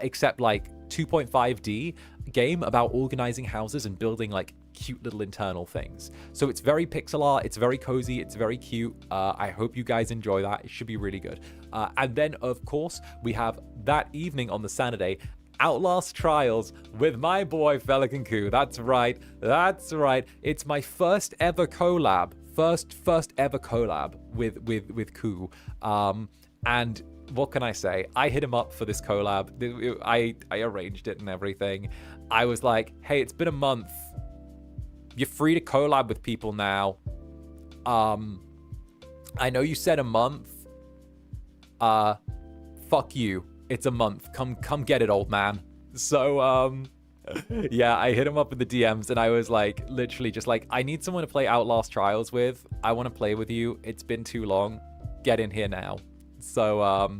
except like 2.5D game about organizing houses and building like cute little internal things. So it's very pixel art, it's very cozy, it's very cute. I hope you guys enjoy that. It should be really good. And then of course we have that evening on the Saturday, Outlast Trials with my boy 𝓂𝓸𝓾𝓻. That's right. It's my first ever collab. First ever collab with 𝓂𝓻. And what can I say? I hit him up for this collab. I arranged it and everything. I was like, hey, it's been a month. You're free to collab with people now. I know you said a month. Fuck you. It's a month. Come get it, old man. So, yeah, I hit him up in the DMs and I was like, literally just like, I need someone to play Outlast Trials with. I want to play with you. It's been too long. Get in here now. So,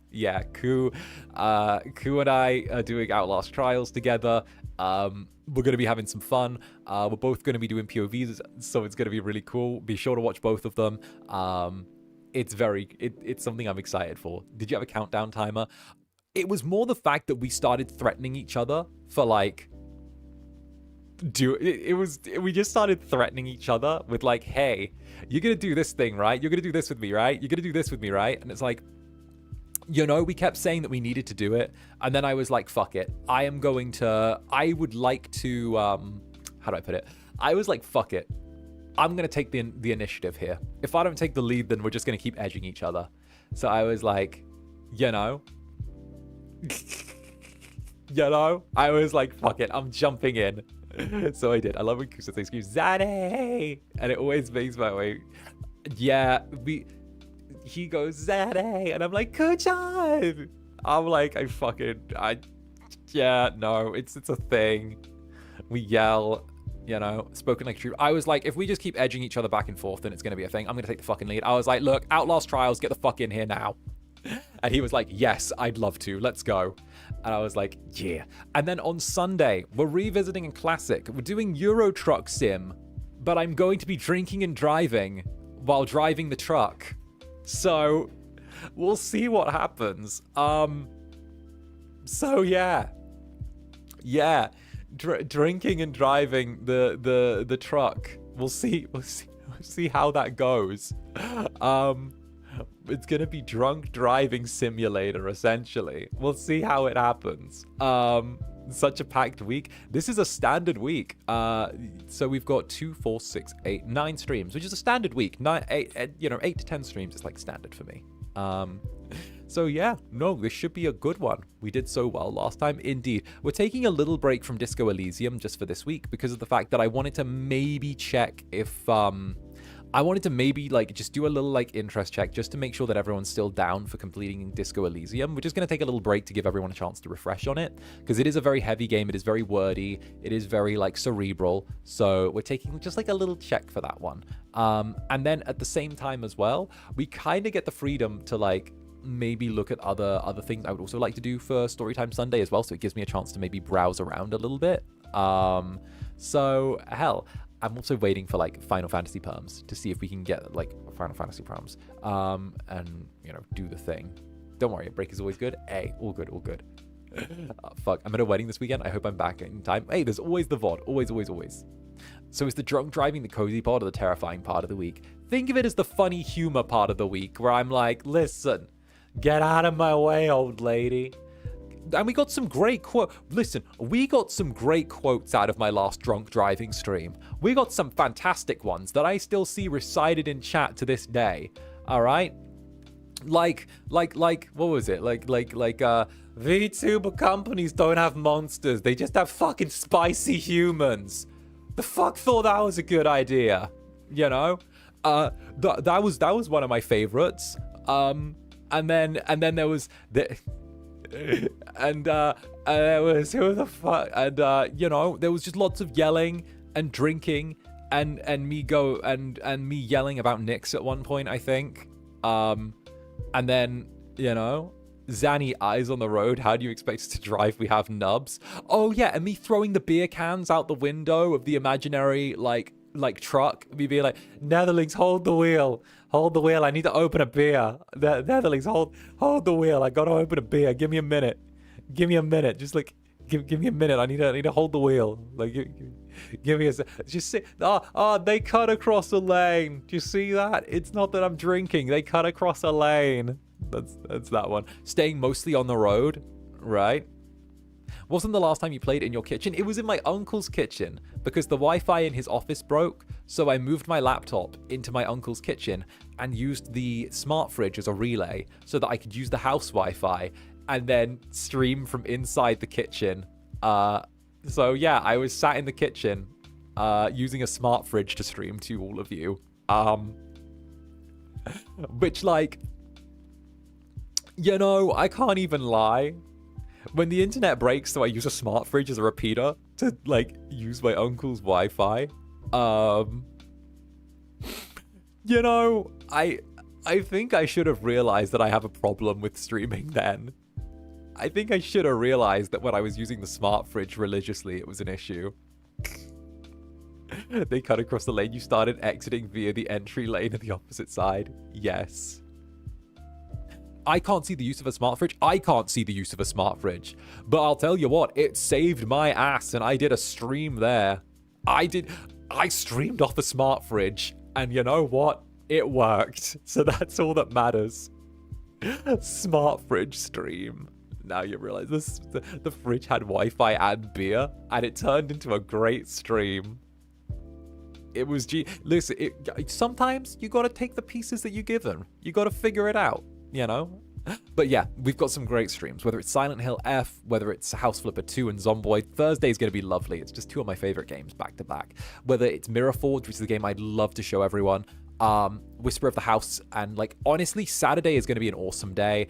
yeah, 𝓂𝓻 and I are doing Outlast Trials together. We're going to be having some fun. We're both going to be doing POVs, so it's going to be really cool. Be sure to watch both of them. It's something I'm excited for. Did you have a countdown timer? It was more the fact that we started threatening each other for like, we just started threatening each other with like, hey, you're going to do this thing, right? You're going to do this with me, right? You're going to do this with me, right? And it's like, you know, we kept saying that we needed to do it. And then I was like, fuck it. I would like to, how do I put it? I was like, fuck it. I'm going to take the initiative here. If I don't take the lead, then we're just going to keep edging each other. So I was like, you know, I was like, fuck it. I'm jumping in. So I did. I love when Kusa screams, Zaddy! And it always makes my way. Yeah, he goes, Zaddy! And I'm like, good job! I'm like, yeah, no, it's a thing. We yell, you know, spoken like a troop. I was like, if we just keep edging each other back and forth, then it's going to be a thing. I'm going to take the fucking lead. I was like, look, Outlast Trials, get the fuck in here now. And he was like, yes, I'd love to. Let's go. And I was like, yeah. And then on Sunday, we're revisiting a classic. We're doing Euro Truck Sim, but I'm going to be drinking and driving while driving the truck. So we'll see what happens. So yeah. Drinking and driving the truck. We'll see how that goes. It's gonna be drunk driving simulator, essentially. We'll see how it happens. Such a packed week. This is a standard week. So we've got 2, 4, 6, 8, 9 streams, which is a standard week. 8 to 10 streams is like standard for me. So yeah, no, this should be a good one. We did so well last time. Indeed. We're taking a little break from Disco Elysium just for this week because of the fact that I wanted to maybe check if I wanted to maybe like just do a little like interest check just to make sure that everyone's still down for completing Disco Elysium. We're just going to take a little break to give everyone a chance to refresh on it because it is a very heavy game. It is very wordy. It is very like cerebral. So we're taking just like a little check for that one. And then at the same time as well, we kind of get the freedom to like maybe look at other things I would also like to do for Storytime Sunday as well. So it gives me a chance to maybe browse around a little bit. So hell, I'm also waiting for like Final Fantasy perms to see if we can get like Final Fantasy perms and you know do the thing. Don't worry, a break is always good. Hey, all good. Fuck, I'm at a wedding this weekend. I hope I'm back in time. Hey, there's always the VOD. Always. So is the drunk driving the cozy part or the terrifying part of the week? Think of it as the funny humor part of the week where I'm like, listen, get out of my way, old lady. And we got some great we got some great quotes out of my last drunk driving stream. We got some fantastic ones that I still see recited in chat to this day. All right? Like, what was it? Like, VTuber companies don't have monsters. They just have fucking spicy humans. The fuck thought that was a good idea? You know? That was one of my favorites. And then there was and there was who the fuck, and you know, there was just lots of yelling and drinking and me yelling about Nyx at one point, I think. And then, you know, Zanny eyes on the road. How do you expect us to drive? We have nubs. Oh yeah, and me throwing the beer cans out the window of the imaginary like truck. Me being like, Netherlings, hold the wheel. I need to open a beer. Netherlings, hold the wheel. I gotta open a beer. Give me a minute. Just like give me a minute. I need to hold the wheel. Like give me a. Just see. They cut across a lane. Do you see that? It's not that I'm drinking. They cut across a lane. That's that one. Staying mostly on the road, right? Wasn't the last time you played in your kitchen? It was in my uncle's kitchen because the Wi-Fi in his office broke. So I moved my laptop into my uncle's kitchen and used the smart fridge as a relay so that I could use the house Wi-Fi and then stream from inside the kitchen. So yeah, I was sat in the kitchen using a smart fridge to stream to all of you. Which like, you know, I can't even lie. When the internet breaks, so I use a smart fridge as a repeater to like use my uncle's Wi-Fi. You know, I think I should have realized that I have a problem with streaming then. I think I should have realized that when I was using the smart fridge religiously, it was an issue. They cut across the lane. You started exiting via the entry lane at the opposite side. Yes. I can't see the use of a smart fridge. I can't see the use of a smart fridge. But I'll tell you what, it saved my ass, and I did a stream there. I streamed off a smart fridge, and you know what? It worked. So that's all that matters. Smart fridge stream. Now you realize the fridge had Wi-Fi and beer, and it turned into a great stream. It was listen, sometimes you gotta take the pieces that you're given. You gotta figure it out, you know? But yeah, we've got some great streams, whether it's Silent Hill F, whether it's House Flipper 2 and Zomboid. Thursday's gonna be lovely. It's just two of my favorite games back to back. Whether it's Mirror Forge, which is a game I'd love to show everyone, Whisper of the House, and like honestly, Saturday is gonna be an awesome day.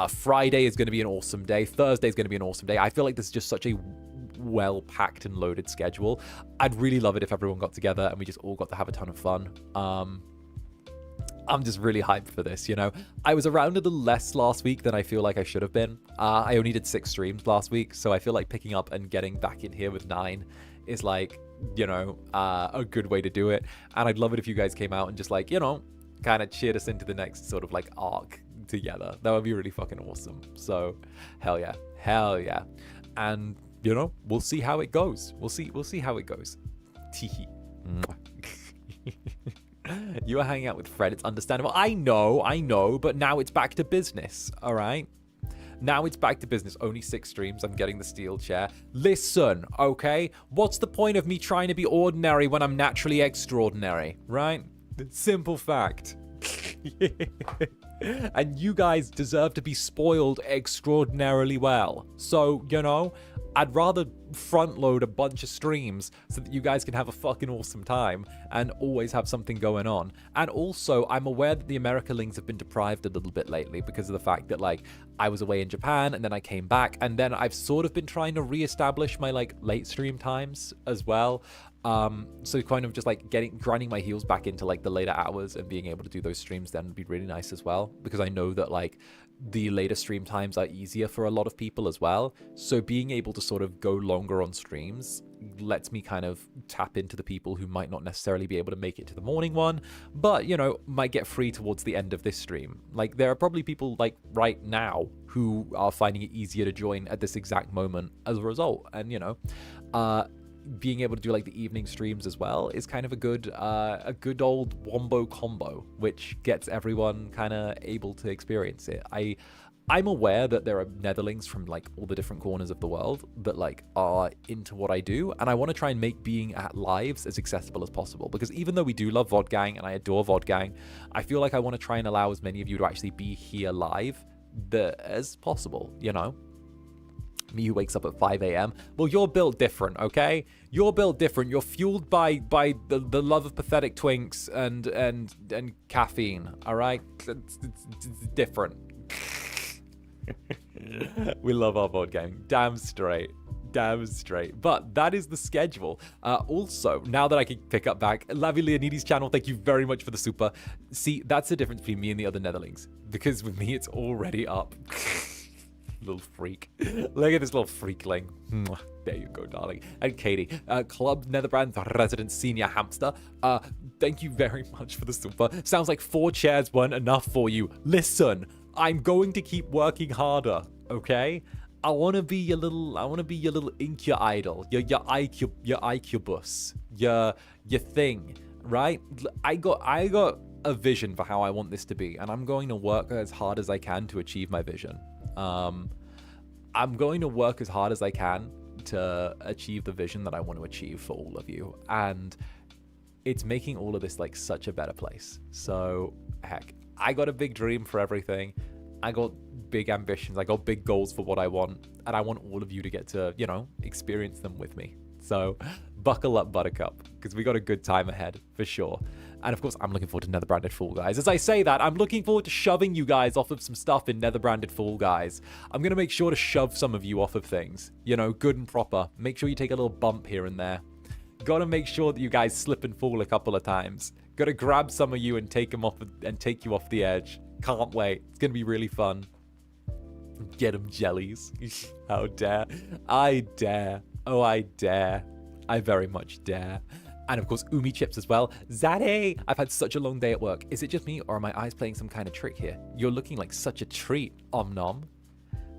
Friday is gonna be an awesome day. Thursday is gonna be an awesome day. I feel like this is just such a well-packed and loaded schedule. I'd really love it if everyone got together and we just all got to have a ton of fun. I'm just really hyped for this, you know? I was around a little less last week than I feel like I should have been. I only did 6 streams last week, so I feel like picking up and getting back in here with 9 is like, you know, a good way to do it. And I'd love it if you guys came out and just like, you know, kind of cheered us into the next sort of like arc together. That would be really fucking awesome. So hell yeah. Hell yeah. And you know, we'll see how it goes. We'll see how it goes. Teehee. You are hanging out with Fred. It's understandable. I know, but now it's back to business. All right. Now it's back to business. Only 6 streams. I'm getting the steel chair. Listen, okay? What's the point of me trying to be ordinary when I'm naturally extraordinary, right? Simple fact. And you guys deserve to be spoiled extraordinarily well. So, you know, I'd rather front load a bunch of streams so that you guys can have a fucking awesome time and always have something going on. And also, I'm aware that the Americalings have been deprived a little bit lately because of the fact that, like, I was away in Japan and then I came back, and then I've sort of been trying to reestablish my, like, late stream times as well. So kind of just like grinding my heels back into like the later hours and being able to do those streams then would be really nice as well, because I know that like the later stream times are easier for a lot of people as well. So being able to sort of go longer on streams lets me kind of tap into the people who might not necessarily be able to make it to the morning one, but you know, might get free towards the end of this stream. Like there are probably people like right now who are finding it easier to join at this exact moment as a result. And you know, being able to do like the evening streams as well is kind of a good old wombo combo, which gets everyone kind of able to experience it. I'm aware that there are Netherlings from like all the different corners of the world that like are into what I do, and I want to try and make being at lives as accessible as possible, because even though we do love VOD Gang and I adore VOD Gang, I feel like I want to try and allow as many of you to actually be here live as possible, you know? Me who wakes up at 5 a.m. Well, you're built different, okay? You're built different. You're fueled by the love of pathetic twinks and caffeine, all right? It's different. We love our board game. Damn straight. But that is the schedule. Also, now that I can pick up back, Lavi Leonides channel, thank you very much for the super. See, that's the difference between me and the other Netherlings, because with me, it's already up. Little freak. Look at this little freakling. There you go, darling. And Katie, Club Netherbrand resident senior hamster. Thank you very much for the super. Sounds like 4 chairs weren't enough for you. Listen, I'm going to keep working harder, okay? I want to be your little Incubus idol, your Incubus, your thing, right? I got a vision for how I want this to be, and I'm going to work as hard as I can to achieve my vision. I'm going to work as hard as I can to achieve the vision that I want to achieve for all of you, and it's making all of this like such a better place. So heck, I got a big dream for everything. I got big ambitions. I got big goals for what I want, and I want all of you to get to, you know, experience them with me. So buckle up, Buttercup, because we got a good time ahead for sure. And of course, I'm looking forward to Netherbranded Fall Guys. As I say that, I'm looking forward to shoving you guys off of some stuff in Netherbranded Fall Guys. I'm going to make sure to shove some of you off of things, you know, good and proper. Make sure you take a little bump here and there. Got to make sure that you guys slip and fall a couple of times. Got to grab some of you and take them off and take you off the edge. Can't wait. It's going to be really fun. Get them jellies. How dare. I dare. Oh, I dare. I very much dare. And of course, Umi chips as well. Zaddy! I've had such a long day at work. Is it just me, or are my eyes playing some kind of trick here? You're looking like such a treat, Om Nom.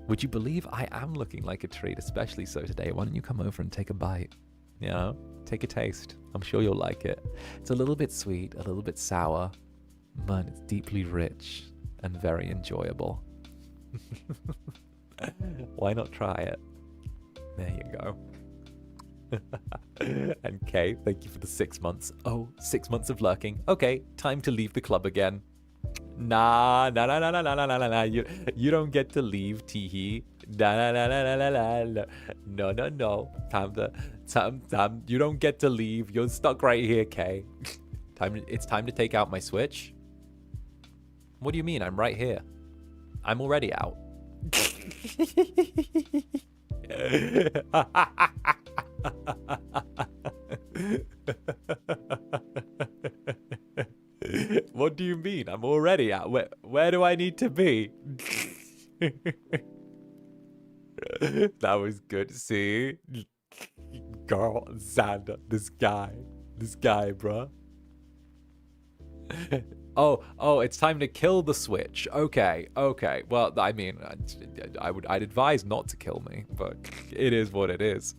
Would you believe I am looking like a treat, especially so today? Why don't you come over and take a bite? You know, take a taste. I'm sure you'll like it. It's a little bit sweet, a little bit sour, but it's deeply rich and very enjoyable. Why not try it? There you go. And Kay, thank you for the 6 months. Oh, 6 months of lurking. Okay, time to leave the club again. Nah. You don't get to leave, Teehee. No. Time. You don't get to leave. You're stuck right here, Kay. It's time to take out my Switch. What do you mean? I'm right here. I'm already out. What do you mean? I'm already out. Where do I need to be? That was good. See? Girl, Zander, this guy, bruh. Oh, it's time to kill the Switch. Okay. Well, I mean, I'd advise not to kill me, but it is what it is.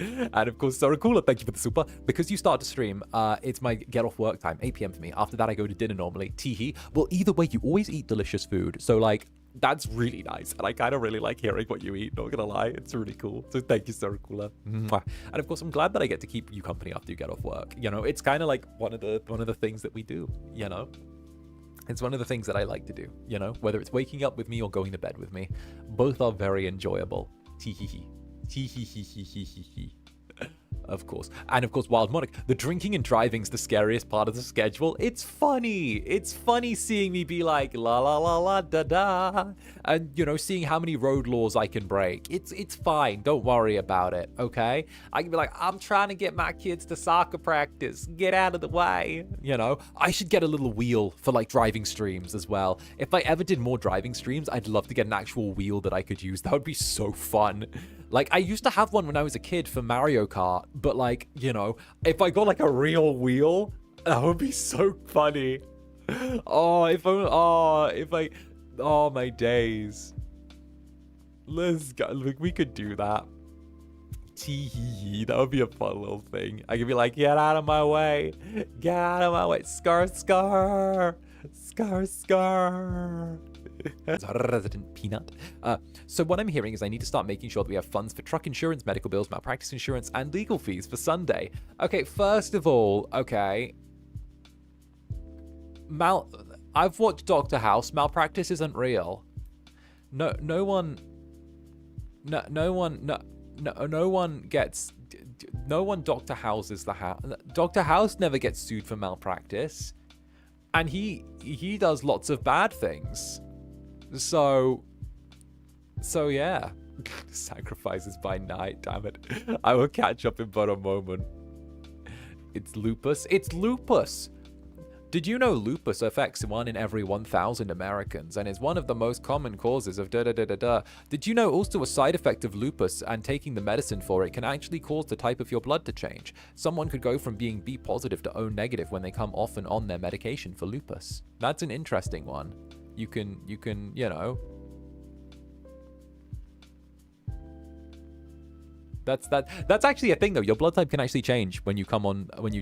And of course, 𝓂𝓸𝓾𝓻, thank you for the super. Because you start to stream, it's my get off work time, 8 p.m. for me. After that, I go to dinner normally. Teehee. Well, either way, you always eat delicious food. So, like, that's really nice. And I kind of really like hearing what you eat, not gonna lie. It's really cool. So thank you, 𝓂𝓸𝓾𝓻. And of course, I'm glad that I get to keep you company after you get off work. You know, it's kind of like one of the things that we do, you know? It's one of the things that I like to do, you know? Whether it's waking up with me or going to bed with me. Both are very enjoyable. Teehee. Teehee. Of course. And of course, Wild Monarch, the drinking and driving's the scariest part of the schedule. It's funny. It's funny seeing me be like, la la la la da da. And, you know, seeing how many road laws I can break. It's fine. Don't worry about it, okay? I can be like, I'm trying to get my kids to soccer practice. Get out of the way. You know, I should get a little wheel for like driving streams as well. If I ever did more driving streams, I'd love to get an actual wheel that I could use. That would be so fun. Like, I used to have one when I was a kid for Mario Kart, but like, you know, if I got like a real wheel, that would be so funny. Oh, my days. Let's go. Like, we could do that. Teehee, that would be a fun little thing. I could be like, get out of my way. Get out of my way. Scar. Resident Peanut. So what I'm hearing is I need to start making sure that we have funds for truck insurance, medical bills, malpractice insurance, and legal fees for Sunday. Okay, first of all, okay. I've watched Dr. House. Malpractice isn't real. No one Dr. Houses the house. Dr. House never gets sued for malpractice. And he does lots of bad things. So yeah. Sacrifices by night, damn it. I will catch up in but a moment. It's lupus. It's lupus. Did you know lupus affects 1 in every 1,000 Americans and is one of the most common causes of da-da-da-da-da? Did you know also a side effect of lupus and taking the medicine for it can actually cause the type of your blood to change? Someone could go from being B positive to O negative when they come off and on their medication for lupus. That's an interesting one. You can, you know. That's actually a thing though. Your blood type can actually change when you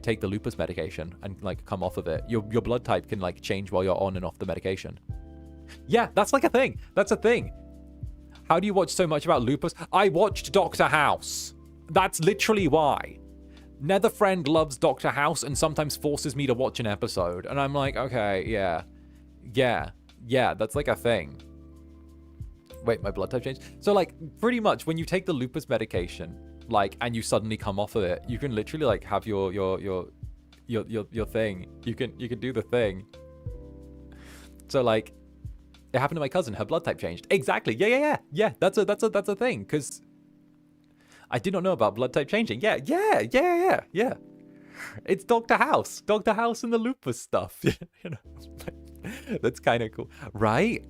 take the lupus medication and like come off of it. Your blood type can like change while you're on and off the medication. Yeah, that's like a thing. That's a thing. How do you watch so much about lupus? I watched Dr. House. That's literally why. Netherbrand loves Dr. House and sometimes forces me to watch an episode. And I'm like, okay, yeah, that's like a thing. Wait, my blood type changed? So like pretty much when you take the lupus medication, like, and you suddenly come off of it, you can literally like have your thing. You can do the thing. So like it happened to my cousin, her blood type changed. Exactly. Yeah. That's a thing. Cause I did not know about blood type changing. Yeah. It's Dr. House. Dr. House and the lupus stuff. You know, that's kind of cool. Right?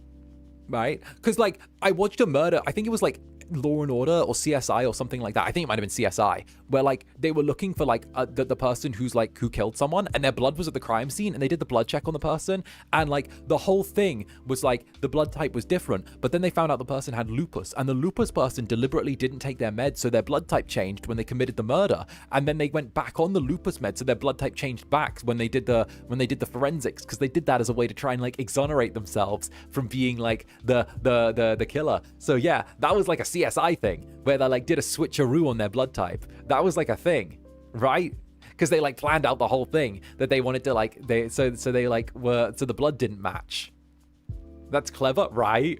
right? Because like I watched a murder, I think it was like Law and Order or CSI or something like that. I think it might have been CSI, where like they were looking for like the person who killed someone, and their blood was at the crime scene, and they did the blood check on the person, and like the whole thing was like the blood type was different, but then they found out the person had lupus, and the lupus person deliberately didn't take their meds, so their blood type changed when they committed the murder, and then they went back on the lupus med, so their blood type changed back when they did the forensics, because they did that as a way to try and like exonerate themselves from being like the killer. So yeah, that was like a CSI thing where they like did a switcheroo on their blood type. That was like a thing, right? Because they like planned out the whole thing that they wanted to like so the blood didn't match. That's clever, right?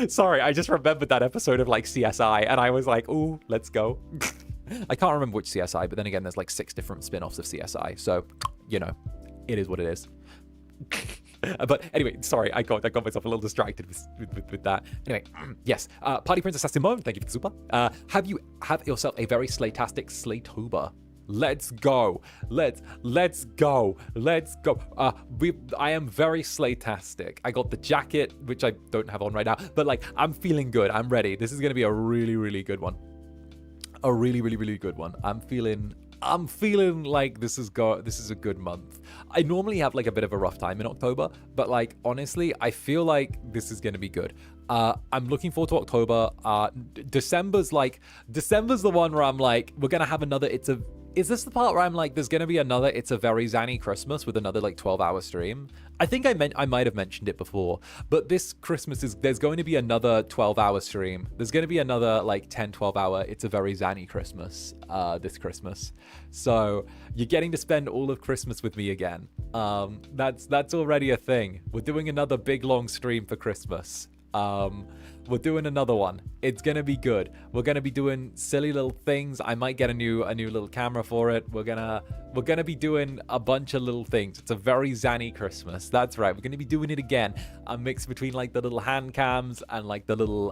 Sorry, I just remembered that episode of like CSI, and I was like, ooh, let's go. I can't remember which CSI, but then again, there's like 6 different spin-offs of CSI, so you know, it is what it is. But anyway, sorry, I got myself a little distracted with that. Anyway, yes, Party Princess Simone, thank you for the super. Have yourself a very slatastic Slaytober. Let's go. Let's go. I am very slatastic. I got the jacket, which I don't have on right now, but like I'm feeling good. I'm ready. This is gonna be a really, really good one. A really, really, really good one. I'm feeling like this is a good month. I normally have like a bit of a rough time in October, but like honestly, I feel like this is gonna be good. I'm looking forward to October. December's the one where I'm like, we're gonna have another. Is this the part where I'm like, there's gonna be another It's a Very Zanny Christmas with another like 12-hour stream? I think I might have mentioned it before, but this Christmas there's going to be another 12-hour stream. There's going to be another like 10-12-hour It's a Very Zanny Christmas this Christmas. So you're getting to spend all of Christmas with me again. That's already a thing. We're doing another big long stream for Christmas. We're doing another one. It's gonna be good. We're gonna be doing silly little things. I might get a new little camera for it. We're gonna be doing a bunch of little things. It's a very Zanny Christmas. That's right. We're gonna be doing it again. A mix between like the little hand cams and like the little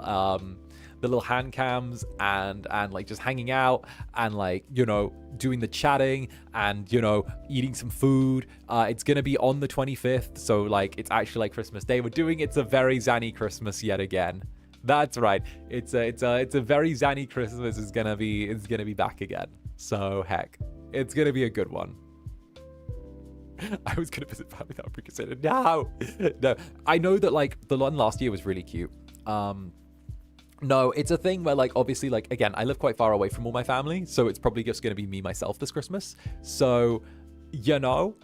hand cams and like just hanging out and like, you know, doing the chatting and, you know, eating some food. It's gonna be on the 25th, so like it's actually like Christmas Day. We're doing It's a Very Zanny Christmas yet again. That's right. It's a very Zanny Christmas is gonna be back again. So heck, it's gonna be a good one. I was gonna visit family now because no. I know that like the one last year was really cute. No, it's a thing where like obviously like again, I live quite far away from all my family, so it's probably just gonna be me myself this Christmas. So, you know,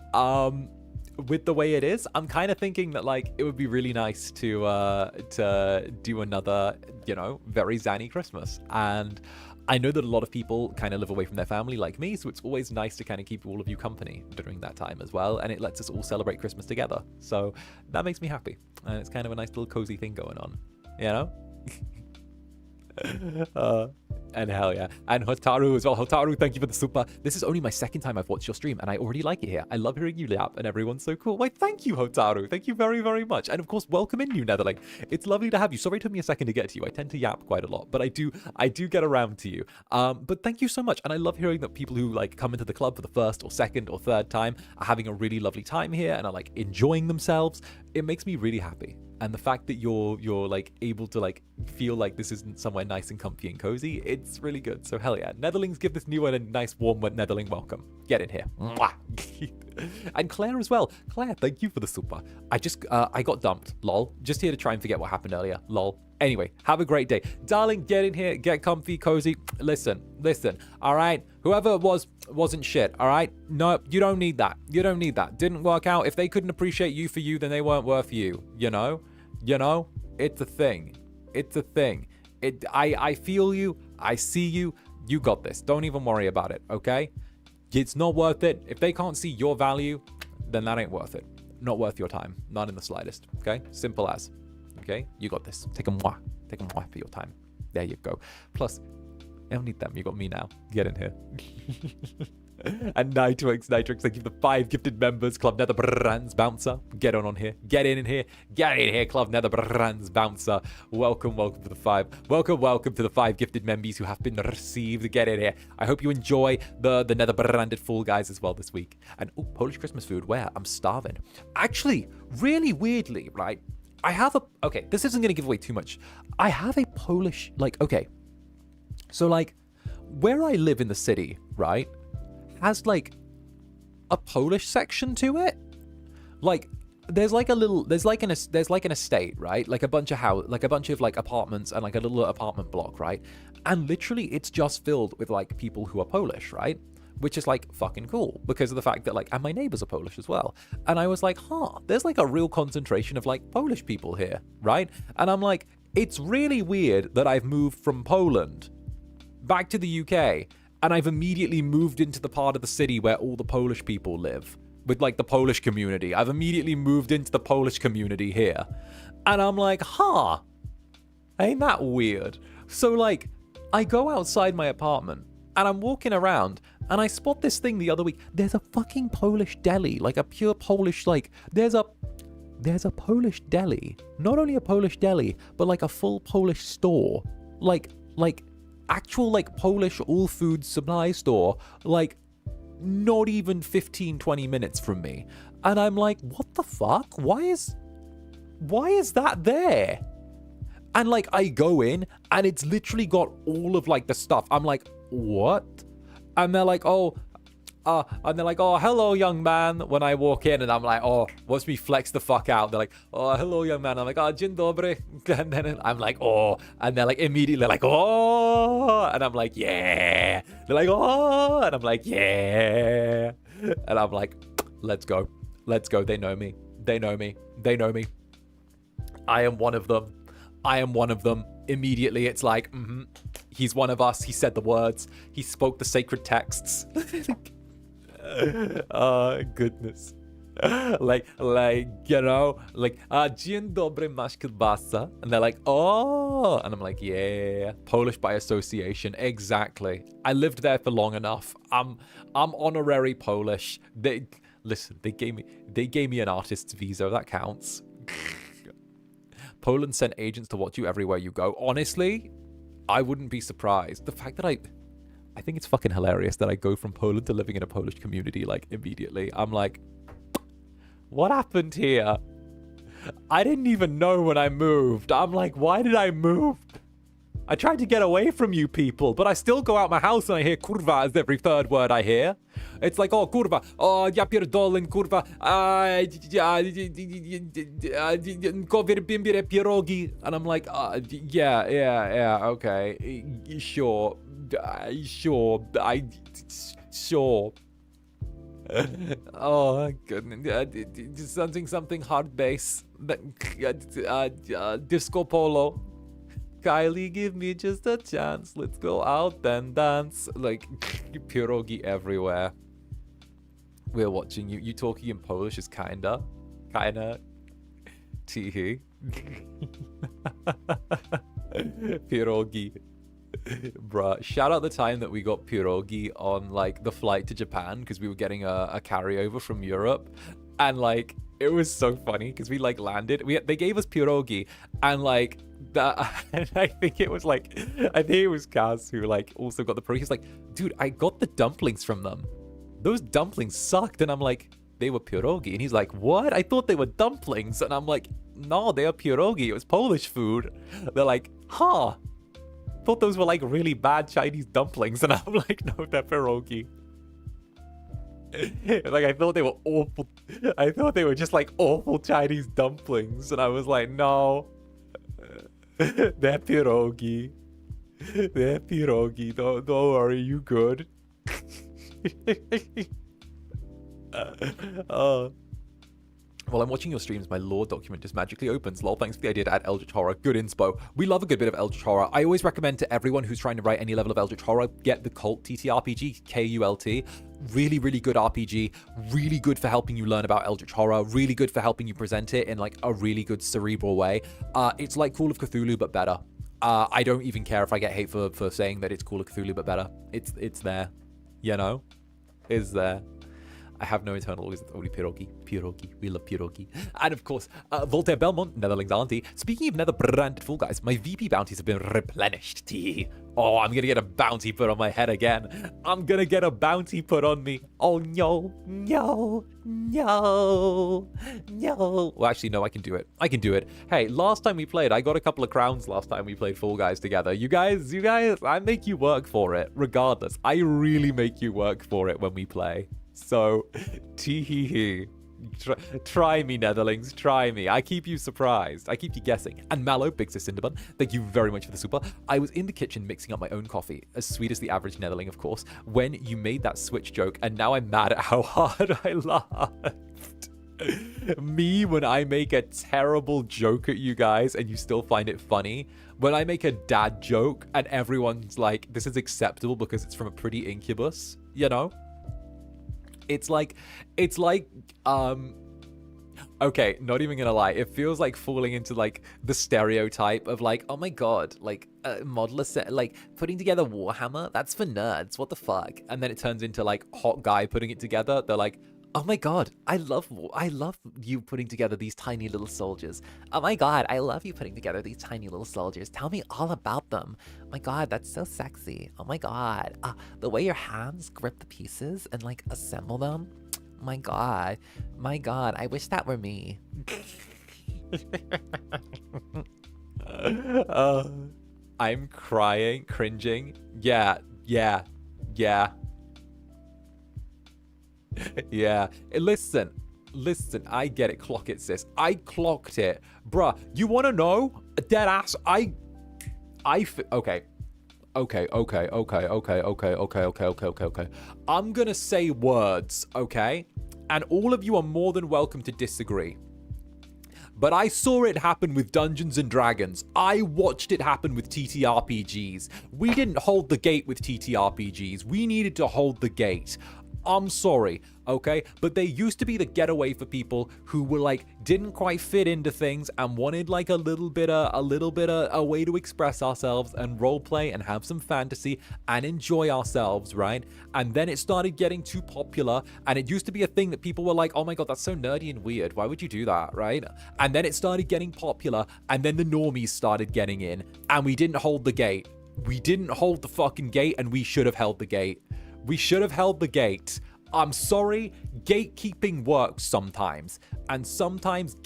with the way it is, I'm kind of thinking that like it would be really nice to do another, you know, very Zanny Christmas. And I know that a lot of people kind of live away from their family like me, so it's always nice to kind of keep all of you company during that time as well, and it lets us all celebrate Christmas together. So that makes me happy, and it's kind of a nice little cozy thing going on, you know. And hell yeah. And Hotaru as well. Hotaru, thank you for the super. This is only my second time I've watched your stream, and I already like it here. I love hearing you yap, and everyone's so cool. Why, thank you, Hotaru. Thank you very, very much. And of course, welcome in, New Netherling. It's lovely to have you. Sorry it took me a second to get to you. I tend to yap quite a lot, but I do get around to you. But thank you so much. And I love hearing that people who like come into the club for the first or second or third time are having a really lovely time here and are like enjoying themselves. It makes me really happy. And the fact that you're like able to like feel like this isn't somewhere nice and comfy and cozy, it's really good. So hell yeah. Netherlings, give this new one a nice warm Netherling welcome. Get in here. Mwah. And Claire as well. Claire, thank you for the super. I got dumped. Lol. Just here to try and forget what happened earlier. Lol. Anyway, have a great day. Darling, get in here, get comfy, cozy. Listen, all right? Whoever it wasn't shit, all right? No, you don't need that. Didn't work out. If they couldn't appreciate you for you, then they weren't worth you, you know? It's a thing. I feel you. I see you. You got this. Don't even worry about it, okay? It's not worth it. If they can't see your value, then that ain't worth it. Not worth your time. Not in the slightest, okay? Simple as. Okay, you got this. Take a mwah for your time. There you go. Plus, I don't need them. You got me now. Get in here. And Nitrix, thank you for the 5 gifted members. Club Netherbrand's bouncer. Get on here. Get in here. Club Netherbrand's bouncer. Welcome to the 5. Welcome to the 5 gifted Membies who have been received. Get in here. I hope you enjoy the Netherbranded Fall Guys as well this week. And Polish Christmas food. Where? I'm starving. Actually, really weirdly, right? I have a, okay, this isn't going to give away too much. I have a Polish, like, okay. So, like, where I live in the city, right, has, like, a Polish section to it. Like, there's like an estate, right? Like a bunch of like apartments and like a little apartment block, right? And literally it's just filled with like people who are Polish, right? Which is like fucking cool because of the fact that like, and my neighbors are Polish as well. And I was like, there's like a real concentration of like Polish people here, right? And I'm like, it's really weird that I've moved from Poland back to the UK and I've immediately moved into the part of the city where all the Polish people live. With like the Polish community. I've immediately moved into the Polish community here. And I'm like, ain't that weird? So like, I go outside my apartment and I'm walking around and I spot this thing the other week. There's a fucking Polish deli, like a pure Polish, like, there's a Polish deli. Not only a Polish deli, but like a full Polish store. Like actual like Polish all food supply store. Like, not even 15-20 minutes from me. And I'm like, what the fuck? Why is that there? And like I go in and it's literally got all of like the stuff. I'm like, what? And they're like, hello young man, when I walk in. And I'm like, watch me flex the fuck out. They're like, hello young man. I'm like, dzień dobry. And then I'm like, and they're like immediately like, and I'm like, yeah. They're like, and I'm like, yeah. And I'm like, let's go. They know me. I am one of them. Immediately it's like, he's one of us. He said the words. He spoke the sacred texts. Goodness. like you know, like dzień dobry, masz kielbasa, and they're like, and I'm like, yeah, Polish by association. Exactly. I lived there for long enough. I'm honorary Polish. They gave me an artist's visa. That counts. Poland sent agents to watch you everywhere you go. Honestly, I wouldn't be surprised. The fact that I think it's fucking hilarious that I go from Poland to living in a Polish community, like, immediately. I'm like, what happened here? I didn't even know when I moved. I'm like, why did I move? I tried to get away from you people, but I still go out my house and I hear kurwa as every third word I hear. It's like, kurwa, ja pierdolę, kurwa, pierogi. And I'm like, yeah, okay, sure. Sure. Oh goodness. Something hard bass. Disco polo. Kylie, give me just a chance. Let's go out and dance. Like, pierogi everywhere. We're watching you. You talking in Polish is kinda. Tihi. Pierogi. Bruh, shout out the time that we got pierogi on like the flight to Japan because we were getting a carryover from Europe, and like it was so funny because we like landed. They gave us pierogi and like that. And I think it was Kaz who like also got the pierogi. He's like, dude, I got the dumplings from them. Those dumplings sucked, and I'm like, they were pierogi, and he's like, what? I thought they were dumplings, and I'm like, no, they are pierogi. It was Polish food. They're like, thought those were like really bad Chinese dumplings, and I'm like, no, they're pierogi. Like, I thought they were awful. I thought they were just like awful Chinese dumplings, and I was like, no, they're pierogi. They're pierogi. Don't worry, you good. While I'm watching your streams, my lore document just magically opens. Lol, thanks for the idea to add Eldritch Horror. Good inspo. We love a good bit of Eldritch Horror. I always recommend to everyone who's trying to write any level of Eldritch Horror, get the Cult TTRPG, KULT. Really, really good RPG. Really good for helping you learn about Eldritch Horror. Really good for helping you present it in like a really good cerebral way. It's like Call of Cthulhu, but better. I don't even care if I get hate for saying that it's Call of Cthulhu, but better. It's there. You know? It's there. I have no internal organs, only pierogi. Pierogi. We love pierogi. And of course, Voltaire Belmont, Netherlings auntie. Speaking of Netherbrand Fall Guys, my VP bounties have been replenished. Oh, I'm gonna get a bounty put on my head again. I'm gonna get a bounty put on me. Oh, no, no, no, no. Well, actually, no, I can do it. I can do it. Hey, last time we played, I got a couple of crowns last time we played Fall Guys together. You guys, I make you work for it, regardless. I really make you work for it when we play. So, tee-hee-hee. Try me, Netherlings. Try me. I keep you surprised. I keep you guessing. And Mallow, Big Sis Cinderbun, thank you very much for the super. I was in the kitchen mixing up my own coffee, as sweet as the average Netherling, of course, when you made that switch joke, and now I'm mad at how hard I laughed. Me, when I make a terrible joke at you guys and you still find it funny. When I make a dad joke and everyone's like, this is acceptable because it's from a pretty Incubus, you know? It's like, okay, not even gonna lie. It feels like falling into like the stereotype of like, oh my God, like modeler set, like putting together Warhammer, that's for nerds, what the fuck? And then it turns into like hot guy putting it together. They're like, oh my God, I love you putting together these tiny little soldiers. Oh my God, I love you putting together these tiny little soldiers. Tell me all about them. Oh my God, that's so sexy. Oh my God, the way your hands grip the pieces and like assemble them. My God, I wish that were me. I'm crying, cringing. Yeah. Yeah, listen, I get it, clock it, sis. I clocked it. Bruh, you wanna know? Dead ass, okay. I'm gonna say words, okay? And all of you are more than welcome to disagree. But I saw it happen with Dungeons and Dragons. I watched it happen with TTRPGs. We didn't hold the gate with TTRPGs. We needed to hold the gate. I'm sorry, okay? But they used to be the getaway for people who were like, didn't quite fit into things and wanted like a little bit of a way to express ourselves and roleplay and have some fantasy and enjoy ourselves, right? And then it started getting too popular, and it used to be a thing that people were like, oh my God, that's so nerdy and weird. Why would you do that, right? And then it started getting popular, and then the normies started getting in, and we didn't hold the gate. We didn't hold the fucking gate, and we should have held the gate. We should have held the gate. I'm sorry, gatekeeping works sometimes. And sometimes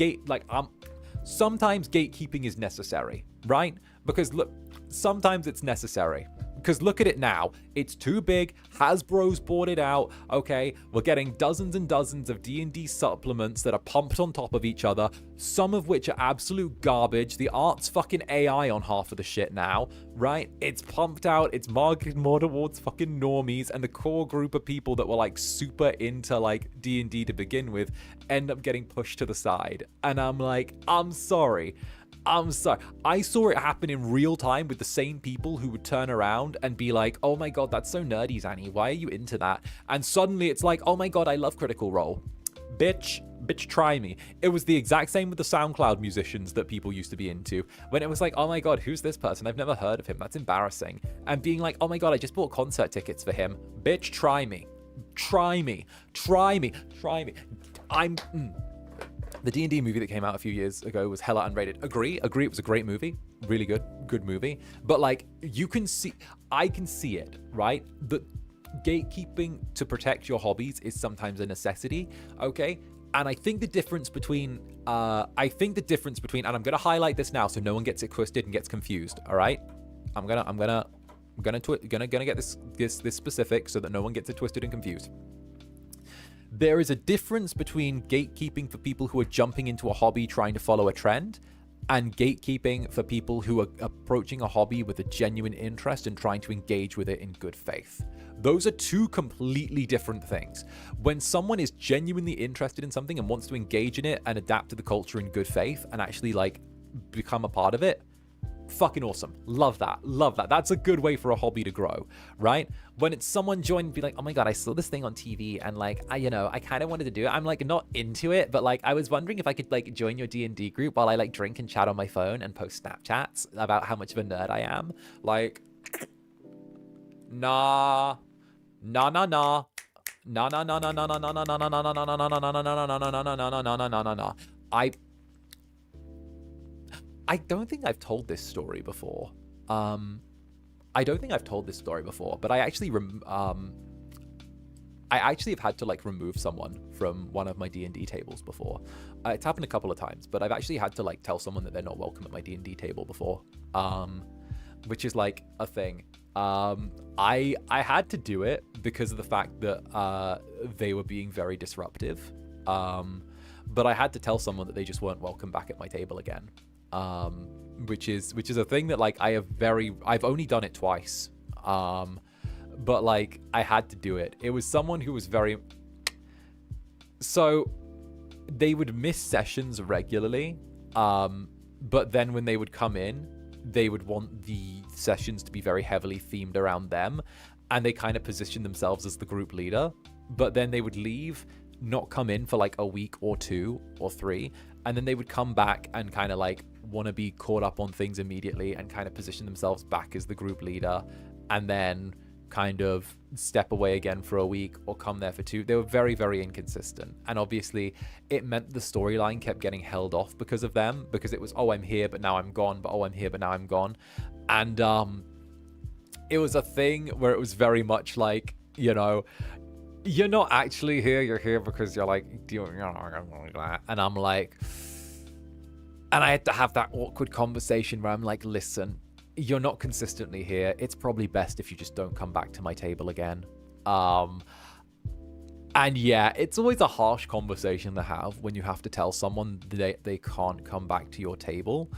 sometimes gatekeeping is necessary, right? Because look, sometimes it's necessary. Because look at it now. It's too big. Hasbro's bought it out. Okay, we're getting dozens and dozens of D&D supplements that are pumped on top of each other, some of which are absolute garbage. The art's fucking AI on half of the shit now, right? It's pumped out. It's marketed more towards fucking normies, and the core group of people that were like super into like D&D to begin with end up getting pushed to the side. And I'm like, I'm sorry. I saw it happen in real time with the same people who would turn around and be like, oh my God, that's so nerdy, Zanny. Why are you into that? And suddenly it's like, oh my God, I love Critical Role. Bitch, try me. It was the exact same with the SoundCloud musicians that people used to be into. When it was like, oh my God, who's this person? I've never heard of him. That's embarrassing. And being like, oh my God, I just bought concert tickets for him. Bitch, try me. The D&D movie that came out a few years ago was hella unrated. Agree, it was a great movie. Really good movie. But like, I can see it, right? That gatekeeping to protect your hobbies is sometimes a necessity, okay? And I think the difference between, and I'm gonna highlight this now so no one gets it twisted and gets confused, all right? I'm gonna get this specific so that no one gets it twisted and confused. There is a difference between gatekeeping for people who are jumping into a hobby trying to follow a trend, and gatekeeping for people who are approaching a hobby with a genuine interest and trying to engage with it in good faith. Those are two completely different things. When someone is genuinely interested in something and wants to engage in it and adapt to the culture in good faith and actually like become a part of it, fucking awesome. Love that. That's a good way for a hobby to grow, right? When it's someone joined and be like, oh my God, I saw this thing on TV and like, I kind of wanted to do it. I'm like not into it, but like I was wondering if I could like join your D&D group while I like drink and chat on my phone and post Snapchats about how much of a nerd I am. Like, nah. No. I don't think I've told this story before. I don't think I've told this story before, but I actually have had to like remove someone from one of my D&D tables before. It's happened a couple of times, but I've actually had to like tell someone that they're not welcome at my D&D table before, which is like a thing. I had to do it because of the fact that they were being very disruptive. But I had to tell someone that they just weren't welcome back at my table again. Which is a thing that like I've only done it twice. But like I had to do it. It was someone who was so they would miss sessions regularly. But then when they would come in, they would want the sessions to be very heavily themed around them, and they kind of position themselves as the group leader. But then they would leave, not come in for like a week or 2 or 3, and then they would come back and kind of like want to be caught up on things immediately and kind of position themselves back as the group leader, and then kind of step away again for a week or come there for 2. They were very, very inconsistent, and obviously it meant the storyline kept getting held off because of them, because it was, oh, I'm here but now I'm gone, but oh, I'm here but now I'm gone. And it was a thing where it was very much like, you know, you're not actually here, you're here because you're like doing that. And I'm like, and I had to have that awkward conversation where I'm like, listen, you're not consistently here. It's probably best if you just don't come back to my table again. And yeah, it's always a harsh conversation to have when you have to tell someone they can't come back to your table.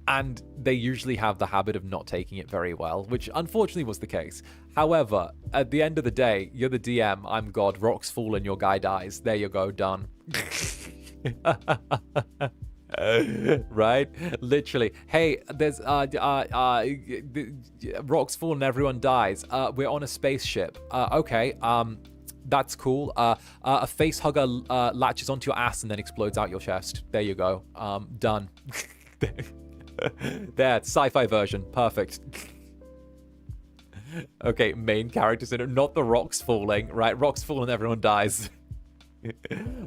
And they usually have the habit of not taking it very well, which unfortunately was the case. However, at the end of the day, you're the DM, I'm God, rocks fall and your guy dies. There you go, done. Right? Literally. Hey, there's rocks fall and everyone dies. We're on a spaceship. Okay. That's cool. A face hugger latches onto your ass and then explodes out your chest. There you go. Done. There, sci-fi version. Perfect. Okay, main characters in it, not the rocks falling, right? Rocks fall and everyone dies.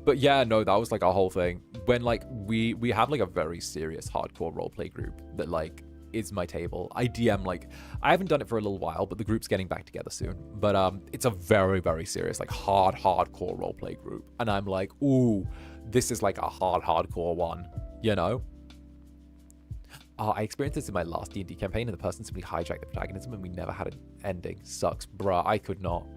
But yeah, no, that was like a whole thing. When like we have like a very serious hardcore roleplay group that like is my table. I DM, like, I haven't done it for a little while, but the group's getting back together soon. But it's a very, very serious, like hardcore roleplay group. And I'm like, ooh, this is like a hardcore one, you know? I experienced this in my last D&D campaign, and the person simply hijacked the protagonism, and we never had an ending. Sucks. Bruh, I could not.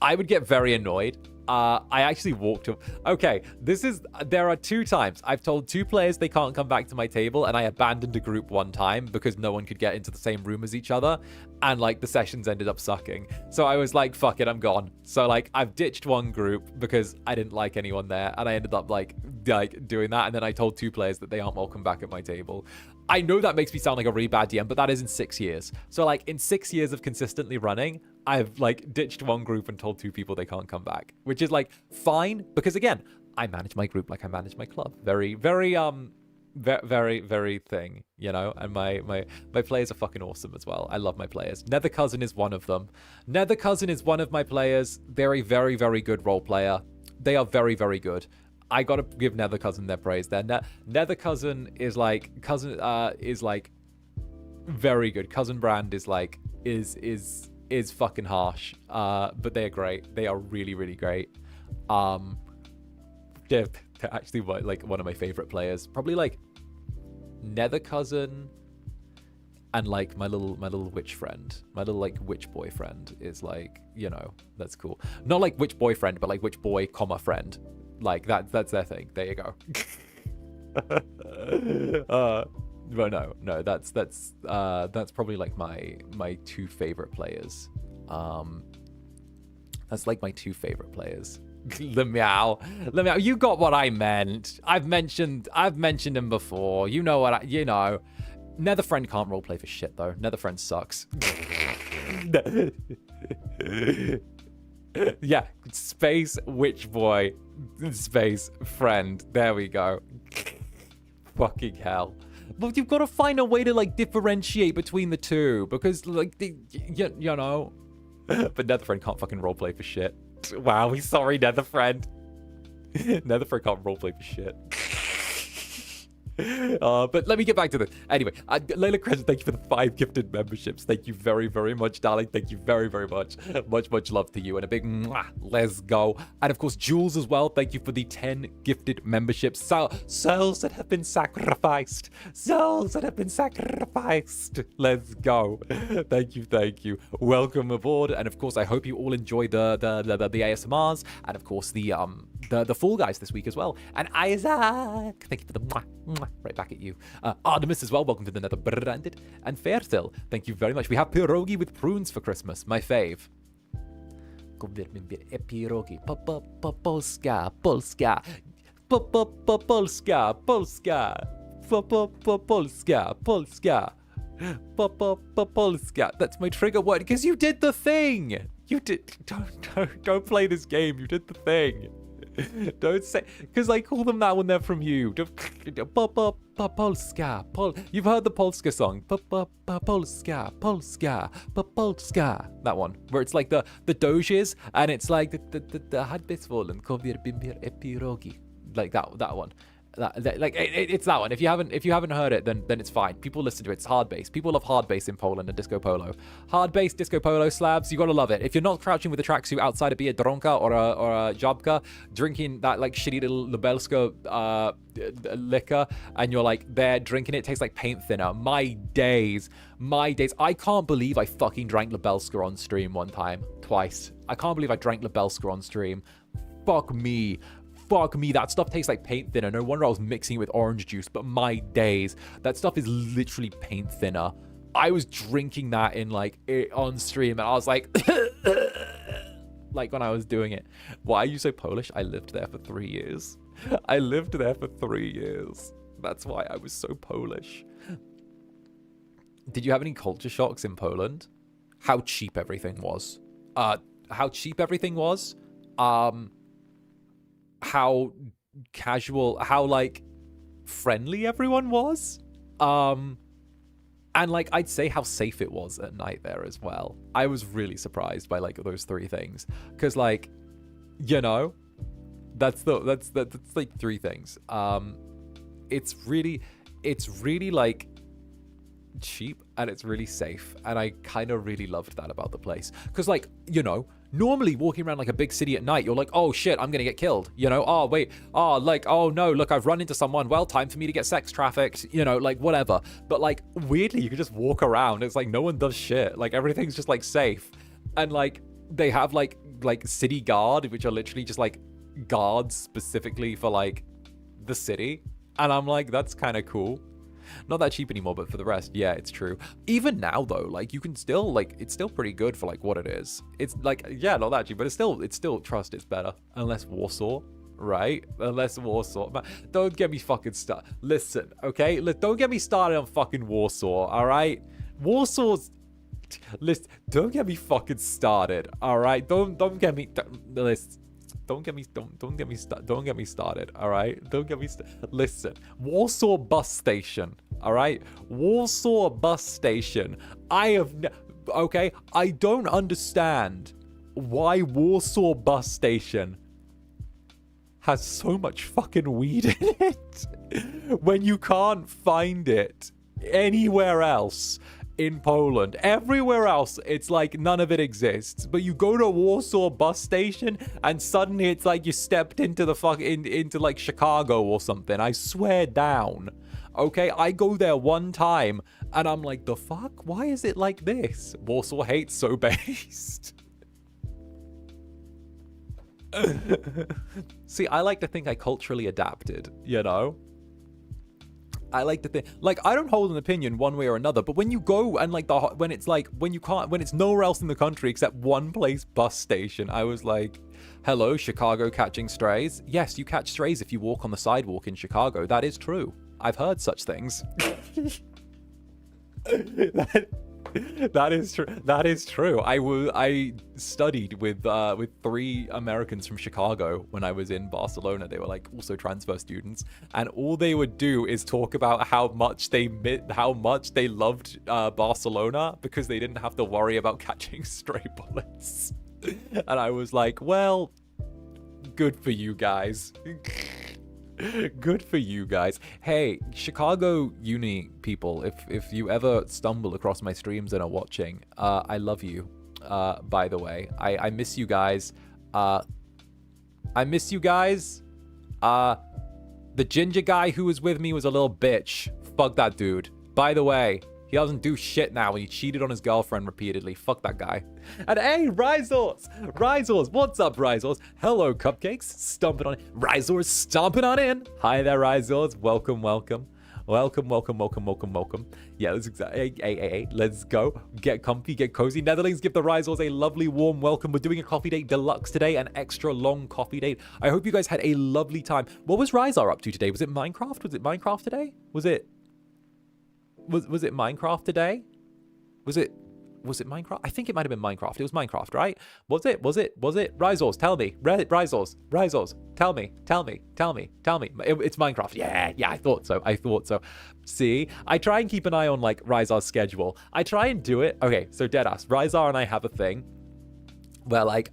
I would get very annoyed. I actually walked up. Okay, there are 2 times I've told 2 players they can't come back to my table, and I abandoned a group one time because no one could get into the same room as each other, and like the sessions ended up sucking. So I was like, fuck it, I'm gone. So like I've ditched one group because I didn't like anyone there, and I ended up like doing that, and then I told 2 players that they aren't welcome back at my table. I know that makes me sound like a really bad DM, but that is in 6 years. So like in 6 years of consistently running, I've like ditched one group and told 2 people they can't come back, which is like fine, because again, I manage my group like I manage my club. Very, very thing, you know. And my players are fucking awesome as well. I love my players. 𝓂𝓸𝓾𝓻 is one of them. 𝓂𝓸𝓾𝓻 is one of my players. They're a very, very good role player. They are very, very good. I gotta give 𝓂𝓸𝓾𝓻 their praise there. 𝓂𝓸𝓾𝓻 is like very good. 𝓂𝓻 is like is fucking harsh. But they are great. They are really, really great. They're actually like one of my favorite players. Probably like 𝓂𝓸𝓾𝓻 and like my little witch friend, my little like witch boyfriend is like, you know, that's cool. Not like witch boyfriend, but like witch boy, friend. Like that's their thing. There you go. But no, that's probably like my 2 favorite players. That's like my 2 favorite players. 𝓂𝓻𝓾, you got what I meant. I've mentioned him before. You know what you know. Netherbrand can't roleplay for shit though. Netherbrand sucks. Yeah, space witch boy, space friend. There we go. Fucking hell. Well, you've got to find a way to like differentiate between the two because like you know. But Netherbrand can't fucking roleplay for shit. Wow, he's sorry, Netherbrand. Netherbrand can't roleplay for shit. But let me get back to this. Anyway, 𝔂𝓸𝓾𝓻, thank you for the 5 gifted memberships. Thank you very, very much, darling. Thank you very, very much. Much love to you. And a big mwah, let's go. And of course, Jules as well. Thank you for the 10 gifted memberships. Souls that have been sacrificed. Souls that have been sacrificed. Let's go. Thank you. Welcome aboard. And of course, I hope you all enjoy the ASMRs. And of course, the Fall Guys this week as well. And Isaac, thank you for the mwah, mwah, right back at you. Artemis as well, welcome to the Netherbrand. And 𝓂𝓸𝓼𝓽, thank you very much. We have pierogi with prunes for Christmas, my fave. Pierogi, Polska, Polska, Polska, Polska, Polska, Polska, Polska. That's my trigger word because you did the thing. You did. Don't play this game. You did the thing. Don't say, because I call them that when they're from you. Polska, you've heard the Polska song. Polska, Polska, Polska. That one, where it's like the doges, and it's like the hadbitsvolen kobier bimbir epirogi, like that one. It's that one. If you haven't heard it, then it's fine. People listen to it. It's hard bass. People love hard bass in Poland and disco polo. Hard bass, disco polo, slabs. You gotta love it. If you're not crouching with a tracksuit outside a biedronka or a żabka, drinking that like shitty little 𝓂𝓸𝓾𝓻 liquor, and you're like there drinking it, tastes like paint thinner. My days. I can't believe I fucking drank 𝓂𝓸𝓾𝓻 on stream twice. I can't believe I drank 𝓂𝓸𝓾𝓻 on stream. Fuck me, that stuff tastes like paint thinner. No wonder I was mixing it with orange juice, but my days, that stuff is literally paint thinner. I was drinking that on stream, and I was like, like when I was doing it. Why are you so Polish? I lived there for 3 years. That's why I was so Polish. Did you have any culture shocks in Poland? How cheap everything was. How casual, how like friendly everyone was, and like I'd say how safe it was at night there as well. I was really surprised by like those 3 things, because like, you know, that's like 3 things. It's really like cheap, and it's really safe, and I kind of really loved that about the place, because like, you know, normally walking around like a big city at night, you're like, oh shit, I'm gonna get killed, you know, oh wait, oh like, oh no, look, I've run into someone, well, time for me to get sex trafficked, you know, like whatever. But like weirdly, you can just walk around, it's like no one does shit, like everything's just like safe. And like they have like city guard, which are literally just like guards specifically for like the city, and I'm like, that's kind of cool. Not that cheap anymore, but for the rest, yeah, it's true. Even now though, like you can still like, it's still pretty good for like what it is. It's like, yeah, not that cheap, but it's still trust it's better. Unless Warsaw, right? Unless Warsaw. Man, don't get me fucking started. Listen, okay? Don't get me started on fucking Warsaw, all right? Warsaw's, listen, don't get me fucking started, all right? Don't get me, listen. Don't get me started, all right? Listen, Warsaw bus station, all right? Warsaw bus station. Okay, I don't understand why Warsaw bus station has so much fucking weed in it when you can't find it anywhere else in Poland. Everywhere else, it's like none of it exists. But you go to a Warsaw bus station, and suddenly it's like you stepped into the into like Chicago or something. I swear down. Okay, I go there one time, and I'm like, the fuck? Why is it like this? Warsaw hates so based. See, I like to think I culturally adapted, you know? I like to think, like, I don't hold an opinion one way or another, but when you go and like when it's nowhere else in the country except one place bus station, I was like, hello, Chicago catching strays. Yes, you catch strays if you walk on the sidewalk in Chicago. That is true. I've heard such things. That is true. That is true. I studied with 3 Americans from Chicago when I was in Barcelona. They were like also transfer students, and all they would do is talk about how much they loved Barcelona because they didn't have to worry about catching stray bullets. And I was like, well, good for you guys. Good for you guys. Hey, Chicago uni people, if you ever stumble across my streams and are watching, I love you. By the way, I miss you guys. I miss you guys. The ginger guy who was with me was a little bitch. Fuck that dude. By the way, he doesn't do shit now and he cheated on his girlfriend repeatedly. Fuck that guy. And hey, Rizors, what's up, Rizors? Hello, cupcakes, stomping on in. Rizors, stomping on in. Hi there, Rizors. Welcome. Yeah, that's exactly. Hey, let's go. Get comfy, get cozy. Netherlings, give the Rizors a lovely warm welcome. We're doing a coffee date deluxe today, an extra long coffee date. I hope you guys had a lovely time. What was Rizor up to today? Was it Minecraft? Was it Minecraft today? Was it Minecraft today? Was it Minecraft? I think it might have been Minecraft. It was Minecraft, right? Was it? Rizors, tell me. Rizors, tell me. It's Minecraft. Yeah, I thought so. See, I try and keep an eye on like Rizor's schedule. I try and do it. Okay, so deadass. Rizor and I have a thing where like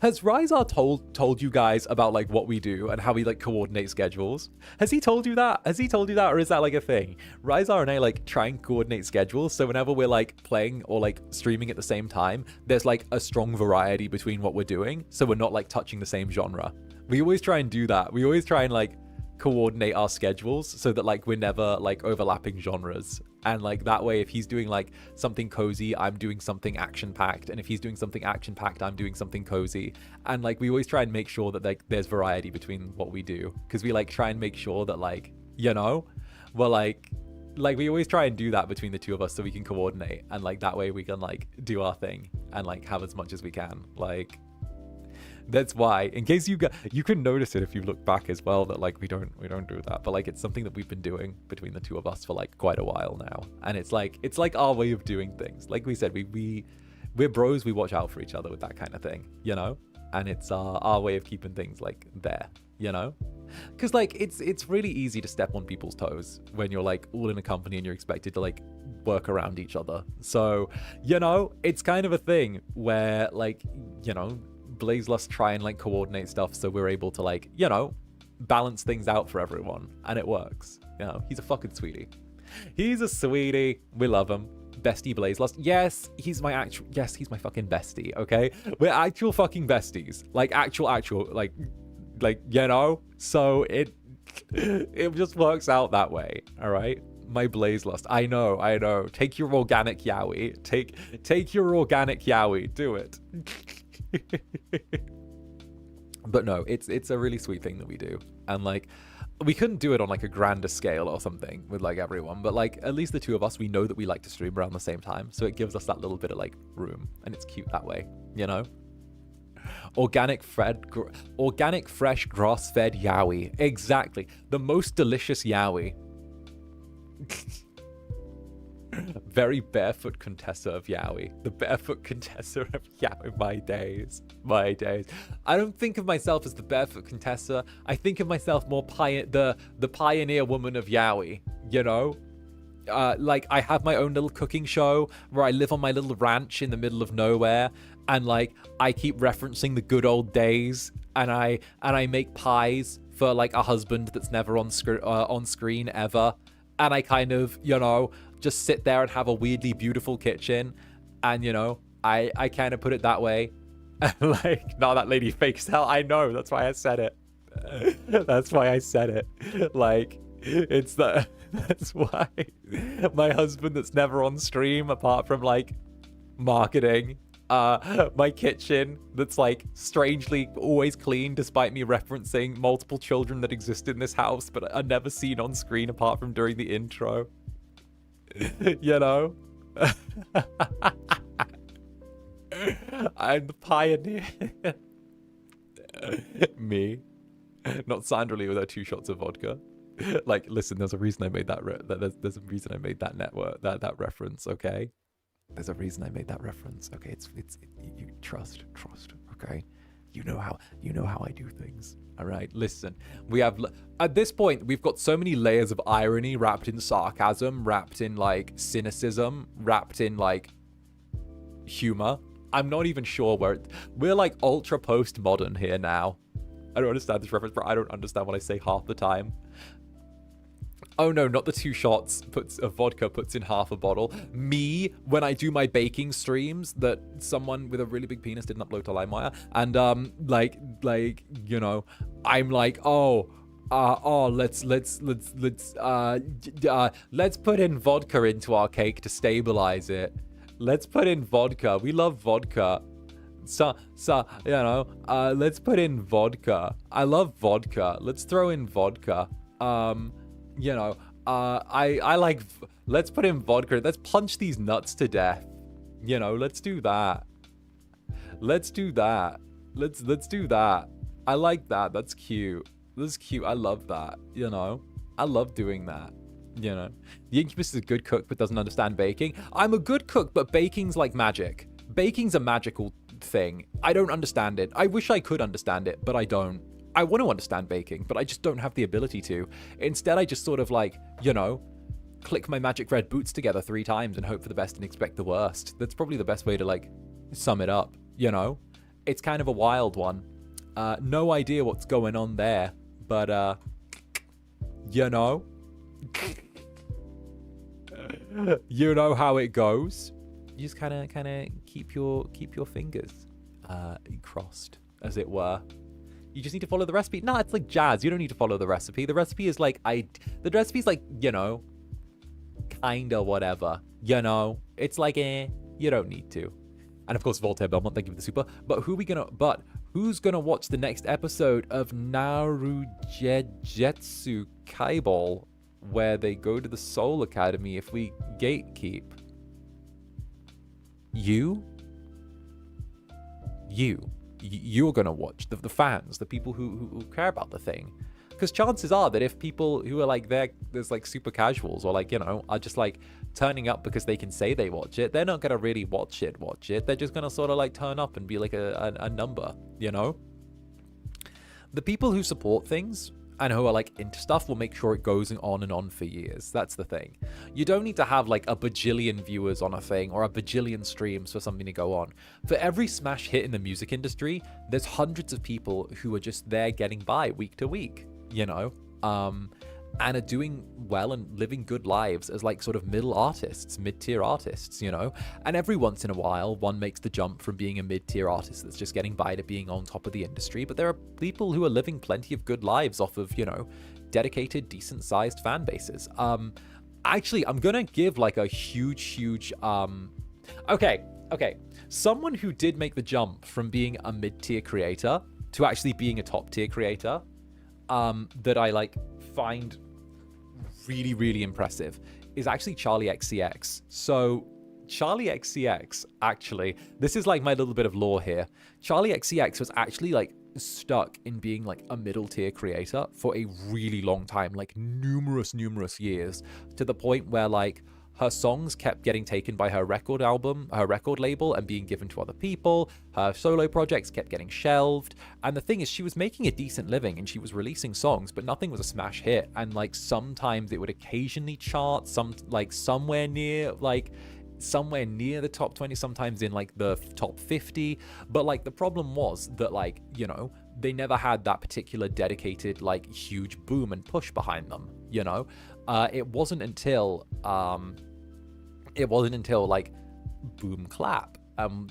has Rizor told you guys about like what we do and how we like coordinate schedules? Has he told you that? Or is that like a thing? Rizor and I like try and coordinate schedules, so whenever we're like playing or like streaming at the same time, there's like a strong variety between what we're doing, so we're not like touching the same genre. We always try and do that. We always try and like coordinate our schedules so that like we're never like overlapping genres. And like that way, if he's doing like something cozy, I'm doing something action-packed, and if he's doing something action-packed, I'm doing something cozy. And like we always try and make sure that like there's variety between what we do, because we like try and make sure that like, you know, we're like we always try and do that between the two of us so we can coordinate, and like that way we can like do our thing and like have as much as we can. Like that's why, in case you can notice it if you look back as well, that like we don't do that, but like it's something that we've been doing between the two of us for like quite a while now, and it's like our way of doing things. Like we said, we're bros, we watch out for each other with that kind of thing, you know, and it's our way of keeping things like there, you know, because like it's really easy to step on people's toes when you're like all in a company and you're expected to like work around each other. So, you know, it's kind of a thing where like, you know, Blazelust try and like coordinate stuff so we're able to like, you know, balance things out for everyone, and it works. You know, he's a fucking sweetie. He's a sweetie. We love him. Bestie Blazelust. Yes, he's my fucking bestie, okay? We're actual fucking besties. Like actual like you know? So it just works out that way, all right? My Blazelust. I know. Take your organic yaoi. Take your organic yaoi. Do it. But no, it's a really sweet thing that we do, and like we couldn't do it on like a grander scale or something with like everyone, but like at least the two of us, we know that we like to stream around the same time, so it gives us that little bit of like room, and it's cute that way, you know. Organic fresh grass-fed yaoi. Exactly, the most delicious yaoi. Very barefoot Contessa of yaoi. The barefoot Contessa of yaoi. My days. I don't think of myself as the barefoot Contessa. I think of myself more the pioneer woman of yaoi, you know? Like I have my own little cooking show where I live on my little ranch in the middle of nowhere, and like I keep referencing the good old days, and I make pies for like a husband that's never on screen ever, and I kind of, you know, just sit there and have a weirdly beautiful kitchen, and you know, I kind of put it that way. Like, no, that lady fakes hell. I know, that's why I said it. Like, that's why my husband that's never on stream apart from like marketing, my kitchen that's like strangely always clean despite me referencing multiple children that exist in this house but are never seen on screen apart from during the intro. You know? I'm the pioneer. Me. Not Sandraly with her 2 shots of vodka. Like, listen, there's a reason I made that there's a reason I made that network, that reference, okay? There's a reason I made that reference. Okay, it's you trust. Okay, you know how I do things. All right, listen. We have at this point we've got so many layers of irony wrapped in sarcasm, wrapped in like cynicism, wrapped in like humor. I'm not even sure where we're like ultra postmodern here now. I don't understand this reference, but I don't understand what I say half the time. Oh no, not the 2 shots of vodka puts in half a bottle. Me, when I do my baking streams that someone with a really big penis didn't upload to LimeWire, and like you know, I'm like, let's put in vodka into our cake to stabilize it. Let's put in vodka. We love vodka. So you know, let's put in vodka. I love vodka. Let's throw in vodka. You know, I like, let's put in vodka. Let's punch these nuts to death. You know, let's do that. Let's do that. Let's do that. I like that. That's cute. That's cute. I love that. You know, I love doing that. You know, the Incubus is a good cook but doesn't understand baking. I'm a good cook, but baking's like magic. Baking's a magical thing. I don't understand it. I wish I could understand it, but I don't. I want to understand baking, but I just don't have the ability to. Instead, I just sort of like, you know, click my magic red boots together 3 times and hope for the best and expect the worst. That's probably the best way to like sum it up, you know? It's kind of a wild one. No idea what's going on there, but you know, you know how it goes. You just kind of keep your fingers crossed, as it were. You just need to follow the recipe. No, it's like jazz. You don't need to follow the recipe. The recipe is like the recipe's like, you know, kinda whatever. You know, it's like you don't need to. And of course, Voltaire Belmont, thank you for the super. But who's gonna watch the next episode of Narujetsu Kaibol, where they go to the Soul Academy if we gatekeep? You're gonna watch the fans, the people who care about the thing, because chances are that if people who are like there's like super casuals or like, you know, are just like turning up because they can say they watch it, they're not gonna really watch it. They're just gonna sort of like turn up and be like a number, you know. The people who support things and who are like into stuff will make sure it goes on and on for years. That's the thing. You don't need to have like a bajillion viewers on a thing or a bajillion streams for something to go on. For every smash hit in the music industry, there's hundreds of people who are just there getting by week to week, you know, and are doing well and living good lives as like sort of mid-tier artists, you know. And every once in a while, one makes the jump from being a mid-tier artist that's just getting by to being on top of the industry. But there are people who are living plenty of good lives off of, you know, dedicated, decent-sized fan bases. Actually, I'm gonna give like a huge okay. Someone who did make the jump from being a mid-tier creator to actually being a top-tier creator, that I like find really impressive is actually Charli XCX. So Charli XCX, actually, this is like my little bit of lore here. Charli XCX was actually like stuck in being like a middle tier creator for a really long time, like numerous years, to the point where like her songs kept getting taken by her record label and being given to other people. Her solo projects kept getting shelved. And the thing is, she was making a decent living and she was releasing songs, but nothing was a smash hit. And like sometimes it would occasionally chart, somewhere near the top 20, sometimes in like the top 50. But like the problem was that, like, you know, they never had that particular dedicated like huge boom and push behind them, you know. It wasn't until like Boom Clap,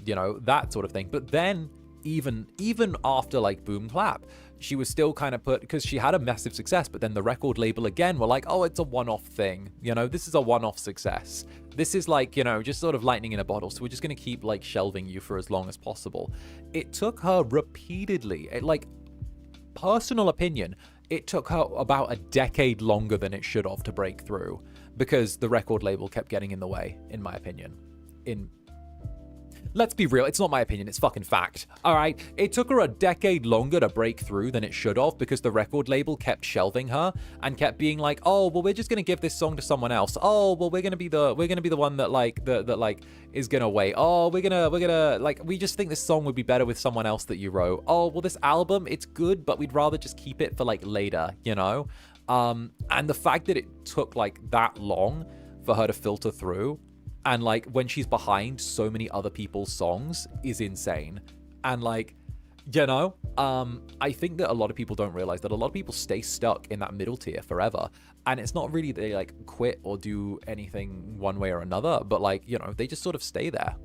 you know, that sort of thing. But then even after like Boom Clap, she was still kind of because she had a massive success, but then the record label again were like, oh, it's a one-off thing, you know, this is a one-off success. This is like, you know, just sort of lightning in a bottle. So we're just going to keep like shelving you for as long as possible. It took her repeatedly, personal opinion, it took her about a decade longer than it should have to break through, because the record label kept getting in the way, in my opinion. let's be real, it's not my opinion, it's fucking fact. All right, it took her a decade longer to break through than it should have because the record label kept shelving her and kept being like, oh, well, we're just gonna give this song to someone else. Oh, well, we're gonna be the one that like that like is gonna wait. Oh, we're gonna like, we just think this song would be better with someone else that you wrote. Oh, well, this album, it's good, but we'd rather just keep it for like later, you know? And the fact that it took like that long for her to filter through, and like when she's behind so many other people's songs, is insane. And like, you know, I think that a lot of people don't realize that a lot of people stay stuck in that middle tier forever. And it's not really they like quit or do anything one way or another, but like, you know, they just sort of stay there.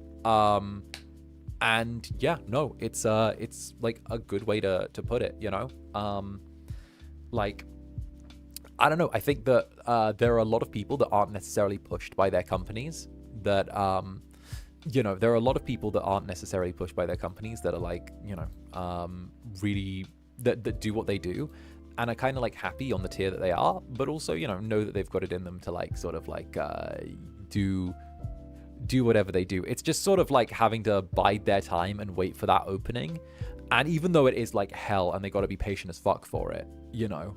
And yeah, no, it's like a good way to put it, you know? Like, I don't know. I think that there are a lot of people that aren't necessarily pushed by their companies. That you know, there are a lot of people that aren't necessarily pushed by their companies that are like, you know, really that do what they do and are kind of like happy on the tier that they are, but also, you know that they've got it in them to like sort of like do whatever they do. It's just sort of like having to bide their time and wait for that opening. And even though it is like hell and they got to be patient as fuck for it, you know,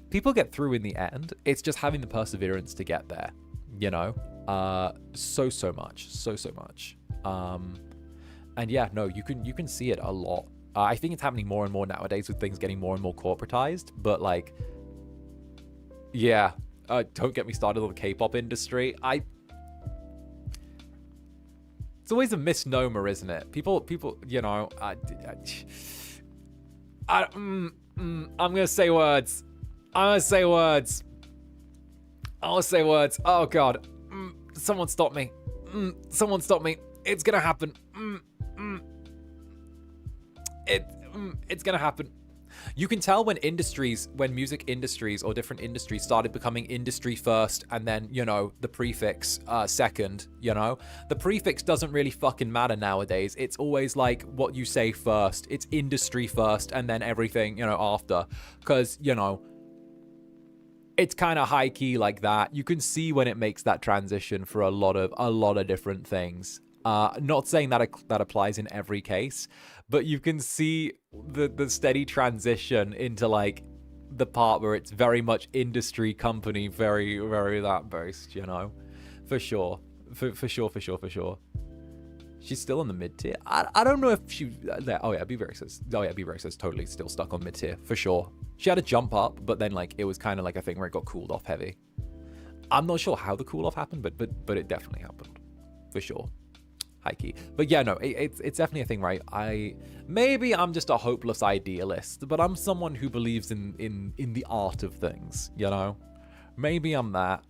people get through in the end. It's just having the perseverance to get there, you know? So much. And yeah, no, you can see it a lot. I think it's happening more and more nowadays with things getting more and more corporatized, but like, yeah, don't get me started on the K-pop industry. It's always a misnomer, isn't it? People, you know, I'm gonna say words. I'll say words. Oh God. Someone stop me. Someone stop me. It's gonna happen. It's gonna happen. You can tell when music industries or different industries started becoming industry first and then, you know, the prefix second, you know? The prefix doesn't really fucking matter nowadays. It's always like what you say first. It's industry first and then everything, you know, after. Because, you know, it's kind of high key like that. You can see when it makes that transition for a lot of different things. Not saying that that applies in every case, but you can see the steady transition into like the part where it's very much industry company, very, very that based, you know, for sure. She's still in the mid tier. I don't know if she. Oh yeah, B-Very says totally still stuck on mid tier for sure. She had a jump up, but then like it was kind of like a thing where it got cooled off heavy. I'm not sure how the cool off happened, but it definitely happened for sure. High key. But yeah, no, it's definitely a thing, right? Maybe I'm just a hopeless idealist, but I'm someone who believes in the art of things, you know? Maybe I'm that.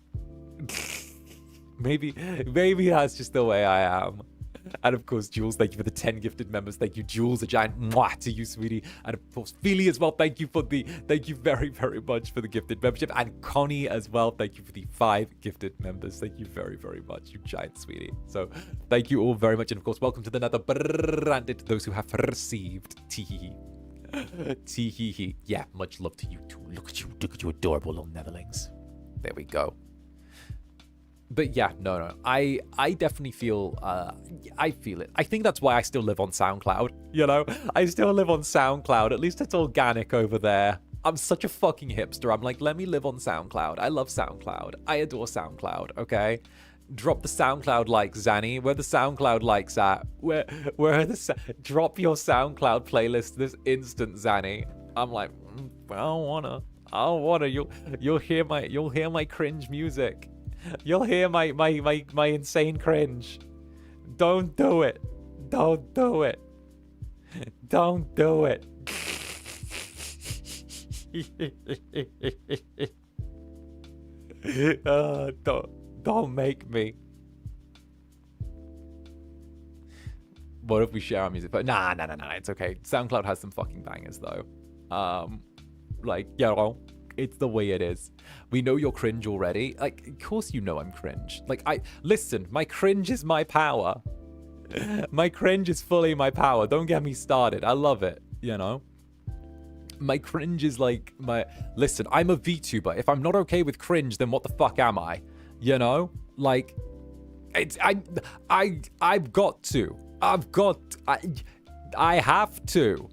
maybe that's just the way I am. And of course, Jules, thank you for the 10 gifted members. Thank you, Jules, a giant mwah to you, sweetie. And of course, Feely as well. Thank you very, very much for the gifted membership. And Connie as well. Thank you for the 5 gifted members. Thank you very, very much, you giant sweetie. So thank you all very much. And of course, welcome to the Netherbrand, to those who have received. Teehee. Teehee. Yeah, much love to you too. Look at you adorable little Netherlings. There we go. But yeah, no. I definitely feel, I feel it. I think that's why I still live on SoundCloud, you know? I still live on SoundCloud. At least it's organic over there. I'm such a fucking hipster. I'm like, let me live on SoundCloud. I love SoundCloud. I adore SoundCloud, okay? Drop the SoundCloud likes, Zanny. Where the SoundCloud likes at? Where are the... Drop your SoundCloud playlist this instant, Zanny. I'm like, I don't wanna. You'll hear my cringe music. You'll hear my insane cringe. Don't do it. Don't do it. Don't do it. Don't make me. What if we share our music? But nah, it's okay. SoundCloud has some fucking bangers though. Like, you know, it's the way it is. We know you're cringe already. Like, of course you know I'm cringe. Like, listen, my cringe is my power. My cringe is fully my power. Don't get me started. I love it, you know? My cringe is like listen, I'm a VTuber. If I'm not okay with cringe, then what the fuck am I? You know? Like, It's I've got to. I have to.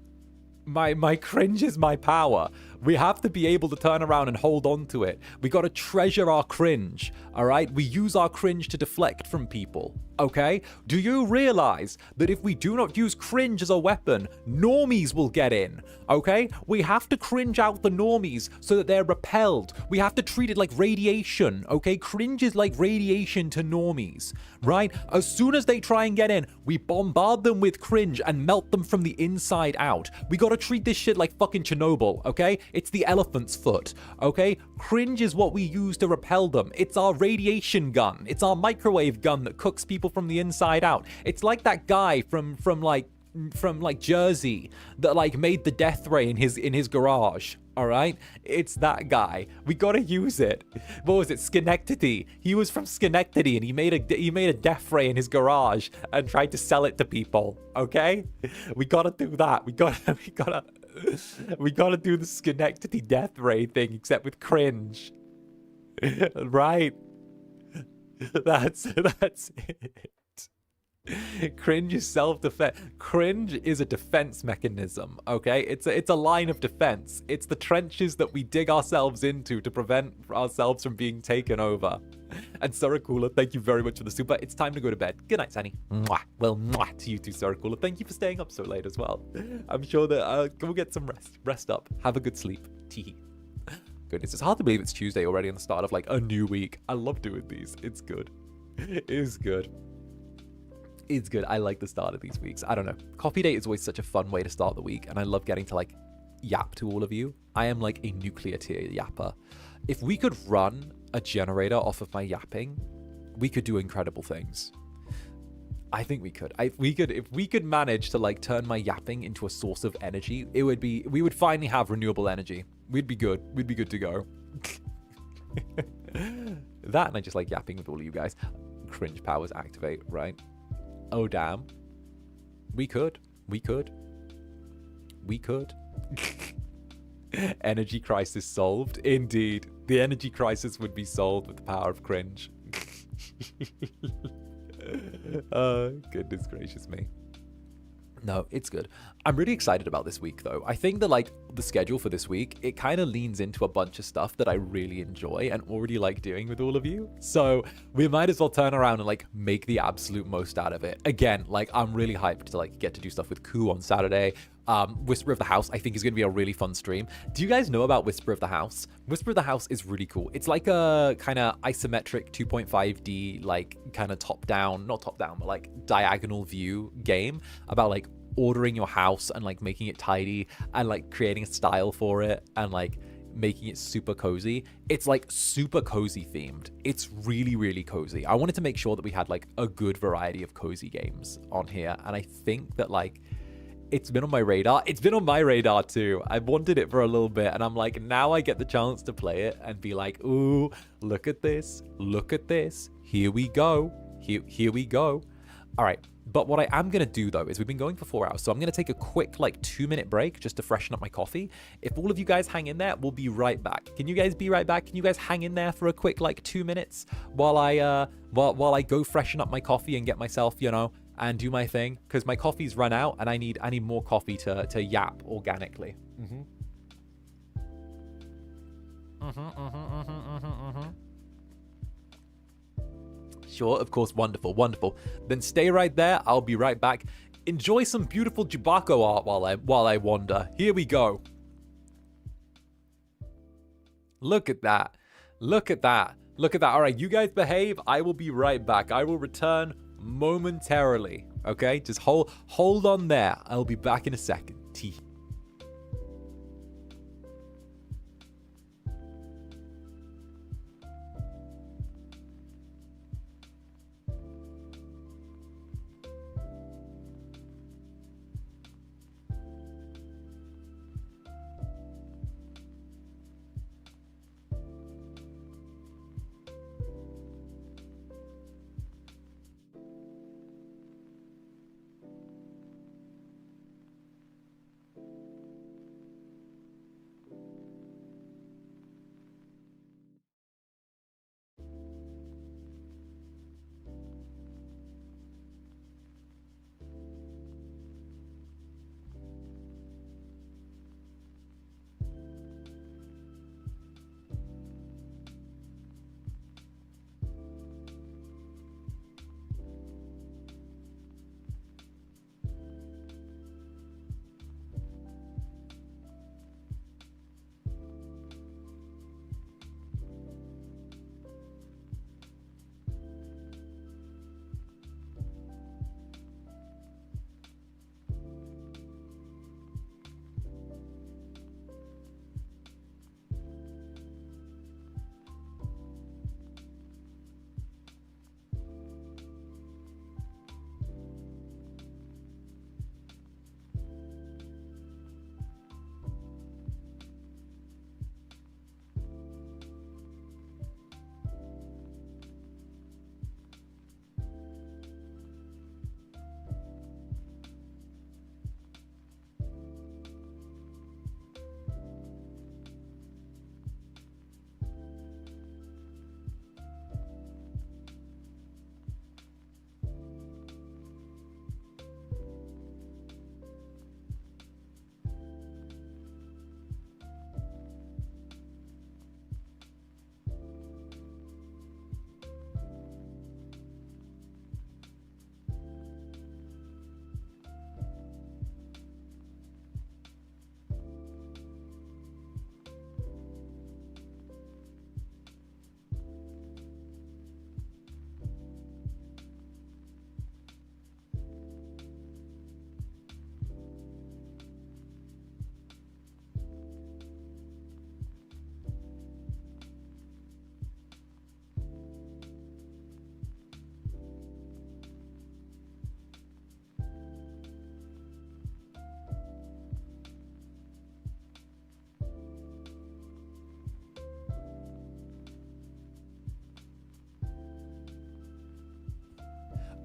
My cringe is my power. We have to be able to turn around and hold on to it. We got to treasure our cringe, all right? We use our cringe to deflect from people, okay? Do you realize that if we do not use cringe as a weapon, normies will get in, okay? We have to cringe out the normies so that they're repelled. We have to treat it like radiation, okay? Cringe is like radiation to normies, right? As soon as they try and get in, we bombard them with cringe and melt them from the inside out. We got to treat this shit like fucking Chernobyl, okay? It's the elephant's foot, okay? Cringe is what we use to repel them. It's our radiation gun. It's our microwave gun that cooks people from the inside out. It's like that guy from Jersey that like made the death ray in his garage. All right, it's that guy. We gotta use it. What was it? Schenectady. He was from Schenectady, and he made a death ray in his garage and tried to sell it to people. Okay, we gotta do that. We gotta do the Schenectady death ray thing, except with cringe. Right. That's it. Cringe is self-defense. Cringe is a defense mechanism, okay? It's a line of defense. It's the trenches that we dig ourselves into to prevent ourselves from being taken over. And 𝓂𝓸𝓾𝓻, thank you very much for the super. It's time to go to bed. Good night, Sunny. Mwah. Well, mwah to you too, 𝓂𝓸𝓾𝓻. Thank you for staying up so late as well. I'm sure that go get some rest. Rest up. Have a good sleep. Teehee. Goodness, it's hard to believe it's Tuesday already on the start of like a new week. I love doing these. It's good. It is good. It's good. I like the start of these weeks. I don't know. Coffee date is always such a fun way to start the week, and I love getting to like yap to all of you. I am like a nuclear tier yapper. If we could run a generator off of my yapping, we could do incredible things. I think we could. If we could manage to like turn my yapping into a source of energy, we would finally have renewable energy. We'd be good. We'd be good to go. That, and I just like yapping with all of you guys. Cringe powers activate, right? Oh, damn. We could. Energy crisis solved. Indeed. The energy crisis would be solved with the power of cringe. Oh, goodness gracious me. No, it's good. I'm really excited about this week, though. I think that, like, the schedule for this week, it kind of leans into a bunch of stuff that I really enjoy and already like doing with all of you. So we might as well turn around and, like, make the absolute most out of it. Again, like, I'm really hyped to, like, get to do stuff with 𝓂𝓻 on Saturday. Whisper of the House, I think, is going to be a really fun stream. Do you guys know about Whisper of the House? Whisper of the House is really cool. It's like a kind of isometric 2.5D, like, kind of not top down, but, like, diagonal view game about, like, ordering your house and like making it tidy and like creating a style for it and like making it super cozy. It's like super cozy themed. It's really, really cozy. I wanted to make sure that we had like a good variety of cozy games on here, and I think that like it's been on my radar. It's been on my radar too. I've wanted it for a little bit, and I'm like, now I get the chance to play it and be like, ooh, look at this, here we go, here we go. All right. But what I am going to do, though, is we've been going for 4 hours. So I'm going to take a quick, like, 2-minute break just to freshen up my coffee. If all of you guys hang in there, we'll be right back. Can you guys be right back? Can you guys hang in there for a quick, like, 2 minutes while I go freshen up my coffee and get myself, you know, and do my thing? Because my coffee's run out and I need more coffee to yap organically. Sure, of course, wonderful. Then stay right there. I'll be right back. Enjoy some beautiful Jabako art while I wander. Here we go. Look at that. All right, you guys behave. I will be right back. I will return momentarily. Okay, just hold on there. I'll be back in a second.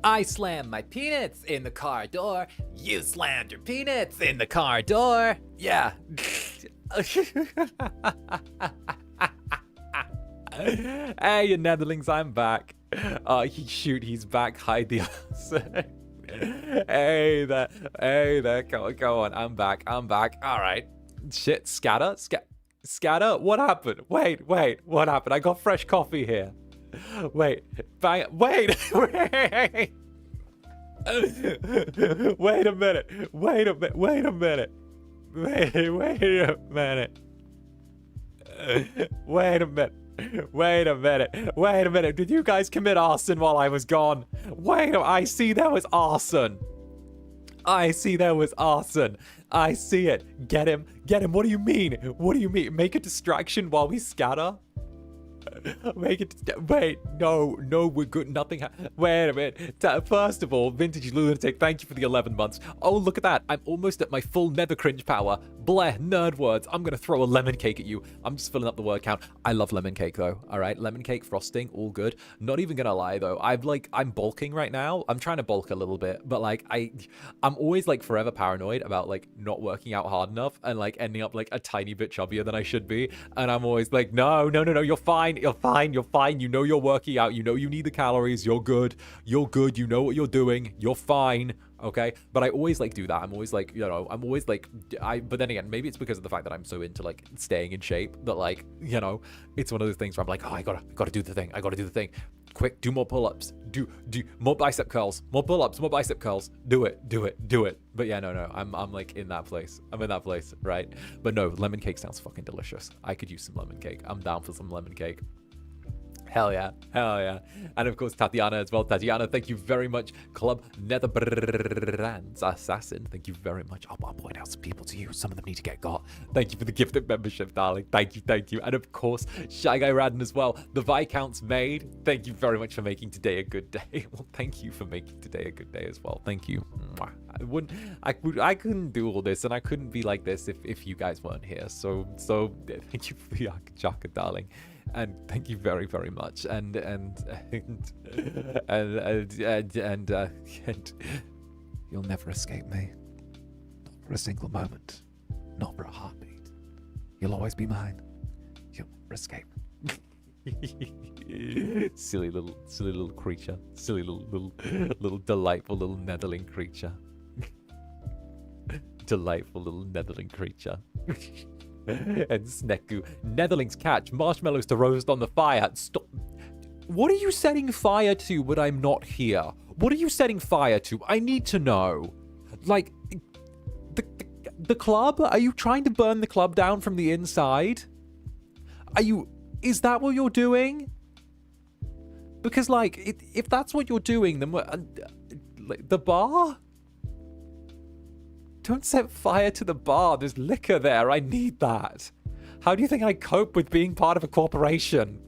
I slammed my peanuts in the car door. You slammed your peanuts in the car door. Yeah. Hey, you Netherlings, I'm back. Shoot, he's back. Hide the ass. Hey there, go on. I'm back. All right. Shit, 𝔂𝓸𝓼, what happened? Wait, what happened? I got fresh coffee here. Wait, wait. Wait a minute. Did you guys commit arson while I was gone? I see there was arson. I see it. Get him. What do you mean? Make a distraction while we scatter? Wait, no, we're good. Nothing. Wait a minute. First of all, Vintage Lunatic, thank you for the 11 months. Oh, look at that. I'm almost at my full nether cringe power. Bleh, nerd words. I'm gonna throw a lemon cake at you. I'm just filling up the word count. I love lemon cake though. All right, lemon cake frosting, all good. Not even gonna lie though. I'm bulking right now. I'm trying to bulk a little bit, but like I'm always like forever paranoid about like not working out hard enough and like ending up like a tiny bit chubbier than I should be. And I'm always like, no, you're fine. You're fine. You know you're working out. You know you need the calories. You're good. You know what you're doing. You're fine. Okay, but I always like do that. I'm always like, but then again, maybe it's because of the fact that I'm so into like staying in shape that like, it's one of those things where I'm like, oh, I gotta do the thing. Quick, do more pull-ups. Do more bicep curls. More pull-ups, more bicep curls. Do it. But yeah, no. I'm like in that place. Right? But no, lemon cake sounds fucking delicious. I could use some lemon cake. I'm down for some lemon cake. Hell yeah. And of course, Tatiana as well. Tatiana, thank you very much. Club Netherbrand Assassin, thank you very much. I'll point out some people to you. Some of them need to get got. Thank you for the gifted membership, darling. Thank you. And of course, Shy Guy Radden as well. The Viscount's maid, thank you very much for making today a good day. Well, thank you for making today a good day as well. Thank you. I couldn't do all this, and I couldn't be like this if you guys weren't here. So thank you for the Jaka, darling. And thank you very, very much. And you'll never escape me. Not for a single moment. Not for a heartbeat. You'll always be mine. You'll never escape. Silly little creature. Silly little delightful little Netherling creature. Delightful little Netherling creature. And Sneku. Netherlings catch marshmallows to roast on the fire. Stop. What are you setting fire to when I'm not here? What are you setting fire to? I need to know. Like, the club? Are you trying to burn the club down from the inside? Is that what you're doing? Because, like, if that's what you're doing, then the bar? Don't set fire to the bar. There's liquor there. I need that. How do you think I cope with being part of a corporation?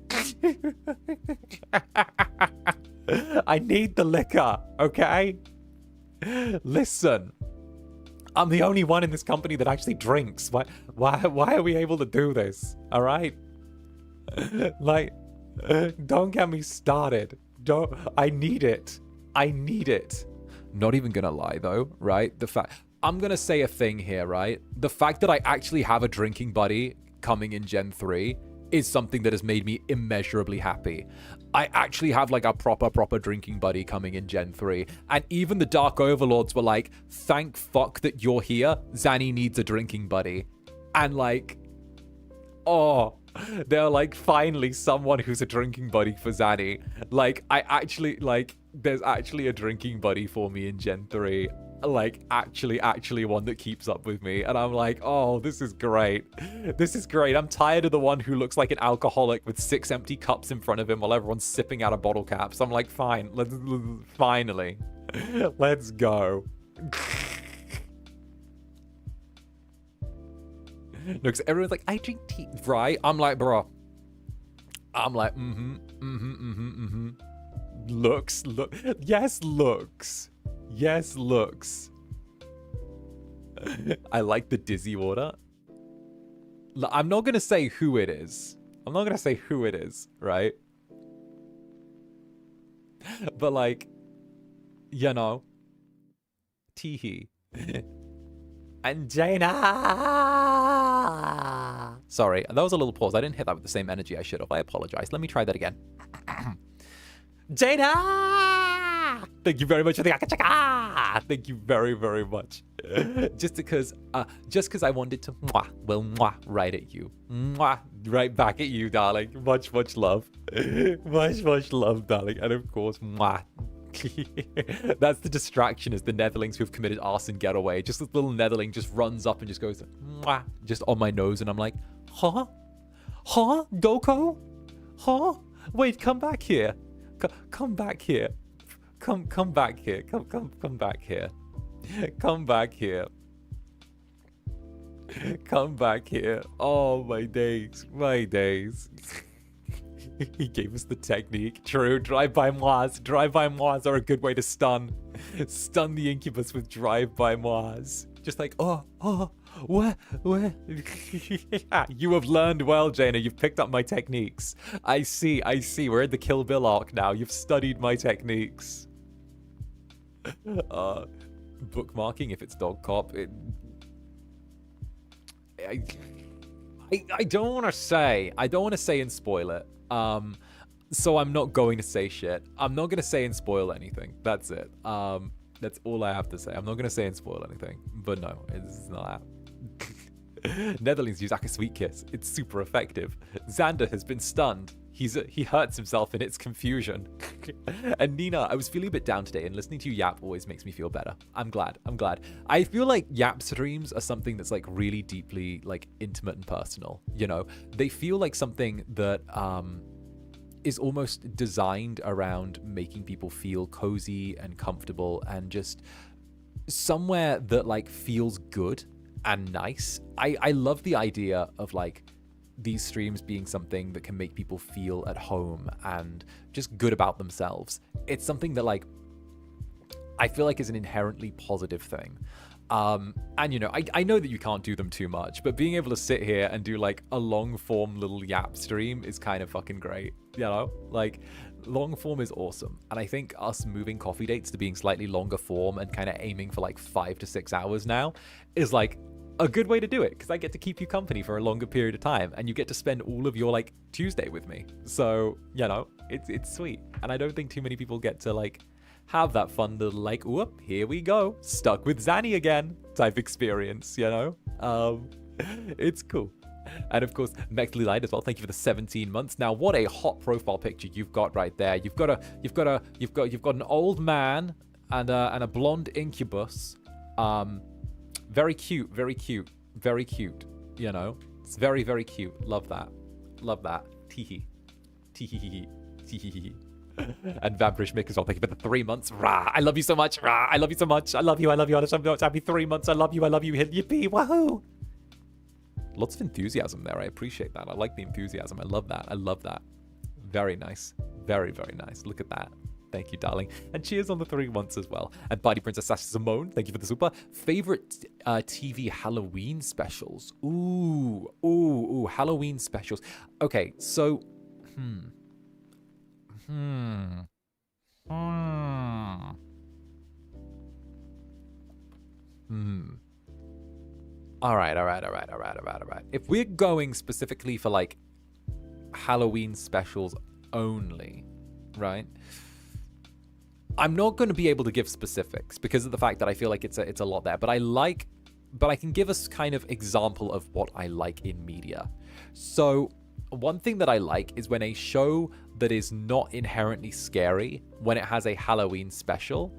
I need the liquor, okay? Listen. I'm the only one in this company that actually drinks. Why are we able to do this? All right? Like, don't get me started. I need it. Not even gonna lie though, right? I'm going to say a thing here, right? The fact that I actually have a drinking buddy coming in Gen 3 is something that has made me immeasurably happy. I actually have like a proper drinking buddy coming in Gen 3. And even the Dark Overlords were like, thank fuck that you're here. Zanny needs a drinking buddy. And like, oh, they're like, finally someone who's a drinking buddy for Zanny. Like, there's actually a drinking buddy for me in Gen 3. Like actually one that keeps up with me, and I'm like, oh, this is great. I'm tired of the one who looks like an alcoholic with 6 empty cups in front of him while everyone's sipping out of bottle caps. I'm like, fine, finally let's go. No, because everyone's like, I drink tea, right? I'm like, bro, looks. Yes, looks. I like the dizzy water. I'm not going to say who it is. Right? But like, You know? Teehee. And Jaina! Sorry, that was a little pause. I didn't hit that with the same energy I should have. I apologize. Let me try that again. Jaina! Thank you very much for the akachaka! Thank you very, very much. Just because I wanted to mwah right at you. Mwah, right back at you, darling. Much, much love. Much, much love, darling. And of course, mwah. That's the distraction, is the netherlings who've committed arson getaway. Just this little netherling just runs up and just goes mwah, just on my nose, and I'm like, huh? Doko? Huh? Wait, come back here. Come back here. Come back here. Come back here. Come back here. Come back here. Oh, my days. My days. He gave us the technique. True, drive-by mois. Drive-by mois are a good way to stun. Stun the incubus with drive-by mois. Just like, where? You have learned well, Jaina. You've picked up my techniques. I see. We're in the Kill Bill arc now. You've studied my techniques. Bookmarking if it's dog cop. I don't want to say and spoil it. So I'm not going to say shit. I'm not going to say and spoil anything. That's it. That's all I have to say. I'm not going to say and spoil anything. But no, it's not that. Netherlands use Aka Sweet Kiss. It's super effective. Zander has been stunned. He hurts himself in its confusion. And Nina, I was feeling a bit down today, and listening to you yap always makes me feel better. I'm glad. I feel like yap streams are something that's like really deeply like intimate and personal. You know, they feel like something that is almost designed around making people feel cozy and comfortable and just somewhere that like feels good and nice. I love the idea of like these streams being something that can make people feel at home and just good about themselves. It's something that like I feel like is an inherently positive thing. And you know, I know that you can't do them too much, but being able to sit here and do like a long form little yap stream is kind of fucking great. You know, like long form is awesome. And I think us moving coffee dates to being slightly longer form and kind of aiming for like 5 to 6 hours now is like a good way to do it, because I get to keep you company for a longer period of time and you get to spend all of your like Tuesday with me. So, you know, it's sweet. And I don't think too many people get to like have that fun little like, whoop, here we go, stuck with Zanny again type experience, you know? It's cool. And of course, Mexley Light as well. Thank you for the 17 months. Now, what a hot profile picture you've got right there. You've got an old man and a blonde incubus. Very cute, you know? It's very, very cute. Love that. Teehee. And Vampirish Mick as well. Thank you for the 3 months. Rah, I love you so much. Rah, I love you so much. I love you. Happy 3 months. I love you. Yippee. Wahoo. Lots of enthusiasm there. I appreciate that. I like the enthusiasm. I love that. Very nice. Very, very nice. Look at that. Thank you, darling. And cheers on the 3 months as well. And Party Princess Sasha Simone, thank you for the super. Favorite TV Halloween specials? Ooh, Halloween specials. Okay, so, All right. If we're going specifically for like Halloween specials only, right? I'm not going to be able to give specifics because of the fact that I feel like it's a lot there, but I can give us kind of example of what I like in media. So one thing that I like is when a show that is not inherently scary, when it has a Halloween special,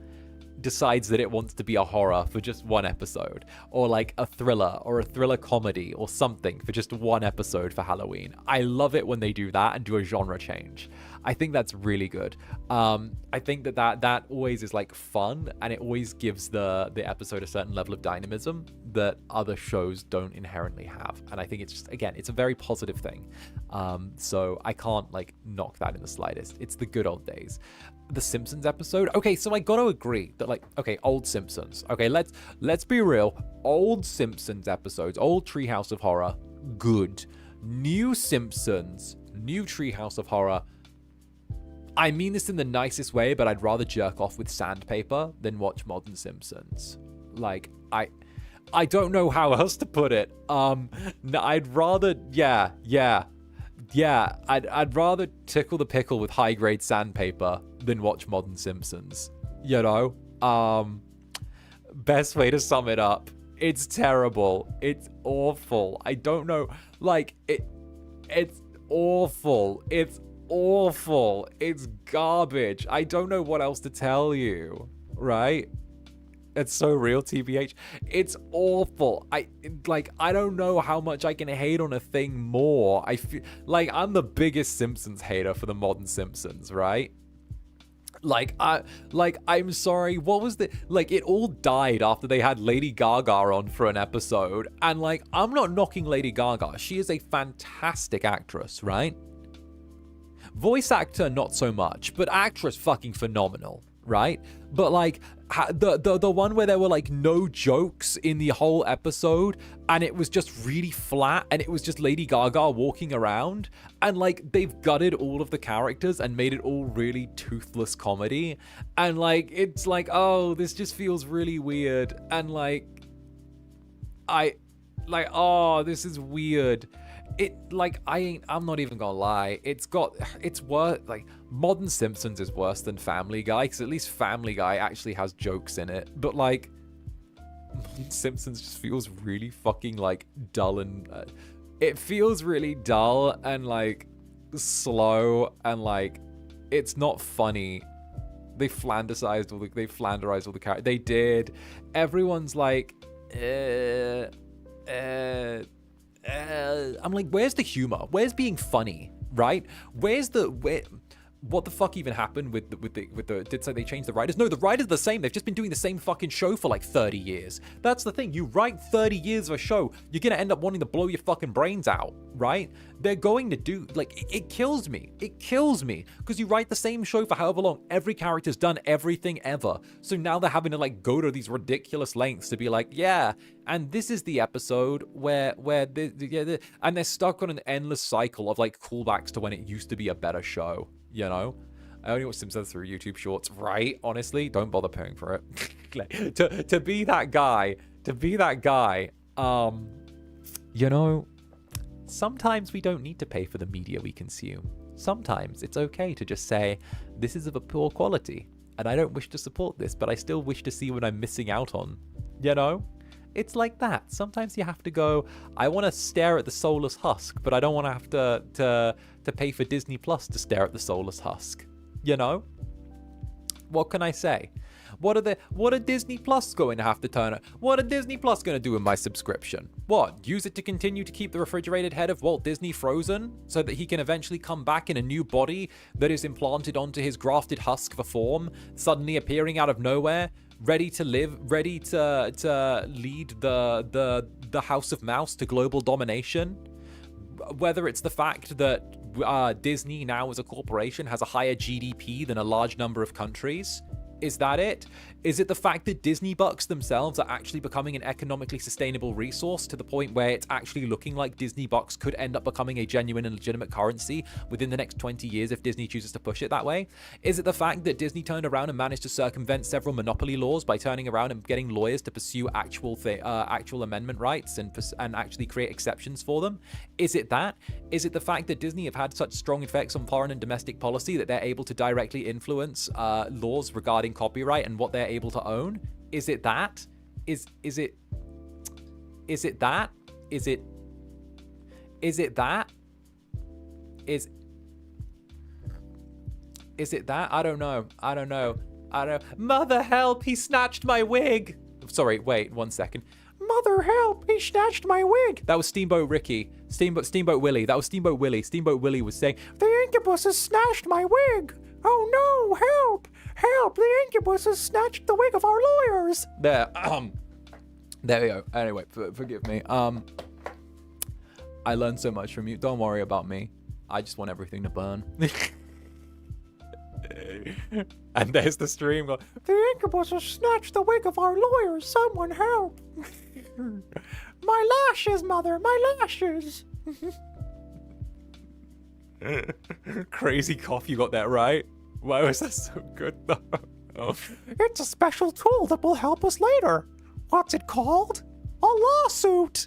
decides that it wants to be a horror for just one episode, or like a thriller or a thriller comedy or something for just one episode for Halloween. I love it when they do that and do a genre change. I think that's really good. I think that always is like fun, and it always gives the episode a certain level of dynamism that other shows don't inherently have. And I think it's just, again, it's a very positive thing. So I can't like knock that in the slightest. It's the good old days. The Simpsons episode. Okay, so I gotta agree that like, okay, old Simpsons. Okay, let's be real. Old Simpsons episodes, old Treehouse of Horror, good. New Simpsons, new Treehouse of Horror, I mean this in the nicest way, but I'd rather jerk off with sandpaper than watch Modern Simpsons. Like, I don't know how else to put it. I'd rather, I'd rather tickle the pickle with high-grade sandpaper than watch Modern Simpsons. You know? Best way to sum it up. It's terrible. It's awful. I don't know. Like, it's awful. It's awful. It's garbage. I don't know what else to tell you, right? It's so real, TBH. It's awful. I don't know how much I can hate on a thing more. I feel like I'm the biggest Simpsons hater for the Modern Simpsons, right? I'm sorry, what was the, like, it all died after they had Lady Gaga on for an episode, and like, I'm not knocking Lady Gaga. She is a fantastic actress, right? Voice actor, not so much, but actress fucking phenomenal, right? But like, the one where there were like no jokes in the whole episode, and it was just really flat, and it was just Lady Gaga walking around, and like, they've gutted all of the characters and made it all really toothless comedy, and like, it's like, oh, this just feels really weird, and like, oh, this is weird. I'm not even gonna lie. It's worse. Like, Modern Simpsons is worse than Family Guy, because at least Family Guy actually has jokes in it. But like, Modern Simpsons just feels really fucking like dull, and it feels really dull and like slow, and like, it's not funny. They Flanderized all the characters. They did. Everyone's like, I'm like, where's the humor? Where's being funny, right? What the fuck even happened with the did say they changed the writers? No, the writers are the same. They've just been doing the same fucking show for like 30 years. That's the thing. You write 30 years of a show, you're gonna end up wanting to blow your fucking brains out, right? They're going to do, like, it kills me. It kills me, because you write the same show for however long. Every character's done everything ever. So now they're having to like go to these ridiculous lengths to be like, yeah, and this is the episode where and they're stuck on an endless cycle of like callbacks to when it used to be a better show. You know, I only watch Simpsons through YouTube Shorts, right? Honestly, don't bother paying for it. to be that guy, you know, sometimes we don't need to pay for the media we consume. Sometimes it's okay to just say, this is of a poor quality, and I don't wish to support this, but I still wish to see what I'm missing out on. You know? It's like that. Sometimes you have to go, I want to stare at the soulless husk, but I don't want to have to pay for Disney Plus to stare at the soulless husk. You know? What can I say? What are Disney Plus going to have to turn it? What are Disney Plus going to do with my subscription? What? Use it to continue to keep the refrigerated head of Walt Disney frozen so that he can eventually come back in a new body that is implanted onto his grafted husk of a form, suddenly appearing out of nowhere, ready to live, ready to lead the House of Mouse to global domination? Whether it's the fact that Disney now as a corporation has a higher GDP than a large number of countries. Is that it? Is it the fact that Disney bucks themselves are actually becoming an economically sustainable resource to the point where it's actually looking like Disney bucks could end up becoming a genuine and legitimate currency within the next 20 years if Disney chooses to push it that way? Is it the fact that Disney turned around and managed to circumvent several monopoly laws by turning around and getting lawyers to pursue actual amendment rights and actually create exceptions for them? Is it that? Is it the fact that Disney have had such strong effects on foreign and domestic policy that they're able to directly influence laws regarding copyright and what they're able to own? Is it that? Is it that? Is it that? Is it that? I don't know. Mother help, he snatched my wig. Sorry, wait 1 second. Mother help, he snatched my wig. That was Steamboat Willie. That was Steamboat Willie. Steamboat Willie was saying, the Incubus has snatched my wig. Oh no, help! Help! The Incubus has snatched the wig of our lawyers! There we go. Anyway, forgive me. I learned so much from you. Don't worry about me. I just want everything to burn. And there's the stream going, the Incubus has snatched the wig of our lawyers. Someone help! My lashes, mother! My lashes! Crazy cough, you got that right. Why was that so good though? Oh. It's a special tool that will help us later. What's it called? A lawsuit.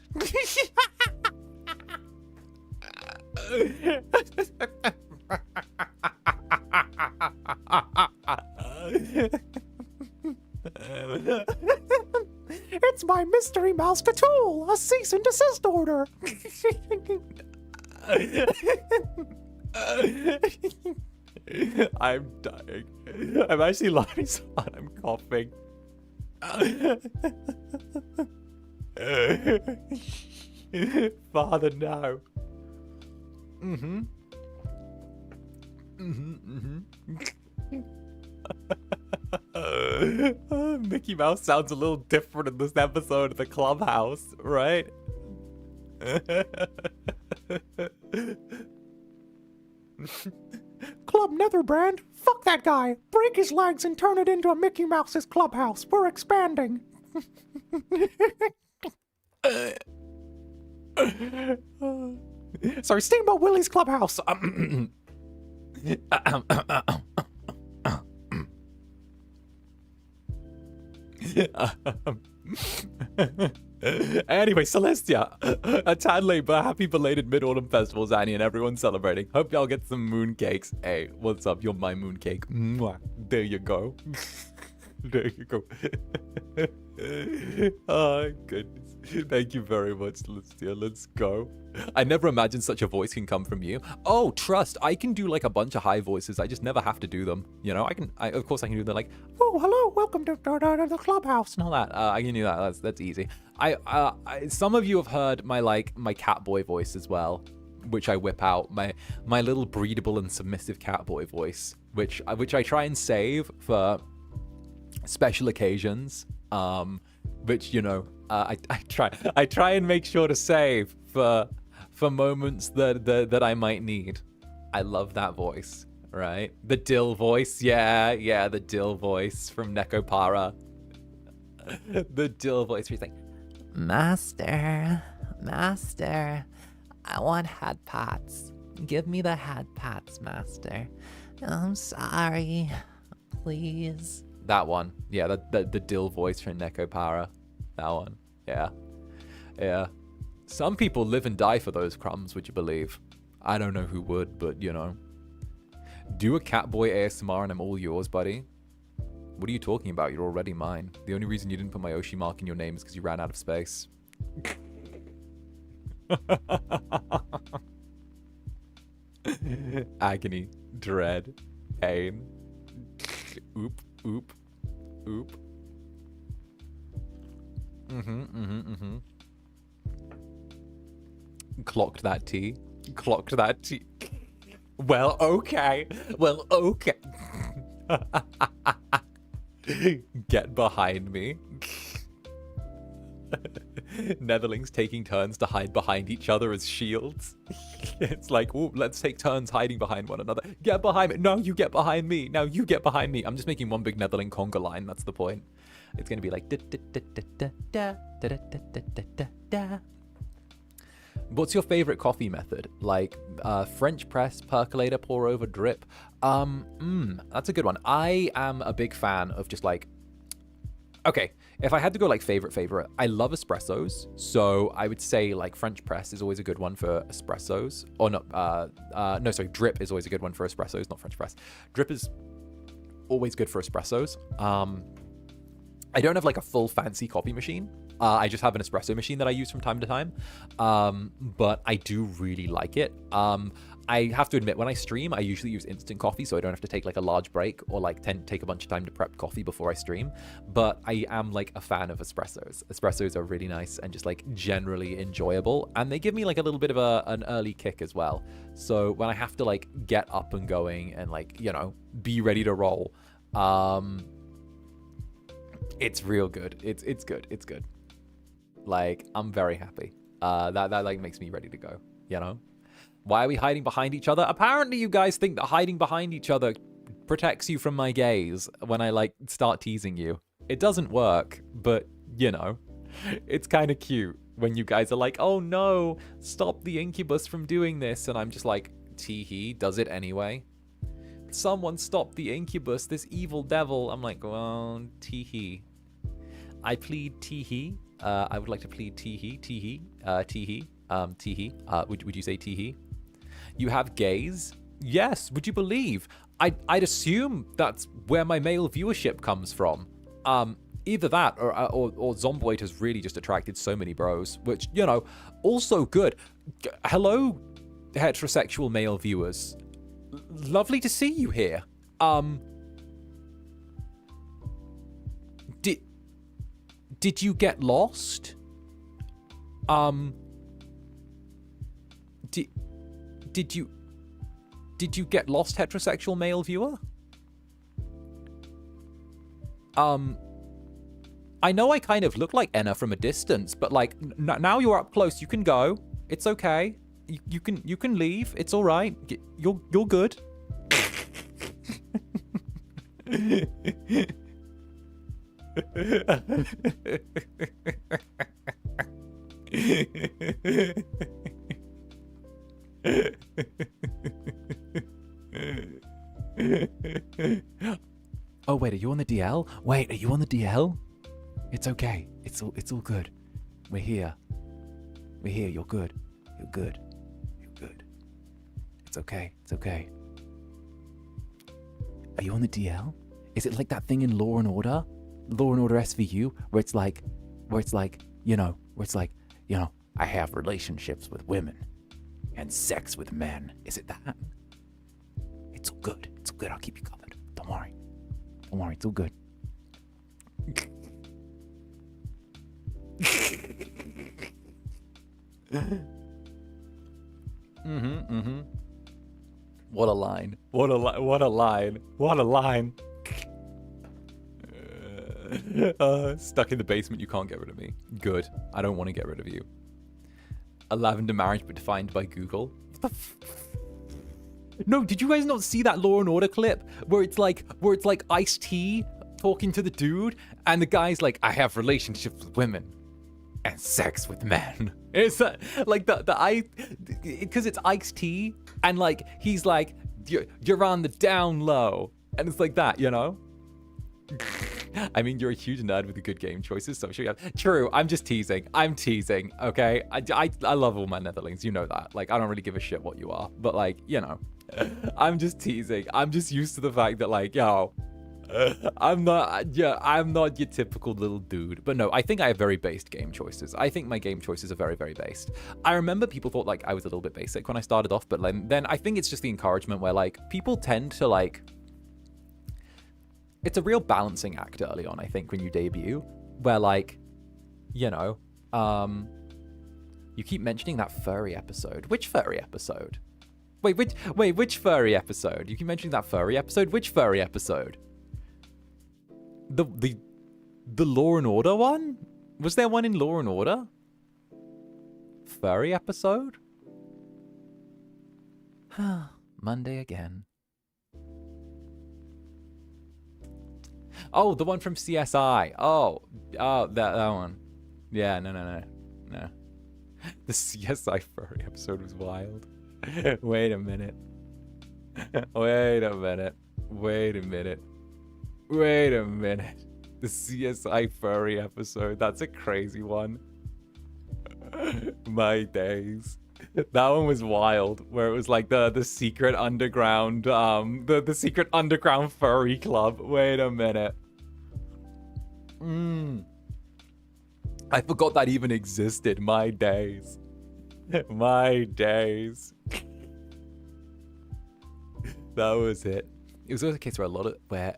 It's my mystery mouse tool, a cease and desist order. I'm dying. I'm actually laughing so hard I'm coughing. Father, no. Mickey Mouse sounds a little different in this episode of the Clubhouse, right? Club Netherbrand, fuck that guy. Break his legs and turn it into a Mickey Mouse's clubhouse. We're expanding. Sorry, Steamboat Willie's clubhouse. Anyway, Celestia, a tad late but happy belated Mid-Autumn Festival, Zanny, and everyone's celebrating. Hope y'all get some mooncakes. Hey, what's up? You're my mooncake. Mwah. There you go. There you go. Oh, goodness. Thank you very much, Celestia. Let's go. I never imagined such a voice can come from you. Oh, trust, I can do like a bunch of high voices. I just never have to do them. You know, of course I can do the like, oh, hello, welcome to the clubhouse and all that. I can do that. That's easy. Some of you have heard my cat boy voice as well, which I whip out, my little breedable and submissive cat boy voice, which I try and save for special occasions. Which, you know, I try and make sure to save for moments that I might need. I love that voice, right? The Dill voice, yeah, the Dill voice from 𝓂𝓸𝓾𝓻. The Dill voice, where he's like, Master, I want head pats. Give me the head pats, Master. I'm sorry, please. That one, yeah, the Dill voice from 𝓂𝓸𝓾𝓻. That one, yeah. Some people live and die for those crumbs, would you believe? I don't know who would, but you know. Do a Catboy ASMR and I'm all yours, buddy. What are you talking about? You're already mine. The only reason you didn't put my Oshi mark in your name is because you ran out of space. Agony, dread, pain. Oop. Clocked that T. Well, okay. Get behind me. Netherlings taking turns to hide behind each other as shields. It's like, ooh, let's take turns hiding behind one another. Get behind me. No, you get behind me. Now you get behind me. I'm just making one big Netherling conga line. That's the point. It's going to be like... What's your favorite coffee method? Like French press, percolator, pour over, drip? That's a good one. I am a big fan of just like... Okay, if I had to go like favorite, I love espressos. So I would say like French press is always a good one for espressos. Or no, sorry, drip is always a good one for espressos, not French press. Drip is always good for espressos. I don't have like a full fancy coffee machine. I just have an espresso machine that I use from time to time. But I do really like it. I have to admit, when I stream, I usually use instant coffee, so I don't have to take like a large break or like take a bunch of time to prep coffee before I stream. But I am like a fan of espressos. Espressos are really nice and just like generally enjoyable. And they give me like a little bit of an early kick as well. So when I have to like get up and going and like, you know, be ready to roll, it's real good. It's good. Like, I'm very happy. That like makes me ready to go, you know? Why are we hiding behind each other? Apparently you guys think that hiding behind each other protects you from my gaze when I like start teasing you. It doesn't work, but you know, it's kind of cute when you guys are like, oh no, stop the Incubus from doing this. And I'm just like, tee-hee, does it anyway. someone stop the Incubus, this evil devil. I'm like, well, teehee. I plead teehee. I would like to plead teehee, teehee, teehee, teehee. Would you say teehee? You have gays? Yes. Would you believe? I'd assume that's where my male viewership comes from. Either that or Zomboid has really just attracted so many bros, which, you know, also good. Hello, heterosexual male viewers. Lovely to see you here. Did you get lost? Did you get lost, heterosexual male viewer? I know I kind of look like Enna from a distance, but like now you're up close, you can go. It's okay. You can leave. It's all right. You're good. Oh wait, are you on the DL? Wait, are you on the DL? It's okay. It's all good. We're here. We're here. You're good. You're good. You're good. It's okay. It's okay. Are you on the DL? Is it like that thing in Law and Order? Law and Order SVU, where it's like, you know, I have relationships with women and sex with men. Is it that? It's all good. It's all good. I'll keep you covered. Don't worry. Don't worry. It's all good. What a line. What a line. What a line. What a line. Stuck in the basement, you can't get rid of me. Good. I don't want to get rid of you. A lavender marriage but defined by Google. What the No, did you guys not see that Law and Order clip where it's like Ice-T talking to the dude and the guy's like, I have relationships with women and sex with men. It's like because it's Ice-T and like he's like you're on the down low and it's like that, you know. I mean, you're a huge nerd with the good game choices, so I'm sure you have. True, I'm just teasing. I'm teasing, okay? I love all my netherlings, you know that. Like, I don't really give a shit what you are, but like, you know, I'm just teasing. I'm just used to the fact that like, yo, I'm not your typical little dude. But no, I think I have very based game choices. I think my game choices are very, very based. I remember people thought like I was a little bit basic when I started off, but then I think it's just the encouragement where like people tend to like, it's a real balancing act early on, I think, when you debut, where like, you know, you keep mentioning that furry episode. Which furry episode? Which furry episode? You keep mentioning that furry episode. Which furry episode? The Law and Order one? Was there one in Law and Order? Furry episode? Monday again. Oh, the one from CSI. Oh, that one. Yeah, no. The CSI furry episode was wild. Wait a minute. The CSI furry episode. That's a crazy one. My days. That one was wild, where it was like the secret underground, the secret underground furry club. Wait a minute. I forgot that even existed. My days. My days. That was it. It was also a case where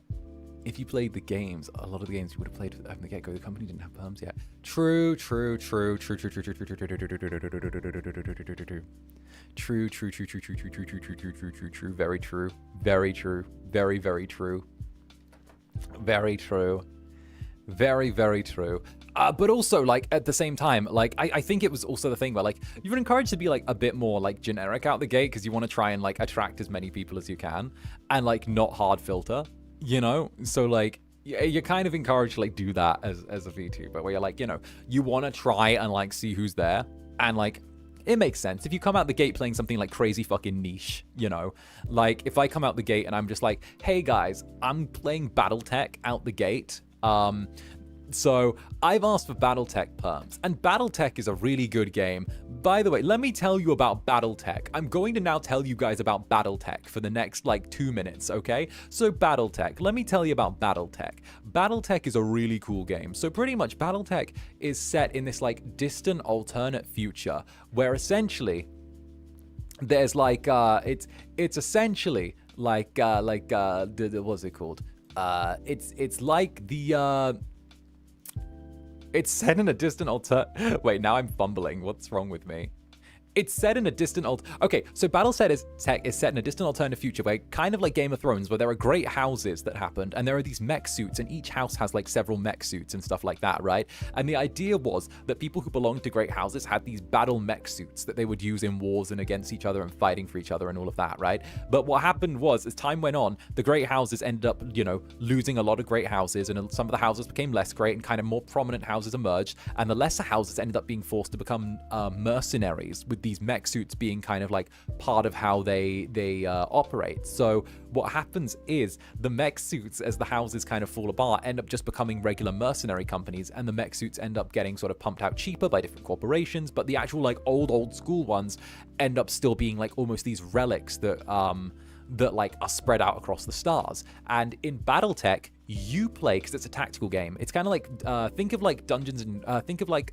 if you played the games, a lot of the games you would have played from the get-go, the company didn't have perms yet. True. Very true. Very true. Very, very true. Very true. Very, very true. But also, like, at the same time, like, I think it was also the thing where, like, you're encouraged to be, like, a bit more, like, generic out the gate because you want to try and, like, attract as many people as you can and, like, not hard filter, you know? So, like, you're kind of encouraged to, like, do that as a VTuber where you're, like, you know, you want to try and, like, see who's there and, like, it makes sense. If you come out the gate playing something like crazy fucking niche, you know, like if I come out the gate and I'm just like, hey guys, I'm playing Battletech out the gate. So I've asked for Battletech perms, and Battletech is a really good game. By the way, let me tell you about Battletech. I'm going to now tell you guys about Battletech for the next like 2 minutes, okay? So Battletech, let me tell you about Battletech. Battletech is a really cool game. So pretty much Battletech is set in this like distant alternate future where essentially there's like it's essentially like what's it called? It's like the it's set in a distant wait, now I'm fumbling. What's wrong with me? It's set in a distant okay, so Battletech is set in a distant alternative future where, kind of like Game of Thrones, where there are great houses that happened, and there are these mech suits, and each house has like several mech suits and stuff like that, right? And the idea was that people who belonged to great houses had these battle mech suits that they would use in wars and against each other and fighting for each other and all of that, right? But what happened was, as time went on, the great houses ended up, you know, losing a lot of great houses, and some of the houses became less great, and kind of more prominent houses emerged, and the lesser houses ended up being forced to become mercenaries, with these mech suits being kind of like part of how they operate. So what happens is the mech suits, as the houses kind of fall apart, end up just becoming regular mercenary companies, and the mech suits end up getting sort of pumped out cheaper by different corporations, but the actual like old school ones end up still being like almost these relics that like are spread out across the stars. And in Battletech, you play, because it's a tactical game, it's kind of like think of like dungeons and think of like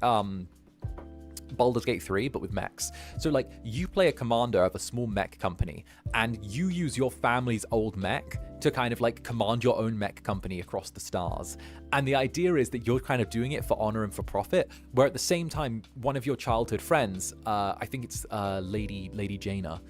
Baldur's Gate 3, but with mechs. So like you play a commander of a small mech company, and you use your family's old mech to kind of like command your own mech company across the stars. And the idea is that you're kind of doing it for honor and for profit, where at the same time, one of your childhood friends, I think it's Lady Jaina,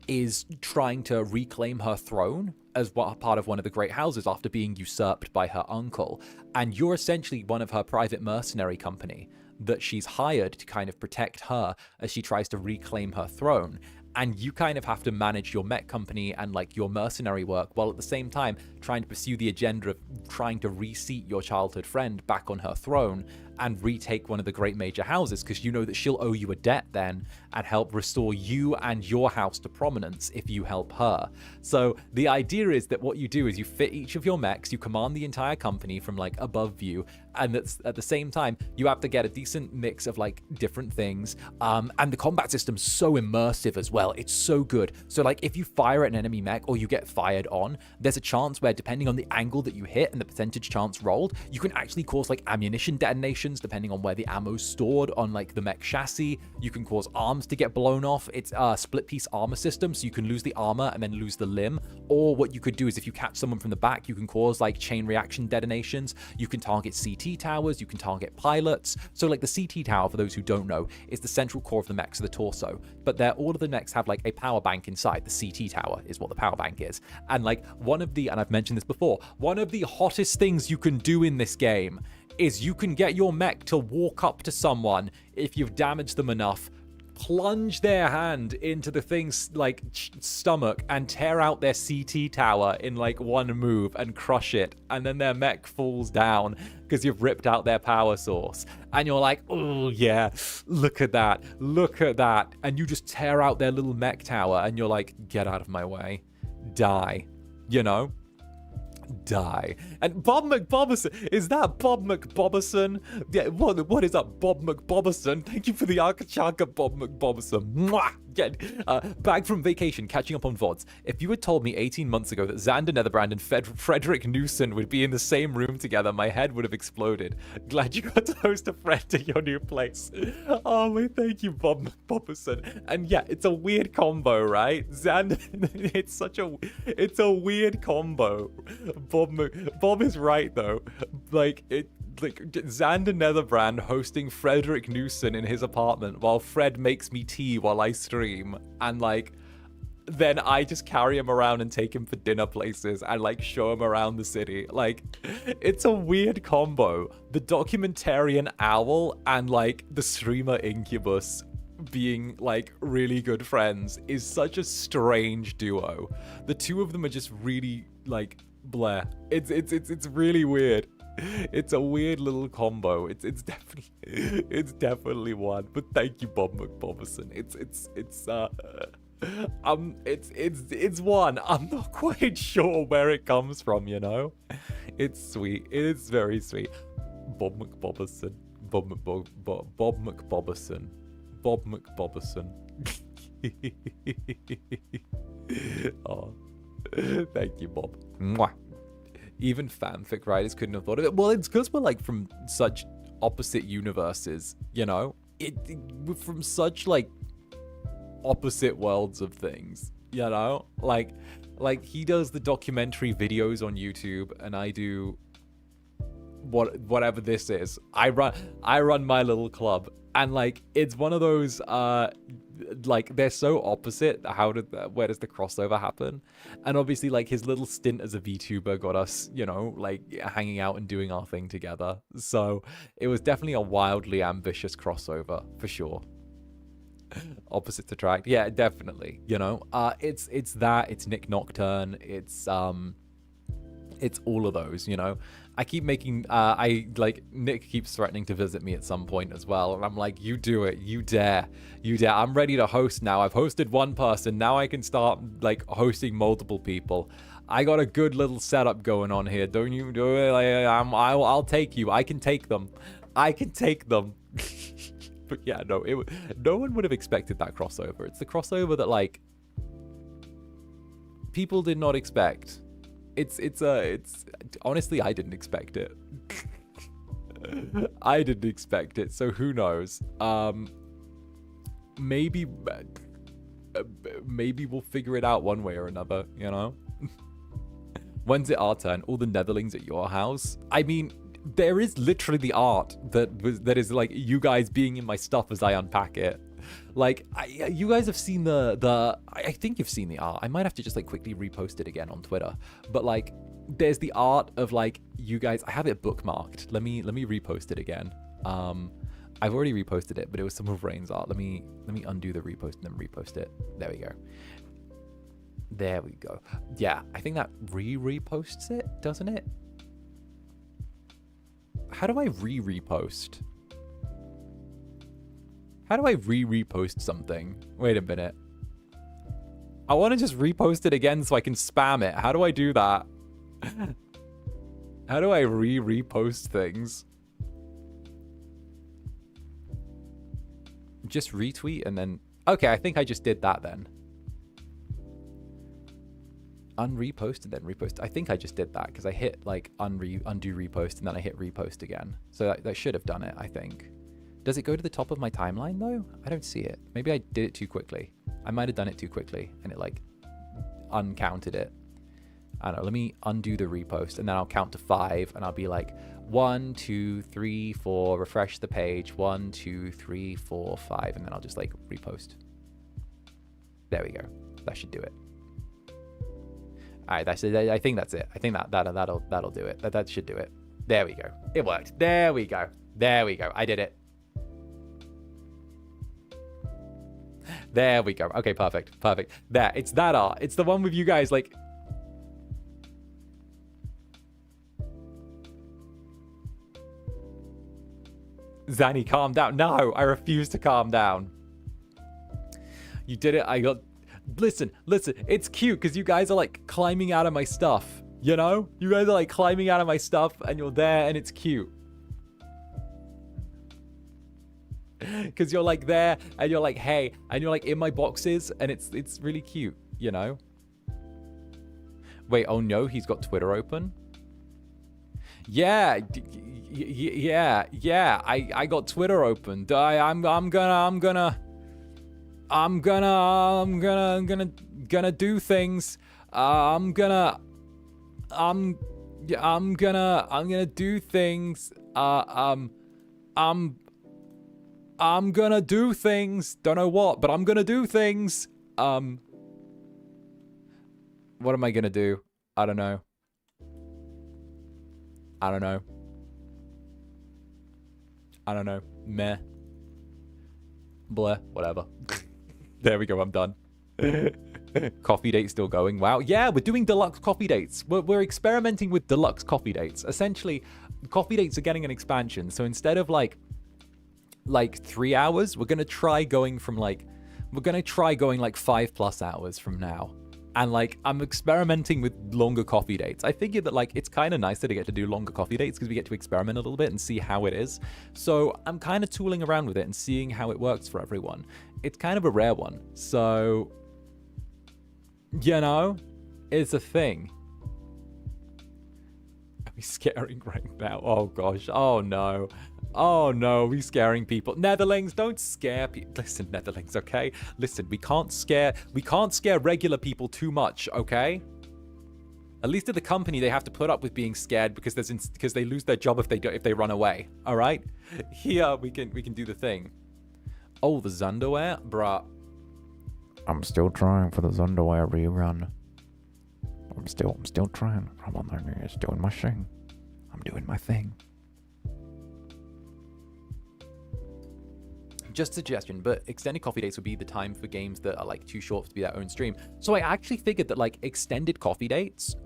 is trying to reclaim her throne as part of one of the great houses after being usurped by her uncle. And you're essentially one of her private mercenary company that she's hired to kind of protect her as she tries to reclaim her throne. And you kind of have to manage your mech company and like your mercenary work, while at the same time trying to pursue the agenda of trying to reseat your childhood friend back on her throne and retake one of the great major houses, because you know that she'll owe you a debt then, and help restore you and your house to prominence if you help her. So the idea is that what you do is you fit each of your mechs, you command the entire company from like above view, and that's at the same time you have to get a decent mix of like different things, and the combat system's so immersive as well. It's so good. So like if you fire at an enemy mech or you get fired on, there's a chance where, depending on the angle that you hit and the percentage chance rolled, you can actually cause like ammunition detonations depending on where the ammo's stored on like the mech chassis. You can cause arms to get blown off. It's a split piece armor system, so you can lose the armor and then lose the limb. Or what you could do is, if you catch someone from the back, you can cause like chain reaction detonations. You can target CT towers, you can target pilots. So like the CT tower, for those who don't know, is the central core of the mech, so the torso. But all of the mechs have like a power bank inside. The CT tower is what the power bank is. And like and I've mentioned this before, one of the hottest things you can do in this game is you can get your mech to walk up to someone if you've damaged them enough, plunge their hand into the thing's like stomach and tear out their CT tower in like one move and crush it, and then their mech falls down because you've ripped out their power source. And you're like, oh yeah, look at that, and you just tear out their little mech tower, and you're like, get out of my way, die, you know? Die. And Bob McBoberson, is that Bob McBoberson? Yeah, what is up, Bob McBoberson? Thank you for the Akachaka, Bob McBoberson. Mwah! Back from vacation, catching up on VODs. If you had told me 18 months ago that Zander, Netherbrand, and 𝓱𝓸𝓾𝓻 would be in the same room together, my head would have exploded. Glad you got to host a friend at your new place. Oh, my thank you, Bob McBoberson. And yeah, it's a weird combo, right? Zander, it's a weird combo. Bob is right though. Like Zander Netherbrand hosting 𝓱𝓸𝓾𝓻 in his apartment while Fred makes me tea while I stream, and like then I just carry him around and take him for dinner places and like show him around the city. Like, it's a weird combo. The documentarian owl and like the streamer Incubus being like really good friends is such a strange duo. The two of them are just really like Blair. It's really weird. It's a weird little combo. It's definitely one. But thank you, Bob McBobberson. It's one. I'm not quite sure where it comes from, you know? It's sweet. It is very sweet. Bob McBobberson. Bob McBobberson. Bob McBobberson. Oh, thank you, Bob. Mwah. Even fanfic writers couldn't have thought of it. Well, it's because we're like from such opposite universes, you know? We're from such like opposite worlds of things, you know? Like he does the documentary videos on YouTube and I do whatever this is. I run my little club, and like it's one of those like they're so opposite. Where does the crossover happen? And obviously like his little stint as a VTuber got us, you know, like hanging out and doing our thing together. So it was definitely a wildly ambitious crossover for sure. Opposites attract. Yeah, definitely. You know, it's that, it's Nick Nocturne, it's all of those, you know. I keep making Nick keeps threatening to visit me at some point as well, and I'm like, you do it, you dare. I'm ready to host now. I've hosted one person, now I can start like hosting multiple people. I got a good little setup going on here. Don't you do it? I'll take you. I can take them. But yeah, no one would have expected that crossover. It's the crossover that like people did not expect. It's honestly, I didn't expect it. I didn't expect it, so who knows? Maybe we'll figure it out one way or another, you know? When's it our turn? All the Netherlings at your house? I mean, there is literally the art that is like you guys being in my stuff as I unpack it. Like, you guys have seen I think you've seen the art. I might have to just like quickly repost it again on Twitter. But like, there's the art of like you guys. I have it bookmarked. Let me repost it again. I've already reposted it, but it was some of Rain's art. Let me undo the repost and then repost it. There we go. There we go. Yeah, I think that reposts it, doesn't it? How do I repost? How do I repost something? Wait a minute. I want to just repost it again so I can spam it. How do I do that? How do I repost things? Just retweet and then... Okay, I think I just did that then. Unrepost and then repost. I think I just did that because I hit like undo repost and then I hit repost again. So that should have done it, I think. Does it go to the top of my timeline though? I don't see it. Maybe I did it too quickly. I might have done it too quickly and it like uncounted it. I don't know. Let me undo the repost and then I'll count to 5 and I'll be like 1, 2, 3, 4, refresh the page. 1, 2, 3, 4, 5, and then I'll just like repost. There we go. That should do it. All right, I think that's it. I think that'll do it. That should do it. There we go. It worked. There we go. There we go. I did it. There we go. Okay, perfect. Perfect. There. It's that art. It's the one with you guys like... Zanny, calm down. No, I refuse to calm down. You did it. I got... Listen, it's cute because you guys are like climbing out of my stuff, you know? You guys are like climbing out of my stuff and you're there and it's cute. Because you're like there and you're like, hey, and you're like in my boxes and it's really cute, you know? Wait, oh no, he's got Twitter open? Yeah, I got Twitter open. I'm gonna do things. I'm gonna do things. I'm gonna do things. Don't know what, but I'm gonna do things. What am I gonna do? I don't know. Meh. Bleh. Whatever. There we go. I'm done. Coffee date still going. Wow. Yeah, we're doing deluxe coffee dates. We're experimenting with deluxe coffee dates. Essentially, coffee dates are getting an expansion. So instead of like 3 hours, we're gonna try going like 5+ hours from now. And like, I'm experimenting with longer coffee dates. I figured that like, it's kind of nicer to get to do longer coffee dates because we get to experiment a little bit and see how it is. So I'm kind of tooling around with it and seeing how it works for everyone. It's kind of a rare one. So, you know, it's a thing. Are we scaring right now? Oh gosh. Oh no. Oh no, we scaring people. Netherlings, don't scare people. Listen, Netherlings, okay? Listen, we can't scare regular people too much, okay? At least at the company, they have to put up with being scared because they lose their job if they run away. All right? Here we can do the thing. Oh, the Zanderware, bruh. I'm still trying for the Zanderware rerun. I'm still trying. I'm on there, just doing my thing. I'm doing my thing. Just a suggestion, but extended coffee dates would be the time for games that are like too short to be their own stream. So I actually figured that like extended coffee dates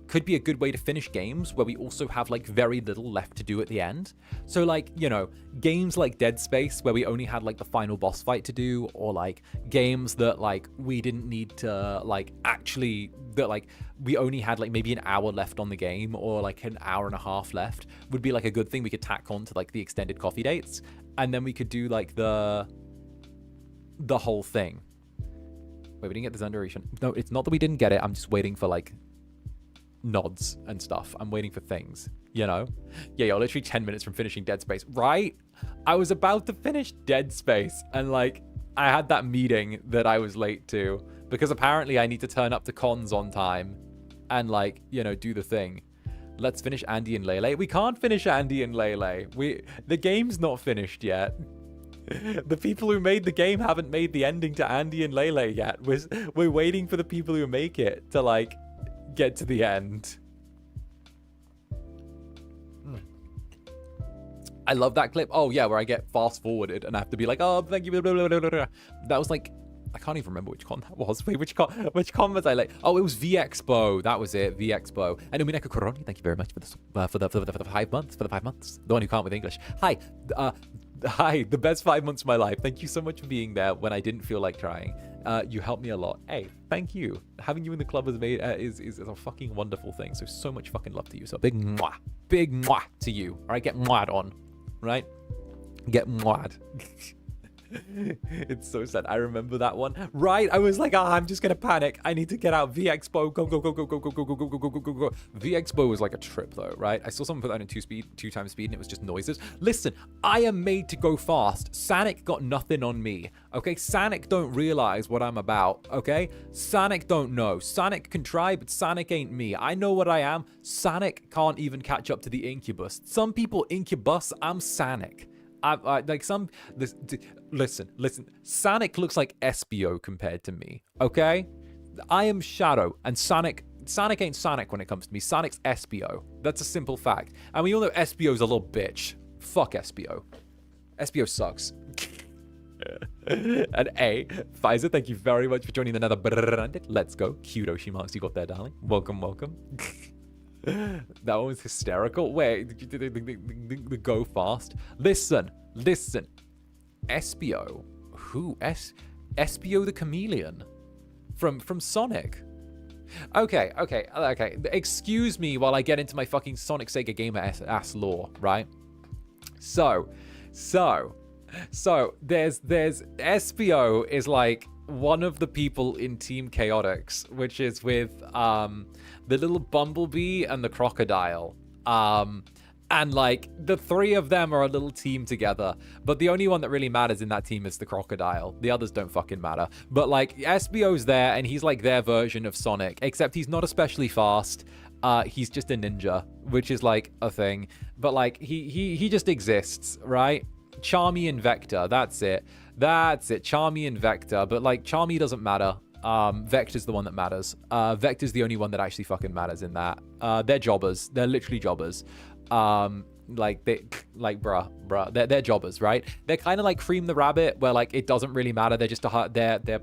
could be a good way to finish games where we also have like very little left to do at the end. So like, you know, games like Dead Space where we only had like the final boss fight to do, or like games that like we didn't need to like actually, that like we only had like maybe an hour left on the game or like an hour and a half left, would be like a good thing we could tack on to like the extended coffee dates. And then we could do like the whole thing. Wait, we didn't get the Zander. No, it's not that we didn't get it. I'm just waiting for like nods and stuff. I'm waiting for things, you know? Yeah, you're literally 10 minutes from finishing Dead Space, right? I was about to finish Dead Space and like I had that meeting that I was late to because apparently I need to turn up to cons on time and like, you know, do the thing. Let's finish Andy and Lele. We can't finish Andy and Lele. The game's not finished yet. The people who made the game haven't made the ending to Andy and Lele yet. We're waiting for the people who make it to like get to the end. I love that clip. Oh yeah, where I get fast forwarded and I have to be like, oh, thank you. That was like, I can't even remember which con that was. Wait, which con was I like? Oh, it was VExpo. That was it, VExpo. And 𝓂𝓾𝓻𝓻, thank you very much for this for the 5 months. For the 5 months. The one who can't with English. Hi, hi, the best 5 months of my life. Thank you so much for being there when I didn't feel like trying. You helped me a lot. Hey, thank you. Having you in the club has made is a fucking wonderful thing. So much fucking love to you. So big mwah to you. All right, get mwah'd on, right? Get mwah'd. It's so sad. I remember that one. Right? I was like, I'm just gonna panic. I need to get out. VExpo. Go. VExpo was like a trip though, right? I saw someone put that in 2 times speed and it was just noises. Listen, I am made to go fast. Sanic got nothing on me. Okay? Sanic don't realize what I'm about. Okay? Sanic don't know. Sanic can try, but Sanic ain't me. I know what I am. Sanic can't even catch up to the Incubus. Some people Incubus, I'm Sanic. Listen. Sanic looks like Espio compared to me, okay? I am Shadow, and Sonic ain't Sonic when it comes to me. Sonic's Espio. That's a simple fact. And we all know Espio's a little bitch. Fuck Espio. Espio sucks. And Pfizer, thank you very much for joining the Netherbrand. Let's go. Cute Oshi marks you got there, darling. Welcome. That one was hysterical. Wait, the go fast. Listen. Espio. Who? Espio the Chameleon. From Sonic. Okay. Excuse me while I get into my fucking Sonic Sega Gamer ass lore, right? So there's Espio is like one of the people in Team Chaotix, which is with the little bumblebee and the crocodile. And like the 3 of them are a little team together, but the only one that really matters in that team is the crocodile. The others don't fucking matter. But like Espio's there and he's like their version of Sonic, except he's not especially fast. He's just a ninja, which is like a thing. But like he just exists, right? Charmy and Vector, that's it. Charmy and Vector, but like Charmy doesn't matter. Vector's the one that matters. Vector's the only one that actually fucking matters in that. They're jobbers. They're literally jobbers. Bruh. They're jobbers, right? They're kind of like Cream the Rabbit, where like it doesn't really matter. They're just they're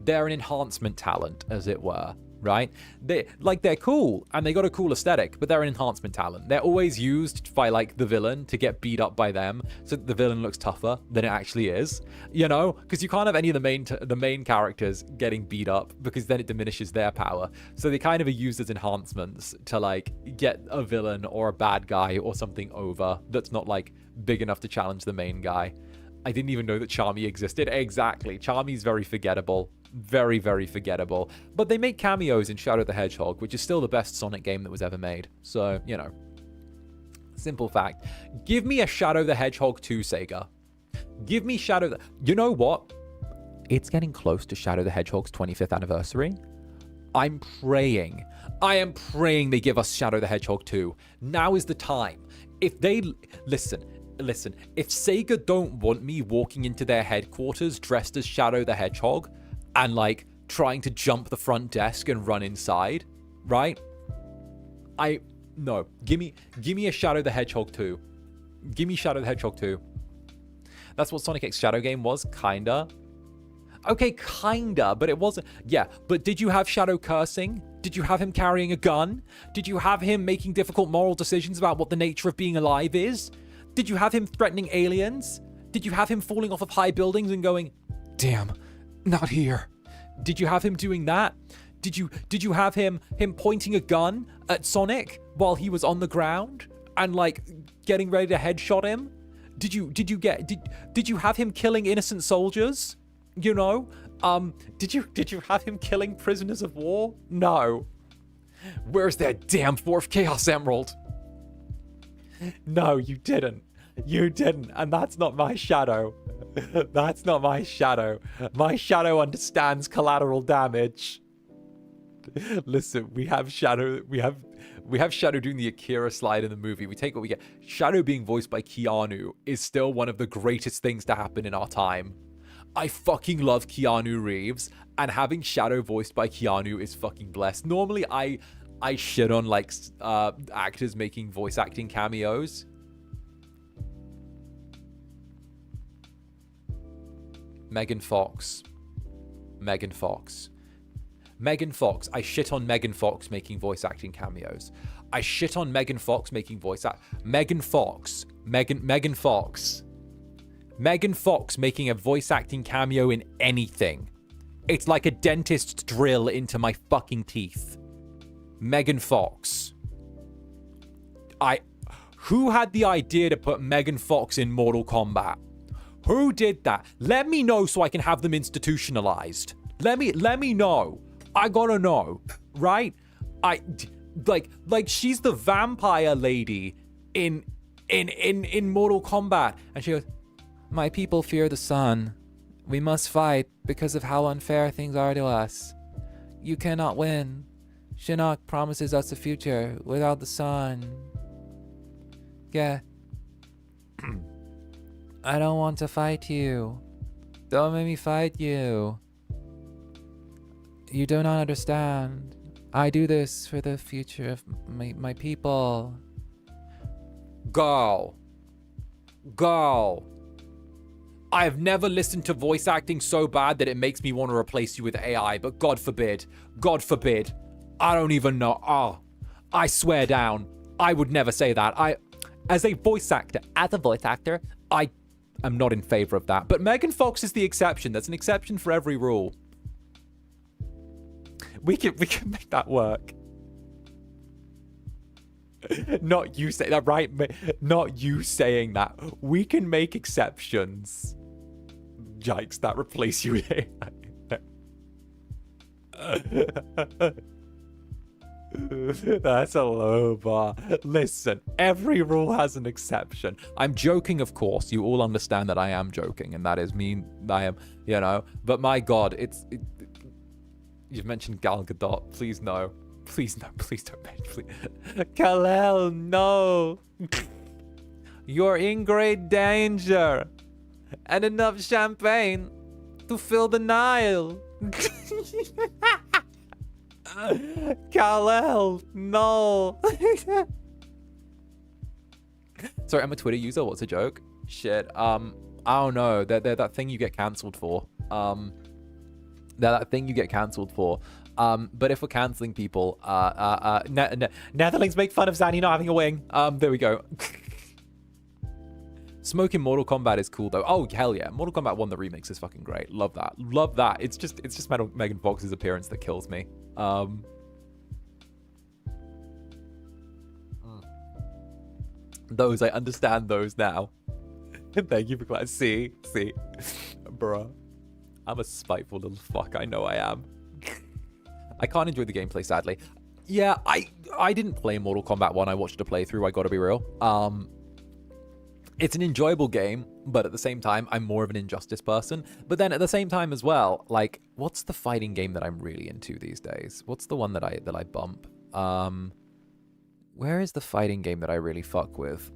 they're an enhancement talent, as it were, right? They're cool, and they got a cool aesthetic, but they're an enhancement talent. They're always used by, like, the villain to get beat up by them, so that the villain looks tougher than it actually is, you know? Because you can't have any of the main characters getting beat up, because then it diminishes their power. So they kind of are used as enhancements to, like, get a villain or a bad guy or something over that's not, like, big enough to challenge the main guy. I didn't even know that Charmy existed. Exactly. Charmy's very forgettable. Very, very forgettable. But they make cameos in Shadow the Hedgehog, which is still the best Sonic game that was ever made. So, you know. Simple fact. Give me a Shadow the Hedgehog 2, Sega. Give me Shadow the... You know what? It's getting close to Shadow the Hedgehog's 25th anniversary. I am praying they give us Shadow the Hedgehog 2. Now is the time. If they... Listen, if Sega don't want me walking into their headquarters dressed as Shadow the Hedgehog and, like, trying to jump the front desk and run inside, right? No. Give me a Shadow the Hedgehog 2. Give me Shadow the Hedgehog 2. That's what Sonic X Shadow game was, kinda. Okay, kinda, but it wasn't... Yeah, but did you have Shadow cursing? Did you have him carrying a gun? Did you have him making difficult moral decisions about what the nature of being alive is? Did you have him threatening aliens? Did you have him falling off of high buildings and going, damn, not here? Did you have him doing that? Did you have him pointing a gun at Sonic while he was on the ground and, like, getting ready to headshot him? Did you have him killing innocent soldiers? You know? Did you have him killing prisoners of war? No. Where's that damn fourth Chaos Emerald? No, you didn't. You didn't. And that's not my Shadow. That's not my Shadow. My Shadow understands collateral damage. Listen, we have Shadow doing the Akira slide in the movie. We take what we get. Shadow being voiced by Keanu is still one of the greatest things to happen in our time. I fucking love Keanu Reeves, and having Shadow voiced by Keanu is fucking blessed. Normally, I shit on, like, actors making voice acting cameos. Megan Fox. I shit on Megan Fox making voice acting cameos. I shit on Megan Fox making voice act. Megan Fox making a voice acting cameo in anything. It's like a dentist's drill into my fucking teeth. Megan Fox. Who had the idea to put Megan Fox in Mortal Kombat? Who did that? Let me know so I can have them institutionalized. Let me know. I gotta know, right? Like she's the vampire lady in Mortal Kombat, and she goes, "My people fear the sun. We must fight because of how unfair things are to us. You cannot win. Shinnok promises us a future without the sun. Yeah. I don't want to fight you. Don't make me fight you. You do not understand. I do this for the future of my people." Girl. I have never listened to voice acting so bad that it makes me want to replace you with AI, but God forbid. I don't even know. Oh, I swear down. I would never say that. As a voice actor, I am not in favor of that. But Megan Fox is the exception. There's an exception for every rule. We can make that work. Not you saying that, right? Not you saying that. We can make exceptions. Yikes, that replace you with AI. That's a low bar. Listen, every rule has an exception. I'm joking, of course. You all understand that I am joking, and that is me. I am, you know. But my God, you've mentioned Gal Gadot. Please no. Please no. Please don't mention. Kal-El, no. You're in great danger. And enough champagne to fill the Nile. Kal-El, no. Sorry, I'm a Twitter user. What's a joke? Shit. I don't know. They're that thing you get cancelled for. They're that thing you get cancelled for. But if we're cancelling people, Netherlings make fun of Zanny not having a wing. There we go. Smoking Mortal Kombat is cool though. Oh hell yeah, Mortal Kombat 1 the remix is fucking great. Love that. Love that. It's just Megan Fox's appearance that kills me. Those I understand those now. Thank you for class. See, bruh. I'm a spiteful little fuck. I know I am. I can't enjoy the gameplay, sadly. Yeah, I didn't play Mortal Kombat 1. I watched a playthrough, I gotta be real. It's an enjoyable game, but at the same time, I'm more of an Injustice person. But then at the same time as well, like, what's the fighting game that I'm really into these days? What's the one that I bump? Where is the fighting game that I really fuck with?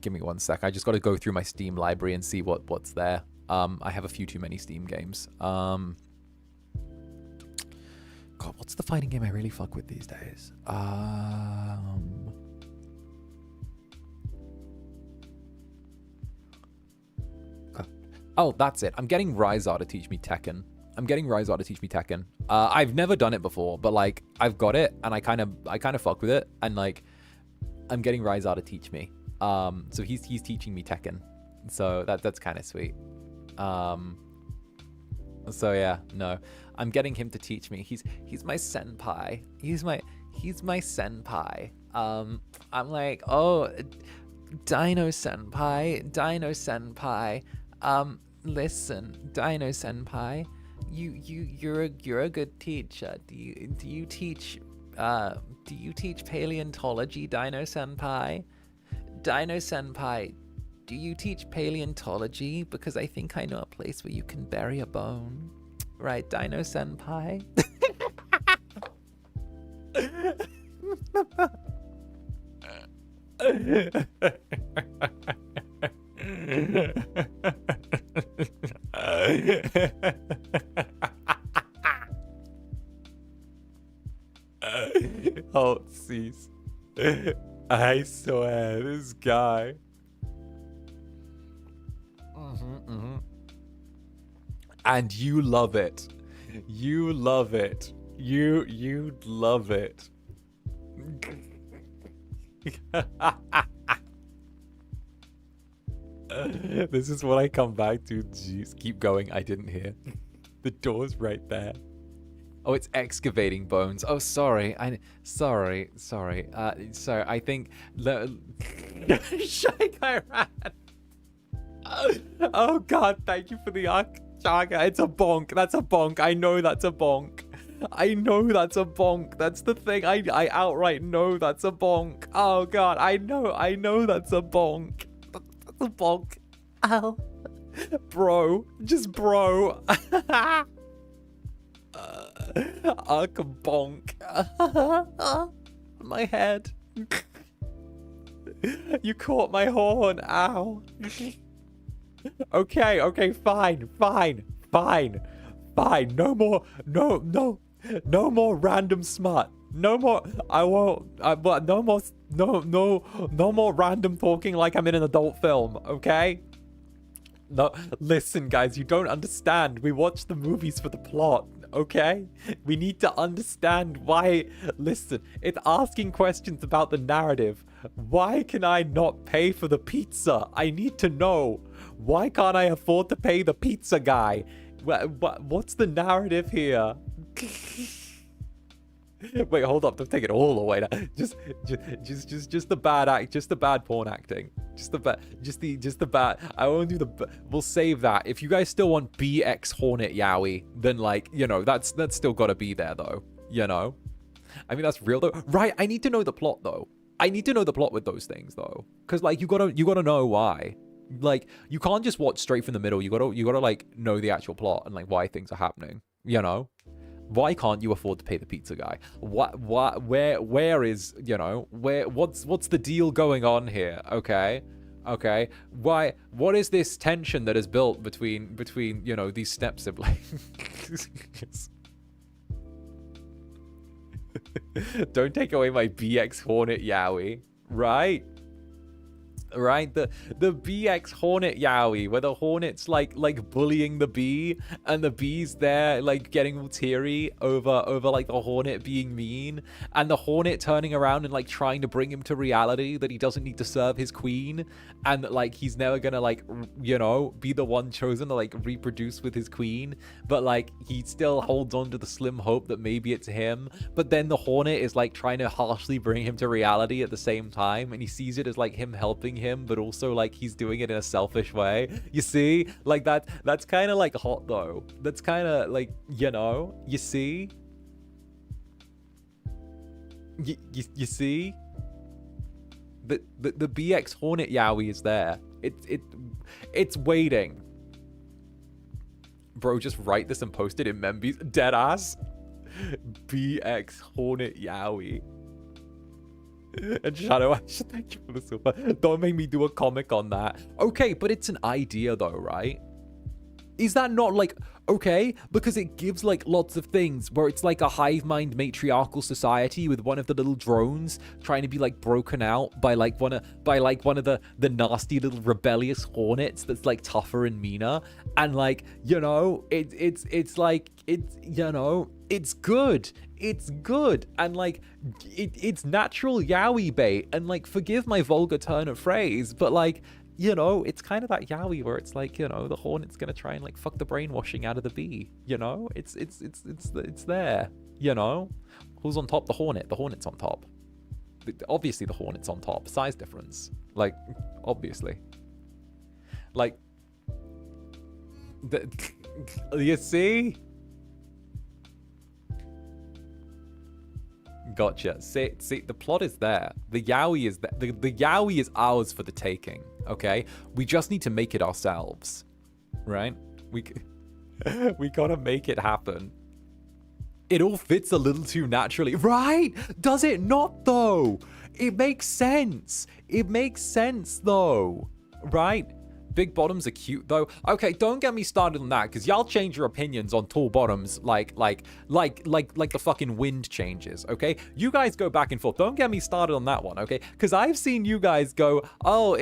Give me 1 sec. I just got to go through my Steam library and see what's there. I have a few too many Steam games. God, what's the fighting game I really fuck with these days? Oh, that's it. I'm getting Ryzar to teach me Tekken. I've never done it before, but like I've got it and I kind of fuck with it, and like I'm getting Ryzar to teach me. So he's teaching me Tekken. So that's kind of sweet. So yeah, no. I'm getting him to teach me. He's my senpai. He's my senpai. I'm like, "Oh, Dino senpai. Listen, Dino senpai, you're a good teacher. Do you teach paleontology, Dino senpai? Dino senpai, do you teach paleontology? Because I think I know a place where you can bury a bone. Right, Dino senpai?" Oh, cease. I swear, this guy. And you love it. You love it. You love it. This is what I come back to. Jeez, keep going. I didn't hear. The door's right there. Oh, it's excavating bones. Oh, sorry. Sorry. I think Shy Guy ran. Oh God, thank you for the Chaga. It's a bonk. That's a bonk. I know that's a bonk. That's the thing. I outright know that's a bonk. Oh God, I know that's a bonk. That's a bonk. Ow. Bro. Just bro. Bonk. My head. You caught my horn. Ow. Okay, fine. No more random smut. No more. I won't. No more random talking like I'm in an adult film. Okay. No, listen, guys. You don't understand. We watch the movies for the plot. Okay? We need to understand why. Listen, it's asking questions about the narrative. Why can I not pay for the pizza? I need to know. Why can't I afford to pay the pizza guy? What's the narrative here? Wait, hold up. Don't take it all away now. Just the bad act. Just the bad porn acting. Just the bad. I won't do the. We'll save that. If you guys still want BX Hornet Yowie, then like, you know, that's still got to be there though. You know, I mean that's real though, right? I need to know the plot though. I need to know the plot with those things though, because like you gotta know why. Like you can't just watch straight from the middle. You gotta like know the actual plot and like why things are happening. You know. Why can't you afford to pay the pizza guy? Where is, you know, what's the deal going on here? Okay. What is this tension that is built between, you know, these step siblings? Don't take away my BX Hornet Yowie, right? right? The BX Hornet Yowie, where the Hornet's like bullying the bee, and the bee's there like getting all teary over like the Hornet being mean, and the Hornet turning around and like trying to bring him to reality that he doesn't need to serve his queen, and that like he's never gonna like, you know, be the one chosen to like reproduce with his queen, but like he still holds on to the slim hope that maybe it's him. But then the Hornet is like trying to harshly bring him to reality at the same time, and he sees it as like him helping him, but also like he's doing it in a selfish way. You see, like that's kind of like hot though. That's kind of like, you know, you see, you see, the BX Hornet Yowie is there. It's waiting. Bro, just write this and post it in Membies. Deadass. BX Hornet Yowie. And Shadow, I should thank you for the super. Don't make me do a comic on that. Okay, but it's an idea though, right? Is that not like, okay? Because it gives like lots of things where it's like a hive mind matriarchal society with one of the little drones trying to be like broken out by one of the nasty little rebellious hornets that's like tougher and meaner. And like, you know, it's like, it's, you know, it's good. It's good. And like, it's natural yaoi bait. And like, forgive my vulgar turn of phrase, but like, you know, it's kind of that yaoi where it's like, you know, the Hornet's gonna try and like fuck the brainwashing out of the bee. You know, it's there. You know, who's on top? The Hornet. The Hornet's on top. Obviously, the Hornet's on top. Size difference. Like, obviously. Like, you see? Gotcha. See, the plot is there. The yaoi is there. The yaoi is ours for the taking. Okay, we just need to make it ourselves, right? We gotta make it happen. It all fits a little too naturally, right? Does it not though? It makes sense. It makes sense though, right? Big bottoms are cute though. Okay, don't get me started on that, because y'all change your opinions on tall bottoms like the fucking wind changes, okay? You guys go back and forth. Don't get me started on that one, okay? Because I've seen you guys go, oh,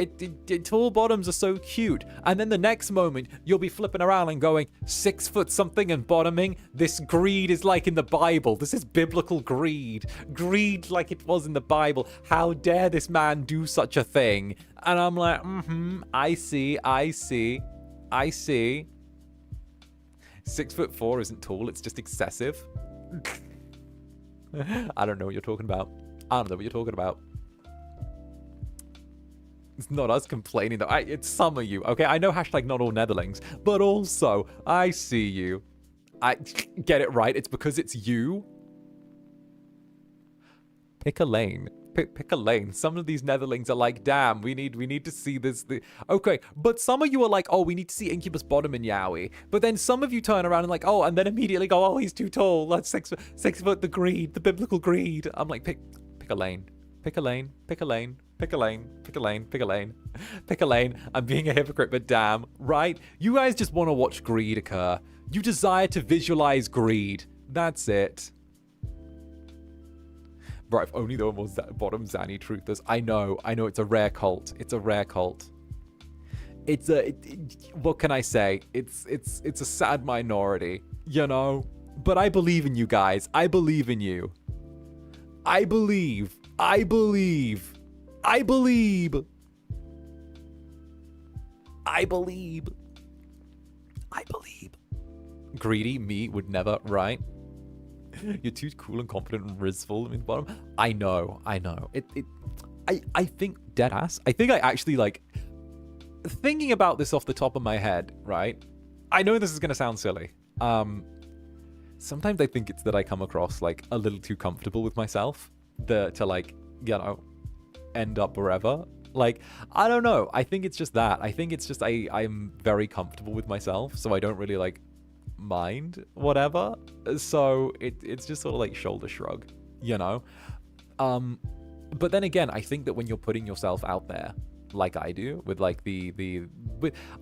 tall bottoms are so cute. And then the next moment, you'll be flipping around and going, 6 foot something and bottoming. This greed is like in the Bible. This is biblical greed. Greed like it was in the Bible. How dare this man do such a thing? And I'm like, I see. 6'4" isn't tall, it's just excessive. I don't know what you're talking about. It's not us complaining though. It's some of you, okay? I know hashtag not all Netherlings, but also, I see you. I get it right, it's because it's you. Pick a lane. Pick a lane. Some of these Netherlings are like, damn, we need to see this. Okay, but some of you are like, oh, we need to see Incubus bottom in yaoi. But then some of you turn around and like, oh, and then immediately go, oh, he's too tall. That's 6 foot. The greed, the biblical greed. I'm like, pick a lane. Pick a lane. Pick a lane. Pick a lane. Pick a lane. Pick a lane. Pick a lane. I'm being a hypocrite, but damn, right? You guys just want to watch greed occur. You desire to visualize greed. That's it. Bro, if only there were more bottom Zanny truthers. I know, it's a rare cult. It's a rare cult. What can I say? It's a sad minority, you know? But I believe in you guys. I believe in you. I believe. Greedy me would never, right? You're too cool and confident and rizful in the bottom. I know. I think deadass. I think I actually like thinking about this off the top of my head, right? I know this is gonna sound silly. Sometimes I think it's that I come across like a little too comfortable with myself to like, you know, end up wherever. Like, I don't know. I think it's just that. I think it's just I'm very comfortable with myself, so I don't really like mind whatever. So it's just sort of like shoulder shrug, you know? But then again, I think that when you're putting yourself out there, like I do, with like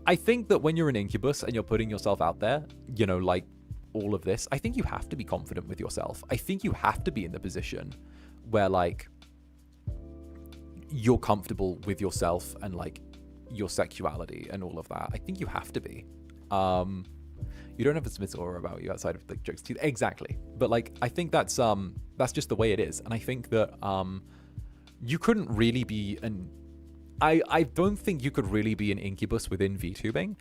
I think that when you're an Incubus and you're putting yourself out there, you know, like all of this, I think you have to be confident with yourself. I think you have to be in the position where like you're comfortable with yourself and like your sexuality and all of that. I think you have to be. You don't have a submissive aura about you outside of like jokes. Exactly. But like, I think that's just the way it is. And I think that you couldn't really be I don't think you could really be an incubus within VTubing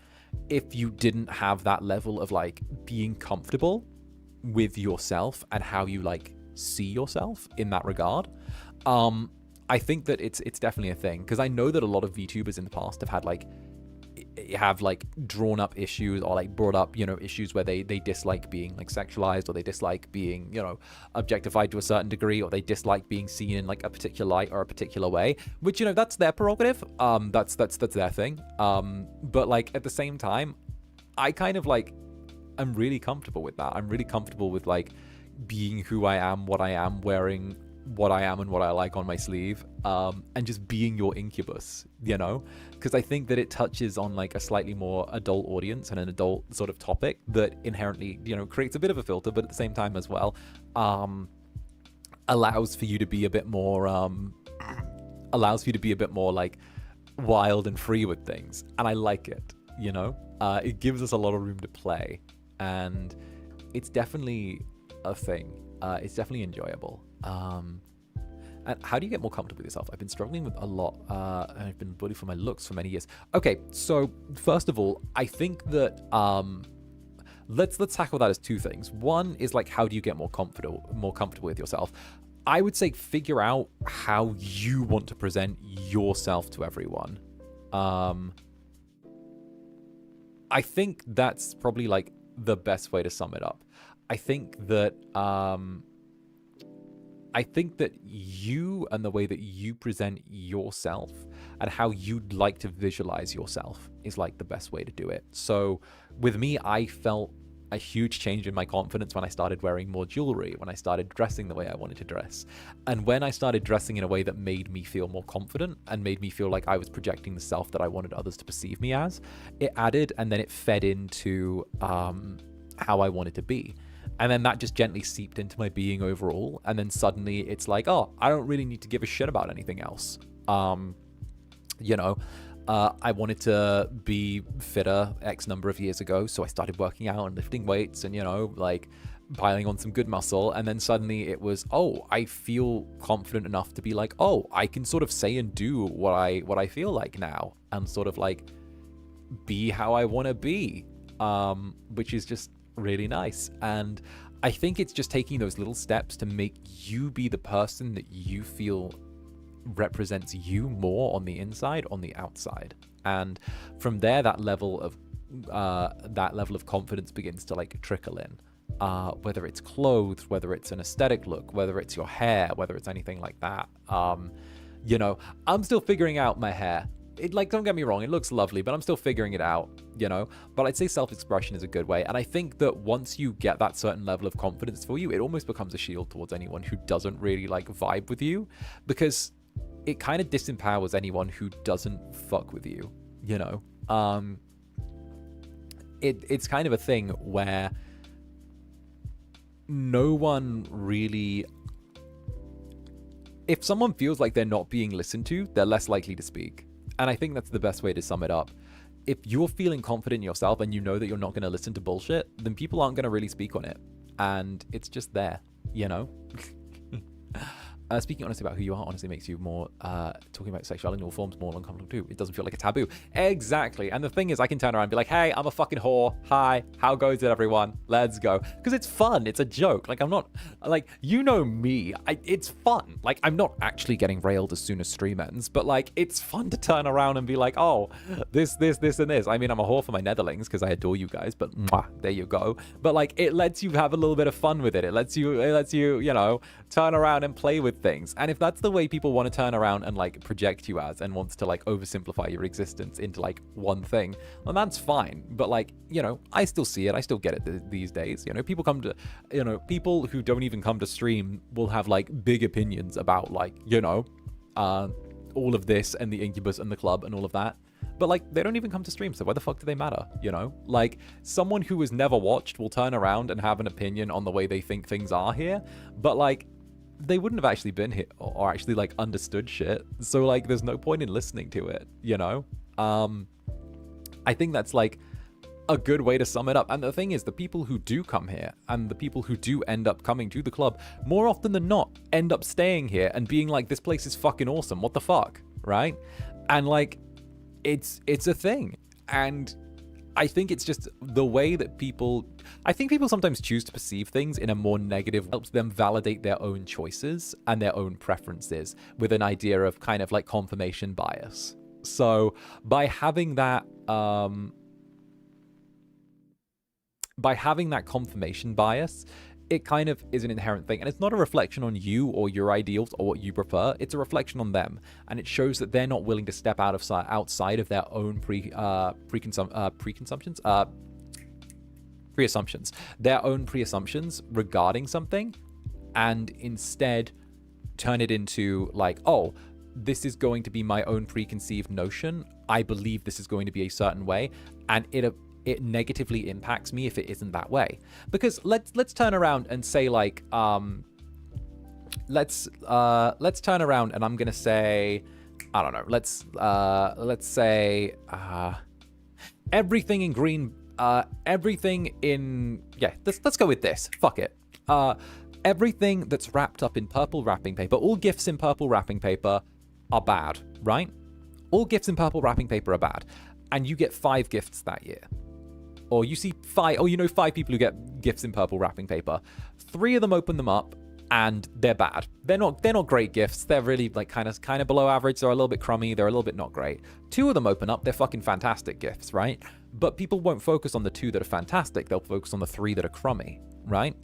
if you didn't have that level of like being comfortable with yourself and how you like see yourself in that regard. I think that it's definitely a thing, because I know that a lot of VTubers in the past have like drawn up issues or like brought up, you know, issues where they dislike being like sexualized, or they dislike being, you know, objectified to a certain degree, or they dislike being seen in like a particular light or a particular way, which, you know, that's their prerogative. That's their thing. But like at the same time, I kind of like, I'm really comfortable with that. I'm really comfortable with like being who I am, what I am, wearing what I am and what I like on my sleeve, and just being your incubus, you know, because I think that it touches on like a slightly more adult audience and an adult sort of topic that inherently, you know, creates a bit of a filter, but at the same time as well, allows for you to be a bit more like wild and free with things. And I like it, you know. It gives us a lot of room to play, and it's definitely a thing. It's definitely enjoyable. And how do you get more comfortable with yourself? I've been struggling with a lot, and I've been bullied for my looks for many years. Okay, so first of all, I think that let's tackle that as two things. One is like, how do you get more comfortable with yourself? I would say figure out how you want to present yourself to everyone. I think that's probably like the best way to sum it up. I think that you and the way that you present yourself and how you'd like to visualize yourself is like the best way to do it. So with me, I felt a huge change in my confidence when I started wearing more jewelry, when I started dressing the way I wanted to dress. And when I started dressing in a way that made me feel more confident and made me feel like I was projecting the self that I wanted others to perceive me as, it added and then it fed into how I wanted to be. And then that just gently seeped into my being overall. And then suddenly it's like, oh, I don't really need to give a shit about anything else. You know, I wanted to be fitter X number of years ago. So I started working out and lifting weights and, you know, like piling on some good muscle. And then suddenly it was, oh, I feel confident enough to be like, oh, I can sort of say and do what I feel like now, and sort of like be how I want to be, which is just really nice. And I think it's just taking those little steps to make you be the person that you feel represents you more on the inside, on the outside. And from there, that level of confidence begins to like trickle in, whether it's clothes, whether it's an aesthetic look, whether it's your hair, whether it's anything like that. You know, I'm still figuring out my hair. It, like, don't get me wrong, it looks lovely, but I'm still figuring it out, you know. But I'd say self-expression is a good way. And I think that once you get that certain level of confidence for you, it almost becomes a shield towards anyone who doesn't really like vibe with you, because it kind of disempowers anyone who doesn't fuck with you, you know. It's kind of a thing where no one really, if someone feels like they're not being listened to, they're less likely to speak. And I think that's the best way to sum it up. If you're feeling confident in yourself and you know that you're not going to listen to bullshit, then people aren't going to really speak on it. And it's just there, you know? Speaking honestly about who you are honestly makes you more, talking about sexuality in all forms, more uncomfortable too. It doesn't feel like a taboo. Exactly. And the thing is, I can turn around and be like, hey, I'm a fucking whore. Hi, how goes it, everyone? Let's go. Because it's fun. It's a joke. Like, I'm not, like, you know me. It's fun. Like, I'm not actually getting railed as soon as stream ends, but like, it's fun to turn around and be like, oh, this, and this. I mean, I'm a whore for my netherlings because I adore you guys, but mwah, there you go. But like, it lets you have a little bit of fun with it. It lets you, you know, turn around and play with things. And if that's the way people want to turn around and like project you as, and wants to like oversimplify your existence into like one thing, well, that's fine. But like, you know, I still see it. I still get it these days. You know, people come to, you know, people who don't even come to stream will have like big opinions about like, you know, all of this and the Incubus and the club and all of that. But like, they don't even come to stream, so why the fuck do they matter, you know? Like, someone who has never watched will turn around and have an opinion on the way they think things are here, but like, they wouldn't have actually been here or actually like understood shit. So like there's no point in listening to it, you know? I think that's like a good way to sum it up. And the thing is, the people who do come here and the people who do end up coming to the club, more often than not, end up staying here and being like, this place is fucking awesome. What the fuck? Right? And like, it's a thing. And I think it's just the way that I think people sometimes choose to perceive things in a more negative, helps them validate their own choices and their own preferences with an idea of kind of like confirmation bias. So by having that confirmation bias, it kind of is an inherent thing. And it's not a reflection on you or your ideals or what you prefer. It's a reflection on them. And it shows that they're not willing to step outside of their own pre-assumptions regarding something, and instead turn it into like, oh, this is going to be my own preconceived notion. I believe this is going to be a certain way, and it negatively impacts me if it isn't that way. Because let's turn around and say like let's turn around and I'm gonna say, I don't know, let's say everything in green, everything in, yeah, let's go with this, fuck it, everything that's wrapped up in purple wrapping paper, all gifts in purple wrapping paper are bad, right? All gifts in purple wrapping paper are bad, and you get 5 gifts that year. Or you see 5, or you know 5 people who get gifts in purple wrapping paper. 3 of them open them up and they're bad. They're not great gifts. They're really like kind of below average. They're a little bit crummy. They're a little bit not great. 2 of them open up. They're fucking fantastic gifts, right? But people won't focus on the 2 that are fantastic. They'll focus on the 3 that are crummy, right?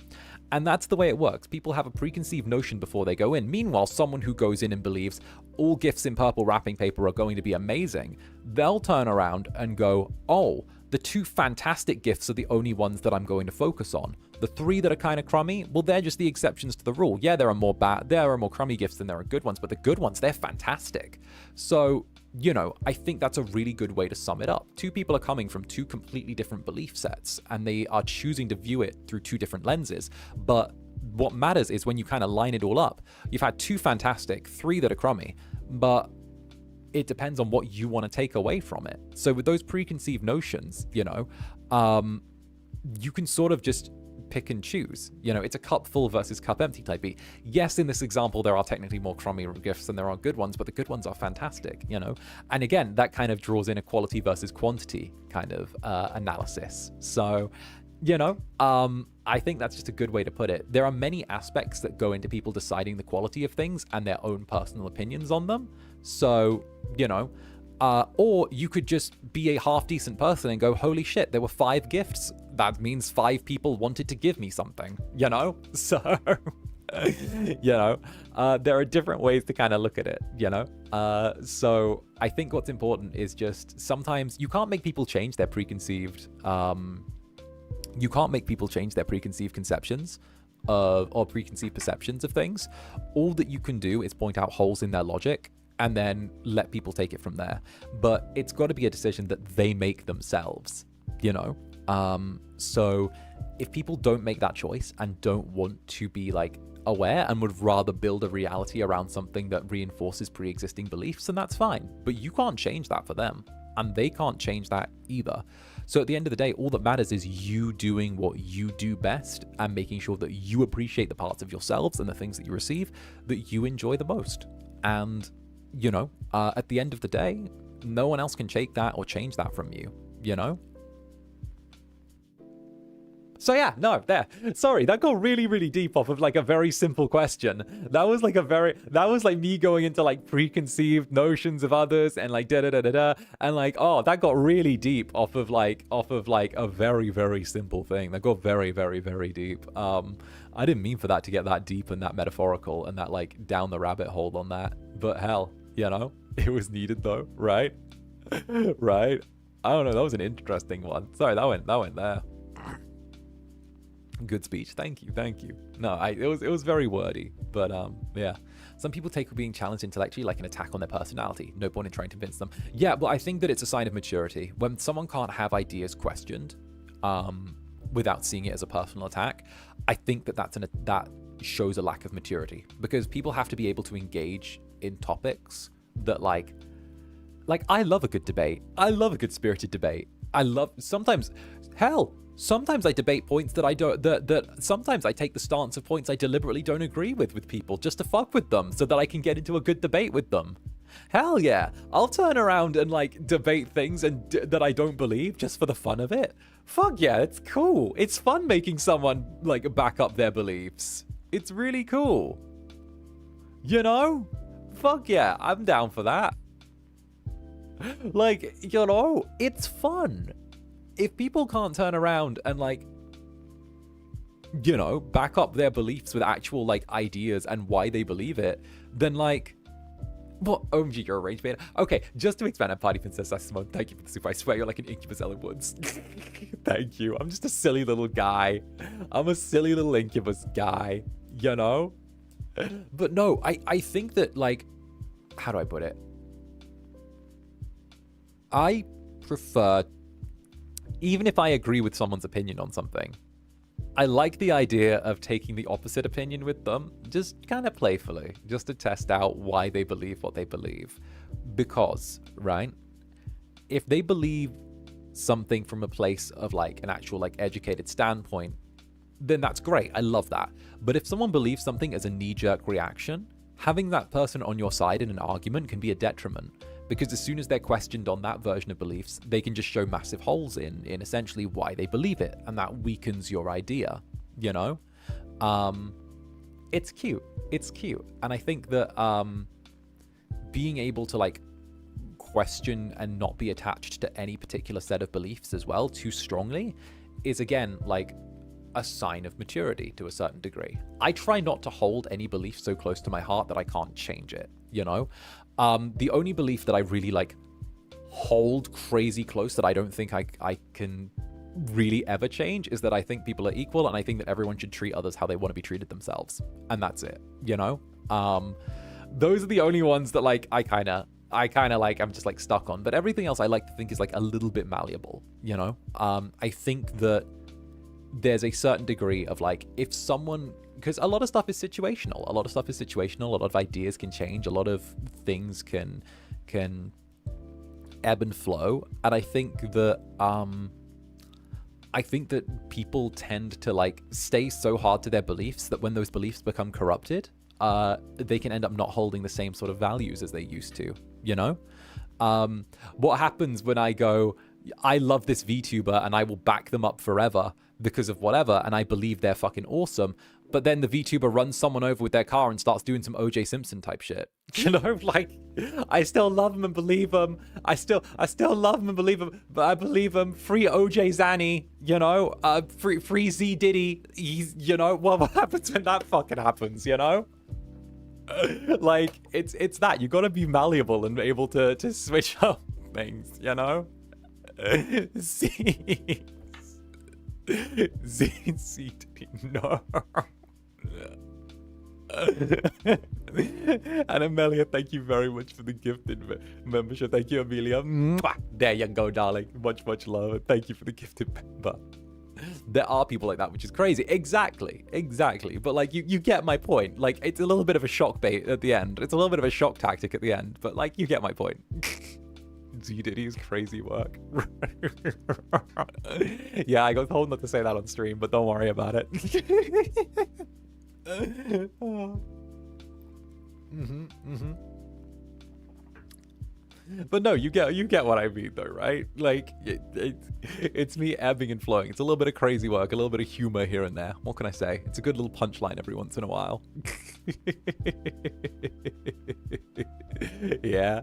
And that's the way it works. People have a preconceived notion before they go in. Meanwhile, someone who goes in and believes all gifts in purple wrapping paper are going to be amazing, they'll turn around and go, oh, the 2 fantastic gifts are the only ones that I'm going to focus on. The 3 that are kind of crummy, well, they're just the exceptions to the rule. Yeah, there are more crummy gifts than there are good ones, but the good ones, they're fantastic. So, you know, I think that's a really good way to sum it up. 2 people are coming from 2 completely different belief sets, and they are choosing to view it through 2 different lenses. But what matters is when you kind of line it all up, you've had 2 fantastic, 3 that are crummy, but it depends on what you want to take away from it. So with those preconceived notions, you know, you can sort of just pick and choose. You know, it's a cup full versus cup empty type beat. Yes, in this example, there are technically more crummy gifts than there are good ones, but the good ones are fantastic, you know? And again, that kind of draws in a quality versus quantity kind of analysis. So, you know, I think that's just a good way to put it. There are many aspects that go into people deciding the quality of things and their own personal opinions on them. So, you know, or you could just be a half-decent person and go, holy shit, there were 5 gifts. That means 5 people wanted to give me something, you know? So, you know, there are different ways to kind of look at it, you know? So I think what's important is just sometimes you can't make people change their preconceived, conceptions or preconceived perceptions of things. All that you can do is point out holes in their logic and then let people take it from there. But it's got to be a decision that they make themselves, you know? So if people don't make that choice and don't want to be like aware and would rather build a reality around something that reinforces pre-existing beliefs, then that's fine. But you can't change that for them, and they can't change that either. So at the end of the day, all that matters is you doing what you do best and making sure that you appreciate the parts of yourselves and the things that you receive that you enjoy the most. And, you know, at the end of the day, no one else can take that or change that from you, you know? So yeah, no, there. Sorry, that got really, really deep off of like a very simple question. That was like me going into like preconceived notions of others and like da-da-da-da-da. And like, oh, that got really deep off of like a very, very simple thing. That got very, very, very deep. I didn't mean for that to get that deep and that metaphorical and that like down the rabbit hole on that. But hell, you know, it was needed though, right? Right? I don't know, that was an interesting one. Sorry, that went there. Good speech. Thank you. No, it was very wordy, but yeah. Some people take being challenged intellectually like an attack on their personality. No point in trying to convince them. Yeah, well, I think that it's a sign of maturity. When someone can't have ideas questioned without seeing it as a personal attack, I think that shows a lack of maturity, because people have to be able to engage in topics that like I love a good debate. I love a good spirited debate. Sometimes I debate points that I don't, that sometimes I take the stance of points I deliberately don't agree with people just to fuck with them so that I can get into a good debate with them. Hell yeah, I'll turn around and like debate things that I don't believe just for the fun of it. Fuck yeah, it's cool. It's fun making someone like back up their beliefs. It's really cool. You know? Fuck yeah, I'm down for that. Like, you know, it's fun. If people can't turn around and like, you know, back up their beliefs with actual like ideas and why they believe it, then like, what? OMG, you're a rage beta. Okay, just to expand on Party Princess Simone, thank you for the super. I swear you're like an Incubus Ellen Woods. Thank you. I'm just a silly little guy. I'm a silly little Incubus guy, you know? But no, I think that like, how do I put it? I prefer, even if I agree with someone's opinion on something, I like the idea of taking the opposite opinion with them, just kind of playfully, just to test out why they believe what they believe. Because, right, if they believe something from a place of like an actual like educated standpoint, then that's great. I love that. But if someone believes something as a knee-jerk reaction, having that person on your side in an argument can be a detriment. Because as soon as they're questioned on that version of beliefs, they can just show massive holes in essentially why they believe it, and that weakens your idea, you know? It's cute. It's cute. And I think that being able to like question and not be attached to any particular set of beliefs as well too strongly is, again, like a sign of maturity to a certain degree. I try not to hold any belief so close to my heart that I can't change it, you know? The only belief that I really like hold crazy close that I don't think I can really ever change is that I think people are equal, and I think that everyone should treat others how they want to be treated themselves. And that's it, you know? Those are the only ones that like I kind of like I'm just like stuck on. But everything else I like to think is like a little bit malleable, you know? I think that there's a certain degree of like, if someone, because a lot of stuff is situational. A lot of ideas can change. A lot of things can ebb and flow. And I think that people tend to like stay so hard to their beliefs that when those beliefs become corrupted, they can end up not holding the same sort of values as they used to, you know? What happens when I go, I love this VTuber and I will back them up forever because of whatever, and I believe they're fucking awesome, but then the VTuber runs someone over with their car and starts doing some OJ Simpson type shit. You know, like, I still love him and believe him. I still love him and believe him, but I believe him. Free OJ Zanny, you know, free Z Diddy. He's, you know, what happens when that fucking happens, you know? Like, it's that. You gotta be malleable and able to switch up things, you know? Z no. And Amelia, thank you very much for the gifted membership. Thank you, Amelia. Mwah. There you go, darling. Much love. Thank you for the gifted member. There are people like that, which is crazy. Exactly. But like, you get my point. Like, it's a little bit of a shock bait at the end. It's a little bit of a shock tactic at the end, but like, you get my point. Z Diddy's crazy work. Yeah, I got told not to say that on stream, but don't worry about it. But no, you get what I mean though, right? Like, it's me ebbing and flowing. It's a little bit of crazy work, a little bit of humor here and there. What can I say? It's a good little punchline every once in a while. Yeah,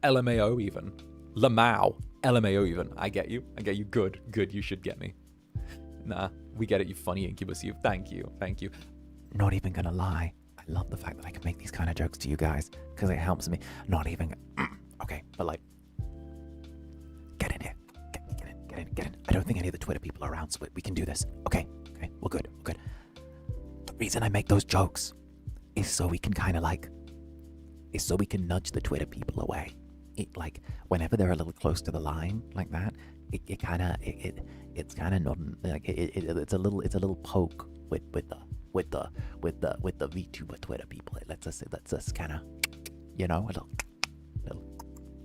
LMAO even. Lamau. LMAO even. I get you. Good. You should get me. Nah, we get it, you funny Incubus, you. Thank you. Not even gonna lie. I love the fact that I can make these kind of jokes to you guys, because it helps me. Not even... Okay, but like... Get in here. Get in. I don't think any of the Twitter people are around, so we can do this. Okay, we're good. The reason I make those jokes is so we can kind of like... is so we can nudge the Twitter people away. It, like, whenever they're a little close to the line like that, it's kind of not like it's a little poke with with the VTuber Twitter people. It lets us kind of, you know, a little,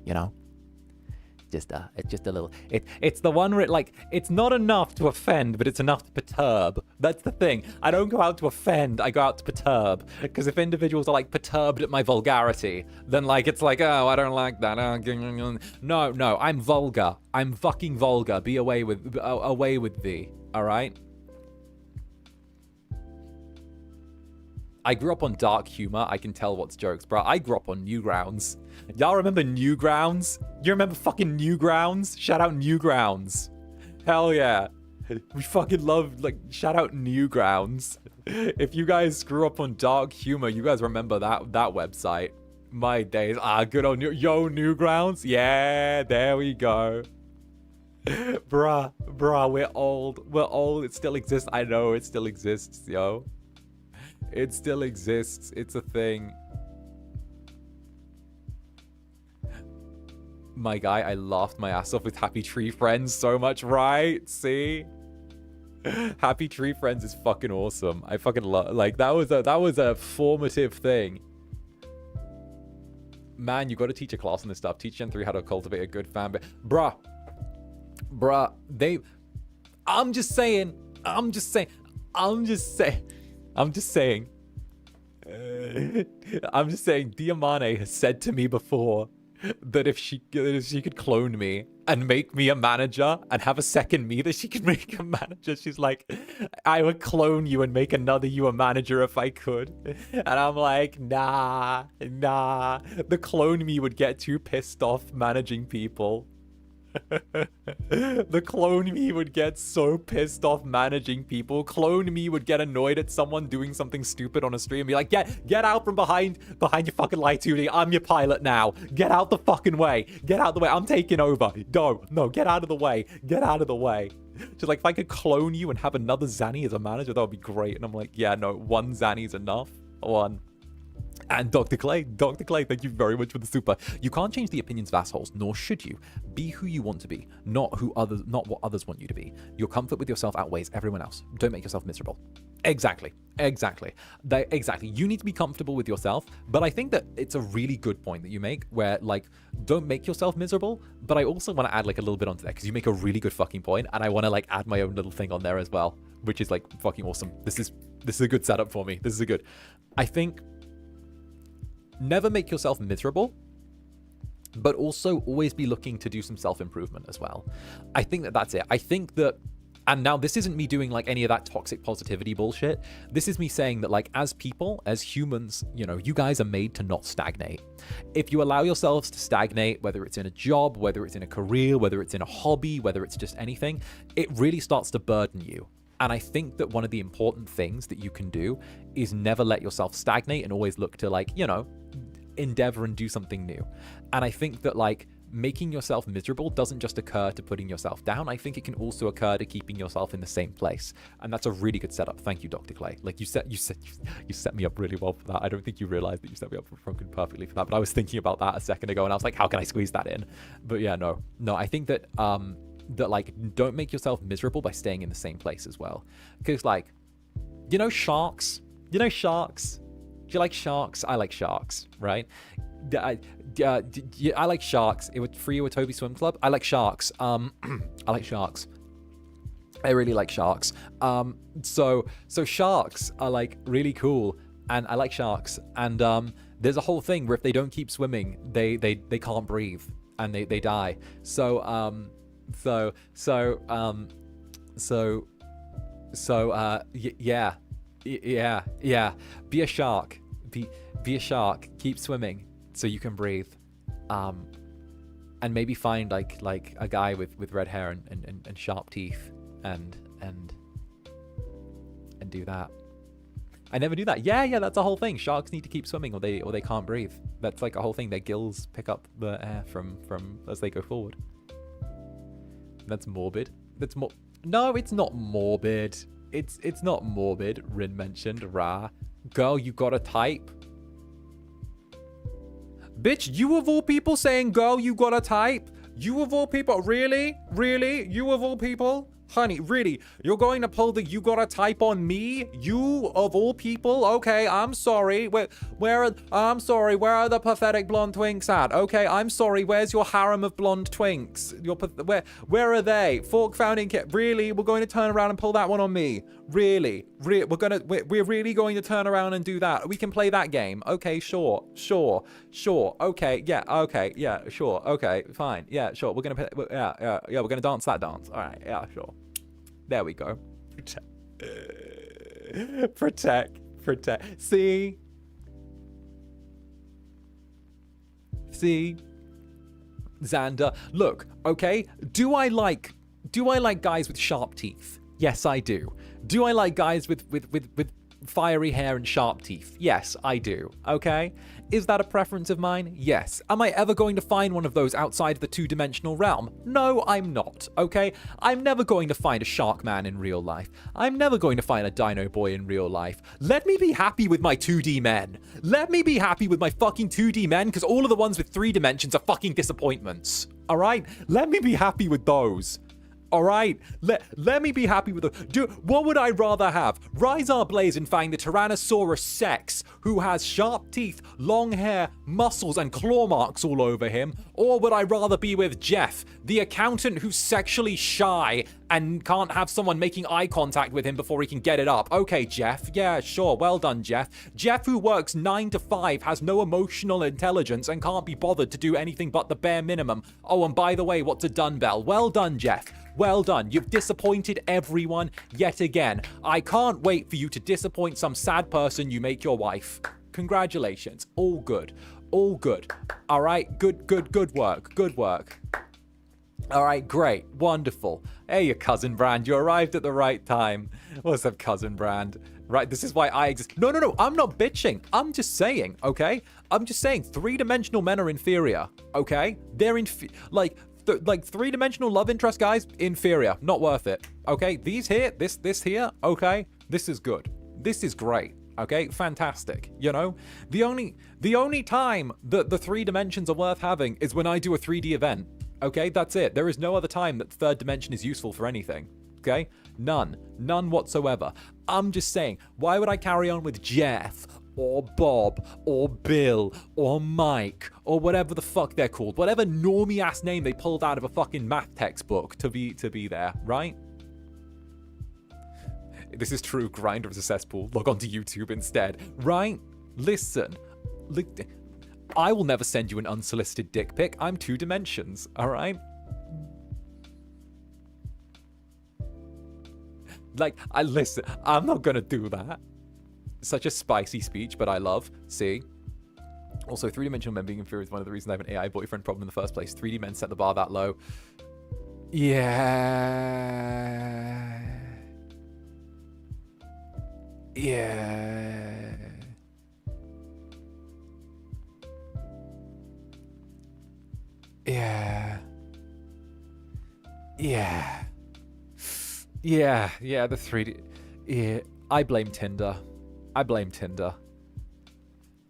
you know. It's just a little. It's the one where it's not enough to offend, but it's enough to perturb. That's the thing. I don't go out to offend. I go out to perturb. Because if individuals are like perturbed at my vulgarity, then it's like, oh, I don't like that. No, I'm vulgar. I'm fucking vulgar. Be away with thee. All right. I grew up on dark humor. I can tell what's jokes, bro. I grew up on Newgrounds. Y'all remember Newgrounds? You remember fucking Newgrounds? Shout out Newgrounds. Hell yeah. We fucking love, shout out Newgrounds. If you guys grew up on dark humor, you guys remember that website. My days. Good on Newgrounds. Yeah, there we go. Bruh, we're old. It still exists. I know it still exists, yo. It still exists. It's a thing. My guy, I laughed my ass off with Happy Tree Friends so much, right? See? Happy Tree Friends is fucking awesome. I fucking love, that was a formative thing. Man, you got to teach a class on this stuff. Teach Gen 3 how to cultivate a good fan base. Bruh, I'm just saying, Diamane has said to me before that if she could clone me and make me a manager and have a second me, that she could make a manager. She's like, I would clone you and make another you a manager if I could. And I'm like, nah. The clone me would get too pissed off managing people. The clone me would get so pissed off managing people. Clone me would get annoyed at someone doing something stupid on a stream and be like, get out from behind your fucking light, 2D. I'm your pilot now. Get out the fucking way. Get out the way. I'm taking over. No, get out of the way. Get out of the way. She's like, if I could clone you and have another Zanny as a manager, that would be great. And I'm like, yeah, no, one Zanny's enough. One. And Dr. Clay, thank you very much for the super. You can't change the opinions of assholes, nor should you. Be who you want to be, not what others want you to be. Your comfort with yourself outweighs everyone else. Don't make yourself miserable. Exactly. You need to be comfortable with yourself, but I think that it's a really good point that you make where, don't make yourself miserable, but I also want to add, a little bit onto that, because you make a really good fucking point, and I want to, add my own little thing on there as well, which is, fucking awesome. This is a good setup for me. This is a good... I think... Never make yourself miserable, but also always be looking to do some self-improvement as well. I think that that's it. I think that, and now this isn't me doing any of that toxic positivity bullshit. This is me saying that as people, as humans, you guys are made to not stagnate. If you allow yourselves to stagnate, whether it's in a job, whether it's in a career, whether it's in a hobby, whether it's just anything, it really starts to burden you. And I think that one of the important things that you can do is never let yourself stagnate and always look to endeavor and do something new. And I think that making yourself miserable doesn't just occur to putting yourself down. I think it can also occur to keeping yourself in the same place. And that's a really good setup. Thank you, Dr. Clay. You set me up really well for that. I don't think you realized that you set me up perfectly for that, but I was thinking about that a second ago and I was like, how can I squeeze that in? But yeah, no, I think that, don't make yourself miserable by staying in the same place as well. Because sharks, do you like sharks? I like sharks, right? I like sharks. It would free Iwatobi Swim Club. I like sharks. I like sharks. I really like sharks. So sharks are really cool, and I like sharks. And there's a whole thing where if they don't keep swimming, they can't breathe and they die. Yeah. Be a shark. Be a shark. Keep swimming so you can breathe. And maybe find a guy with red hair and sharp teeth and do that. I never do that. Yeah, that's a whole thing. Sharks need to keep swimming or they can't breathe. That's a whole thing. Their gills pick up the air from as they go forward. That's morbid. No, it's not morbid. It's not morbid. Rin mentioned. Rah. Girl, you got a type. Bitch, you of all people saying, girl, you got a type? You of all people? Really? You of all people? Honey, really? You're going to pull the you gotta type on me? You, of all people? Okay, I'm sorry. I'm sorry, where are the pathetic blonde twinks at? Okay, I'm sorry, where's your harem of blonde twinks? Where are they? Fork founding kit. Really? We're going to turn around and pull that one on me? Really? We're really going to turn around and do that? We can play that game. Okay, sure. Okay, yeah, sure. Okay, fine. Yeah, sure. We're gonna play, we're gonna dance that dance. All right, yeah, sure. There we go. Protect. See? Zander, look, okay? Do I like guys with sharp teeth? Yes, I do. Do I like guys with fiery hair and sharp teeth? Yes, I do. Okay? Is that a preference of mine? Yes. Am I ever going to find one of those outside the two-dimensional realm? No, I'm not. Okay? I'm never going to find a shark man in real life. I'm never going to find a dino boy in real life. Let me be happy with my 2D men. Let me be happy with my fucking 2D men, because all of the ones with 3 dimensions are fucking disappointments. Alright? Let me be happy with those. All right, let me be happy with what would I rather have? Rizar Blazingfang, the Tyrannosaurus Sex, who has sharp teeth, long hair, muscles, and claw marks all over him? Or would I rather be with Jeff, the accountant who's sexually shy and can't have someone making eye contact with him before he can get it up? Okay, Jeff. Yeah, sure. Well done, Jeff. Jeff, who works 9 to 5, has no emotional intelligence and can't be bothered to do anything but the bare minimum. Oh, and by the way, what's a dumbbell? Well done, Jeff. Well done. You've disappointed everyone yet again. I can't wait for you to disappoint some sad person you make your wife. Congratulations. All good. All good. All right. Good work. Good work. All right. Great. Wonderful. Hey, your cousin Brand. You arrived at the right time. What's up, cousin Brand? Right. This is why I exist. No. I'm not bitching. I'm just saying, okay? I'm just saying 3-dimensional men are inferior, okay? They're like 3-dimensional love interest guys, inferior, not worth it. Okay, these here, this here, okay, this is good. This is great. Okay, fantastic. You know, the only time that the 3 dimensions are worth having is when I do a 3D event. Okay, that's it. There is no other time that the 3rd dimension is useful for anything. Okay, none whatsoever. I'm just saying, why would I carry on with Jeff or Bob, or Bill, or Mike, or whatever the fuck they're called, whatever normie ass name they pulled out of a fucking math textbook to be there, right? This is true. Grindr is a cesspool. Log on to YouTube instead, right? Listen, I will never send you an unsolicited dick pic. I'm 2 dimensions, all right? Listen, I'm not gonna do that. Such a spicy speech, but I love. See? Also, 3-dimensional men being inferior is one of the reasons I have an AI boyfriend problem in the first place. 3D men set the bar that low. Yeah. Yeah. Yeah. Yeah. Yeah, the 3D. Yeah, I blame Tinder. I blame Tinder.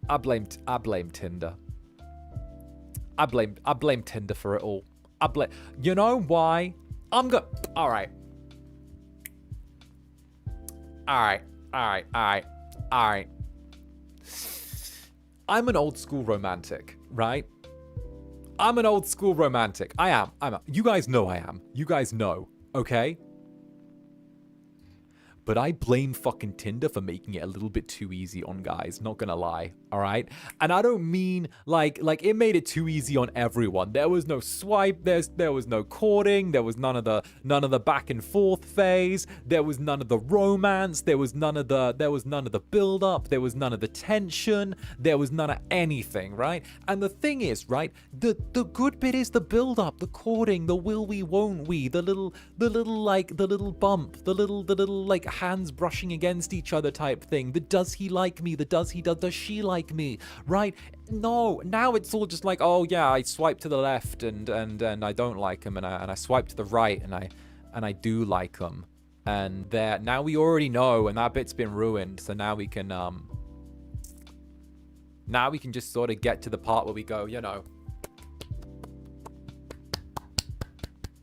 I blame Tinder. I blame Tinder for it all. You know why? All right. I'm an old school romantic, right? I'm an old school romantic. I am. You guys know I am. You guys know, okay? But I blame fucking Tinder for making it a little bit too easy on guys, not gonna lie, all right? And I don't mean like it made it too easy on everyone. There was no swipe, there was no courting, there was none of the back and forth phase, there was none of the romance, there was none of the build up, there was none of the tension, there was none of anything, right? And the thing is, right, the good bit is the build up, the courting, the will we, won't we, the little bump, the little like hands brushing against each other type thing, the does he like me, the does she like me, right? No, now it's all just like, oh yeah, I swipe to the left and I don't like him, and I swipe to the right and I do like him, and there now we already know, and that bit's been ruined. So now we can just sort of get to the part where we go, you know,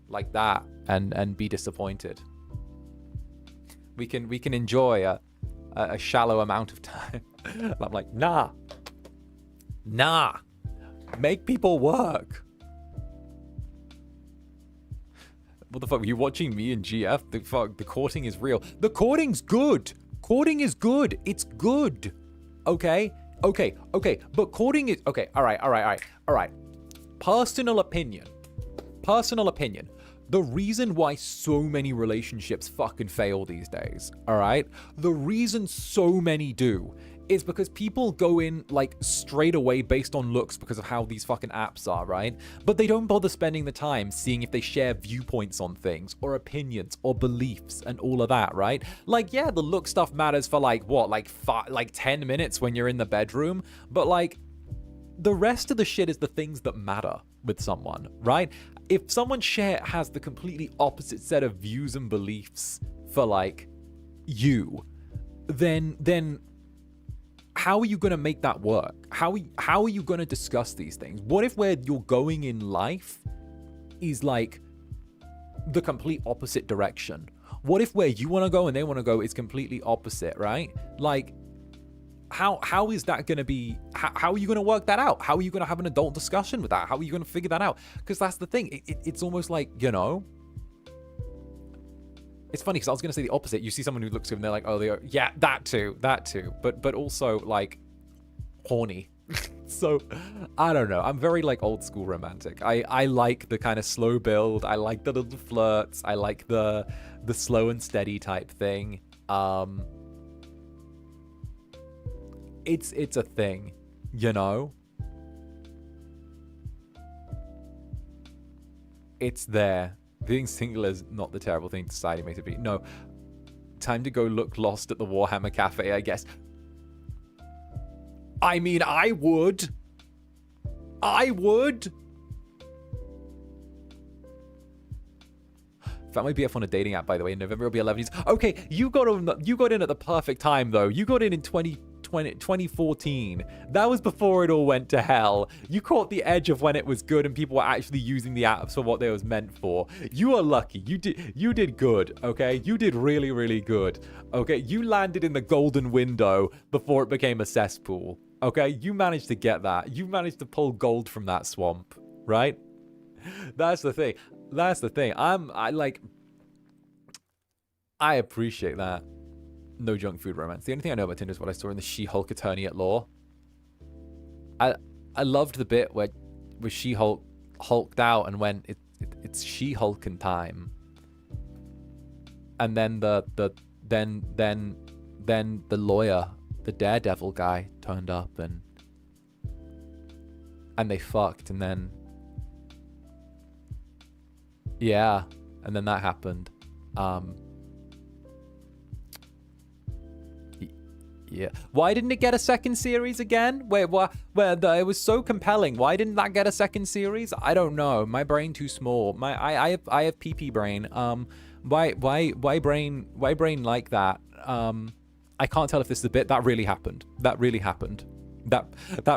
like that. and be disappointed. We can enjoy a shallow amount of time. And I'm like, nah, make people work. What the fuck? Were you watching me and GF? The fuck? The courting is real. The courting's good. Courting is good. It's good. Okay. But courting is okay. All right. Personal opinion. The reason why so many relationships fucking fail these days, all right? The reason so many do is because people go in like straight away based on looks because of how these fucking apps are, right? But they don't bother spending the time seeing if they share viewpoints on things or opinions or beliefs and all of that, right? Like, yeah, the look stuff matters for like what, like 10 minutes when you're in the bedroom, but like the rest of the shit is the things that matter with someone, right? If someone has the completely opposite set of views and beliefs for like you, then how are you going to make that work? How are you going to discuss these things? What if where you're going in life is like the complete opposite direction? What if where you want to go and they want to go is completely opposite, right? Like, how is that going to be? How are you going to work that out? How are you going to have an adult discussion with that? How are you going to figure that out? Because that's the thing. It's almost like, you know, it's funny because I was going to say the opposite. You see someone who looks good and they're like, oh, yeah, that too. But also like horny. So I don't know. I'm very like old school romantic. I like the kind of slow build. I like the little flirts. I like the slow and steady type thing. It's a thing, you know? It's there. Being single is not the terrible thing society makes it be. No. Time to go look lost at the Warhammer Cafe, I guess. I mean, I would. Found my BF on a dating app, by the way. In November, it'll be 11 years. Okay, you got in at the perfect time, though. You got in 2014. That was before it all went to hell. You caught the edge of when it was good and people were actually using the apps for what they was meant for. You are lucky. You did good, okay? You did really, really good, okay? You landed in the golden window before it became a cesspool, okay? You managed to get that. You managed to pull gold from that swamp, right? That's the thing. I appreciate that. No junk food romance. The only thing I know about Tinder is what I saw in the She-Hulk attorney at law. I loved the bit where She-Hulk hulked out and went, it's She-Hulking time. And then then the lawyer, the Daredevil guy, turned up and they fucked, and then yeah, and then that happened. Yeah. Why didn't it get a second series again? Wait, it was so compelling. Why didn't that get a second series? I don't know. My brain too small. I have PP brain. Why brain like that? I can't tell if this is a bit. That really happened. That really happened. That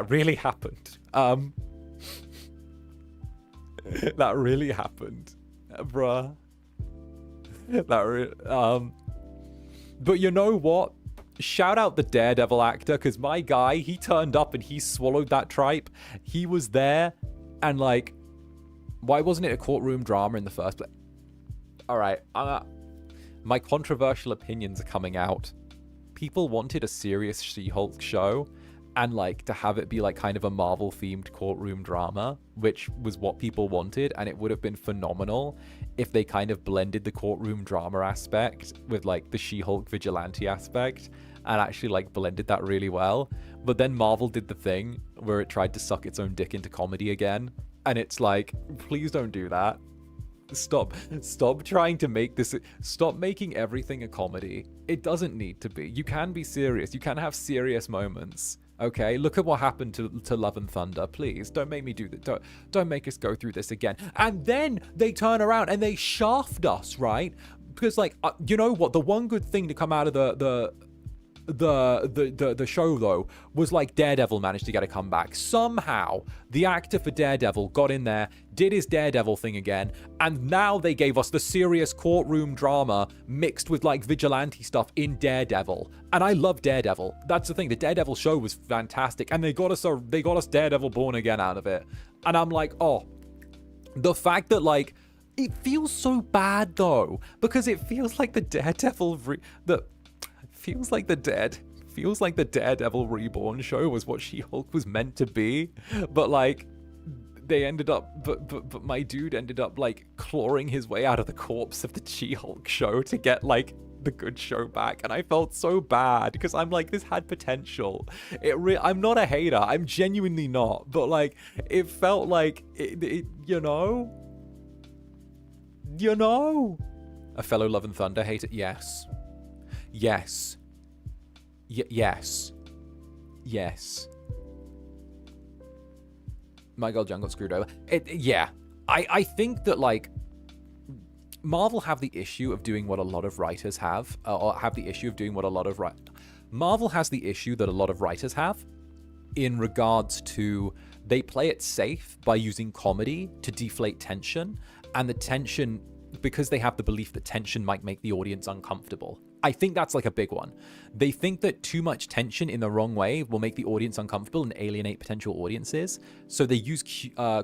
really happened. That really happened, bruh. But you know what? Shout out the Daredevil actor, because my guy, he turned up and he swallowed that tripe. He was there, and like, why wasn't it a courtroom drama in the first place? All right, my controversial opinions are coming out. People wanted a serious She-Hulk show, and like to have it be like kind of a Marvel-themed courtroom drama, which was what people wanted, and it would have been phenomenal if they kind of blended the courtroom drama aspect with like the She-Hulk vigilante aspect and actually like blended that really well. But then Marvel did the thing where it tried to suck its own dick into comedy again, and it's like, please don't do that. Stop trying to make this, stop making everything a comedy. It doesn't need to be. You can be serious. You can have serious moments. Okay, look at what happened to Love and Thunder. Please don't make me do that. Don't make us go through this again. And then they turn around and they shaft us, right? Because like, you know what? The one good thing to come out of the show though was like Daredevil managed to get a comeback. Somehow the actor for Daredevil got in there, did his Daredevil thing again, and now they gave us the serious courtroom drama mixed with like vigilante stuff in Daredevil. And I love Daredevil. That's the thing. The Daredevil show was fantastic, and they got us Daredevil Born Again out of it. And I'm like, oh, the fact that like it feels so bad though, because it feels like the Daredevil feels like the Daredevil Reborn show was what She-Hulk was meant to be, but like they ended up, but my dude ended up like clawing his way out of the corpse of the She-Hulk show to get like the good show back, and I felt so bad because I'm like, this had potential. I'm not a hater, I'm genuinely not, but like it felt like it you know, a fellow Love and Thunder hater. Yes. Yes. Yes. Yes. My girl Jen got screwed over. Yeah. I think that, like, Marvel have the issue of doing what a lot of writers have, or have the issue of doing what a lot of Marvel has the issue that a lot of writers have in regards to they play it safe by using comedy to deflate tension, and the tension, because they have the belief that tension might make the audience uncomfortable. I think that's like a big one. They think that too much tension in the wrong way will make the audience uncomfortable and alienate potential audiences. So they use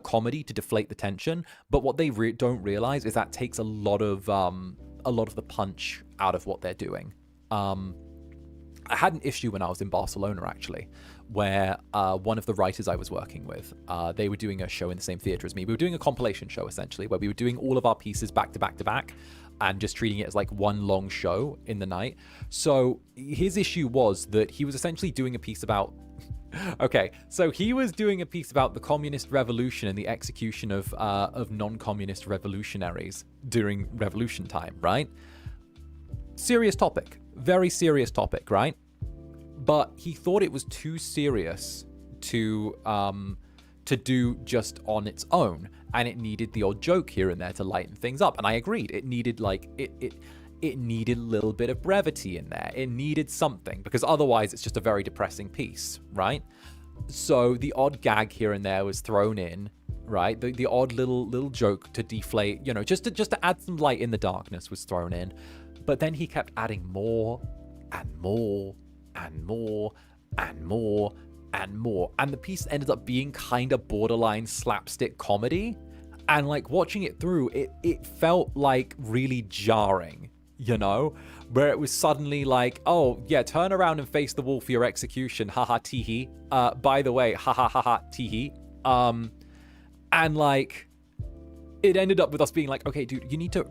comedy to deflate the tension. But what they don't realize is that takes a lot of the punch out of what they're doing. I had an issue when I was in Barcelona, actually, where one of the writers I was working with, they were doing a show in the same theater as me. We were doing a compilation show, essentially, where we were doing all of our pieces back to back to back and just treating it as like one long show in the night. So his issue was that he was essentially doing a piece about... Okay, so he was doing a piece about the communist revolution and the execution of non-communist revolutionaries during revolution time, right? Serious topic. Very serious topic, right? But he thought it was too serious to do just on its own, and it needed the odd joke here and there to lighten things up. And I agreed. It needed like it needed a little bit of brevity in there. It needed something, because otherwise it's just a very depressing piece, right? So the odd gag here and there was thrown in, right? The odd little joke to deflate, you know, just to add some light in the darkness was thrown in. But then he kept adding more and more and more and more and more. And the piece ended up being kind of borderline slapstick comedy. And like watching it through, it felt like really jarring, you know? Where it was suddenly like, oh yeah, turn around and face the wall for your execution. Haha teehee. By the way, haha haha teehee. And like... it ended up with us being like, okay, dude, you need to...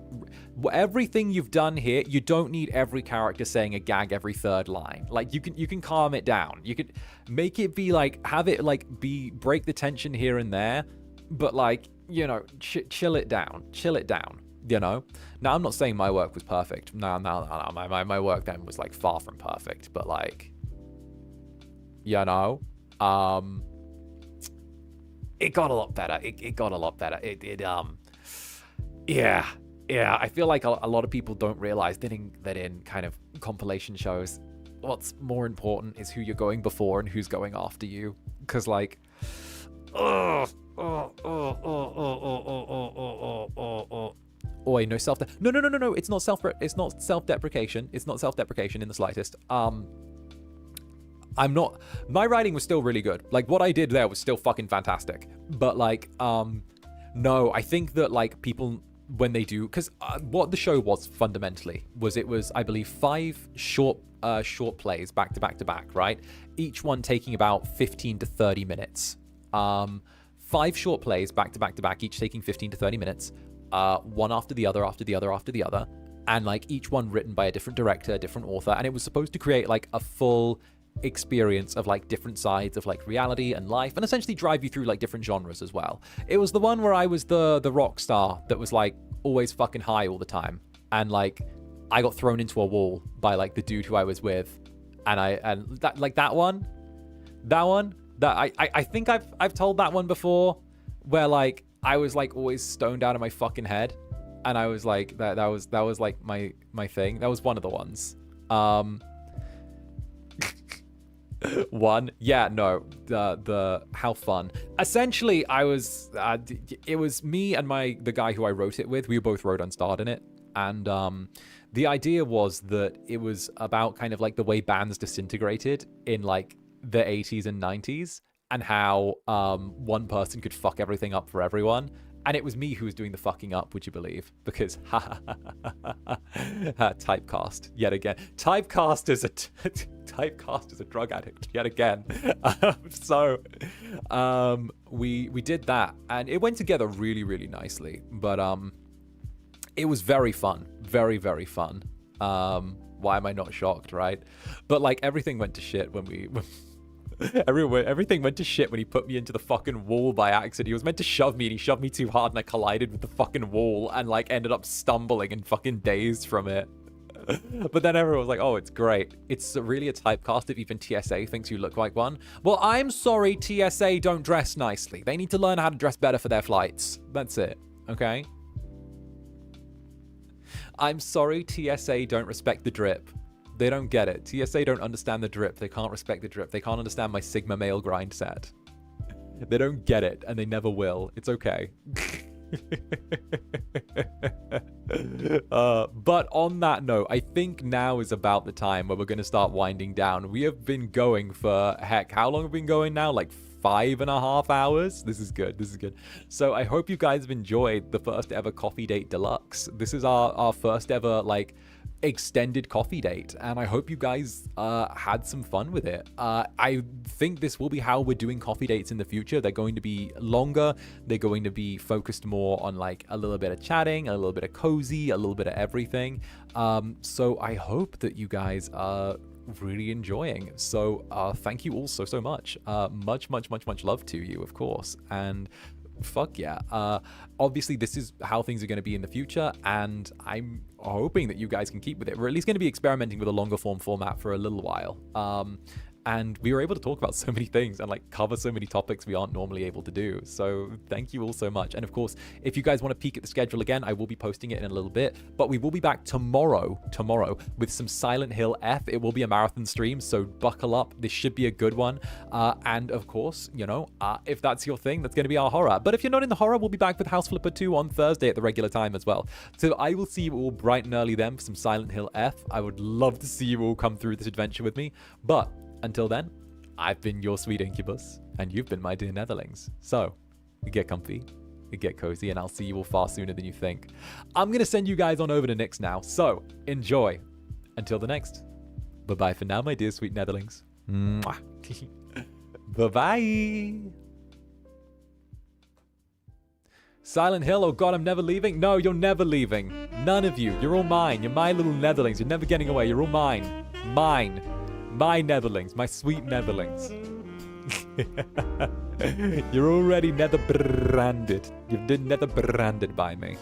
everything you've done here, you don't need every character saying a gag every third line. Like, you can calm it down. You could make it be like, have it like break the tension here and there, but like, you know, chill it down, you know? Now, I'm not saying my work was perfect. No, my work then was like far from perfect, but like, you know, it got a lot better. It got a lot better. Yeah. I feel like a lot of people don't realize that in kind of compilation shows, what's more important is who you're going before and who's going after you. Because like, no self. No. It's not self-deprecation. It's not self-deprecation in the slightest. My writing was still really good. Like, what I did there was still fucking fantastic. But like, no, I think that like people, when they do, because what the show was fundamentally was, it was, I believe, 5 short plays back to back to back, right? Each one taking about 15 to 30 minutes. 5 short plays back to back to back, each taking 15 to 30 minutes. One after the other, after the other, after the other. And like each one written by a different director, a different author. And it was supposed to create like a full experience of like different sides of like reality and life, and essentially drive you through like different genres as well. It was the one where I was the rock star that was like always fucking high all the time, and like I got thrown into a wall by like the dude who I was with, and that one that I think I've told that one before, where like I was like always stoned out of my fucking head, and I was like, that was like my thing. That was one of the ones. One, yeah, no, the how fun. Essentially, I was, it was me and the guy who I wrote it with. We both wrote and starred in it, and the idea was that it was about kind of like the way bands disintegrated in like the 80s and 90s, and how one person could fuck everything up for everyone. And it was me who was doing the fucking up, would you believe? Because, typecast, yet again. Typecast is a drug addict, yet again. We did that, and it went together really, really nicely. But it was very fun, very, very fun. Why am I not shocked, right? But like everything went to shit when we... Everything went to shit when he put me into the fucking wall by accident. He was meant to shove me, and he shoved me too hard, and I collided with the fucking wall, and like ended up stumbling and fucking dazed from it. But then everyone was like, oh, it's great. It's really a typecast if even TSA thinks you look like one. Well, I'm sorry, TSA don't dress nicely. They need to learn how to dress better for their flights. That's it, okay? I'm sorry, TSA don't respect the drip. They don't get it. TSA don't understand the drip. They can't respect the drip. They can't understand my Sigma male grind set. They don't get it, and they never will. It's okay. But on that note, I think now is about the time where we're going to start winding down. We have been going for, heck, how long have we been going now? Like 5.5 hours? This is good. This is good. So I hope you guys have enjoyed the first ever coffee date deluxe. This is our first ever, like, extended coffee date, and I hope you guys had some fun with it. I think this will be how we're doing coffee dates in the future. They're going to be longer. They're going to be focused more on like a little bit of chatting, a little bit of cozy, a little bit of everything. So I hope that you guys are really enjoying. So thank you all so much. Much love to you, of course. And fuck yeah. Obviously, this is how things are going to be in the future, and I'm hoping that you guys can keep with it. We're at least going to be experimenting with a longer form format for a little while. And we were able to talk about so many things and like cover so many topics we aren't normally able to do. So thank you all so much. And of course, if you guys want to peek at the schedule again, I will be posting it in a little bit, but we will be back tomorrow with some Silent Hill F. It will be a marathon stream, so buckle up. This should be a good one. And of course, you know, if that's your thing, that's going to be our horror. But if you're not in the horror, we'll be back with House Flipper 2 on Thursday at the regular time as well. So I will see you all bright and early then for some Silent Hill F. I would love to see you all come through this adventure with me. But until then, I've been your sweet Incubus, and you've been my dear Netherlings. So, get comfy, get cozy, and I'll see you all far sooner than you think. I'm going to send you guys on over to Nyx now, so enjoy. Until the next. Bye-bye for now, my dear sweet Netherlings. Bye-bye. Silent Hill, oh god, I'm never leaving? No, you're never leaving. None of you. You're all mine. You're my little Netherlings. You're never getting away. You're all mine. Mine. My Netherlings, my sweet Netherlings. You're already nether-branded. You've been nether-branded by me.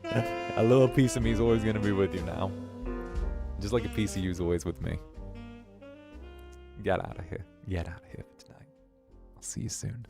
A little piece of me is always going to be with you now. Just like a piece of you is always with me. Get out of here. Get out of here for tonight. I'll see you soon.